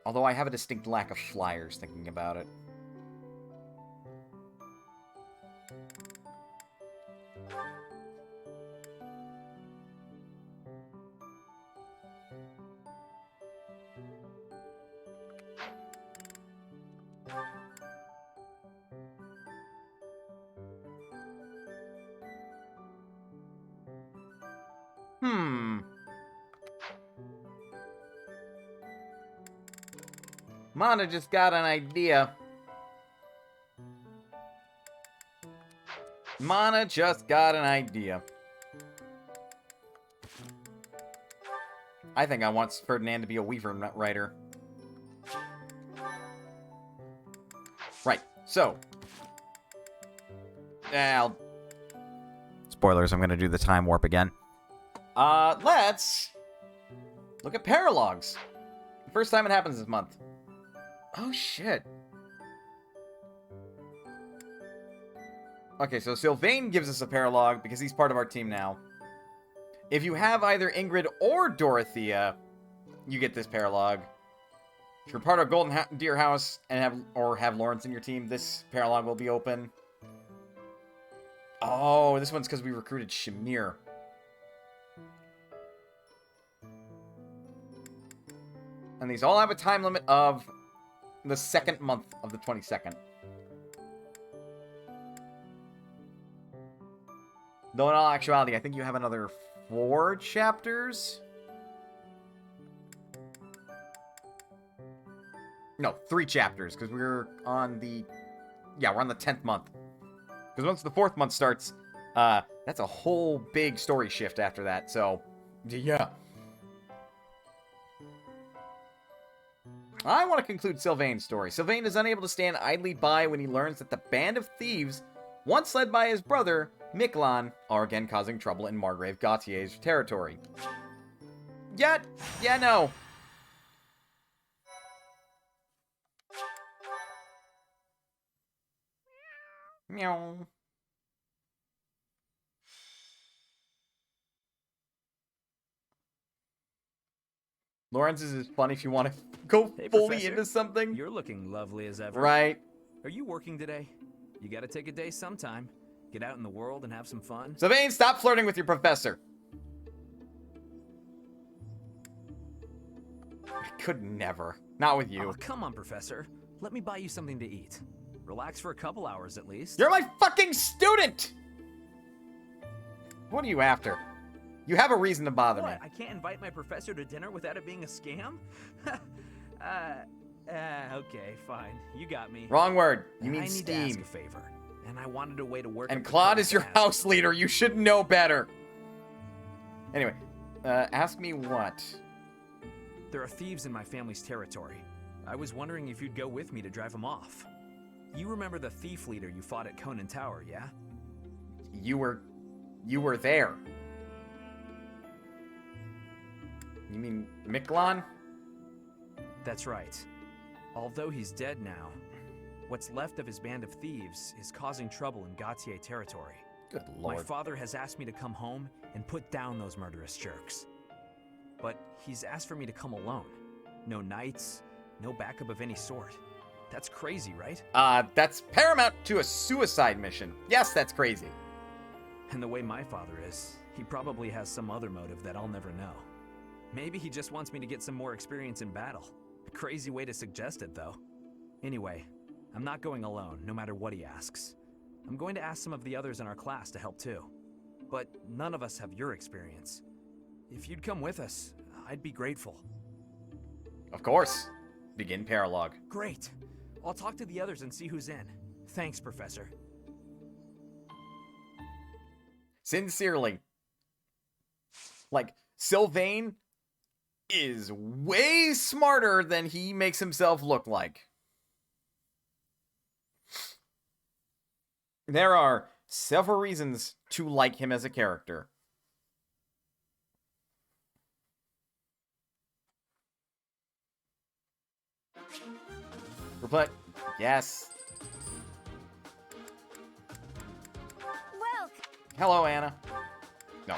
Although I have a distinct lack of flyers thinking about it. Mana just got an idea. Mana just got an idea. I think I want Ferdinand to be a Weaver Rider. Right, so. Spoilers, I'm going to do the time warp again. Let's look at paralogs. First time it happens this month. Oh, shit. Okay, so Sylvain gives us a paralog because he's part of our team now. If you have either Ingrid or Dorothea, you get this paralog. If you're part of Golden Deer House and have Lawrence in your team, this paralog will be open. Oh, this one's because we recruited Shamir. And these all have a time limit of the second month of the 22nd. Though in all actuality, I think you have another 4 chapters? No, 3 chapters, because we're on the... Yeah, we're on the 10th month. Because once the 4th month starts, that's a whole big story shift after that, so... Yeah. I want to conclude Sylvain's story. Sylvain is unable to stand idly by when he learns that the band of thieves, once led by his brother, Miquelon, are again causing trouble in Margrave Gautier's territory. Yeah, no. Meow. Lawrence's is fun if you want to go fully Professor. into something. You're looking lovely as ever. Right. Are you working today? You gotta take a day sometime. Get out in the world and have some fun. Sylvain, stop flirting with your professor. I could never. Not with you. Oh, come on, Professor. Let me buy you something to eat. Relax for a couple hours at least. You're my fucking student! What are you after? You have a reason to bother me. I can't invite my professor to dinner without it being a scam? Okay, fine. You got me. Wrong word. You mean I need Steam. to ask a favor, and I wanted a way to work. And up the Claude cost is your fast. house leader. You should know better. Anyway, ask me what? There are thieves in my family's territory. I was wondering if you'd go with me to drive them off. You remember the thief leader you fought at Conan Tower, yeah? You were there. You mean Miquelon? That's right. Although he's dead now, what's left of his band of thieves is causing trouble in Gautier territory. Good lord. My father has asked me to come home and put down those murderous jerks. But he's asked for me to come alone. No knights, no backup of any sort. That's crazy, right? That's paramount to a suicide mission. Yes, that's crazy. And the way my father is, he probably has some other motive that I'll never know. Maybe he just wants me to get some more experience in battle. A crazy way to suggest it, though. Anyway, I'm not going alone, no matter what he asks. I'm going to ask some of the others in our class to help too. But none of us have your experience. If you'd come with us, I'd be grateful. Of course. Begin paralogue. Great. I'll talk to the others and see who's in. Thanks, Professor. Sincerely. Like, Sylvain is way smarter than he makes himself look like. There are several reasons to like him as a character. Reply. Yes. Well. Hello, Anna. No.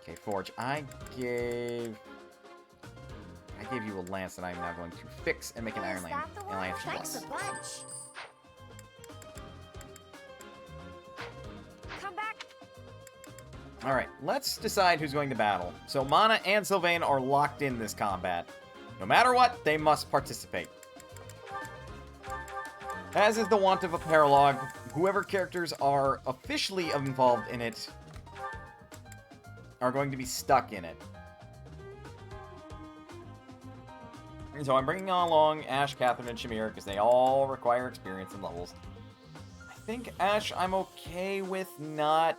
Okay, Forge. I gave you a lance that I'm now going to fix and make an iron lance. Thanks a bunch. Come back. All right, let's decide who's going to battle. So Mana and Sylvain are locked in this combat. No matter what, they must participate. As is the wont of a paralogue, whoever characters are officially involved in it are going to be stuck in it. And so I'm bringing along Ash, Catherine, and Shamir because they all require experience and levels. I think Ash I'm okay with not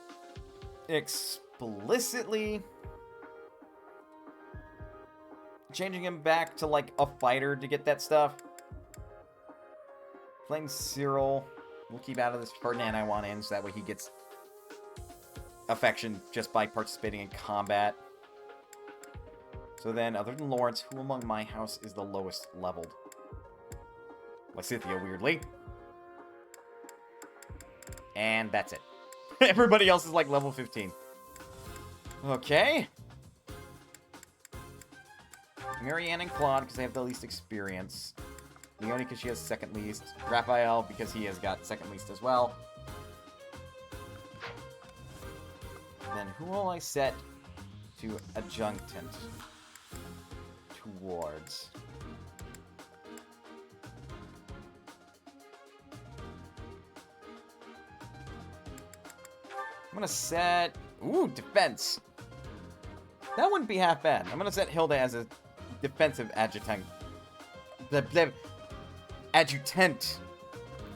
explicitly changing him back to like a fighter to get that stuff. Playing Cyril, we'll keep out of this. Ferdinand I want in so that way he gets affection just by participating in combat. So then, other than Lawrence, who among my house is the lowest leveled? Lysithea, weirdly. And that's it. Everybody else is like level 15. Okay. Marianne and Claude, because they have the least experience. Leonie, because she has second least. Raphael, because he has got second least as well. And then who will I set to adjunctant towards? I'm going to set... Ooh, defense. That wouldn't be half bad. I'm going to set Hilda as a defensive adjutant. Adjutant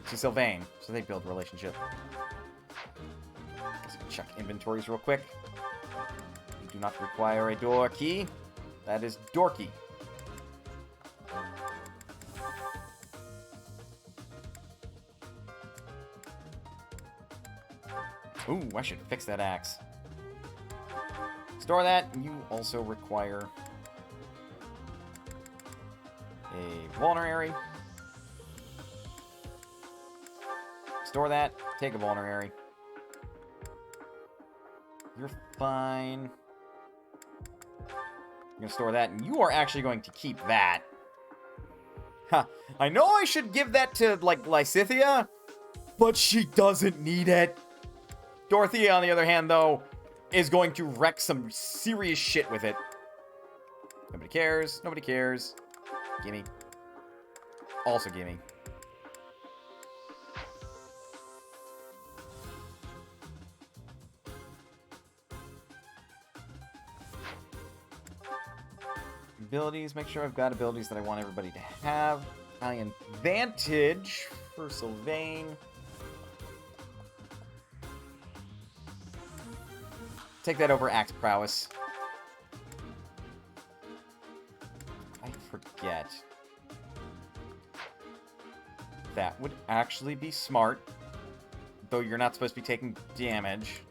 to Sylvain. So they build relationship. Let's check inventories real quick. We do not require a door key. That is door key. Ooh, I should fix that axe. Store that. You also require a vulnerary. Store that. Take a vulnerary. You're fine. I'm gonna store that, and you are actually going to keep that. Huh. I know I should give that to, like, Lysithea, but she doesn't need it. Dorothea, on the other hand, though, is going to wreck some serious shit with it. Nobody cares. Nobody cares. Gimme. Also gimme. Abilities. Make sure I've got abilities that I want everybody to have. High advantage for Sylvain. Take that over Axe Prowess. I forget. That would actually be smart. Though you're not supposed to be taking damage.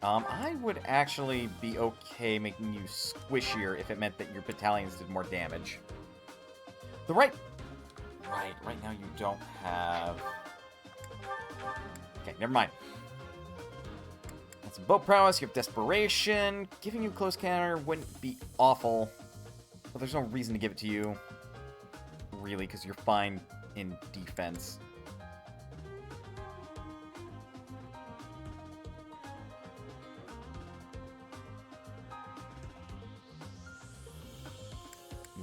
I would actually be okay making you squishier if it meant that your battalions did more damage. Right now you don't have... Okay, never mind. That's a bow prowess, you have desperation. Giving you close counter wouldn't be awful. But there's no reason to give it to you. Really, because you're fine in defense.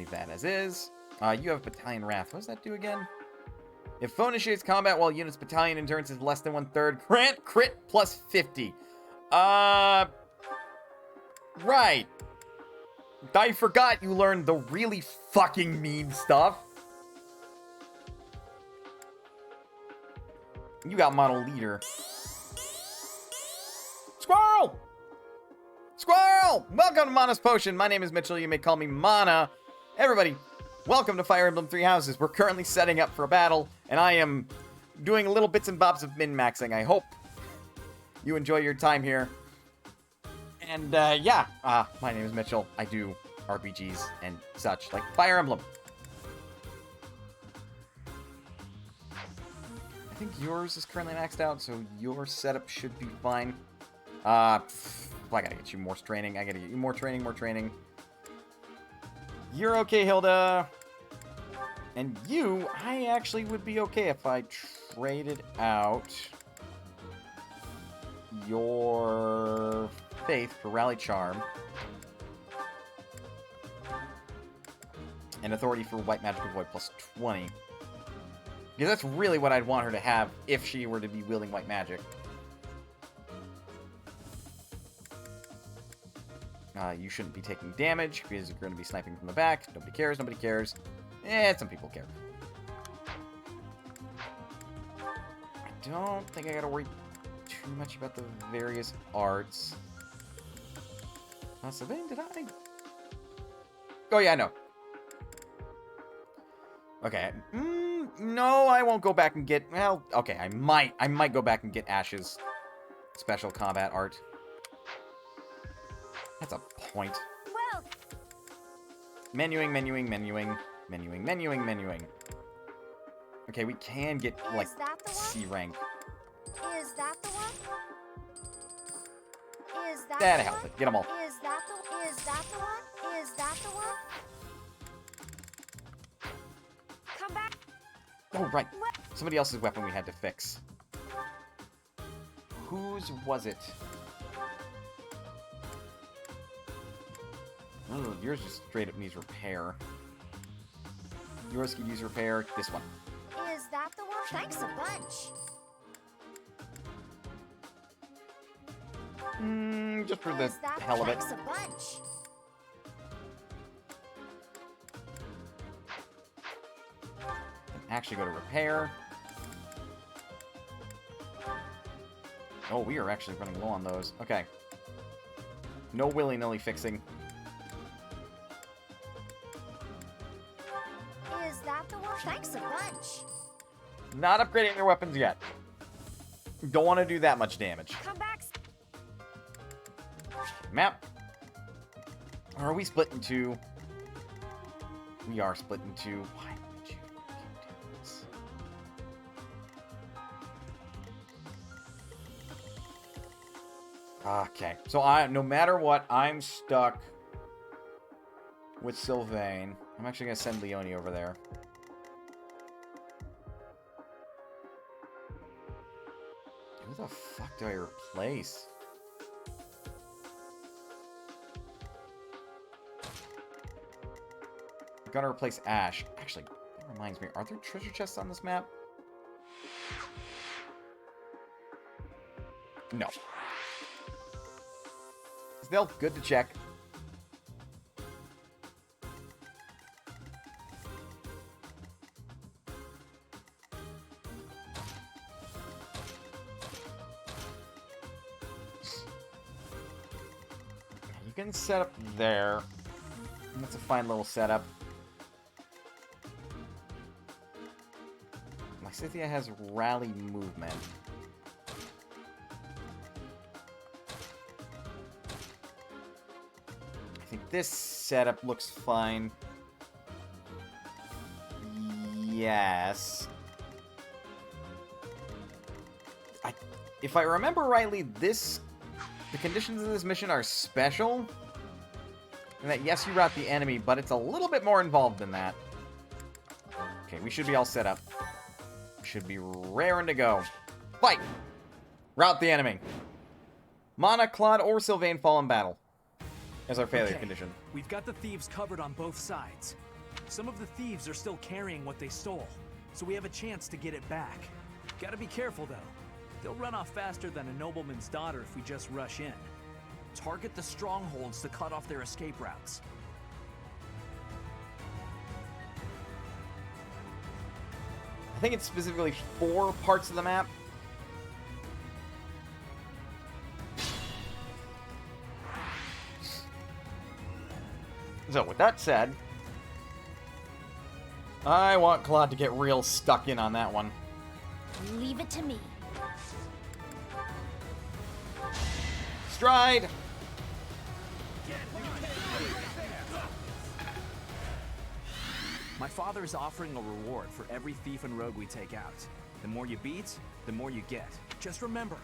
leave that as is. You have Battalion Wrath. What does that do again? If foe initiates combat while unit's battalion endurance is less than 1/3, grant crit plus 50. Right. I forgot you learned the really fucking mean stuff. You got Model Leader. Squirrel! Squirrel! Welcome to Mana's Potion. My name is Mitchell. You may call me Mana. Everybody, welcome to Fire Emblem Three Houses. We're currently setting up for a battle, and I am doing little bits and bobs of min-maxing. I hope you enjoy your time here. And, yeah. My name is Mitchell. I do RPGs and such, like Fire Emblem. I think yours is currently maxed out, so your setup should be fine. I gotta get you more training. I gotta get you more training. You're okay, Hilda. And you, I actually would be okay if I traded out your faith for Rally Charm and authority for White Magical Void plus 20. Because that's really what I'd want her to have if she were to be wielding white magic. You shouldn't be taking damage because you're going to be sniping from the back. Nobody cares. Some people care. I don't think I got to worry too much about the various arts. Sylvain, did I? Oh, yeah, no. Okay. No, I won't go back and get... Well, okay, I might go back and get Ash's special combat art. That's a point. Well, Menuing. Okay, we can get, like, C rank. is that the one? Is that That'll the help one? it. Get them all. Is that the one? Is that the one? Come back. Oh, right. Somebody else's weapon we had to fix. Whose was it? Oh, yours just straight up needs repair. Yours could use repair. This one. Is that the one? Thanks a bunch. Just for the hell of it. Thanks a bunch. Actually go to repair. Oh, we are actually running low on those. Okay. No willy-nilly fixing. Is that the one? Thanks a bunch. Not upgrading their weapons yet. Don't want to do that much damage. Come back. Map. Or are we split in two? We are split in two. Why would you keep doing this? Okay. So no matter what, I'm stuck with Sylvain. I'm actually going to send Leonie over there. Who the fuck do I replace? I'm gonna replace Ash. Actually, that reminds me, are there treasure chests on this map? No. Still, good to check. You can set up there. That's a fine little setup. Lysithea has rally movement. I think this setup looks fine. Yes. If I remember rightly, the conditions of this mission are special. And that, yes, you route the enemy, but it's a little bit more involved than that. Okay, we should be all set up. Should be raring to go. Fight! Route the enemy. Mana, Claude, or Sylvain fall in battle. As our failure condition. We've got the thieves covered on both sides. Some of the thieves are still carrying what they stole, so we have a chance to get it back. Gotta be careful, though. They'll run off faster than a nobleman's daughter if we just rush in. Target the strongholds to cut off their escape routes. I think it's specifically 4 parts of the map. So, with that said, I want Claude to get real stuck in on that one. Leave it to me. Stride! My father is offering a reward for every thief and rogue we take out. The more you beat, the more you get. Just remember,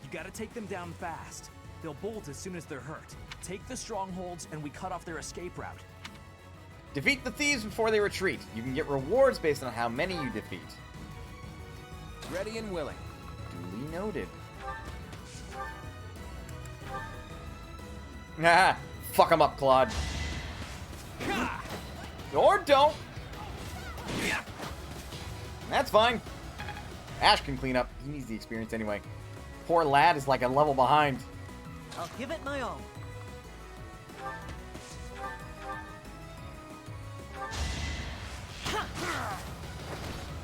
you gotta take them down fast. They'll bolt as soon as they're hurt. Take the strongholds and we cut off their escape route. Defeat the thieves before they retreat. You can get rewards based on how many you defeat. Ready and willing. Duly noted. Ah, fuck him up, Claude. Or don't. That's fine. Ash can clean up. He needs the experience anyway. Poor lad is like a level behind. I'll give it my all.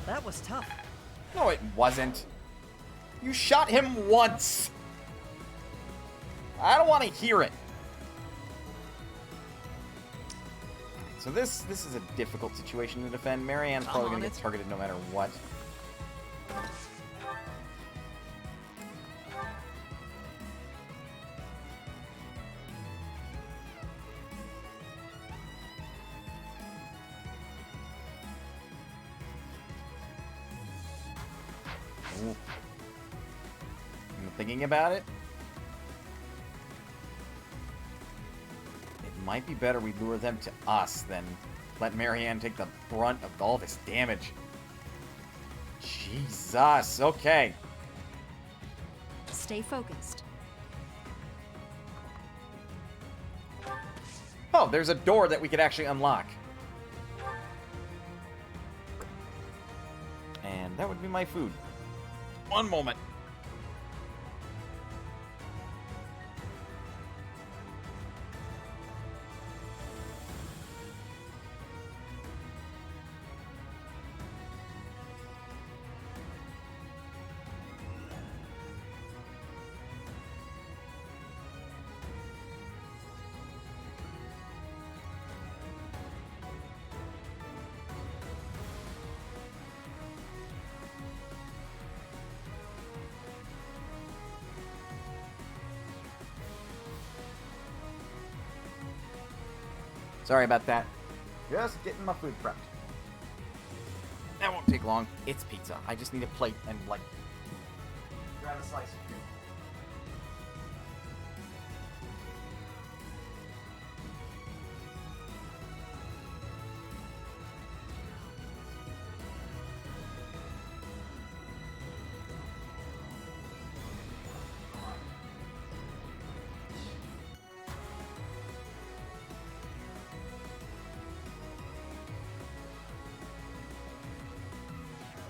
That was tough. No, it wasn't. You shot him once. I don't want to hear it. So this is a difficult situation to defend. Marianne's probably going to get targeted no matter what. Ooh. I'm thinking about it. It might be better we lure them to us than let Marianne take the brunt of all this damage. Jesus. Okay. Stay focused. Oh, there's a door that we could actually unlock. And that would be my food. One moment. Sorry about that. Just getting my food prepped. That won't take long. It's pizza. I just need a plate and, like, grab a slice of food.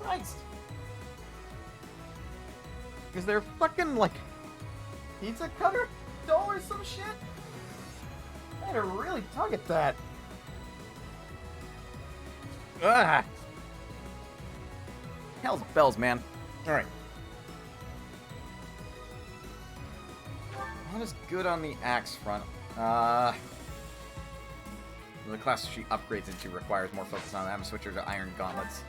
Christ. Is there fucking, like, pizza cutter dough or some shit? I had to really tug at that. Ah. Hell's bells, man. Alright. Not as good on the axe front. The class she upgrades into requires more focus on that. I'm switching to iron gauntlets.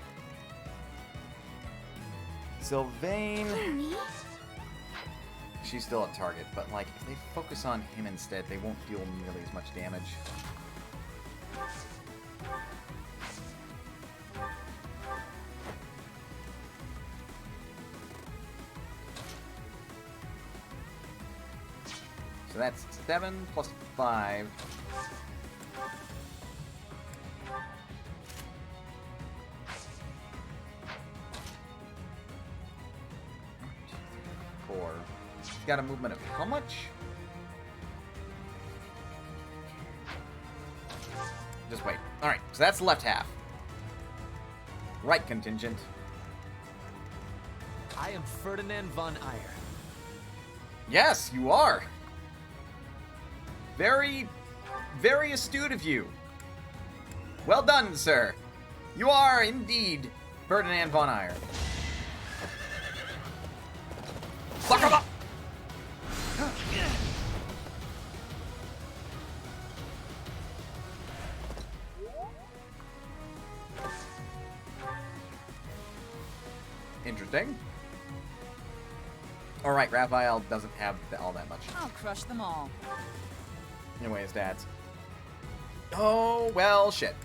Sylvain. She's still a target, but like if they focus on him instead, they won't deal nearly as much damage. So that's 7 plus 5. Got a movement of how much? just wait. Alright, so that's the left half. Right contingent. I am Ferdinand von Eyre. Yes, you are. Very, very astute of you. Well done, sir. You are indeed Ferdinand von Eyre. Fuck him up! Interesting. Alright, Raphael doesn't have all that much. I'll crush them all. Anyway, his dad's. Oh, well, shit.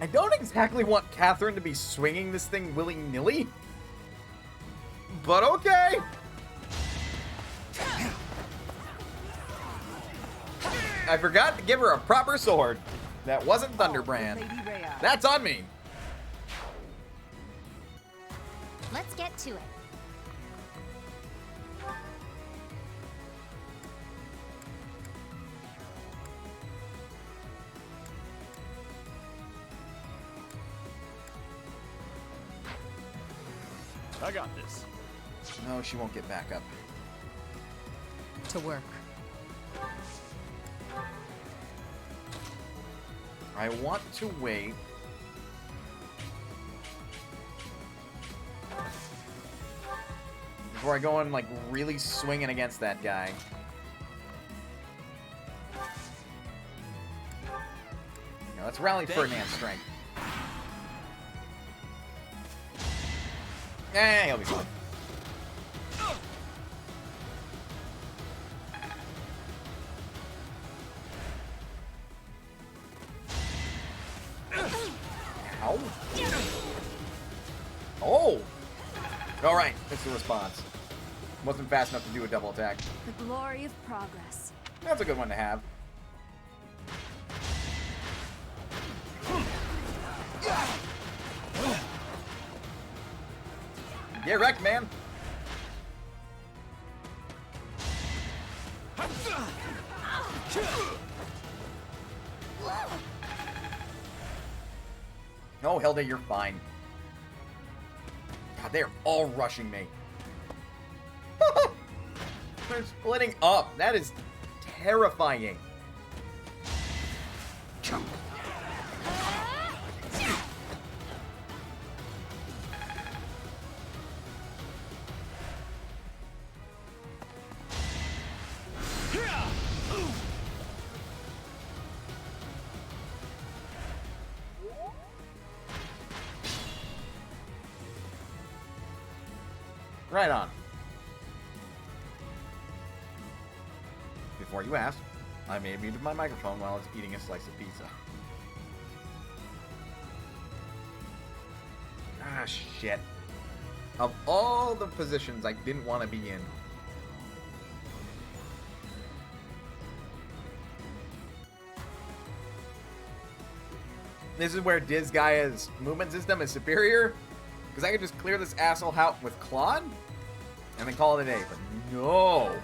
I don't exactly want Catherine to be swinging this thing willy-nilly. But okay. I forgot to give her a proper sword. That wasn't Thunderbrand. That's on me. Let's get to it. I got this. No, she won't get back up. To work. I want to wait. Before I go in, like, really swinging against that guy. Now, let's rally Ferdinand's strength. Eh, he'll be fine. Ow. Oh! Alright, that's the response. Wasn't fast enough to do a double attack. The glory of progress. That's a good one to have. Get wrecked, man. No, Hilda, you're fine. God, they're all rushing me. They're splitting up. That is terrifying. Right on. Before you ask, I may have muted my microphone while I was eating a slice of pizza. Ah, shit. Of all the positions I didn't want to be in. This is where Disgaia's movement system is superior. Because I could just clear this asshole out with Claude and then call it a day. But no.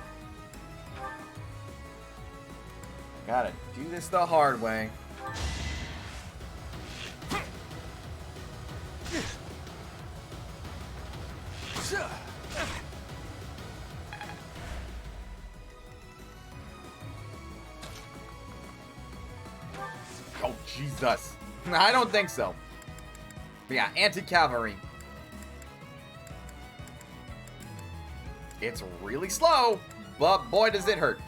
Gotta do this the hard way. Oh, Jesus. I don't think so. But yeah, anti-cavalry. It's really slow, but boy does it hurt.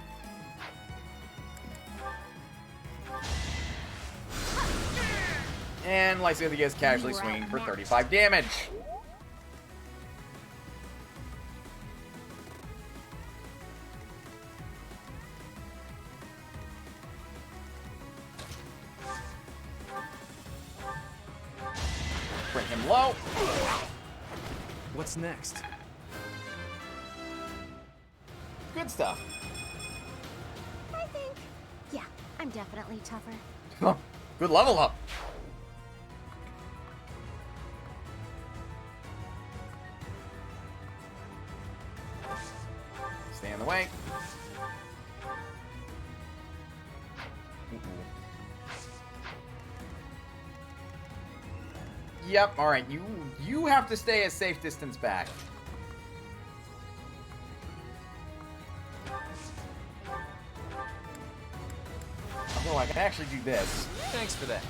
And Lysalia is casually swinging for 35 damage. Bring him low. What's next? Good stuff. I think. Yeah, I'm definitely tougher. Oh, good level up. Stay in the way. Yep, alright, you have to stay a safe distance back. Although I can actually do this. Thanks for that.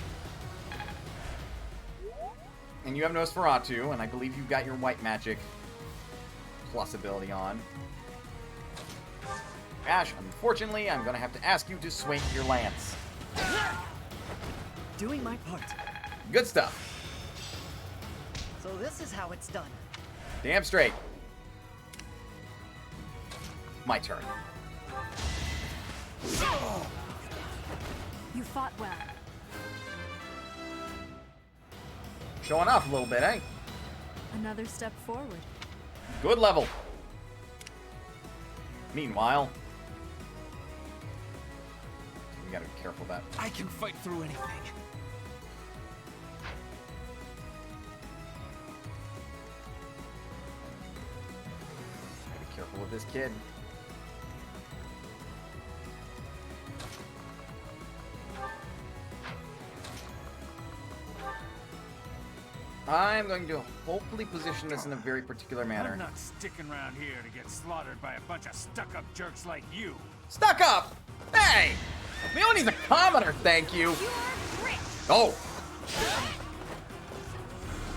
And you have Nosferatu, and I believe you've got your white magic plus ability on. Ash, unfortunately, I'm gonna have to ask you to swing your lance. Doing my part. Good stuff. So this is how it's done. Damn straight. My turn. You fought well. Showing off a little bit, eh? Another step forward. Good level. Meanwhile, we gotta be careful about. I can fight through anything. Gotta be careful with this kid. I'm going to hopefully position this in a very particular manner. I'm not sticking around here to get slaughtered by a bunch of stuck-up jerks like you. Stuck up! Hey! Leonie's a commoner, thank you! Oh!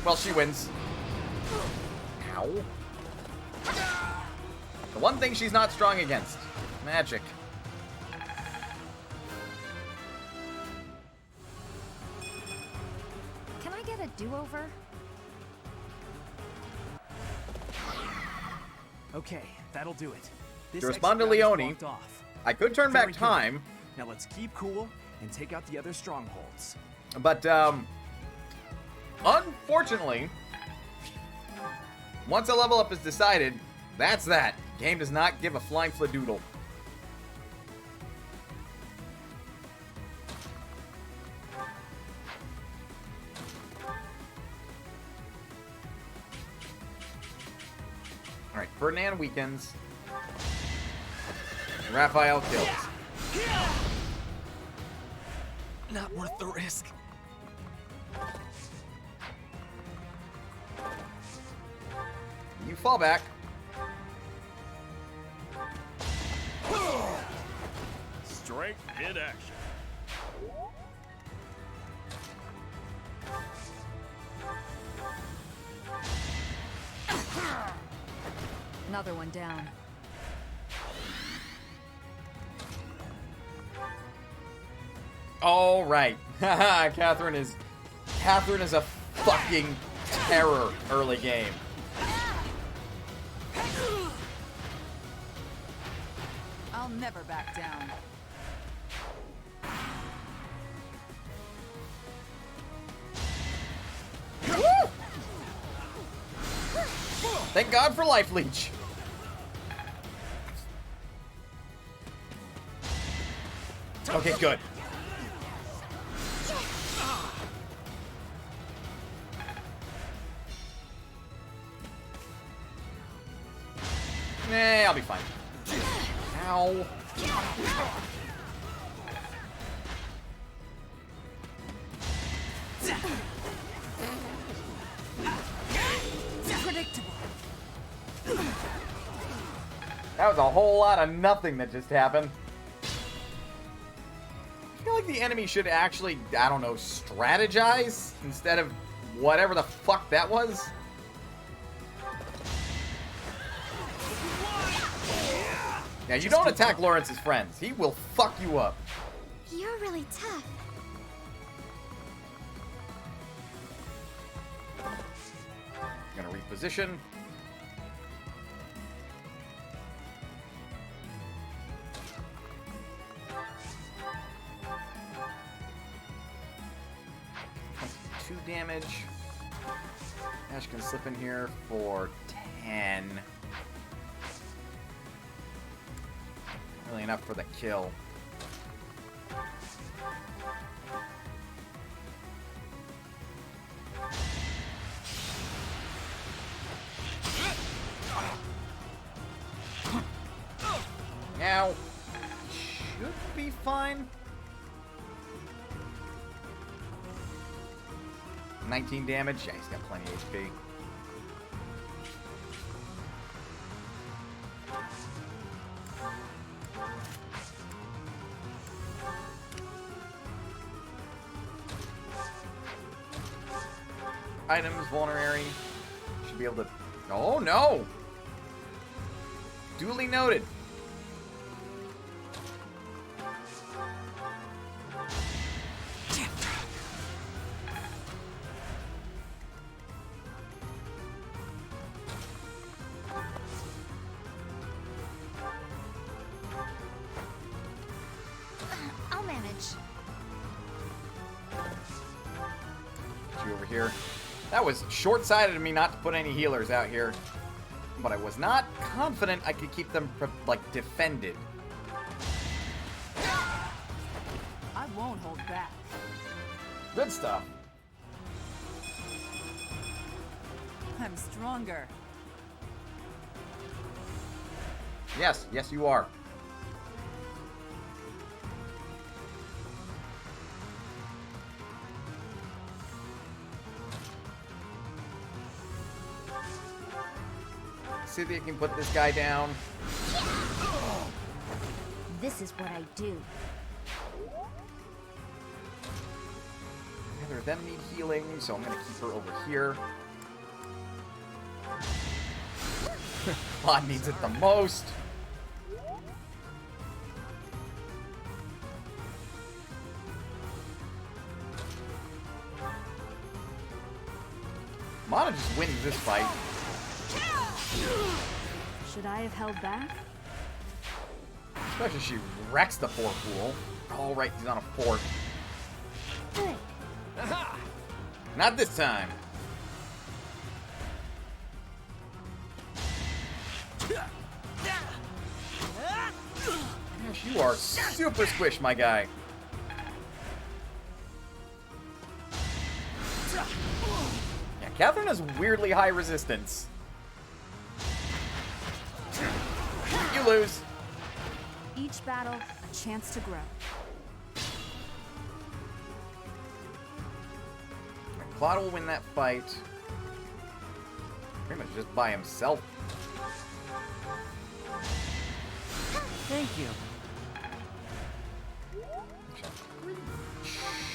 Well, she wins. Ow. The one thing she's not strong against. Magic. Can I get a do-over? Okay, that'll do it. This To respond to exit route is Leonie, blocked off. I could turn Very back good. time, Now let's keep cool and take out the other strongholds. but, unfortunately, once a level up is decided, that's that. Game does not give a flying fladoodle. Alright, Ferdinand weakens. Raphael kills. Not worth the risk. You fall back. Strength in action. Another one down. All right. Haha, Catherine is a fucking terror early game. I'll never back down. Thank God for Life Leech. Okay, good. Nah, I'll be fine. Ow. Predictable. That was a whole lot of nothing that just happened. I feel like the enemy should actually, I don't know, strategize instead of whatever the fuck that was. Now, you don't attack Lawrence's friends. He will fuck you up. You're really tough. I'm gonna reposition. Two damage. Ash can slip in here for 10. Really enough for the kill. Now, should be fine. 19 damage. Yeah, he's got plenty of HP. Items, vulnerary. Should be able to... Oh, no! Duly noted. I'll manage. Get you over here. That was short-sighted of me not to put any healers out here. But I was not confident I could keep them, like, defended. I won't hold back. Good stuff. I'm stronger. Yes, yes you are. See if you can put this guy down. This is what I do. Neither of them need healing, so I'm gonna keep her over here. Bot needs it the most. Mana just wins this fight. Should I have held back? Especially she wrecks the poor fool. Oh, right, he's on a fort. Not this time. Gosh, you are super squish, my guy. Yeah, Catherine has weirdly high resistance. You lose. Each battle, a chance to grow. Claude will win that fight. Pretty much just by himself. Thank you.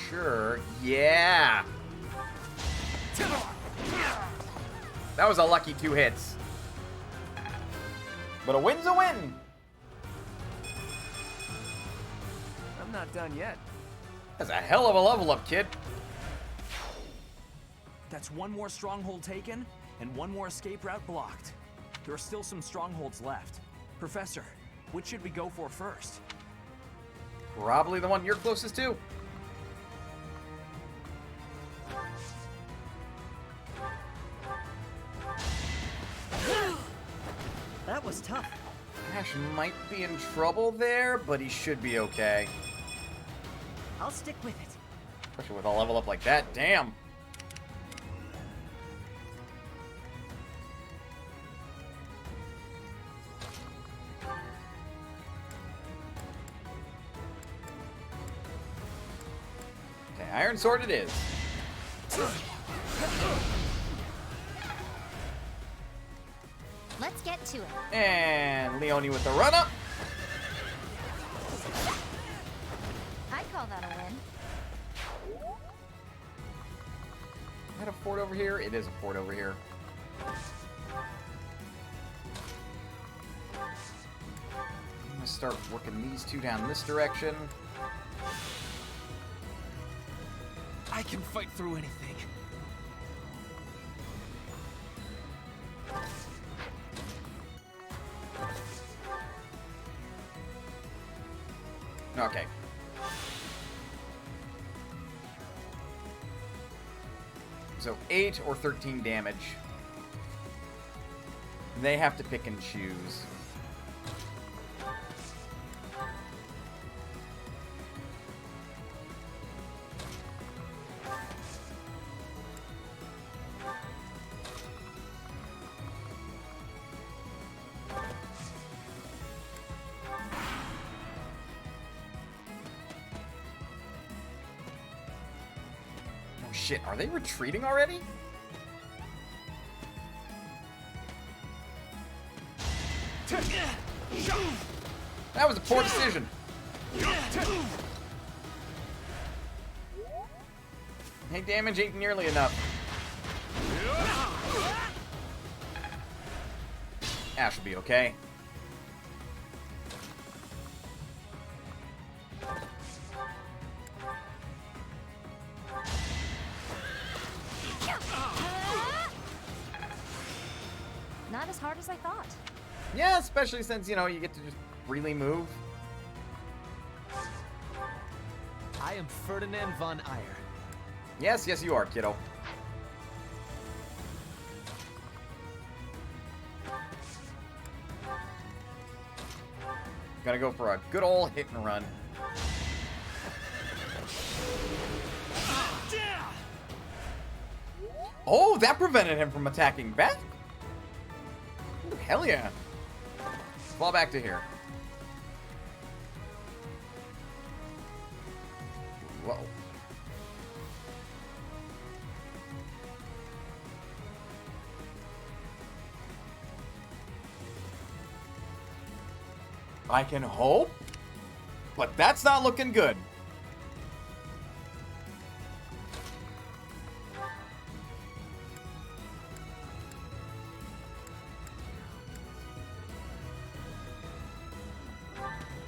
Sure. Yeah. That was a lucky 2 hits. But a win's a win. I'm not done yet. That's a hell of a level up, kid. That's one more stronghold taken, and one more escape route blocked. There are still some strongholds left. Professor, which should we go for first? Probably the one you're closest to. That was tough. Ash might be in trouble there, but he should be okay. I'll stick with it. Especially with a level up like that. Damn. Okay, Iron Sword it is. Let's get to it. And Leonie with the run-up. I'd call that a win. Is that a fort over here? It is a fort over here. I'm gonna start working these two down this direction. I can fight through anything. Okay. So 8 or 13 damage. They have to pick and choose. shit, are they retreating already? That was a poor decision. Hey, damage ain't nearly enough. Ash will be okay. Not as hard as I thought. Yeah, especially since, you know, you get to just freely move. I am Ferdinand von Eyre. Yes, yes, you are, kiddo. Gotta go for a good old hit and run. Oh, that prevented him from attacking back? Ooh, hell yeah. Fall back to here. Whoa. I can hope, but that's not looking good.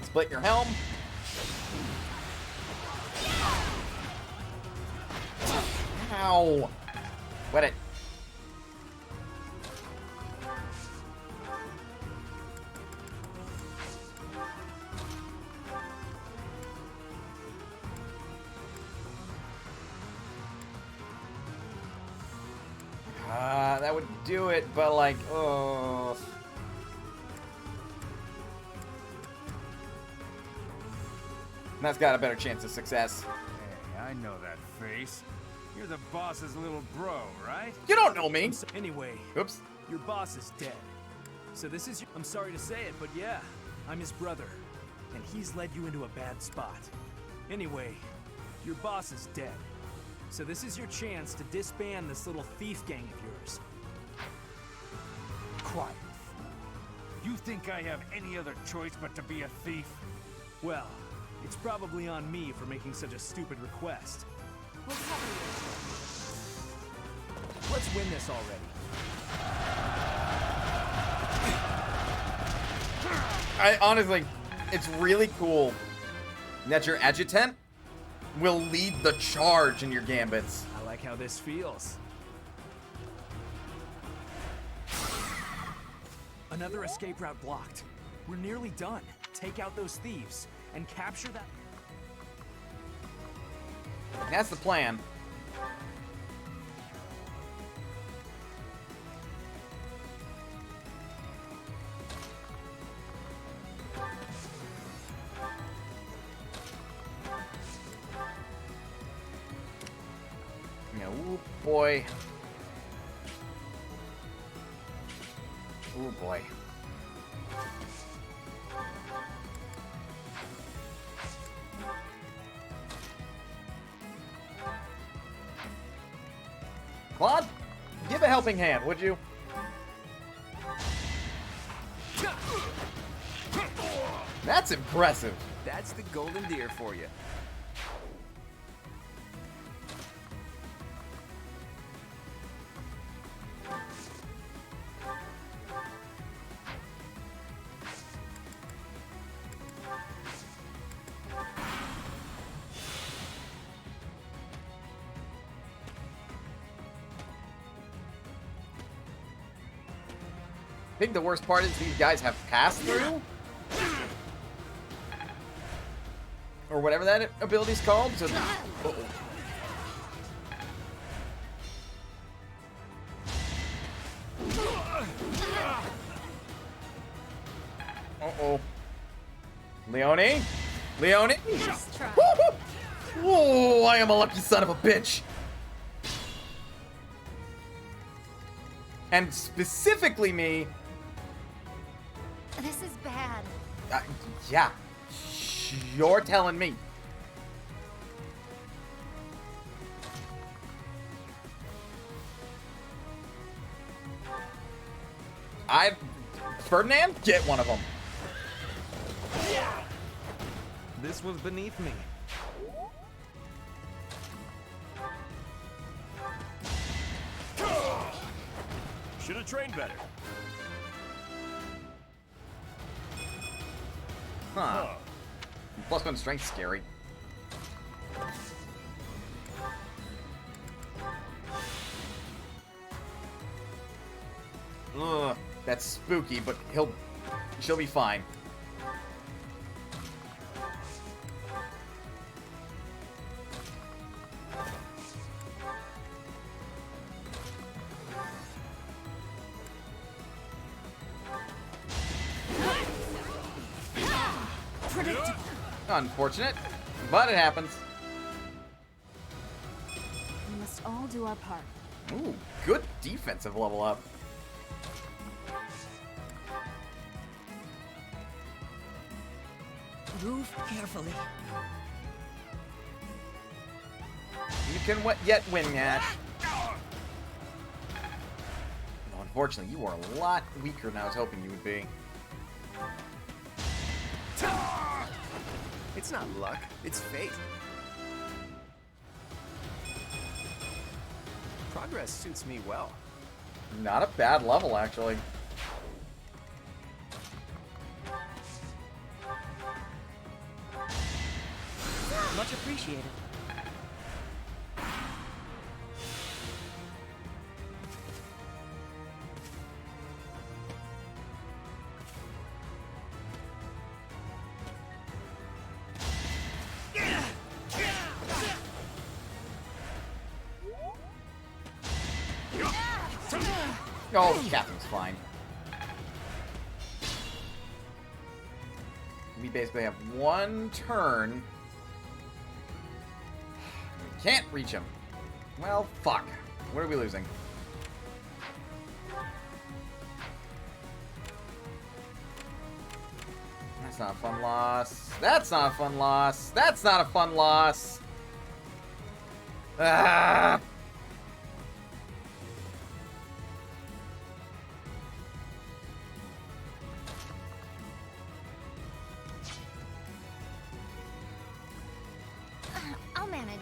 Split your helm. Ow. Wet it. That would do it, but like, oh. That's got a better chance of success. Hey, I know that face. You're the boss's little bro, right? You don't know me. Anyway, oops. Your boss is dead. So this is I'm sorry to say it, but yeah, I'm his brother. And he's led you into a bad spot. Anyway, your boss is dead. So this is your chance to disband this little thief gang of yours. Quiet. You think I have any other choice but to be a thief? Well, it's probably on me for making such a stupid request. What's happening? Let's win this already. I honestly, it's really cool that your adjutant will lead the charge in your gambits. I like how this feels. Another escape route blocked. We're nearly done. Take out those thieves and capture that. That's the plan. Yeah, ooh boy. Ooh boy. Claude, give a helping hand, would you? That's impressive. That's the golden deer for you. I think the worst part is these guys have passed through? Or whatever that ability's called. So, uh-oh. Uh-oh. Leone? Leone? Oh, I am a lucky son of a bitch. And specifically me. This is bad. Yeah. You're telling me. Ferdinand, get one of them. This was beneath me. Should have trained better. Huh. +1 strength, scary. Ugh, that's spooky, but she'll be fine. Unfortunate, but it happens. We must all do our part. Ooh, good defensive level up. Move carefully. You can yet win, Ash. No, unfortunately, you are a lot weaker than I was hoping you would be. It's not luck, it's fate. Progress suits me well. Not a bad level, actually. Much appreciated. Oh, Catherine's fine. We basically have one turn. We can't reach him. Well, fuck. What are we losing? That's not a fun loss. That's not a fun loss. That's not a fun loss. Ah! I'll manage.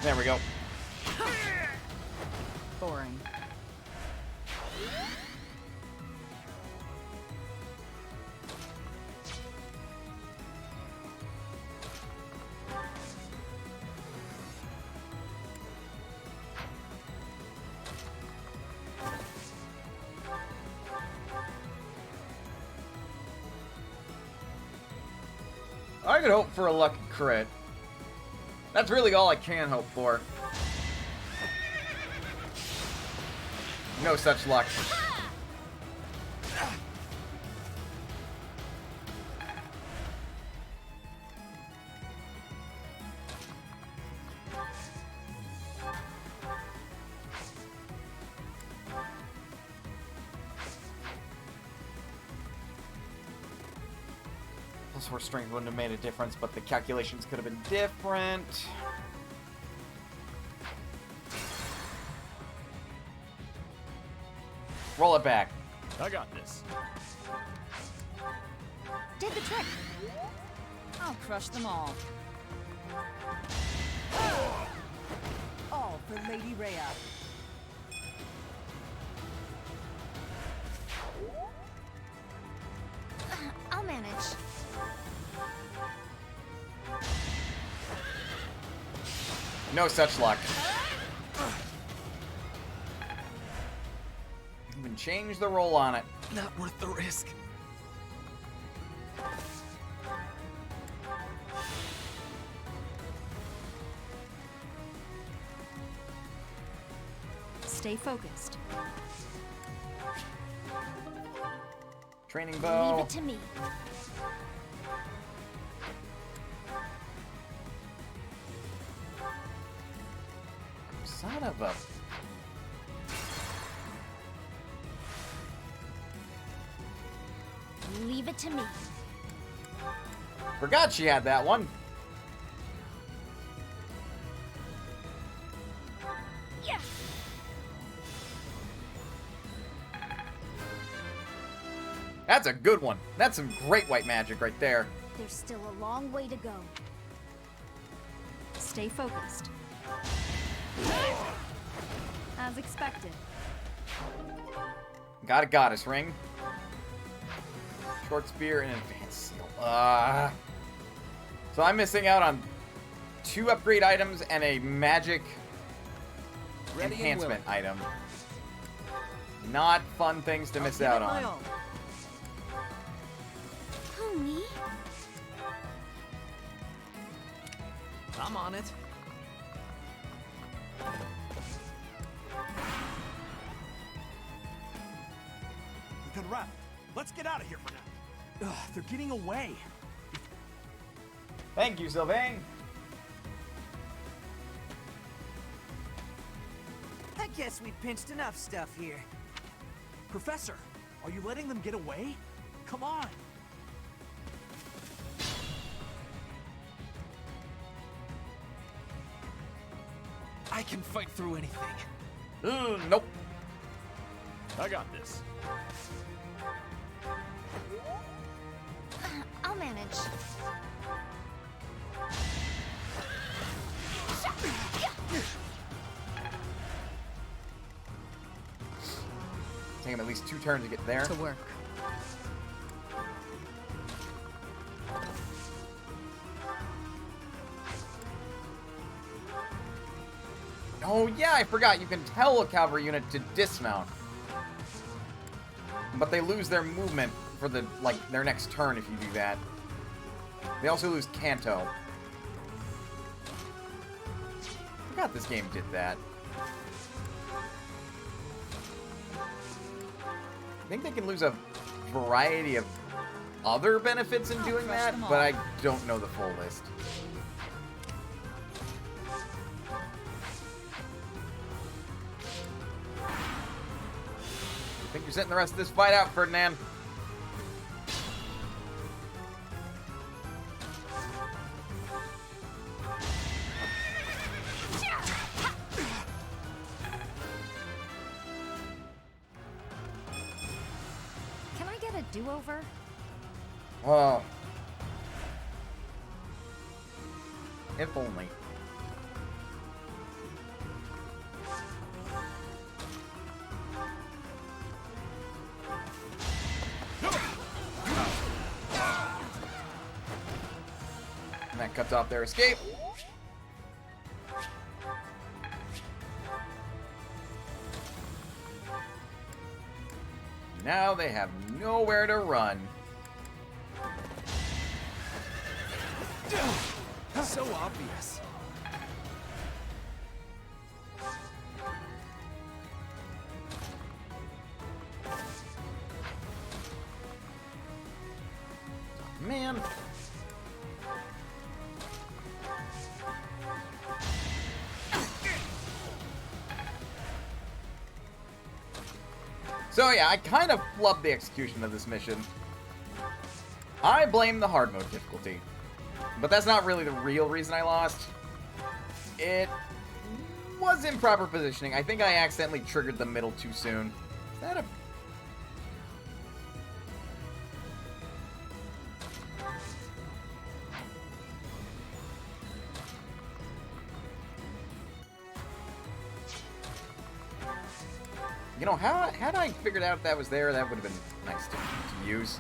There we go. Boring. I could hope for a lucky crit. That's really all I can hope for. No such luck. Plus 4 strength wouldn't have made a difference, but the calculations could have been different. Roll it back. I got this. Did the trick. I'll crush them all. All for Lady Rhea. I'll manage. No such luck. Even change the roll on it. Not worth the risk. Stay focused. Training bow. Leave it to me. Son of a... Leave it it to me. Forgot she had that one. Yeah. That's a good one. That's some great white magic right there. There's still a long way to go. Stay focused. As expected. Got a goddess ring. Short spear and advanced seal. So I'm missing out on 2 upgrade items and a magic enhancement item. Not fun things to miss out on. Who, me? I'm on it. We can wrap. Let's get out of here for now. Ugh, they're getting away. Thank you, Sylvain. I guess we pinched enough stuff here. Professor, are you letting them get away? Come on. I can fight through anything. Nope. I got this. I'll manage. Take him at least 2 turns to get there. To work. Oh yeah, I forgot. You can tell a cavalry unit to dismount. But they lose their movement for the their next turn if you do that. They also lose Canto. I forgot this game did that. I think they can lose a variety of other benefits in doing that, but I don't know the full list. I think you're setting the rest of this fight out, Ferdinand. Can I get a do-over? Oh. If only. And that cuts off their escape. Now they have nowhere to run. So obvious. Man. So yeah, I kind of flubbed the execution of this mission. I blame the hard mode difficulty. But that's not really the real reason I lost. It was improper positioning. I think I accidentally triggered the middle too soon. Is that a... You know, had I figured out that was there, that would have been nice to use.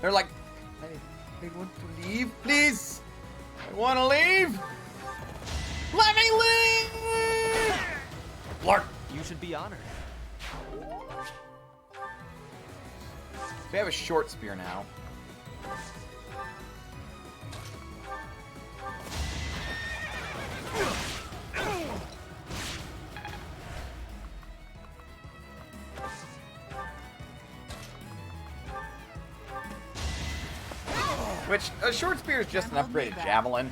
They're like, I want to leave, please. I want to leave. Let me leave. Lark. You should be honored. They have a short spear now. Which, a short spear is just an upgraded javelin.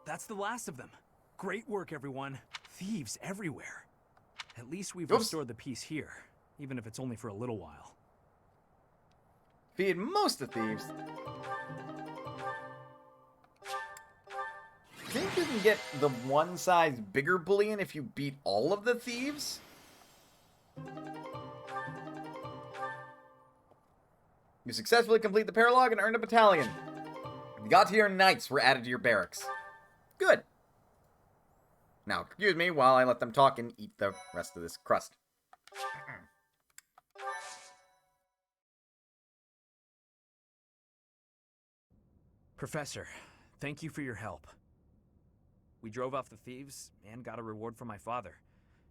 That's the last of them. Great work, everyone. Thieves everywhere. At least we've Oops. restored the peace here, even if it's only for a little while. Feed most of the thieves. Think you can get the one size bigger bullion if you beat all of the thieves? You successfully complete the paralog and earned a battalion. You got here, knights were added to your barracks. Good. Now, excuse me while I let them talk and eat the rest of this crust. Professor, thank you for your help. We drove off the thieves and got a reward from my father.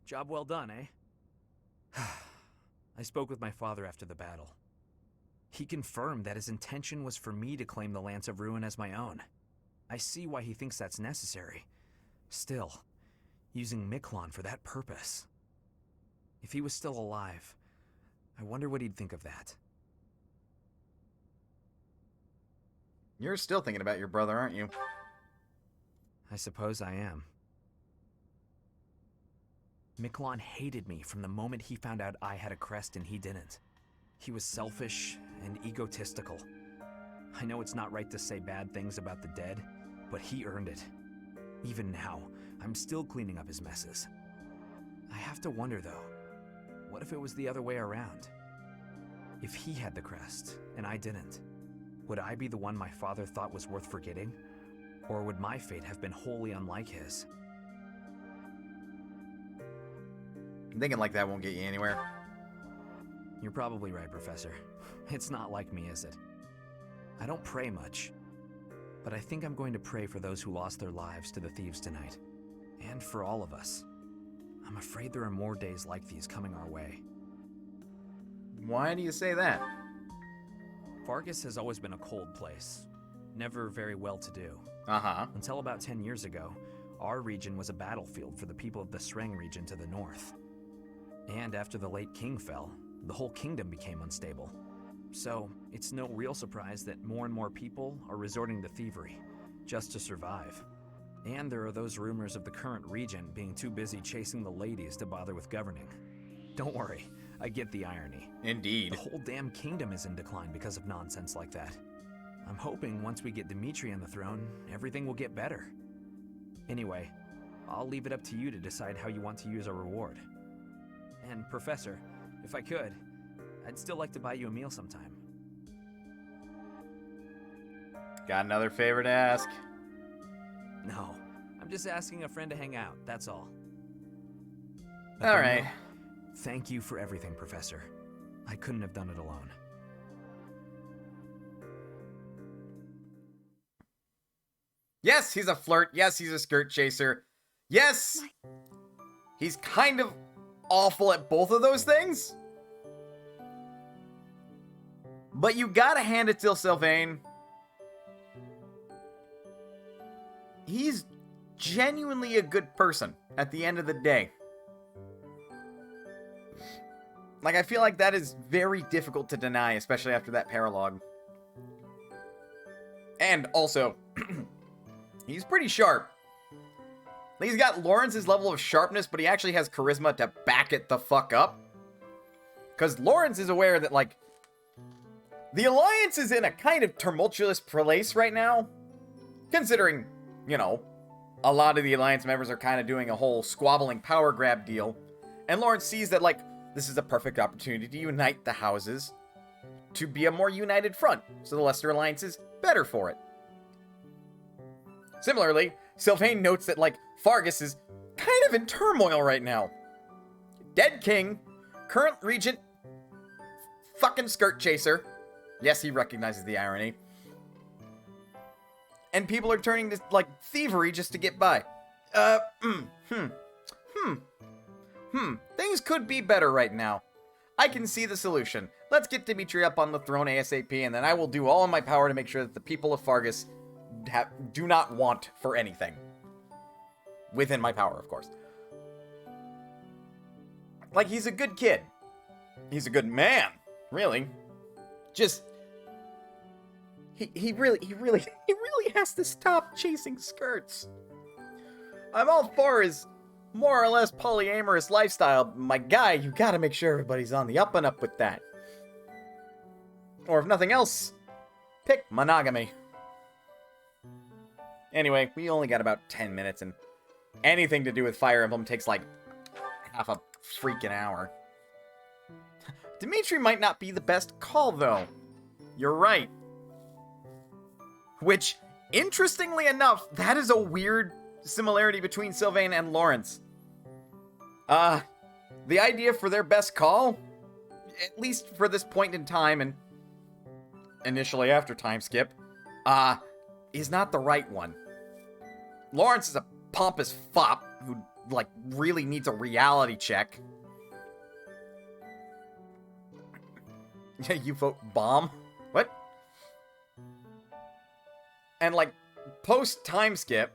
Job well done, eh? I spoke with my father after the battle. He confirmed that his intention was for me to claim the Lance of Ruin as my own. I see why he thinks that's necessary. Still, using Miklon for that purpose. If he was still alive, I wonder what he'd think of that. You're still thinking about your brother, aren't you? I suppose I am. Miklon hated me from the moment he found out I had a crest and he didn't. He was selfish and egotistical. I know it's not right to say bad things about the dead, but he earned it. Even now, I'm still cleaning up his messes. I have to wonder, though, what if it was the other way around? If he had the crest, and I didn't, would I be the one my father thought was worth forgetting? Or would my fate have been wholly unlike his? Thinking like that won't get you anywhere. You're probably right, Professor. It's not like me, is it? I don't pray much, but I think I'm going to pray for those who lost their lives to the thieves tonight. And for all of us. I'm afraid there are more days like these coming our way. Why do you say that? Fargus has always been a cold place. Never very well-to-do. Uh-huh. Until about 10 years ago, our region was a battlefield for the people of the Sreng region to the north. And after the late king fell, the whole kingdom became unstable. So, it's no real surprise that more and more people are resorting to thievery, just to survive. And there are those rumors of the current regent being too busy chasing the ladies to bother with governing. Don't worry, I get the irony. Indeed. The whole damn kingdom is in decline because of nonsense like that. I'm hoping once we get Dimitri on the throne, everything will get better. Anyway, I'll leave it up to you to decide how you want to use our reward. And Professor, if I could, I'd still like to buy you a meal sometime. Got another favor to ask? No, I'm just asking a friend to hang out, that's all. All right. Thank you for everything, Professor. I couldn't have done it alone. Yes, he's a flirt. Yes, he's a skirt chaser. Yes, he's kind of awful at both of those things. But you gotta hand it to Sylvain. He's genuinely a good person at the end of the day. Like, I feel like that is very difficult to deny, especially after that paralog. And also, he's pretty sharp. He's got Lawrence's level of sharpness, but he actually has charisma to back it the fuck up. Because Lawrence is aware that, like, the Alliance is in a kind of tumultuous place right now. Considering, you know, a lot of the Alliance members are kind of doing a whole squabbling power grab deal. And Lawrence sees that, like, this is a perfect opportunity to unite the houses to be a more united front, so the Lesser Alliance is better for it. Similarly, Sylvain notes that, like, Fargus is kind of in turmoil right now. Dead king, current regent, fucking skirt chaser. Yes, he recognizes the irony. And people are turning to, like, thievery just to get by. Things could be better right now. I can see the solution. Let's get Dimitri up on the throne ASAP, and then I will do all in my power to make sure that the people of Fargus do not want for anything. Within my power, of course. Like, he's a good kid. He's a good man, really. Just, he really has to stop chasing skirts. I'm all for his more or less polyamorous lifestyle, my guy, you gotta make sure everybody's on the up and up with that. Or if nothing else, pick monogamy. Anyway, we only got about 10 minutes, and anything to do with Fire Emblem takes like half a freaking hour. Dimitri might not be the best call, though. You're right. Which, interestingly enough, that is a weird similarity between Sylvain and Lawrence. The idea for their best call, at least for this point in time, and initially after time skip, is not the right one. Lawrence is a pompous fop who, like, really needs a reality check. You vote bomb? What? And, like, post-time skip,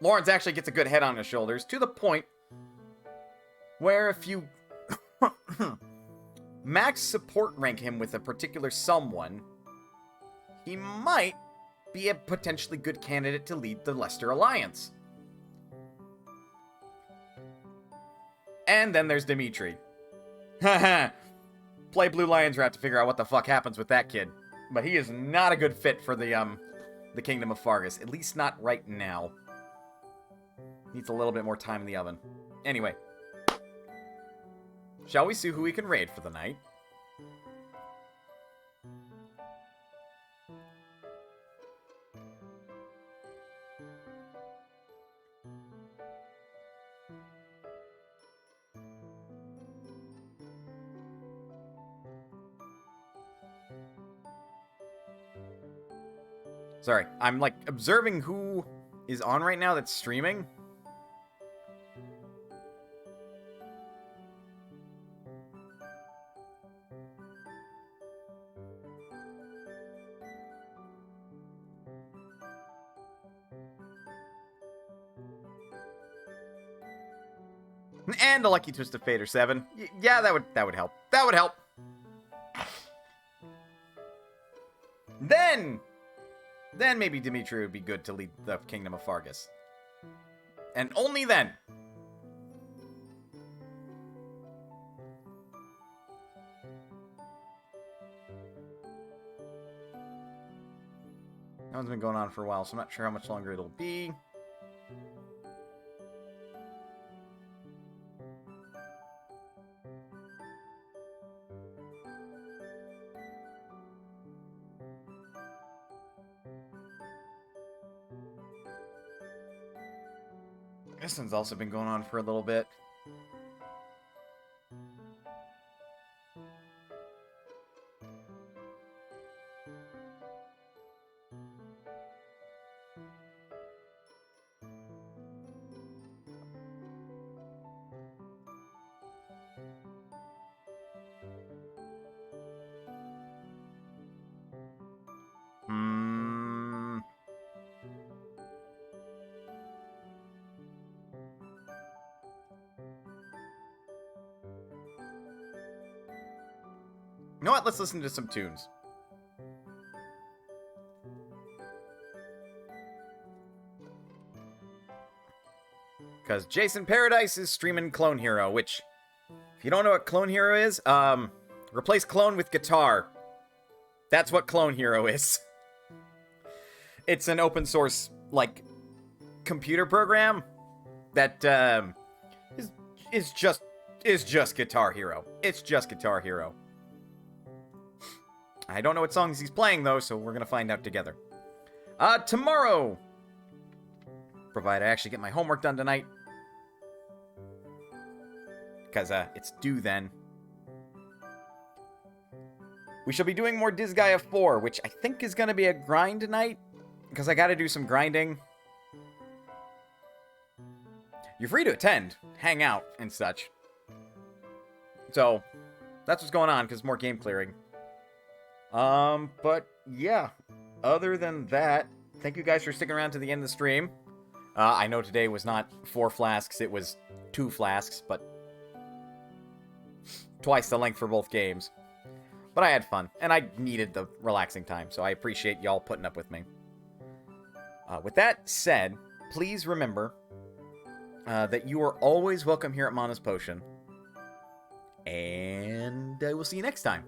Lawrence actually gets a good head on his shoulders, to the point where if you max support rank him with a particular someone, he might be a potentially good candidate to lead the Leicester Alliance. And then there's Dimitri. Haha. Play Blue Lions Rat to figure out what the fuck happens with that kid. But he is not a good fit for the Kingdom of Fargus. At least not right now. Needs a little bit more time in the oven. Anyway. Shall we see who we can raid for the night? Sorry, I'm, like, observing who is on right now that's streaming. And a lucky twist of fate or 7. Yeah, that would help. That would help. Then maybe Dimitri would be good to lead the Kingdom of Fargus. And only then. That one's been going on for a while, so I'm not sure how much longer it'll be. This one's also been going on for a little bit. You know what? Let's listen to some tunes. Because Jason Paradise is streaming Clone Hero, which, if you don't know what Clone Hero is, replace clone with guitar. That's what Clone Hero is. It's an open source, like, computer program that is just Guitar Hero. It's just Guitar Hero. I don't know what songs he's playing, though, so we're gonna find out together. Tomorrow! Provided I actually get my homework done tonight. Because, it's due then. We shall be doing more Disgaea 4, which I think is gonna be a grind tonight. Because I gotta do some grinding. You're free to attend, hang out, and such. So, that's what's going on, because more game clearing. But yeah, other than that, thank you guys for sticking around to the end of the stream. I know today was not 4 flasks, it was 2 flasks, but twice the length for both games. But I had fun, and I needed the relaxing time, so I appreciate y'all putting up with me. With that said, please remember that you are always welcome here at Mana's Potion. And I will see you next time.